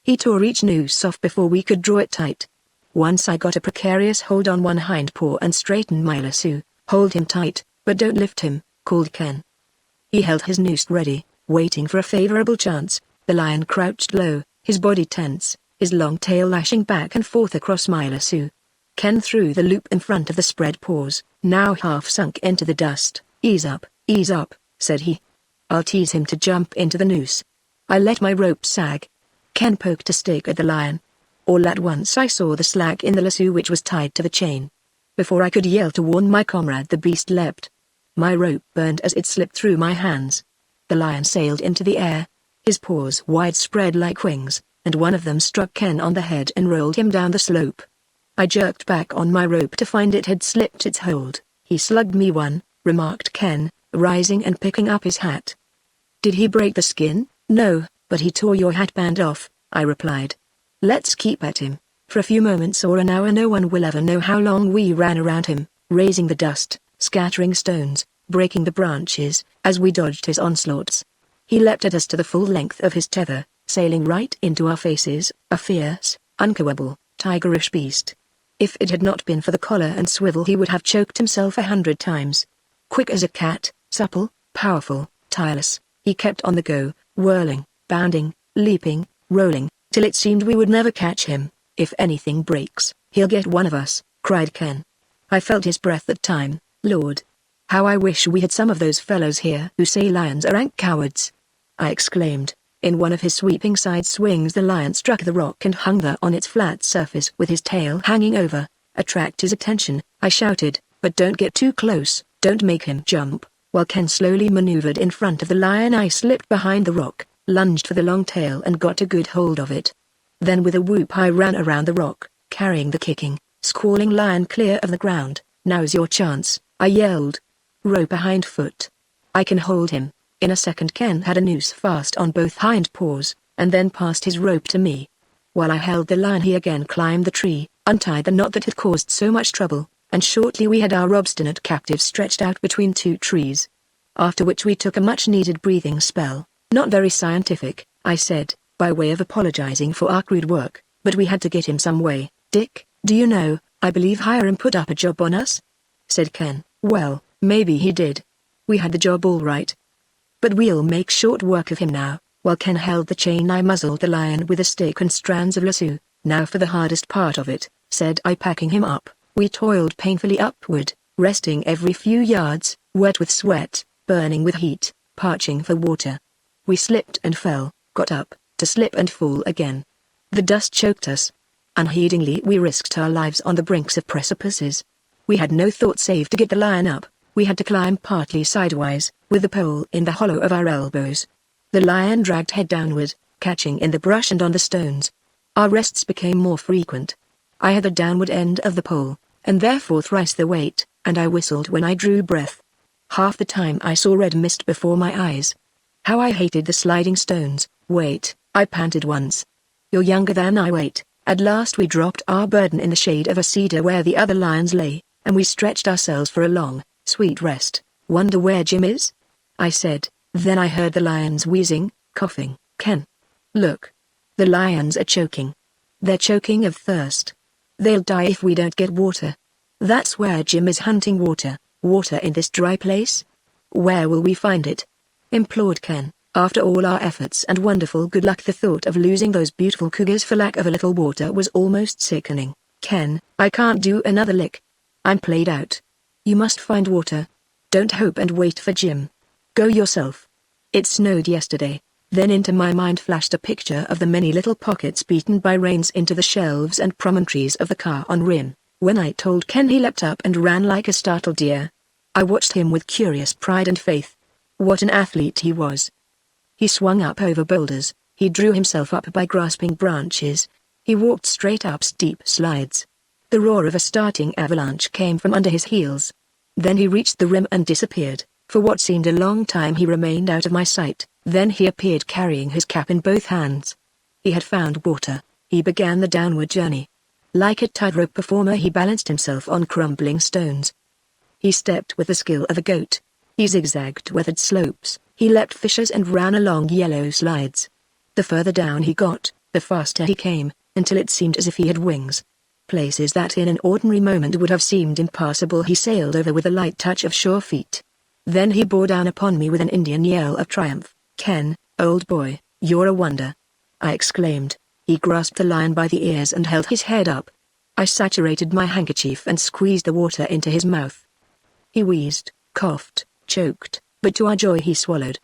He tore each noose off before we could draw it tight. Once I got a precarious hold on one hind paw and straightened my lasso. Hold him tight, but don't lift him, called Ken. He held his noose ready, waiting for a favorable chance. The lion crouched low, his body tense, his long tail lashing back and forth across my lasso. Ken threw the loop in front of the spread paws, now half sunk into the dust. Ease up, said he. I'll tease him to jump into the noose. I let my rope sag. Ken poked a stick at the lion. All at once I saw the slack in the lasso which was tied to the chain. Before I could yell to warn my comrade, the beast leapt. My rope burned as it slipped through my hands. The lion sailed into the air, his paws widespread like wings, and one of them struck Ken on the head and rolled him down the slope. I jerked back on my rope to find it had slipped its hold. He slugged me one, remarked Ken, rising and picking up his hat. Did he break the skin? No, but he tore your hatband off, I replied. Let's keep at him. For a few moments or an hour no one will ever know how long we ran around him, raising the dust, scattering stones, breaking the branches, as we dodged his onslaughts. He leapt at us to the full length of his tether, sailing right into our faces, a fierce, unkillable, tigerish beast. If it had not been for the collar and swivel he would have choked himself 100 times. Quick as a cat, supple, powerful, tireless, he kept on the go, whirling, bounding, leaping, rolling, till it seemed we would never catch him. If anything breaks, he'll get one of us, cried Ken. I felt his breath that time. Lord, how I wish we had some of those fellows here who say lions are rank cowards, I exclaimed. In one of his sweeping side swings the lion struck the rock and hung there on its flat surface with his tail hanging over. Attract his attention, I shouted, but don't get too close, don't make him jump. While Ken slowly maneuvered in front of the lion, I slipped behind the rock, lunged for the long tail and got a good hold of it. Then with a whoop I ran around the rock, carrying the kicking, squalling lion clear of the ground. Now's your chance, I yelled. Rope behind foot. I can hold him. In a second Ken had a noose fast on both hind paws, and then passed his rope to me. While I held the lion he again climbed the tree, untied the knot that had caused so much trouble, and shortly we had our obstinate captive stretched out between two trees. After which we took a much-needed breathing spell. Not very scientific, I said, by way of apologizing for our crude work, but we had to get him some way. Dick, do you know, I believe Hiram put up a job on us? Said Ken. Well, maybe he did. We had the job all right. But we'll make short work of him now. While Ken held the chain I muzzled the lion with a stick and strands of lasso. Now for the hardest part of it, said I, packing him up. We toiled painfully upward, resting every few yards, wet with sweat, burning with heat, parching for water. We slipped and fell, got up, to slip and fall again. The dust choked us. Unheedingly we risked our lives on the brinks of precipices. We had no thought save to get the lion up. We had to climb partly sidewise, with the pole in the hollow of our elbows. The lion dragged head downward, catching in the brush and on the stones. Our rests became more frequent. I had the downward end of the pole, and therefore thrice the weight, and I whistled when I drew breath. Half the time I saw red mist before my eyes. How I hated the sliding stones. Wait, I panted once. You're younger than I. Wait. At last we dropped our burden in the shade of a cedar where the other lions lay, and we stretched ourselves for a long, sweet rest. Wonder where Jim is? I said. Then I heard the lions wheezing, coughing. Ken, look. The lions are choking. They're choking of thirst. They'll die if we don't get water. That's where Jim is hunting water. Water in this dry place? Where will we find it? Implored Ken. After all our efforts and wonderful good luck, the thought of losing those beautiful cougars for lack of a little water was almost sickening. Ken, I can't do another lick. I'm played out. You must find water. Don't hope and wait for Jim. Go yourself. It snowed yesterday. Then into my mind flashed a picture of the many little pockets beaten by rains into the shelves and promontories of the car on rim. When I told Ken, he leapt up and ran like a startled deer. I watched him with curious pride and faith. What an athlete he was. He swung up over boulders, he drew himself up by grasping branches, he walked straight up steep slides. The roar of a starting avalanche came from under his heels. Then he reached the rim and disappeared. For what seemed a long time he remained out of my sight. Then he appeared carrying his cap in both hands. He had found water. He began the downward journey. Like a tightrope performer he balanced himself on crumbling stones. He stepped with the skill of a goat. He zigzagged weathered slopes, he leapt fissures and ran along yellow slides. The further down he got, the faster he came, until it seemed as if he had wings. Places that in an ordinary moment would have seemed impassable he sailed over with a light touch of sure feet. Then he bore down upon me with an Indian yell of triumph. Ken, old boy, you're a wonder, I exclaimed. He grasped the lion by the ears and held his head up. I saturated my handkerchief and squeezed the water into his mouth. He wheezed, coughed, choked, but to our joy he swallowed.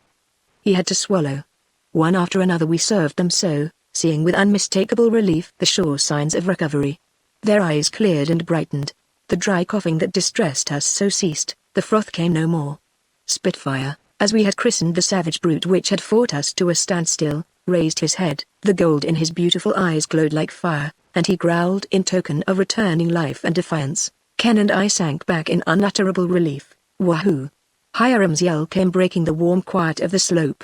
He had to swallow. One after another we served them so, seeing with unmistakable relief the sure signs of recovery. Their eyes cleared and brightened. The dry coughing that distressed us so ceased, the froth came no more. Spitfire, as we had christened the savage brute which had fought us to a standstill, raised his head. The gold in his beautiful eyes glowed like fire, and he growled in token of returning life and defiance. Ken and I sank back in unutterable relief. Wahoo! Hiram's yell came breaking the warm quiet of the slope.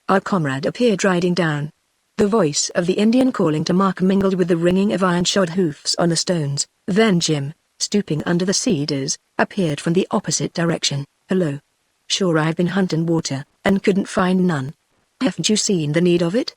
Our comrade appeared riding down. The voice of the Indian calling to Mark mingled with the ringing of iron-shod hoofs on the stones. Then Jim, stooping under the cedars, appeared from the opposite direction. Hello. Sure, I've been hunting water, and couldn't find none. Haven't you seen the need of it?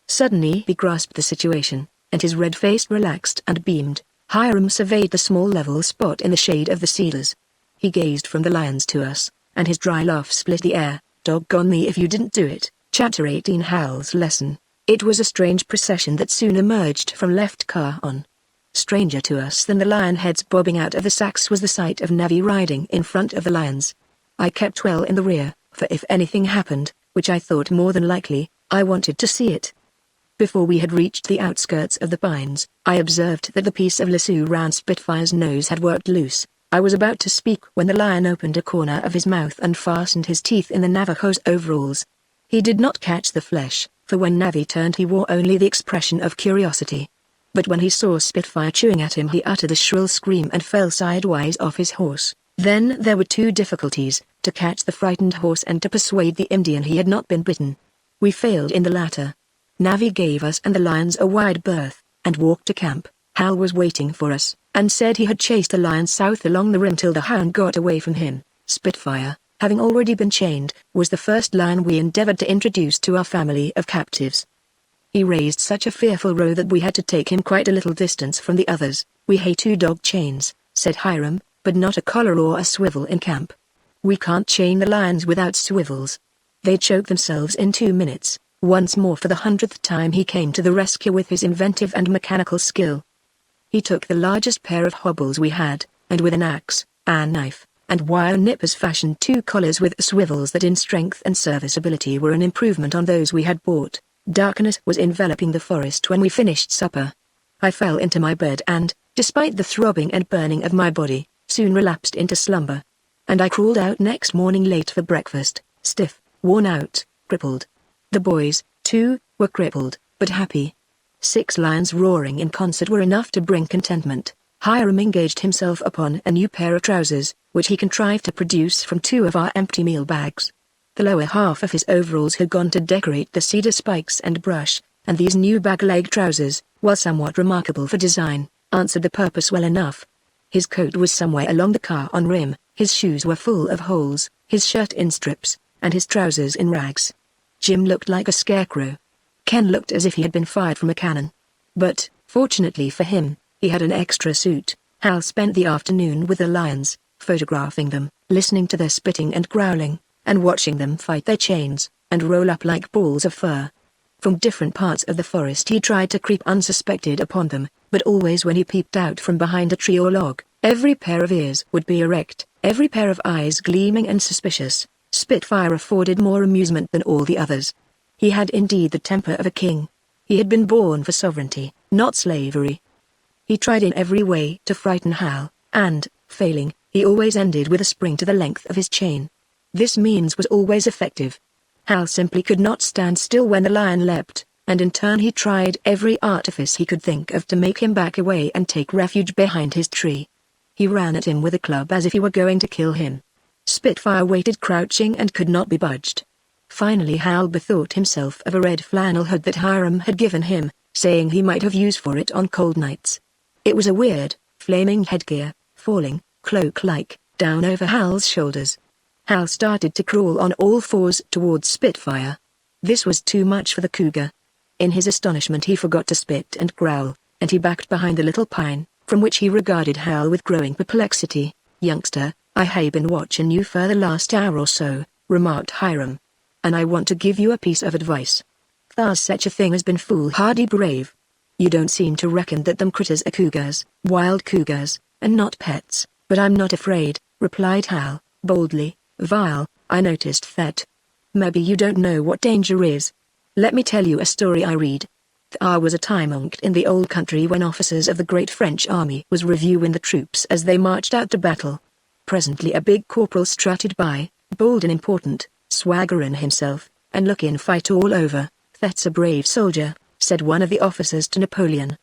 Suddenly he grasped the situation, and his red face relaxed and beamed. Hiram surveyed the small level spot in the shade of the cedars. He gazed from the lions to us, and his dry laugh split the air. "Doggone me if you didn't do it." Chapter 18 Hal's Lesson. It was a strange procession that soon emerged from left car on. Stranger to us than the lion heads bobbing out of the sacks was the sight of Navi riding in front of the lions. I kept well in the rear, for if anything happened, which I thought more than likely, I wanted to see it. Before we had reached the outskirts of the pines, I observed that the piece of lasso round Spitfire's nose had worked loose. I was about to speak when the lion opened a corner of his mouth and fastened his teeth in the Navajo's overalls. He did not catch the flesh, for when Navi turned he wore only the expression of curiosity. But when he saw Spitfire chewing at him he uttered a shrill scream and fell sidewise off his horse. Then there were two difficulties, to catch the frightened horse and to persuade the Indian he had not been bitten. We failed in the latter. Navi gave us and the lions a wide berth, and walked to camp. Hal was waiting for us, and said he had chased the lion south along the rim till the hound got away from him. Spitfire, having already been chained, was the first lion we endeavored to introduce to our family of captives. He raised such a fearful roar that we had to take him quite a little distance from the others. "We hate 2-dog chains," said Hiram, "but not a collar or a swivel in camp. We can't chain the lions without swivels. They'd choke themselves in 2 minutes." Once more for the 100th time he came to the rescue with his inventive and mechanical skill. He took the largest pair of hobbles we had, and with an axe, a knife, and wire nippers fashioned 2 collars with swivels that in strength and serviceability were an improvement on those we had bought. Darkness was enveloping the forest when we finished supper. I fell into my bed and, despite the throbbing and burning of my body, soon relapsed into slumber. And I crawled out next morning late for breakfast, stiff, worn out, crippled. The boys, too, were crippled, but happy. 6 lions roaring in concert were enough to bring contentment. Hiram engaged himself upon a new pair of trousers, which he contrived to produce from 2 of our empty meal bags. The lower half of his overalls had gone to decorate the cedar spikes and brush, and these new bag-leg trousers, while somewhat remarkable for design, answered the purpose well enough. His coat was somewhere along the car-on rim, his shoes were full of holes, his shirt in strips, and his trousers in rags. Jim looked like a scarecrow. Ken looked as if he had been fired from a cannon. But, fortunately for him, he had an extra suit. Hal spent the afternoon with the lions, photographing them, listening to their spitting and growling, and watching them fight their chains, and roll up like balls of fur. From different parts of the forest he tried to creep unsuspected upon them, but always when he peeped out from behind a tree or log, every pair of ears would be erect, every pair of eyes gleaming and suspicious. Spitfire afforded more amusement than all the others. He had indeed the temper of a king. He had been born for sovereignty, not slavery. He tried in every way to frighten Hal, and, failing, he always ended with a spring to the length of his chain. This means was always effective. Hal simply could not stand still when the lion leapt, and in turn he tried every artifice he could think of to make him back away and take refuge behind his tree. He ran at him with a club as if he were going to kill him. Spitfire waited crouching and could not be budged. Finally Hal bethought himself of a red flannel hood that Hiram had given him, saying he might have use for it on cold nights. It was a weird, flaming headgear, falling, cloak-like, down over Hal's shoulders. Hal started to crawl on all fours towards Spitfire. This was too much for the cougar. In his astonishment he forgot to spit and growl, and he backed behind the little pine, from which he regarded Hal with growing perplexity. "Youngster, I ha' been watching you for the last hour or so," remarked Hiram. "And I want to give you a piece of advice. Thar's such a thing as been foolhardy brave. You don't seem to reckon that them critters are cougars, wild cougars, and not pets." "But I'm not afraid," replied Hal, boldly. "Vile, I noticed that. Maybe you don't know what danger is. Let me tell you a story I read. There was a time in the old country when officers of the great French army was reviewing the troops as they marched out to battle. Presently a big corporal strutted by, bold and important, swaggerin' himself, and lookin' fight all over. "That's a brave soldier," said one of the officers to Napoleon.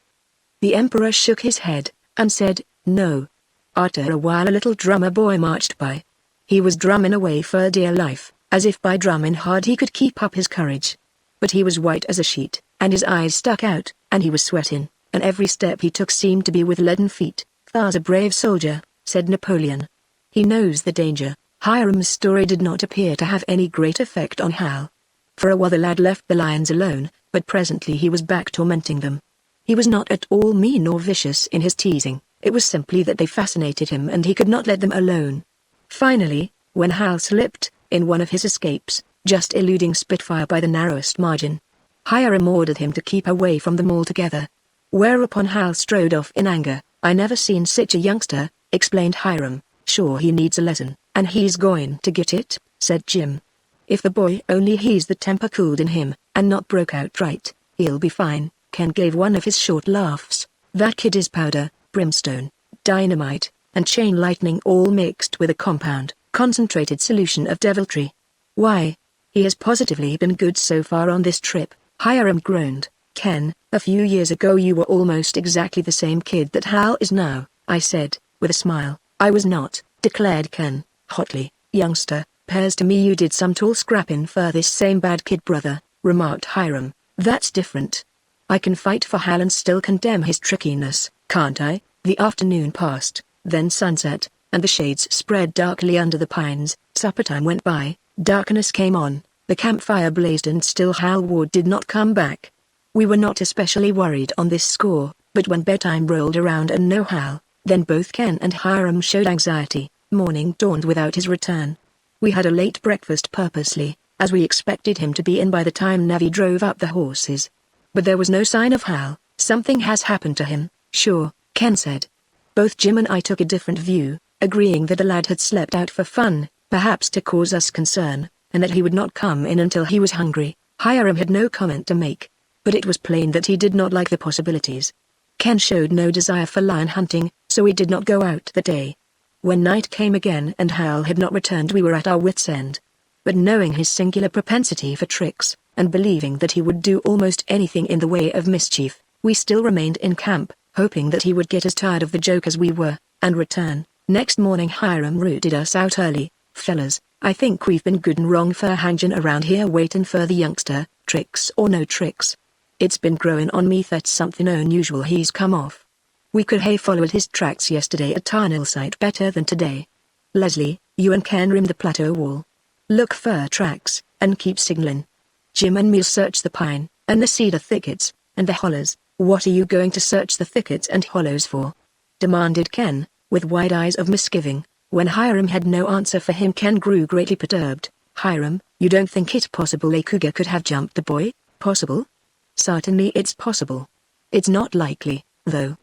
The emperor shook his head, and said, "No." After a while a little drummer boy marched by. He was drumming away for dear life, as if by drumming hard he could keep up his courage. But he was white as a sheet, and his eyes stuck out, and he was sweating, and every step he took seemed to be with leaden feet. "Thar's a brave soldier," said Napoleon. "He knows the danger." Hiram's story did not appear to have any great effect on Hal. For a while the lad left the lions alone, but presently he was back tormenting them. He was not at all mean or vicious in his teasing, it was simply that they fascinated him and he could not let them alone. Finally, when Hal slipped, in one of his escapes, just eluding Spitfire by the narrowest margin, Hiram ordered him to keep away from them altogether. Whereupon Hal strode off in anger. "I never seen such a youngster," explained Hiram. "Sure he needs a lesson, and he's going to get it," said Jim. "If the boy only has the temper cooled in him, and not broke outright, he'll be fine." Ken gave one of his short laughs. "That kid is powder, brimstone, dynamite, and chain lightning all mixed with a compound, concentrated solution of deviltry. Why, he has positively been good so far on this trip," Hiram groaned. "Ken, a few years ago you were almost exactly the same kid that Hal is now," I said, with a smile. "I was not," declared Ken, hotly. "Youngster, 'pears to me you did some tall scrapping for this same bad kid brother," remarked Hiram. "That's different. I can fight for Hal and still condemn his trickiness, can't I?" The afternoon passed, then sunset, and the shades spread darkly under the pines. Supper time went by, darkness came on, the campfire blazed and still Hal Ward did not come back. We were not especially worried on this score, but when bedtime rolled around and no Hal, then both Ken and Hiram showed anxiety. Morning dawned without his return. We had a late breakfast purposely, as we expected him to be in by the time Navi drove up the horses. But there was no sign of Hal. "Something has happened to him, sure," Ken said. Both Jim and I took a different view, agreeing that the lad had slept out for fun, perhaps to cause us concern, and that he would not come in until he was hungry. Hiram had no comment to make, but it was plain that he did not like the possibilities. Ken showed no desire for lion hunting, so we did not go out that day. When night came again and Hal had not returned, we were at our wits' end. But knowing his singular propensity for tricks, and believing that he would do almost anything in the way of mischief, we still remained in camp, hoping that he would get as tired of the joke as we were, and return. Next morning Hiram rooted us out early. "Fellas, I think we've been good and wrong for hanging around here waiting for the youngster, tricks or no tricks. It's been growing on me that something unusual he's come off. We could have followed his tracks yesterday at Tarnil site better than today. Leslie, you and Ken rim the plateau wall. Look for tracks, and keep signaling. Jim and me'll search the pine, and the cedar thickets, and the hollows." "What are you going to search the thickets and hollows for?" demanded Ken, with wide eyes of misgiving. When Hiram had no answer for him, Ken grew greatly perturbed. "Hiram, you don't think it possible a cougar could have jumped the boy?" "Possible? Certainly it's possible. It's not likely, though.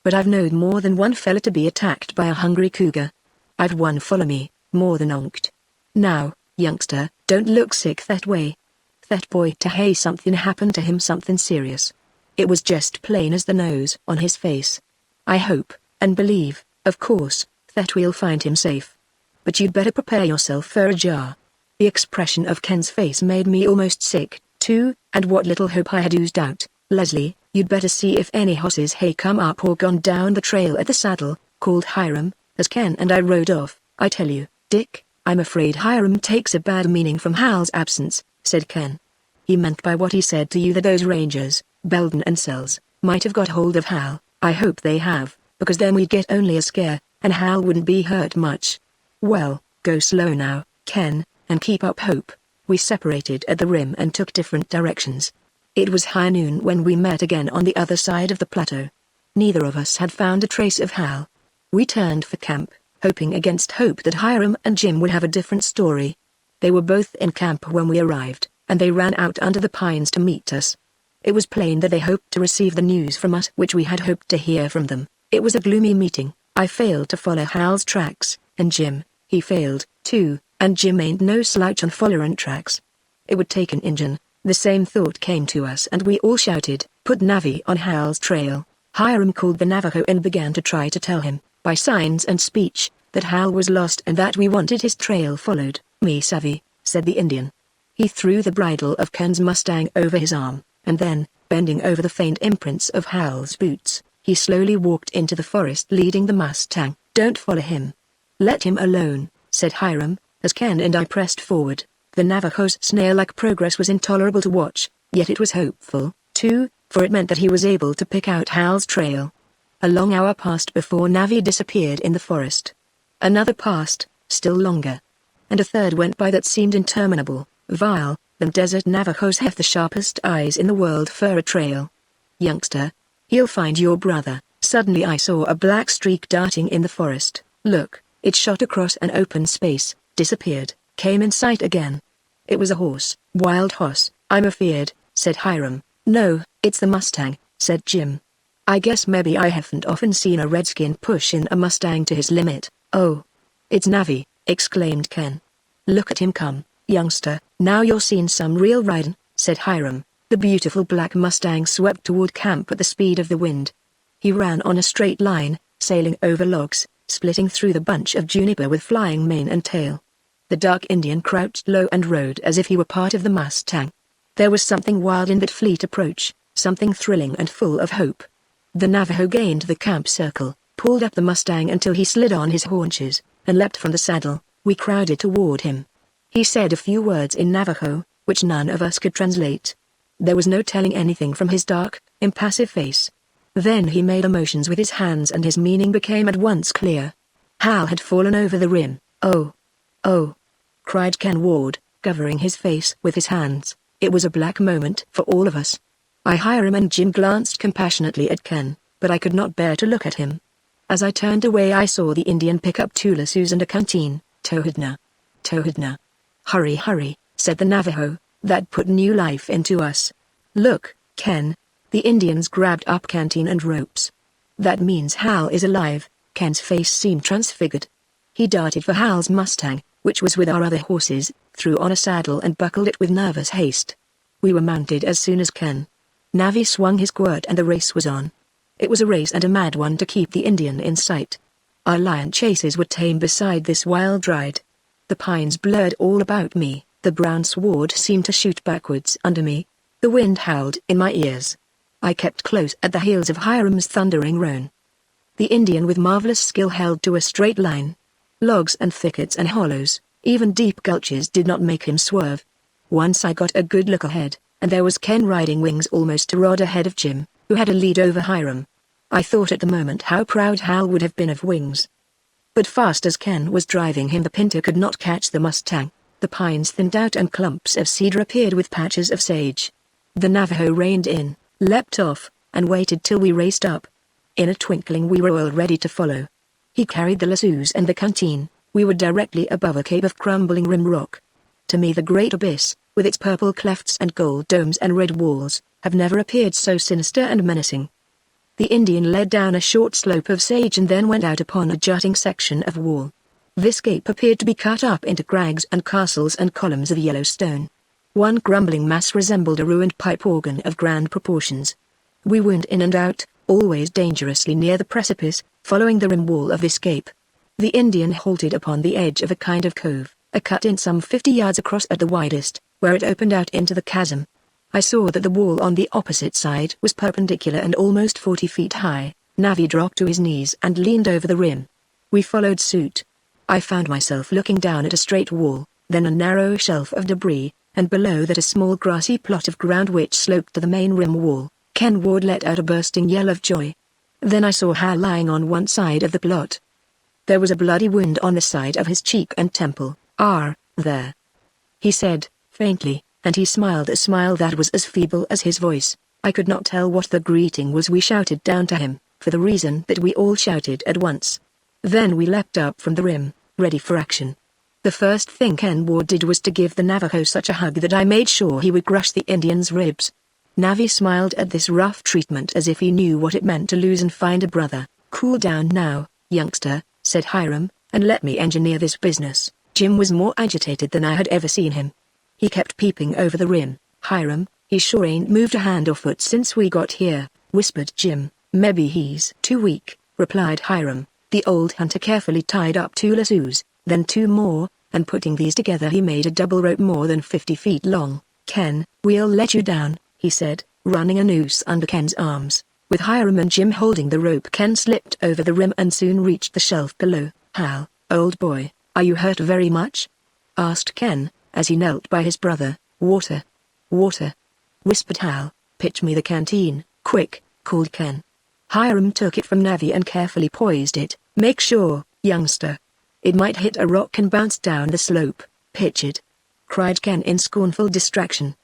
But I've known more than one fella to be attacked by a hungry cougar. I've one follow me, more than onked. Now, youngster, don't look sick that way. That boy to hay something happened to him, something serious. It was just plain as the nose on his face. I hope, and believe, of course, that we'll find him safe. But you'd better prepare yourself for a jar." The expression of Ken's face made me almost sick, too, and what little hope I had oozed out. "Leslie, you'd better see if any horses hay come up or gone down the trail at the saddle," called Hiram, as Ken and I rode off. "I tell you, Dick, I'm afraid Hiram takes a bad meaning from Hal's absence," said Ken. "He meant by what he said to you that those rangers, Belden and Sells, might have got hold of Hal. I hope they have, because then we'd get only a scare, and Hal wouldn't be hurt much. Well, go slow now, Ken, and keep up hope." We separated at the rim and took different directions. It was high noon when we met again on the other side of the plateau. Neither of us had found a trace of Hal. We turned for camp, hoping against hope that Hiram and Jim would have a different story. They were both in camp when we arrived, and they ran out under the pines to meet us. It was plain that they hoped to receive the news from us which we had hoped to hear from them. It was a gloomy meeting. I failed to follow Hal's tracks, and Jim, he failed, too, and Jim ain't no slouch on following tracks. It would take an Injun. The same thought came to us and we all shouted, "Put Navi on Hal's trail." Hiram called the Navajo and began to try to tell him, by signs and speech, that Hal was lost and that we wanted his trail followed. "Me savvy," said the Indian. He threw the bridle of Ken's Mustang over his arm, and then, bending over the faint imprints of Hal's boots, he slowly walked into the forest leading the Mustang. "Don't follow him. Let him alone," said Hiram, as Ken and I pressed forward. The Navajo's snail-like progress was intolerable to watch, yet it was hopeful, too, for it meant that he was able to pick out Hal's trail. A long hour passed before Navi disappeared in the forest. Another passed, still longer. And a third went by that seemed interminable. Vile, them desert Navajos have the sharpest eyes in the world for a trail. "Youngster, He'll find your brother. Suddenly I saw a black streak darting in the forest. Look, it shot across an open space, disappeared, came in sight again. It was a horse. Wild horse, I'm afeard, said Hiram. No, it's the Mustang, said Jim. I guess maybe I haven't often seen a redskin push in a Mustang to his limit. Oh, it's Navi, exclaimed Ken. Look at him come, youngster, now you're seeing some real riding, said Hiram. The beautiful black Mustang swept toward camp at the speed of the wind. He ran on a straight line, sailing over logs, splitting through the bunch of juniper with flying mane and tail. The dark Indian crouched low and rode as if he were part of the Mustang. There was something wild in that fleet approach, something thrilling and full of hope. The Navajo gained the camp circle, pulled up the Mustang until he slid on his haunches, and leapt from the saddle. We crowded toward him. He said a few words in Navajo, which none of us could translate. There was no telling anything from his dark, impassive face. Then he made motions with his hands and his meaning became at once clear. Hal had fallen over the rim. Oh! Oh! Cried Ken Ward, covering his face with his hands. It was a black moment for all of us. Hiram and Jim glanced compassionately at Ken, but I could not bear to look at him. As I turned away I saw the Indian pick up 2 lassos and a canteen. Tohidna. Tohidna. Hurry, hurry, said the Navajo. That put new life into us. Look, Ken. The Indians grabbed up canteen and ropes. That means Hal is alive. Ken's face seemed transfigured. He darted for Hal's Mustang, which was with our other horses, threw on a saddle and buckled it with nervous haste. We were mounted as soon as Ken. Navi swung his quirt and the race was on. It was a race and a mad one to keep the Indian in sight. Our lion chases were tame beside this wild ride. The pines blurred all about me, the brown sward seemed to shoot backwards under me. The wind howled in my ears. I kept close at the heels of Hiram's thundering roan. The Indian with marvelous skill held to a straight line. Logs and thickets and hollows, even deep gulches did not make him swerve. Once I got a good look ahead, and there was Ken riding wings almost a rod ahead of Jim, who had a lead over Hiram. I thought at the moment how proud Hal would have been of wings. But fast as Ken was driving him the Pinto could not catch the Mustang. The pines thinned out and clumps of cedar appeared with patches of sage. The Navajo reined in, leapt off, and waited till we raced up. In a twinkling we were all ready to follow. He carried the lassos and the canteen. We were directly above a cave of crumbling rim rock. To me the great abyss, with its purple clefts and gold domes and red walls, have never appeared so sinister and menacing. The Indian led down a short slope of sage and then went out upon a jutting section of wall. This gate appeared to be cut up into crags and castles and columns of yellow stone. One crumbling mass resembled a ruined pipe organ of grand proportions. We wound in and out, always dangerously near the precipice, following the rim wall of this cape. The Indian halted upon the edge of a kind of cove, a cut in some 50 yards across at the widest, where it opened out into the chasm. I saw that the wall on the opposite side was perpendicular and almost 40 feet high. Navi dropped to his knees and leaned over the rim. We followed suit. I found myself looking down at a straight wall, then a narrow shelf of debris, and below that a small grassy plot of ground which sloped to the main rim wall. Ken Ward let out a bursting yell of joy. Then I saw Hal lying on one side of the plot. There was a bloody wound on the side of his cheek and temple. There. He said, faintly, and he smiled a smile that was as feeble as his voice. I could not tell what the greeting was we shouted down to him, for the reason that we all shouted at once. Then we leapt up from the rim, ready for action. The first thing Ken Ward did was to give the Navajo such a hug that I made sure he would crush the Indian's ribs. Navi smiled at this rough treatment as if he knew what it meant to lose and find a brother. Cool down now, youngster, said Hiram, and let me engineer this business. Jim was more agitated than I had ever seen him. He kept peeping over the rim. Hiram, he sure ain't moved a hand or foot since we got here, whispered Jim. Maybe he's too weak, replied Hiram. The old hunter carefully tied up 2 lassos, then 2 more, and putting these together he made a double rope more than 50 feet long. Ken, we'll let you down, he said, running a noose under Ken's arms. With Hiram and Jim holding the rope, Ken slipped over the rim and soon reached the shelf below. Hal, old boy, are you hurt very much? Asked Ken, as he knelt by his brother. Water. Water. Whispered Hal. Pitch me the canteen, quick, called Ken. Hiram took it from Navi and carefully poised it. Make sure, youngster. It might hit a rock and bounce down the slope. Pitch it, cried Ken in scornful distraction.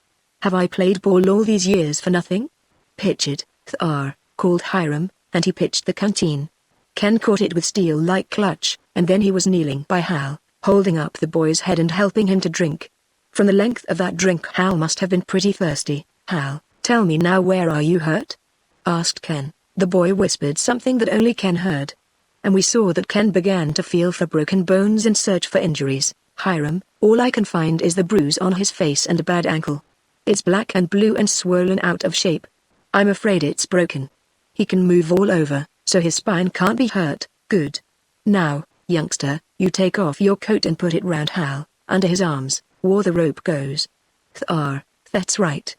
Have I played ball all these years for nothing? Pitch it, Thar. called Hiram, and he pitched the canteen. Ken caught it with steel-like clutch, and then he was kneeling by Hal, holding up the boy's head and helping him to drink. From the length of that drink, Hal must have been pretty thirsty. "Hal, tell me now, where are you hurt?" asked Ken. The boy whispered something that only Ken heard. And we saw that Ken began to feel for broken bones and search for injuries. "Hiram, all I can find is the bruise on his face and a bad ankle. It's black and blue and swollen out of shape. I'm afraid it's broken. He can move all over, so his spine can't be hurt." "Good. Now, youngster, you take off your coat and put it round Hal, under his arms, where the rope goes. That's right.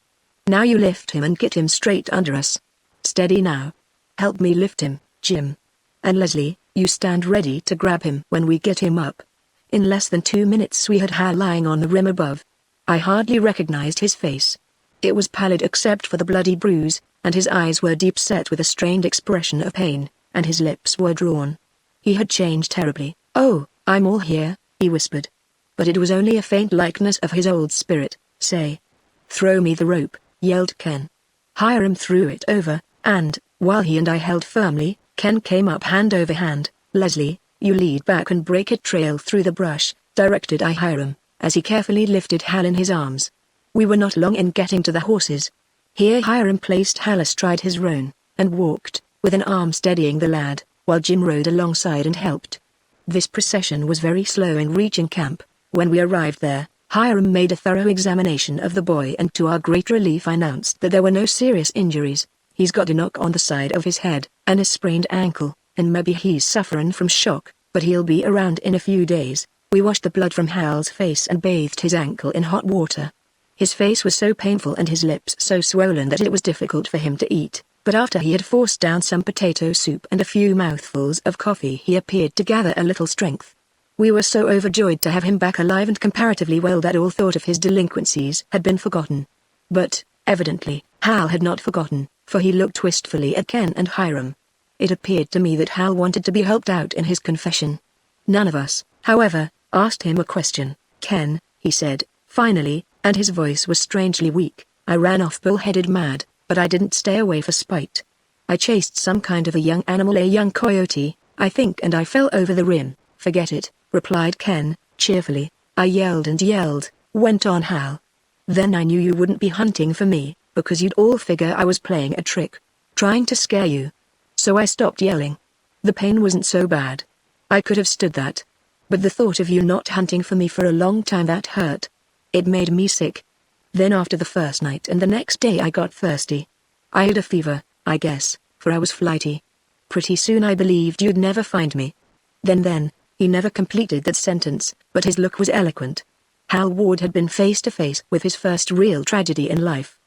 Now you lift him and get him straight under us. Steady now. Help me lift him, Jim. And Leslie, you stand ready to grab him when we get him up." In less than 2 minutes we had Hal lying on the rim above. I hardly recognized his face. It was pallid except for the bloody bruise, and his eyes were deep set with a strained expression of pain, and his lips were drawn. He had changed terribly. "Oh, I'm all here," he whispered. But it was only a faint likeness of his old spirit. "Say, throw me the rope," yelled Ken. Hiram threw it over, and, while he and I held firmly, Ken came up hand over hand. "Leslie, you lead back and break a trail through the brush," directed I Hiram, as he carefully lifted Hal in his arms. We were not long in getting to the horses. Here Hiram placed Hal astride his roan, and walked, with an arm steadying the lad, while Jim rode alongside and helped. This procession was very slow in reaching camp. When we arrived there, Hiram made a thorough examination of the boy and to our great relief announced that there were no serious injuries. "He's got a knock on the side of his head, and a sprained ankle, and maybe he's suffering from shock, but he'll be around in a few days." We washed the blood from Hal's face and bathed his ankle in hot water. His face was so painful and his lips so swollen that it was difficult for him to eat, but after he had forced down some potato soup and a few mouthfuls of coffee he appeared to gather a little strength. We were so overjoyed to have him back alive and comparatively well that all thought of his delinquencies had been forgotten. But, evidently, Hal had not forgotten, for he looked wistfully at Ken and Hiram. It appeared to me that Hal wanted to be helped out in his confession. None of us, however, asked him a question. "Ken," he said, finally, and his voice was strangely weak, "I ran off bullheaded mad, but I didn't stay away for spite. I chased some kind of a young animal, a young coyote, I think, and I fell over the rim." "Forget it," replied Ken, cheerfully. "I yelled and yelled," went on Hal. "Then I knew you wouldn't be hunting for me, because you'd all figure I was playing a trick, trying to scare you. So I stopped yelling. The pain wasn't so bad. I could have stood that. But the thought of you not hunting for me for a long time, that hurt. It made me sick. Then after the first night and the next day I got thirsty. I had a fever, I guess, for I was flighty. Pretty soon I believed you'd never find me." Then, he never completed that sentence, but his look was eloquent. Hal Ward had been face to face with his first real tragedy in life.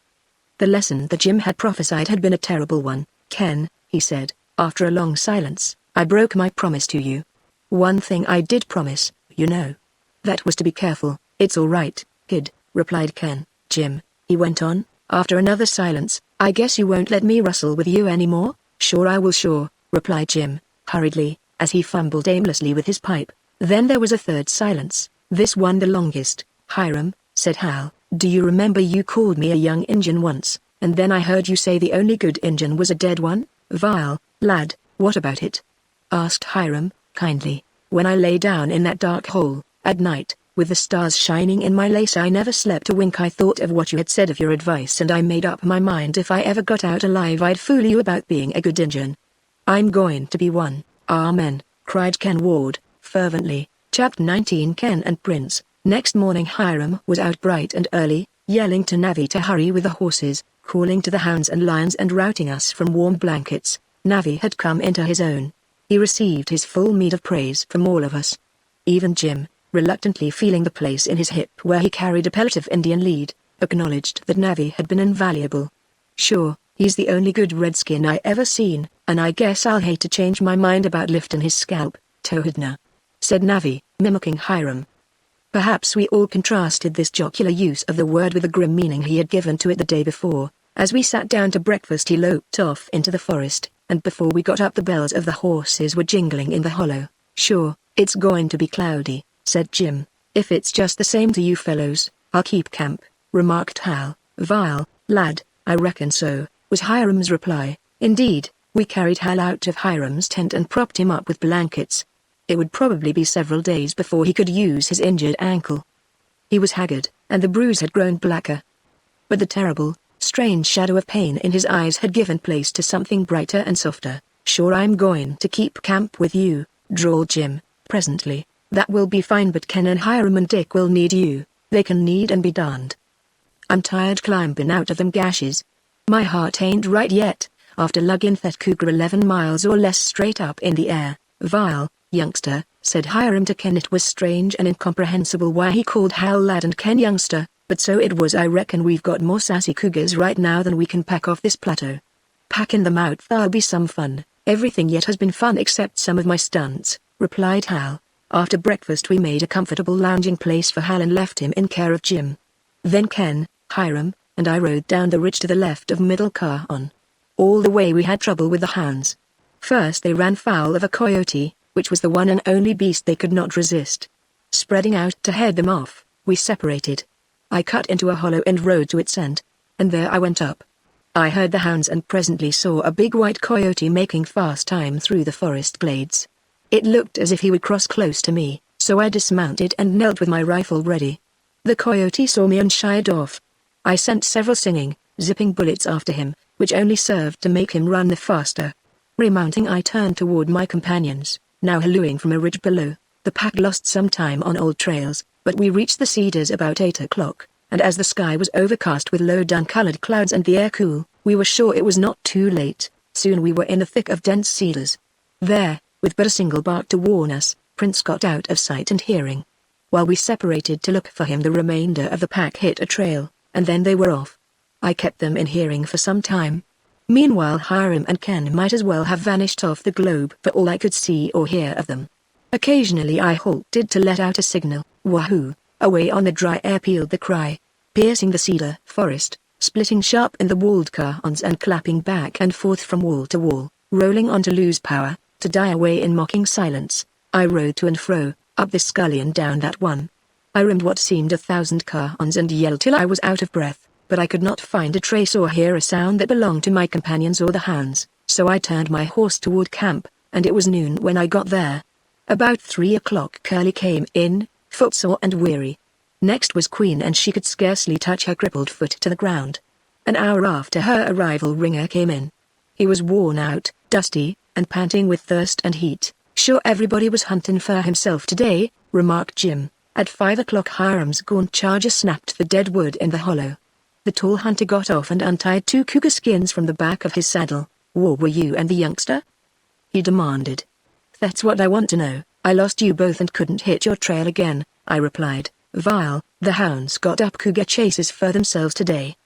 The lesson that Jim had prophesied had been a terrible one. "Ken," he said, after a long silence, "I broke my promise to you. One thing I did promise, you know. That was to be careful." "It's all right, kid," replied Ken. "Jim," he went on, after another silence, "I guess you won't let me rustle with you anymore?" "Sure I will, sure," replied Jim, hurriedly, as he fumbled aimlessly with his pipe. Then there was a third silence, this one the longest. "Hiram," said Hal, "do you remember you called me a young Injun once, and then I heard you say the only good Injun was a dead one?" "Vile, lad, what about it?" asked Hiram, kindly. "When I lay down in that dark hole, at night, with the stars shining in my lace, I never slept a wink. I thought of what you had said, of your advice, and I made up my mind if I ever got out alive I'd fool you about being a good Injun. I'm going to be one." "Amen," cried Ken Ward, fervently. Chapter 19. Ken and Prince. Next morning Hiram was out bright and early, yelling to Navi to hurry with the horses, calling to the hounds and lions and routing us from warm blankets. Navi had come into his own. He received his full meed of praise from all of us. Even Jim, reluctantly feeling the place in his hip where he carried a pellet of Indian lead, acknowledged that Navi had been invaluable. "Sure, he's the only good redskin I ever seen, and I guess I'll hate to change my mind about lifting his scalp, Tohidna," said Navi, mimicking Hiram. Perhaps we all contrasted this jocular use of the word with the grim meaning he had given to it the day before. As we sat down to breakfast he loped off into the forest, and before we got up the bells of the horses were jingling in the hollow. "Sure, it's going to be cloudy," said Jim. "If it's just the same to you fellows, I'll keep camp," remarked Hal. "Vile, lad, I reckon so," was Hiram's reply. Indeed, we carried Hal out of Hiram's tent and propped him up with blankets. It would probably be several days before he could use his injured ankle. He was haggard, and the bruise had grown blacker. But the terrible, strange shadow of pain in his eyes had given place to something brighter and softer. "Sure, I'm going to keep camp with you," drawled Jim, presently. "That will be fine, but Ken and Hiram and Dick will need you. They can need and be darned. I'm tired climbing out of them gashes. My heart ain't right yet, after lugging that cougar 11 miles or less straight up in the air." "Vile youngster," said Hiram to Ken. It was strange and incomprehensible why he called Hal lad and Ken youngster, but so it was. "I reckon we've got more sassy cougars right now than we can pack off this plateau." "Packing them out that'll be some fun. Everything yet has been fun except some of my stunts," replied Hal. After breakfast we made a comfortable lounging place for Hal and left him in care of Jim. Then Ken, Hiram, and I rode down the ridge to the left of Middle Cajon. All the way we had trouble with the hounds. First they ran foul of a coyote, which was the one and only beast they could not resist. Spreading out to head them off, we separated. I cut into a hollow and rode to its end, and there I went up. I heard the hounds and presently saw a big white coyote making fast time through the forest glades. It looked as if he would cross close to me, so I dismounted and knelt with my rifle ready. The coyote saw me and shied off. I sent several singing, zipping bullets after him, which only served to make him run the faster. Remounting, I turned toward my companions, now hallooing from a ridge below. The pack lost some time on old trails, but we reached the cedars about 8 o'clock, and as the sky was overcast with low dun-colored clouds and the air cool, we were sure it was not too late. Soon we were in the thick of dense cedars. There, with but a single bark to warn us, Prince got out of sight and hearing. While we separated to look for him, the remainder of the pack hit a trail, and then they were off. I kept them in hearing for some time. Meanwhile Hiram and Ken might as well have vanished off the globe for all I could see or hear of them. Occasionally I halted to let out a signal. Wahoo! Away on the dry air pealed the cry, piercing the cedar forest, splitting sharp in the walled cajons and clapping back and forth from wall to wall, rolling on to lose power, to die away in mocking silence. I rode to and fro, up this gully and down that one. I rimmed what seemed 1,000 cajons and yelled till I was out of breath, but I could not find a trace or hear a sound that belonged to my companions or the hounds, so I turned my horse toward camp, and it was noon when I got there. About 3 o'clock Curly came in, footsore and weary. Next was Queen, and she could scarcely touch her crippled foot to the ground. An hour after her arrival Ringer came in. He was worn out, dusty, and panting with thirst and heat. "Sure everybody was hunting for himself today," remarked Jim. At 5 o'clock Hiram's gaunt charger snapped the dead wood in the hollow. The tall hunter got off and untied 2 cougar skins from the back of his saddle. "Where were you and the youngster?" he demanded. "That's what I want to know. I lost you both and couldn't hit your trail again," I replied. "Vile, the hounds got up cougar chases for themselves today."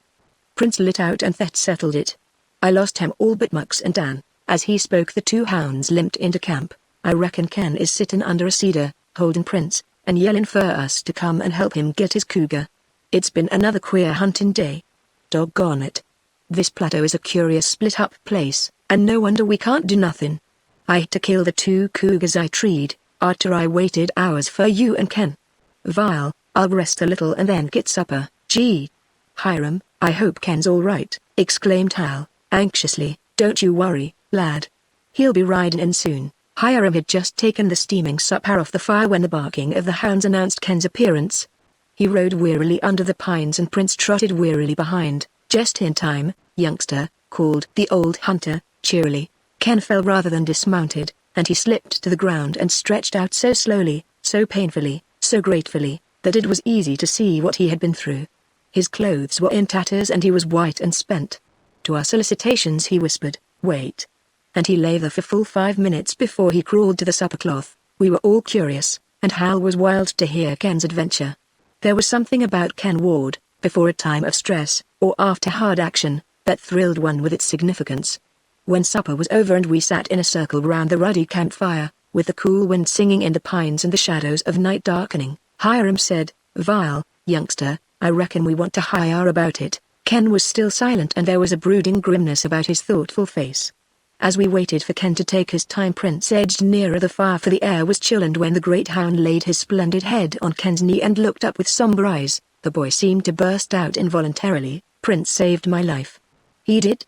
Prince lit out, and that settled it. "I lost him all but Mux and Dan." As he spoke the 2 hounds limped into camp. "I reckon Ken is sitting under a cedar, holding Prince, and yelling for us to come and help him get his cougar. It's been another queer hunting day. Doggone it. This plateau is a curious split-up place, and no wonder we can't do nothing. I had to kill the 2 cougars I treed, after I waited hours for you and Ken. Vile, I'll rest a little and then get supper." "Gee. Hiram, I hope Ken's all right," exclaimed Hal, anxiously. "Don't you worry, lad. He'll be riding in soon." Hiram had just taken the steaming supper off the fire when the barking of the hounds announced Ken's appearance. He rode wearily under the pines and Prince trotted wearily behind. "Just in time, youngster," called the old hunter, cheerily. Ken fell rather than dismounted, and he slipped to the ground and stretched out so slowly, so painfully, so gratefully, that it was easy to see what he had been through. His clothes were in tatters and he was white and spent. To our solicitations he whispered, "Wait." And he lay there for full 5 minutes before he crawled to the supper cloth. We were all curious, and Hal was wild to hear Ken's adventure. There was something about Ken Ward, before a time of stress, or after hard action, that thrilled one with its significance. When supper was over and we sat in a circle round the ruddy campfire, with the cool wind singing in the pines and the shadows of night darkening, Hiram said, "Vile, youngster, I reckon we want to hire about it." Ken was still silent and there was a brooding grimness about his thoughtful face. As we waited for Ken to take his time, Prince edged nearer the fire, for the air was chill, and when the great hound laid his splendid head on Ken's knee and looked up with somber eyes, the boy seemed to burst out involuntarily, "Prince saved my life." "He did?"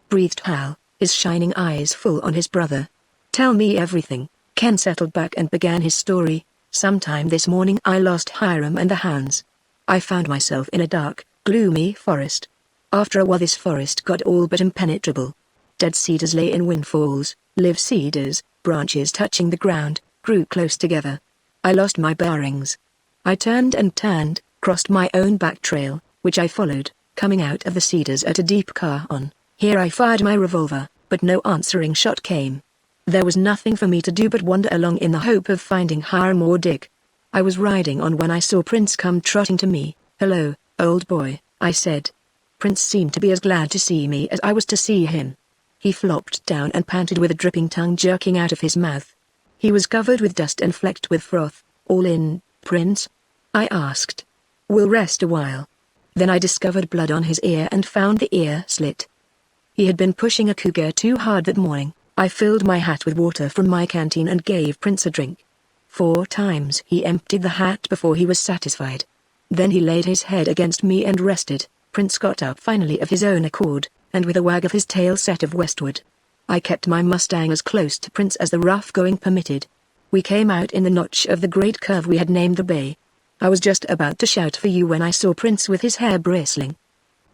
breathed Hal. his shining eyes full on his brother. "Tell me everything." Ken settled back and began his story. "Sometime this morning I lost Hiram and the hounds. I found myself in a dark, gloomy forest. After a while this forest got all but impenetrable. Dead cedars lay in windfalls, live cedars, branches touching the ground, grew close together. I lost my bearings. I turned and turned, crossed my own back trail, which I followed, coming out of the cedars at a deep cajon. Here I fired my revolver, but no answering shot came. There was nothing for me to do but wander along in the hope of finding Hiram or Dick. I was riding on when I saw Prince come trotting to me. "Hello, old boy," I said. Prince seemed to be as glad to see me as I was to see him. He flopped down and panted with a dripping tongue jerking out of his mouth. He was covered with dust and flecked with froth. "All in, Prince?" I asked. "We'll rest a while." Then I discovered blood on his ear and found the ear slit. He had been pushing a cougar too hard that morning. I filled my hat with water from my canteen and gave Prince a drink. 4 times he emptied the hat before he was satisfied. Then he laid his head against me and rested. Prince got up finally of his own accord, and with a wag of his tail set of westward. I kept my Mustang as close to Prince as the rough going permitted. We came out in the notch of the great curve we had named the bay. I was just about to shout for you when I saw Prince with his hair bristling.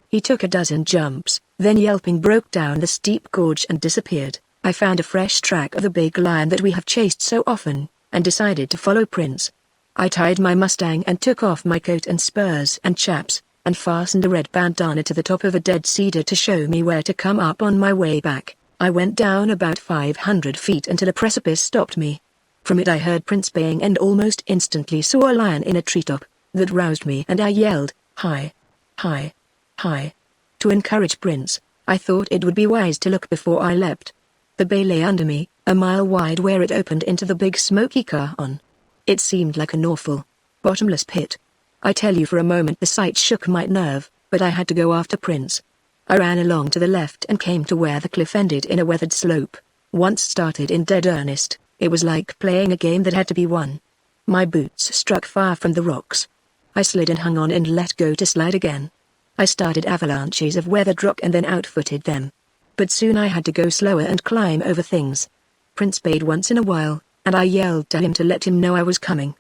He took a dozen jumps, then yelping broke down the steep gorge and disappeared. I found a fresh track of the big lion that we have chased so often, and decided to follow Prince. I tied my Mustang and took off my coat and spurs and chaps, and fastened a red bandana to the top of a dead cedar to show me where to come up on my way back. I went down about 500 feet until a precipice stopped me. From it I heard Prince baying and almost instantly saw a lion in a treetop. That roused me and I yelled, "Hi! Hi! Hi!" To encourage Prince. I thought it would be wise to look before I leapt. The bay lay under me, a mile wide where it opened into the big smoky cajon. It seemed like an awful, bottomless pit. I tell you for a moment the sight shook my nerve, but I had to go after Prince. I ran along to the left and came to where the cliff ended in a weathered slope. Once started in dead earnest, it was like playing a game that had to be won. My boots struck far from the rocks. I slid and hung on and let go to slide again. I started avalanches of weathered rock and then outfooted them. But soon I had to go slower and climb over things. Prince bayed once in a while, and I yelled to him to let him know I was coming.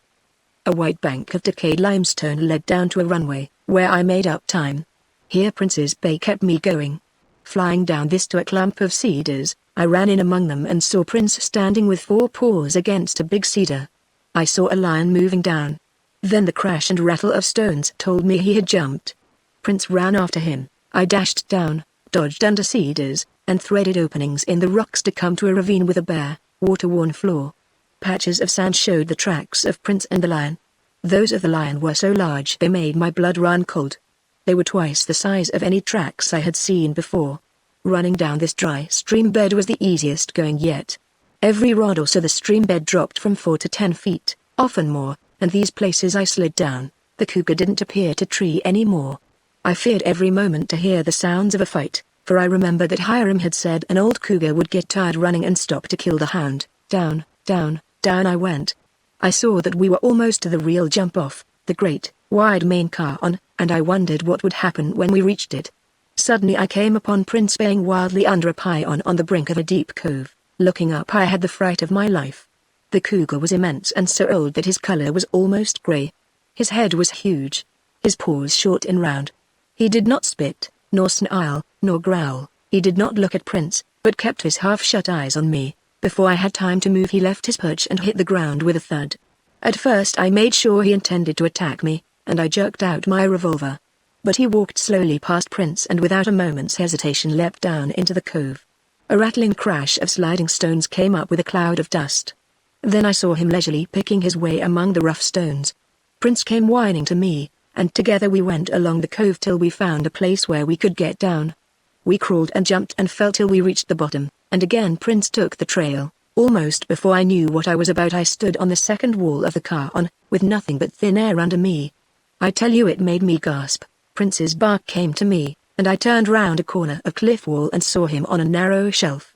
A white bank of decayed limestone led down to a runway, where I made up time. Here Prince's bay kept me going. Flying down this to a clump of cedars, I ran in among them and saw Prince standing with 4 paws against a big cedar. I saw a lion moving down. Then the crash and rattle of stones told me he had jumped. Prince ran after him. I dashed down, dodged under cedars, and threaded openings in the rocks to come to a ravine with a bare, water-worn floor. Patches of sand showed the tracks of Prince and the lion. Those of the lion were so large they made my blood run cold. They were twice the size of any tracks I had seen before. Running down this dry stream bed was the easiest going yet. Every rod or so the stream bed dropped from 4 to 10 feet, often more, and these places I slid down. The cougar didn't appear to tree any more. I feared every moment to hear the sounds of a fight, for I remembered that Hiram had said an old cougar would get tired running and stop to kill the hound. Down, down, down I went. I saw that we were almost to the real jump-off, the great, wide main cajon, and I wondered what would happen when we reached it. Suddenly I came upon Prince baying wildly under a pine on the brink of a deep cove. Looking up I had the fright of my life. The cougar was immense and so old that his color was almost gray. His head was huge. His paws short and round. He did not spit, nor snarl, nor growl. He did not look at Prince, but kept his half-shut eyes on me. Before I had time to move he left his perch and hit the ground with a thud. At first I made sure he intended to attack me, and I jerked out my revolver. But he walked slowly past Prince and without a moment's hesitation leapt down into the cove. A rattling crash of sliding stones came up with a cloud of dust. Then I saw him leisurely picking his way among the rough stones. Prince came whining to me, and together we went along the cove till we found a place where we could get down. We crawled and jumped and fell till we reached the bottom, and again Prince took the trail. Almost before I knew what I was about I stood on the second wall of the cajon, with nothing but thin air under me. I tell you it made me gasp. Prince's bark came to me, and I turned round a corner of cliff wall and saw him on a narrow shelf.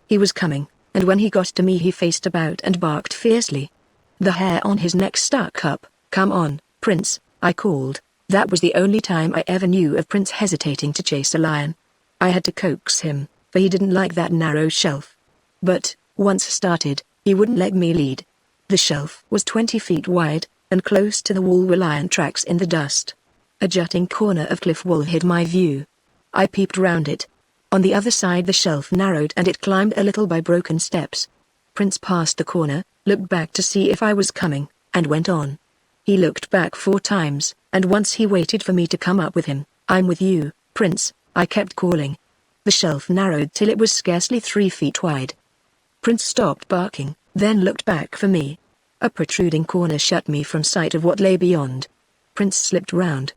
He was coming, and when he got to me he faced about and barked fiercely. The hair on his neck stuck up. "Come on, Prince," I called. That was the only time I ever knew of Prince hesitating to chase a lion. I had to coax him. for he didn't like that narrow shelf. But, once started, he wouldn't let me lead. The shelf was 20 feet wide, and close to the wall were lion tracks in the dust. A jutting corner of cliff wall hid my view. I peeped round it. On the other side the shelf narrowed and it climbed a little by broken steps. Prince passed the corner, looked back to see if I was coming, and went on. He looked back 4 times, and once he waited for me to come up with him. "I'm with you, Prince," I kept calling. The shelf narrowed till it was scarcely 3 feet wide. Prince stopped barking, then looked back for me. A protruding corner shut me from sight of what lay beyond. Prince slipped round.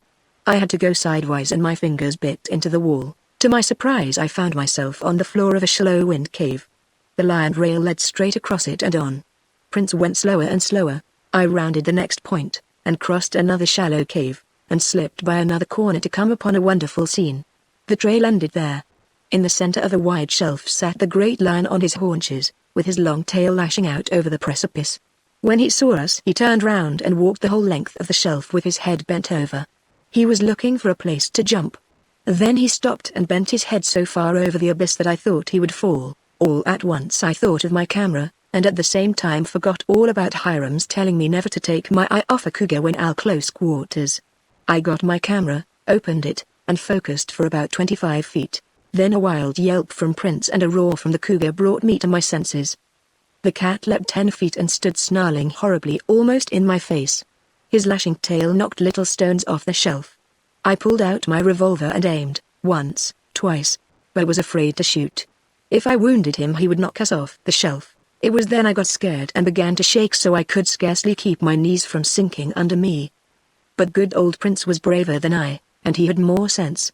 I had to go sidewise and my fingers bit into the wall. To my surprise I found myself on the floor of a shallow wind cave. The lion rail led straight across it and on. Prince went slower and slower. I rounded the next point, and crossed another shallow cave, and slipped by another corner to come upon a wonderful scene. The trail ended there. In the center of a wide shelf sat the great lion on his haunches, with his long tail lashing out over the precipice. When he saw us he turned round and walked the whole length of the shelf with his head bent over. He was looking for a place to jump. Then he stopped and bent his head so far over the abyss that I thought he would fall. All at once I thought of my camera, and at the same time forgot all about Hiram's telling me never to take my eye off a cougar when at close quarters. I got my camera, opened it, and focused for about 25 feet. Then a wild yelp from Prince and a roar from the cougar brought me to my senses. The cat leapt 10 feet and stood snarling horribly almost in my face. His lashing tail knocked little stones off the shelf. I pulled out my revolver and aimed, once, twice, but was afraid to shoot. If I wounded him he would knock us off the shelf. It was then I got scared and began to shake so I could scarcely keep my knees from sinking under me. But good old Prince was braver than I, and he had more sense.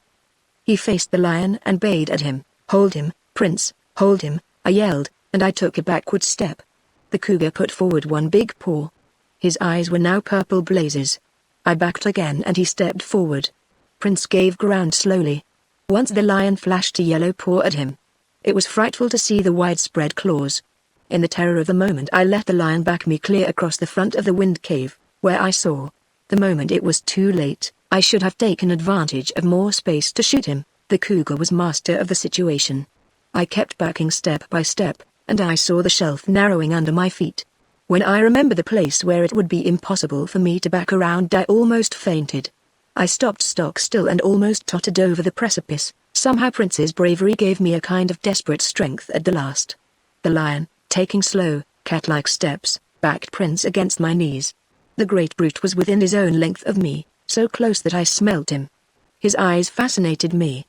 He faced the lion and bayed at him. "Hold him, Prince, hold him," I yelled, and I took a backward step. The cougar put forward one big paw. His eyes were now purple blazes. I backed again and he stepped forward. Prince gave ground slowly. Once the lion flashed a yellow paw at him. It was frightful to see the widespread claws. In the terror of the moment I let the lion back me clear across the front of the wind cave, where I saw. The moment it was too late. I should have taken advantage of more space to shoot him. The cougar was master of the situation. I kept backing step by step, and I saw the shelf narrowing under my feet. When I remembered the place where it would be impossible for me to back around, I almost fainted. I stopped stock still and almost tottered over the precipice. Somehow Prince's bravery gave me a kind of desperate strength at the last. The lion, taking slow, cat-like steps, backed Prince against my knees. The great brute was within his own length of me, so close that I smelt him. His eyes fascinated me.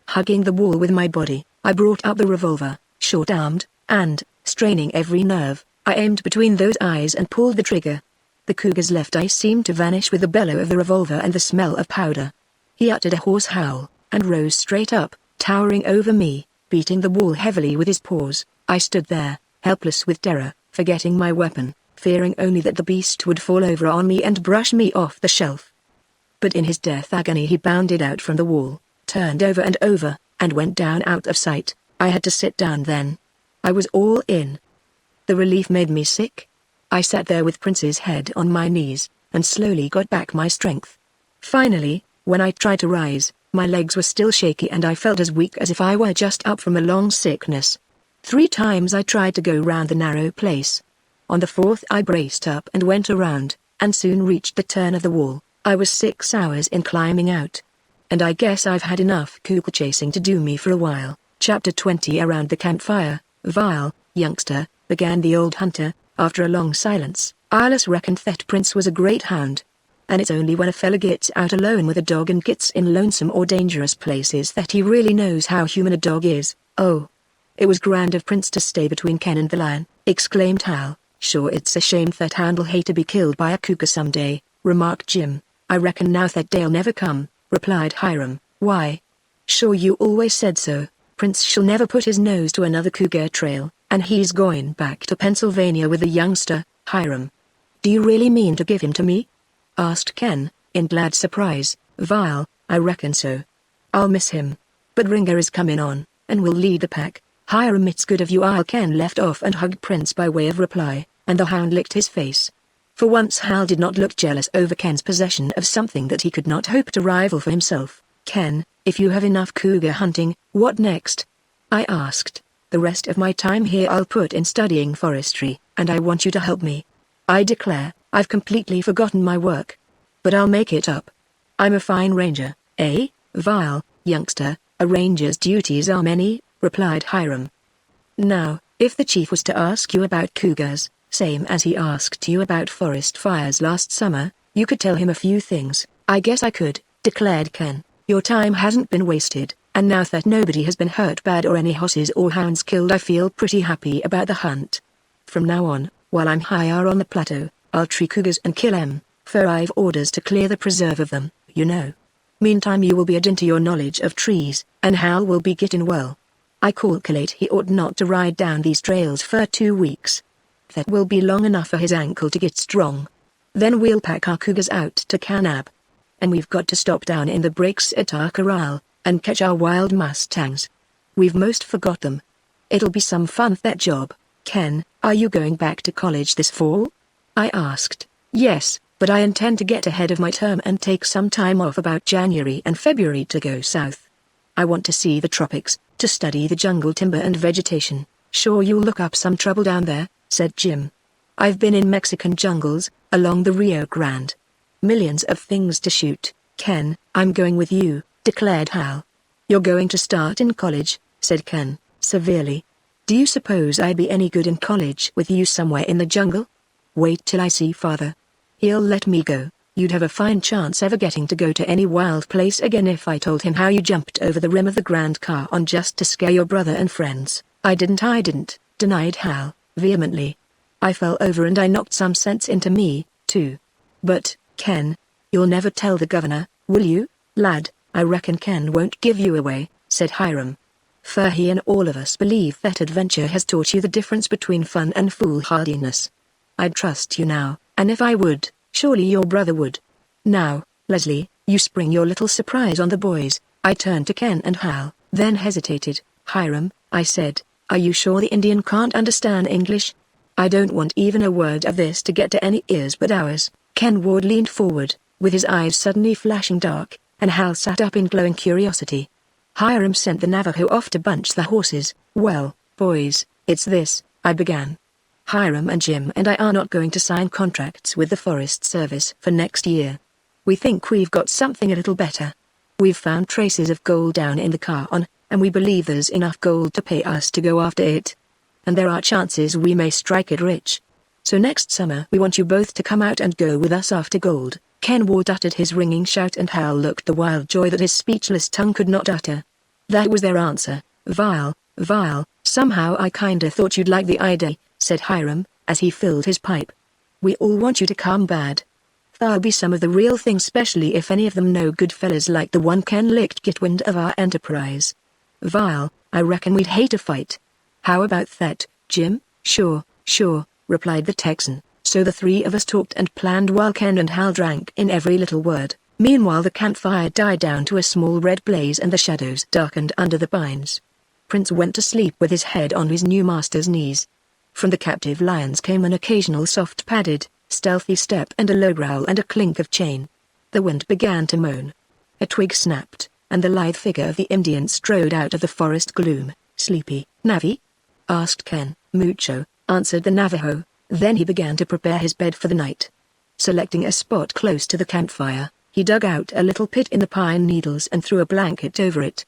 Hugging the wall with my body, I brought up the revolver, short-armed, and, straining every nerve, I aimed between those eyes and pulled the trigger. The cougar's left eye seemed to vanish with the bellow of the revolver and the smell of powder. He uttered a hoarse howl, and rose straight up, towering over me, beating the wall heavily with his paws. I stood there, helpless with terror, forgetting my weapon, fearing only that the beast would fall over on me and brush me off the shelf. But in his death agony he bounded out from the wall, turned over and over, and went down out of sight. I had to sit down then. I was all in. The relief made me sick. I sat there with Prince's head on my knees, and slowly got back my strength. Finally, when I tried to rise, my legs were still shaky and I felt as weak as if I were just up from a long sickness. 3 times I tried to go round the narrow place. On the 4th I braced up and went around, and soon reached the turn of the wall. I was 6 hours in climbing out. And I guess I've had enough cougar chasing to do me for a while. Chapter 20. Around the campfire. "Vile, youngster," began the old hunter, after a long silence. "Ilis reckoned that Prince was a great hound. And it's only when a fella gets out alone with a dog and gets in lonesome or dangerous places that he really knows how human a dog is." "Oh. It was grand of Prince to stay between Ken and the lion," exclaimed Hal. "Sure it's a shame that hound'll hate to be killed by a cougar someday," remarked Jim. "I reckon now that day'll never come," replied Hiram. "Why? Sure you always said so. Prince shall never put his nose to another cougar trail, and he's going back to Pennsylvania with the youngster, Hiram." "Do you really mean to give him to me?" asked Ken, in glad surprise. "Vile, I reckon so. I'll miss him. But Ringer is coming on, and will lead the pack." "Hiram, it's good of you." Ken left off and hugged Prince by way of reply, and the hound licked his face. For once Hal did not look jealous over Ken's possession of something that he could not hope to rival for himself. "Ken, if you have enough cougar hunting, what next?" I asked. The rest of my time here I'll put in studying forestry, and I want you to help me. I declare, I've completely forgotten my work. But I'll make it up. I'm a fine ranger, eh, vile youngster? A ranger's duties are many, replied Hiram. Now, if the chief was to ask you about cougars, same as he asked you about forest fires last summer, you could tell him a few things. I guess I could, declared Ken. Your time hasn't been wasted, and now that nobody has been hurt bad or any horses or hounds killed, I feel pretty happy about the hunt. From now on, while I'm higher on the plateau, I'll tree cougars and kill 'em, for I've orders to clear the preserve of them, you know. Meantime you will be adding to your knowledge of trees, and Hal will be getting well. I calculate he ought not to ride down these trails for 2 weeks. That will be long enough for his ankle to get strong. Then we'll pack our cougars out to Kanab. And we've got to stop down in the breaks at our corral, and catch our wild mustangs. We've most forgot them. It'll be some fun that job. Ken, are you going back to college this fall? I asked. Yes, but I intend to get ahead of my term and take some time off about January and February to go south. I want to see the tropics, to study the jungle timber and vegetation. Sure you'll look up some trouble down there, said Jim. I've been in Mexican jungles, along the Rio Grande. Millions of things to shoot. Ken, I'm going with you, declared Hal. You're going to start in college, said Ken, severely. Do you suppose I'd be any good in college with you somewhere in the jungle? Wait till I see Father. He'll let me go. You'd have a fine chance ever getting to go to any wild place again if I told him how you jumped over the rim of the Grand Canyon just to scare your brother and friends. I didn't, denied Hal, vehemently. I fell over and I knocked some sense into me, too. But, Ken, you'll never tell the governor, will you, lad? I reckon Ken won't give you away, said Hiram. For he and all of us believe that adventure has taught you the difference between fun and foolhardiness. I'd trust you now, and if I would, surely your brother would. Now, Leslie, you spring your little surprise on the boys. I turned to Ken and Hal, then hesitated. Hiram, I said, are you sure the Indian can't understand English? I don't want even a word of this to get to any ears but ours. Ken Ward leaned forward, with his eyes suddenly flashing dark, and Hal sat up in glowing curiosity. Hiram sent the Navajo off to bunch the horses. Well, boys, it's this, I began. Hiram and Jim and I are not going to sign contracts with the Forest Service for next year. We think we've got something a little better. We've found traces of gold down in the Canyon, and we believe there's enough gold to pay us to go after it. And there are chances we may strike it rich. So next summer we want you both to come out and go with us after gold. Ken Ward uttered his ringing shout and Hal looked the wild joy that his speechless tongue could not utter. That was their answer. Vile, somehow I kinda thought you'd like the idea, said Hiram, as he filled his pipe. We all want you to come bad. There'll be some of the real thing, especially if any of them know good fellas like the one Ken licked get wind of our enterprise. Vile, I reckon we'd hate a fight. How about that, Jim? Sure, replied the Texan. So the three of us talked and planned while Ken and Hal drank in every little word. Meanwhile the campfire died down to a small red blaze and the shadows darkened under the pines. Prince went to sleep with his head on his new master's knees. From the captive lions came an occasional soft padded, stealthy step and a low growl and a clink of chain. The wind began to moan. A twig snapped, and the lithe figure of the Indian strode out of the forest gloom. Sleepy, Navi? Asked Ken. Mucho, answered the Navajo. Then he began to prepare his bed for the night. Selecting a spot close to the campfire, he dug out a little pit in the pine needles and threw a blanket over it.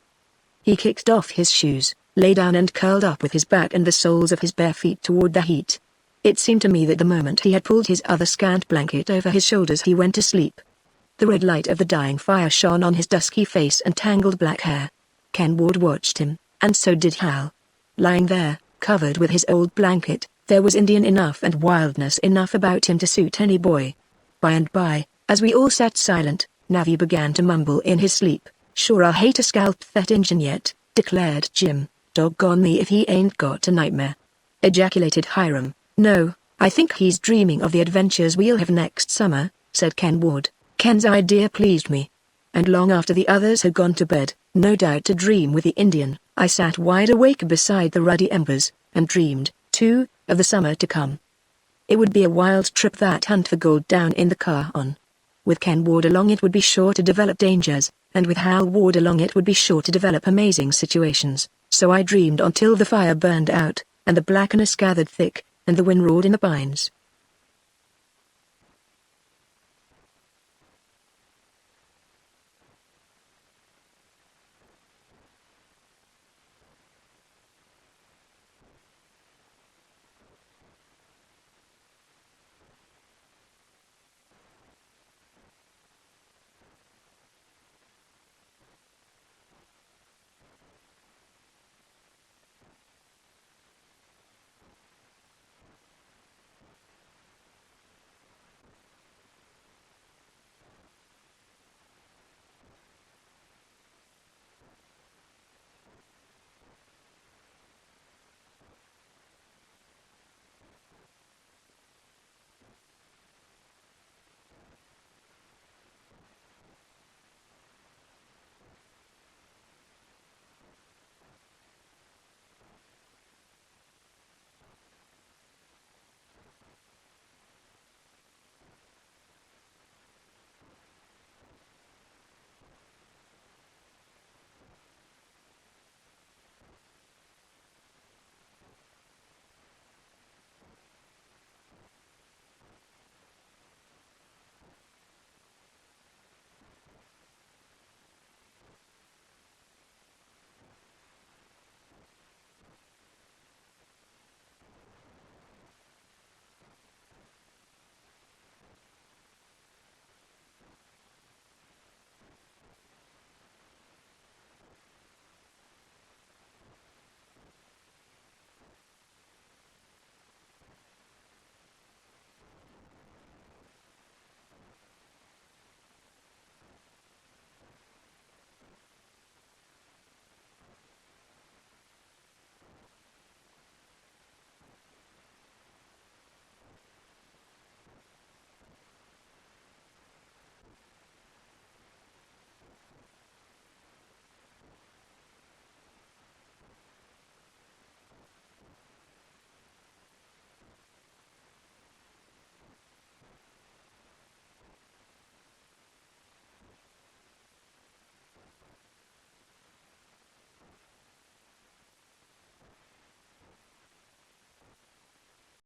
He kicked off his shoes, lay down and curled up with his back and the soles of his bare feet toward the heat. It seemed to me that the moment he had pulled his other scant blanket over his shoulders he went to sleep. The red light of the dying fire shone on his dusky face and tangled black hair. Ken Ward watched him, and so did Hal. Lying there, covered with his old blanket, there was Indian enough and wildness enough about him to suit any boy. By and by, as we all sat silent, Navi began to mumble in his sleep. Sure I'll hate to scalp that Injun yet, declared Jim. Doggone me if he ain't got a nightmare. Ejaculated Hiram. No, I think he's dreaming of the adventures we'll have next summer, said Ken Ward. Ken's idea pleased me. And long after the others had gone to bed, no doubt to dream with the Indian, I sat wide awake beside the ruddy embers, and dreamed, too, of the summer to come. It would be a wild trip, that hunt for gold down in the Canyon. With Ken Ward along it would be sure to develop dangers, and with Hal Ward along it would be sure to develop amazing situations. So I dreamed until the fire burned out, and the blackness gathered thick, and the wind roared in the pines.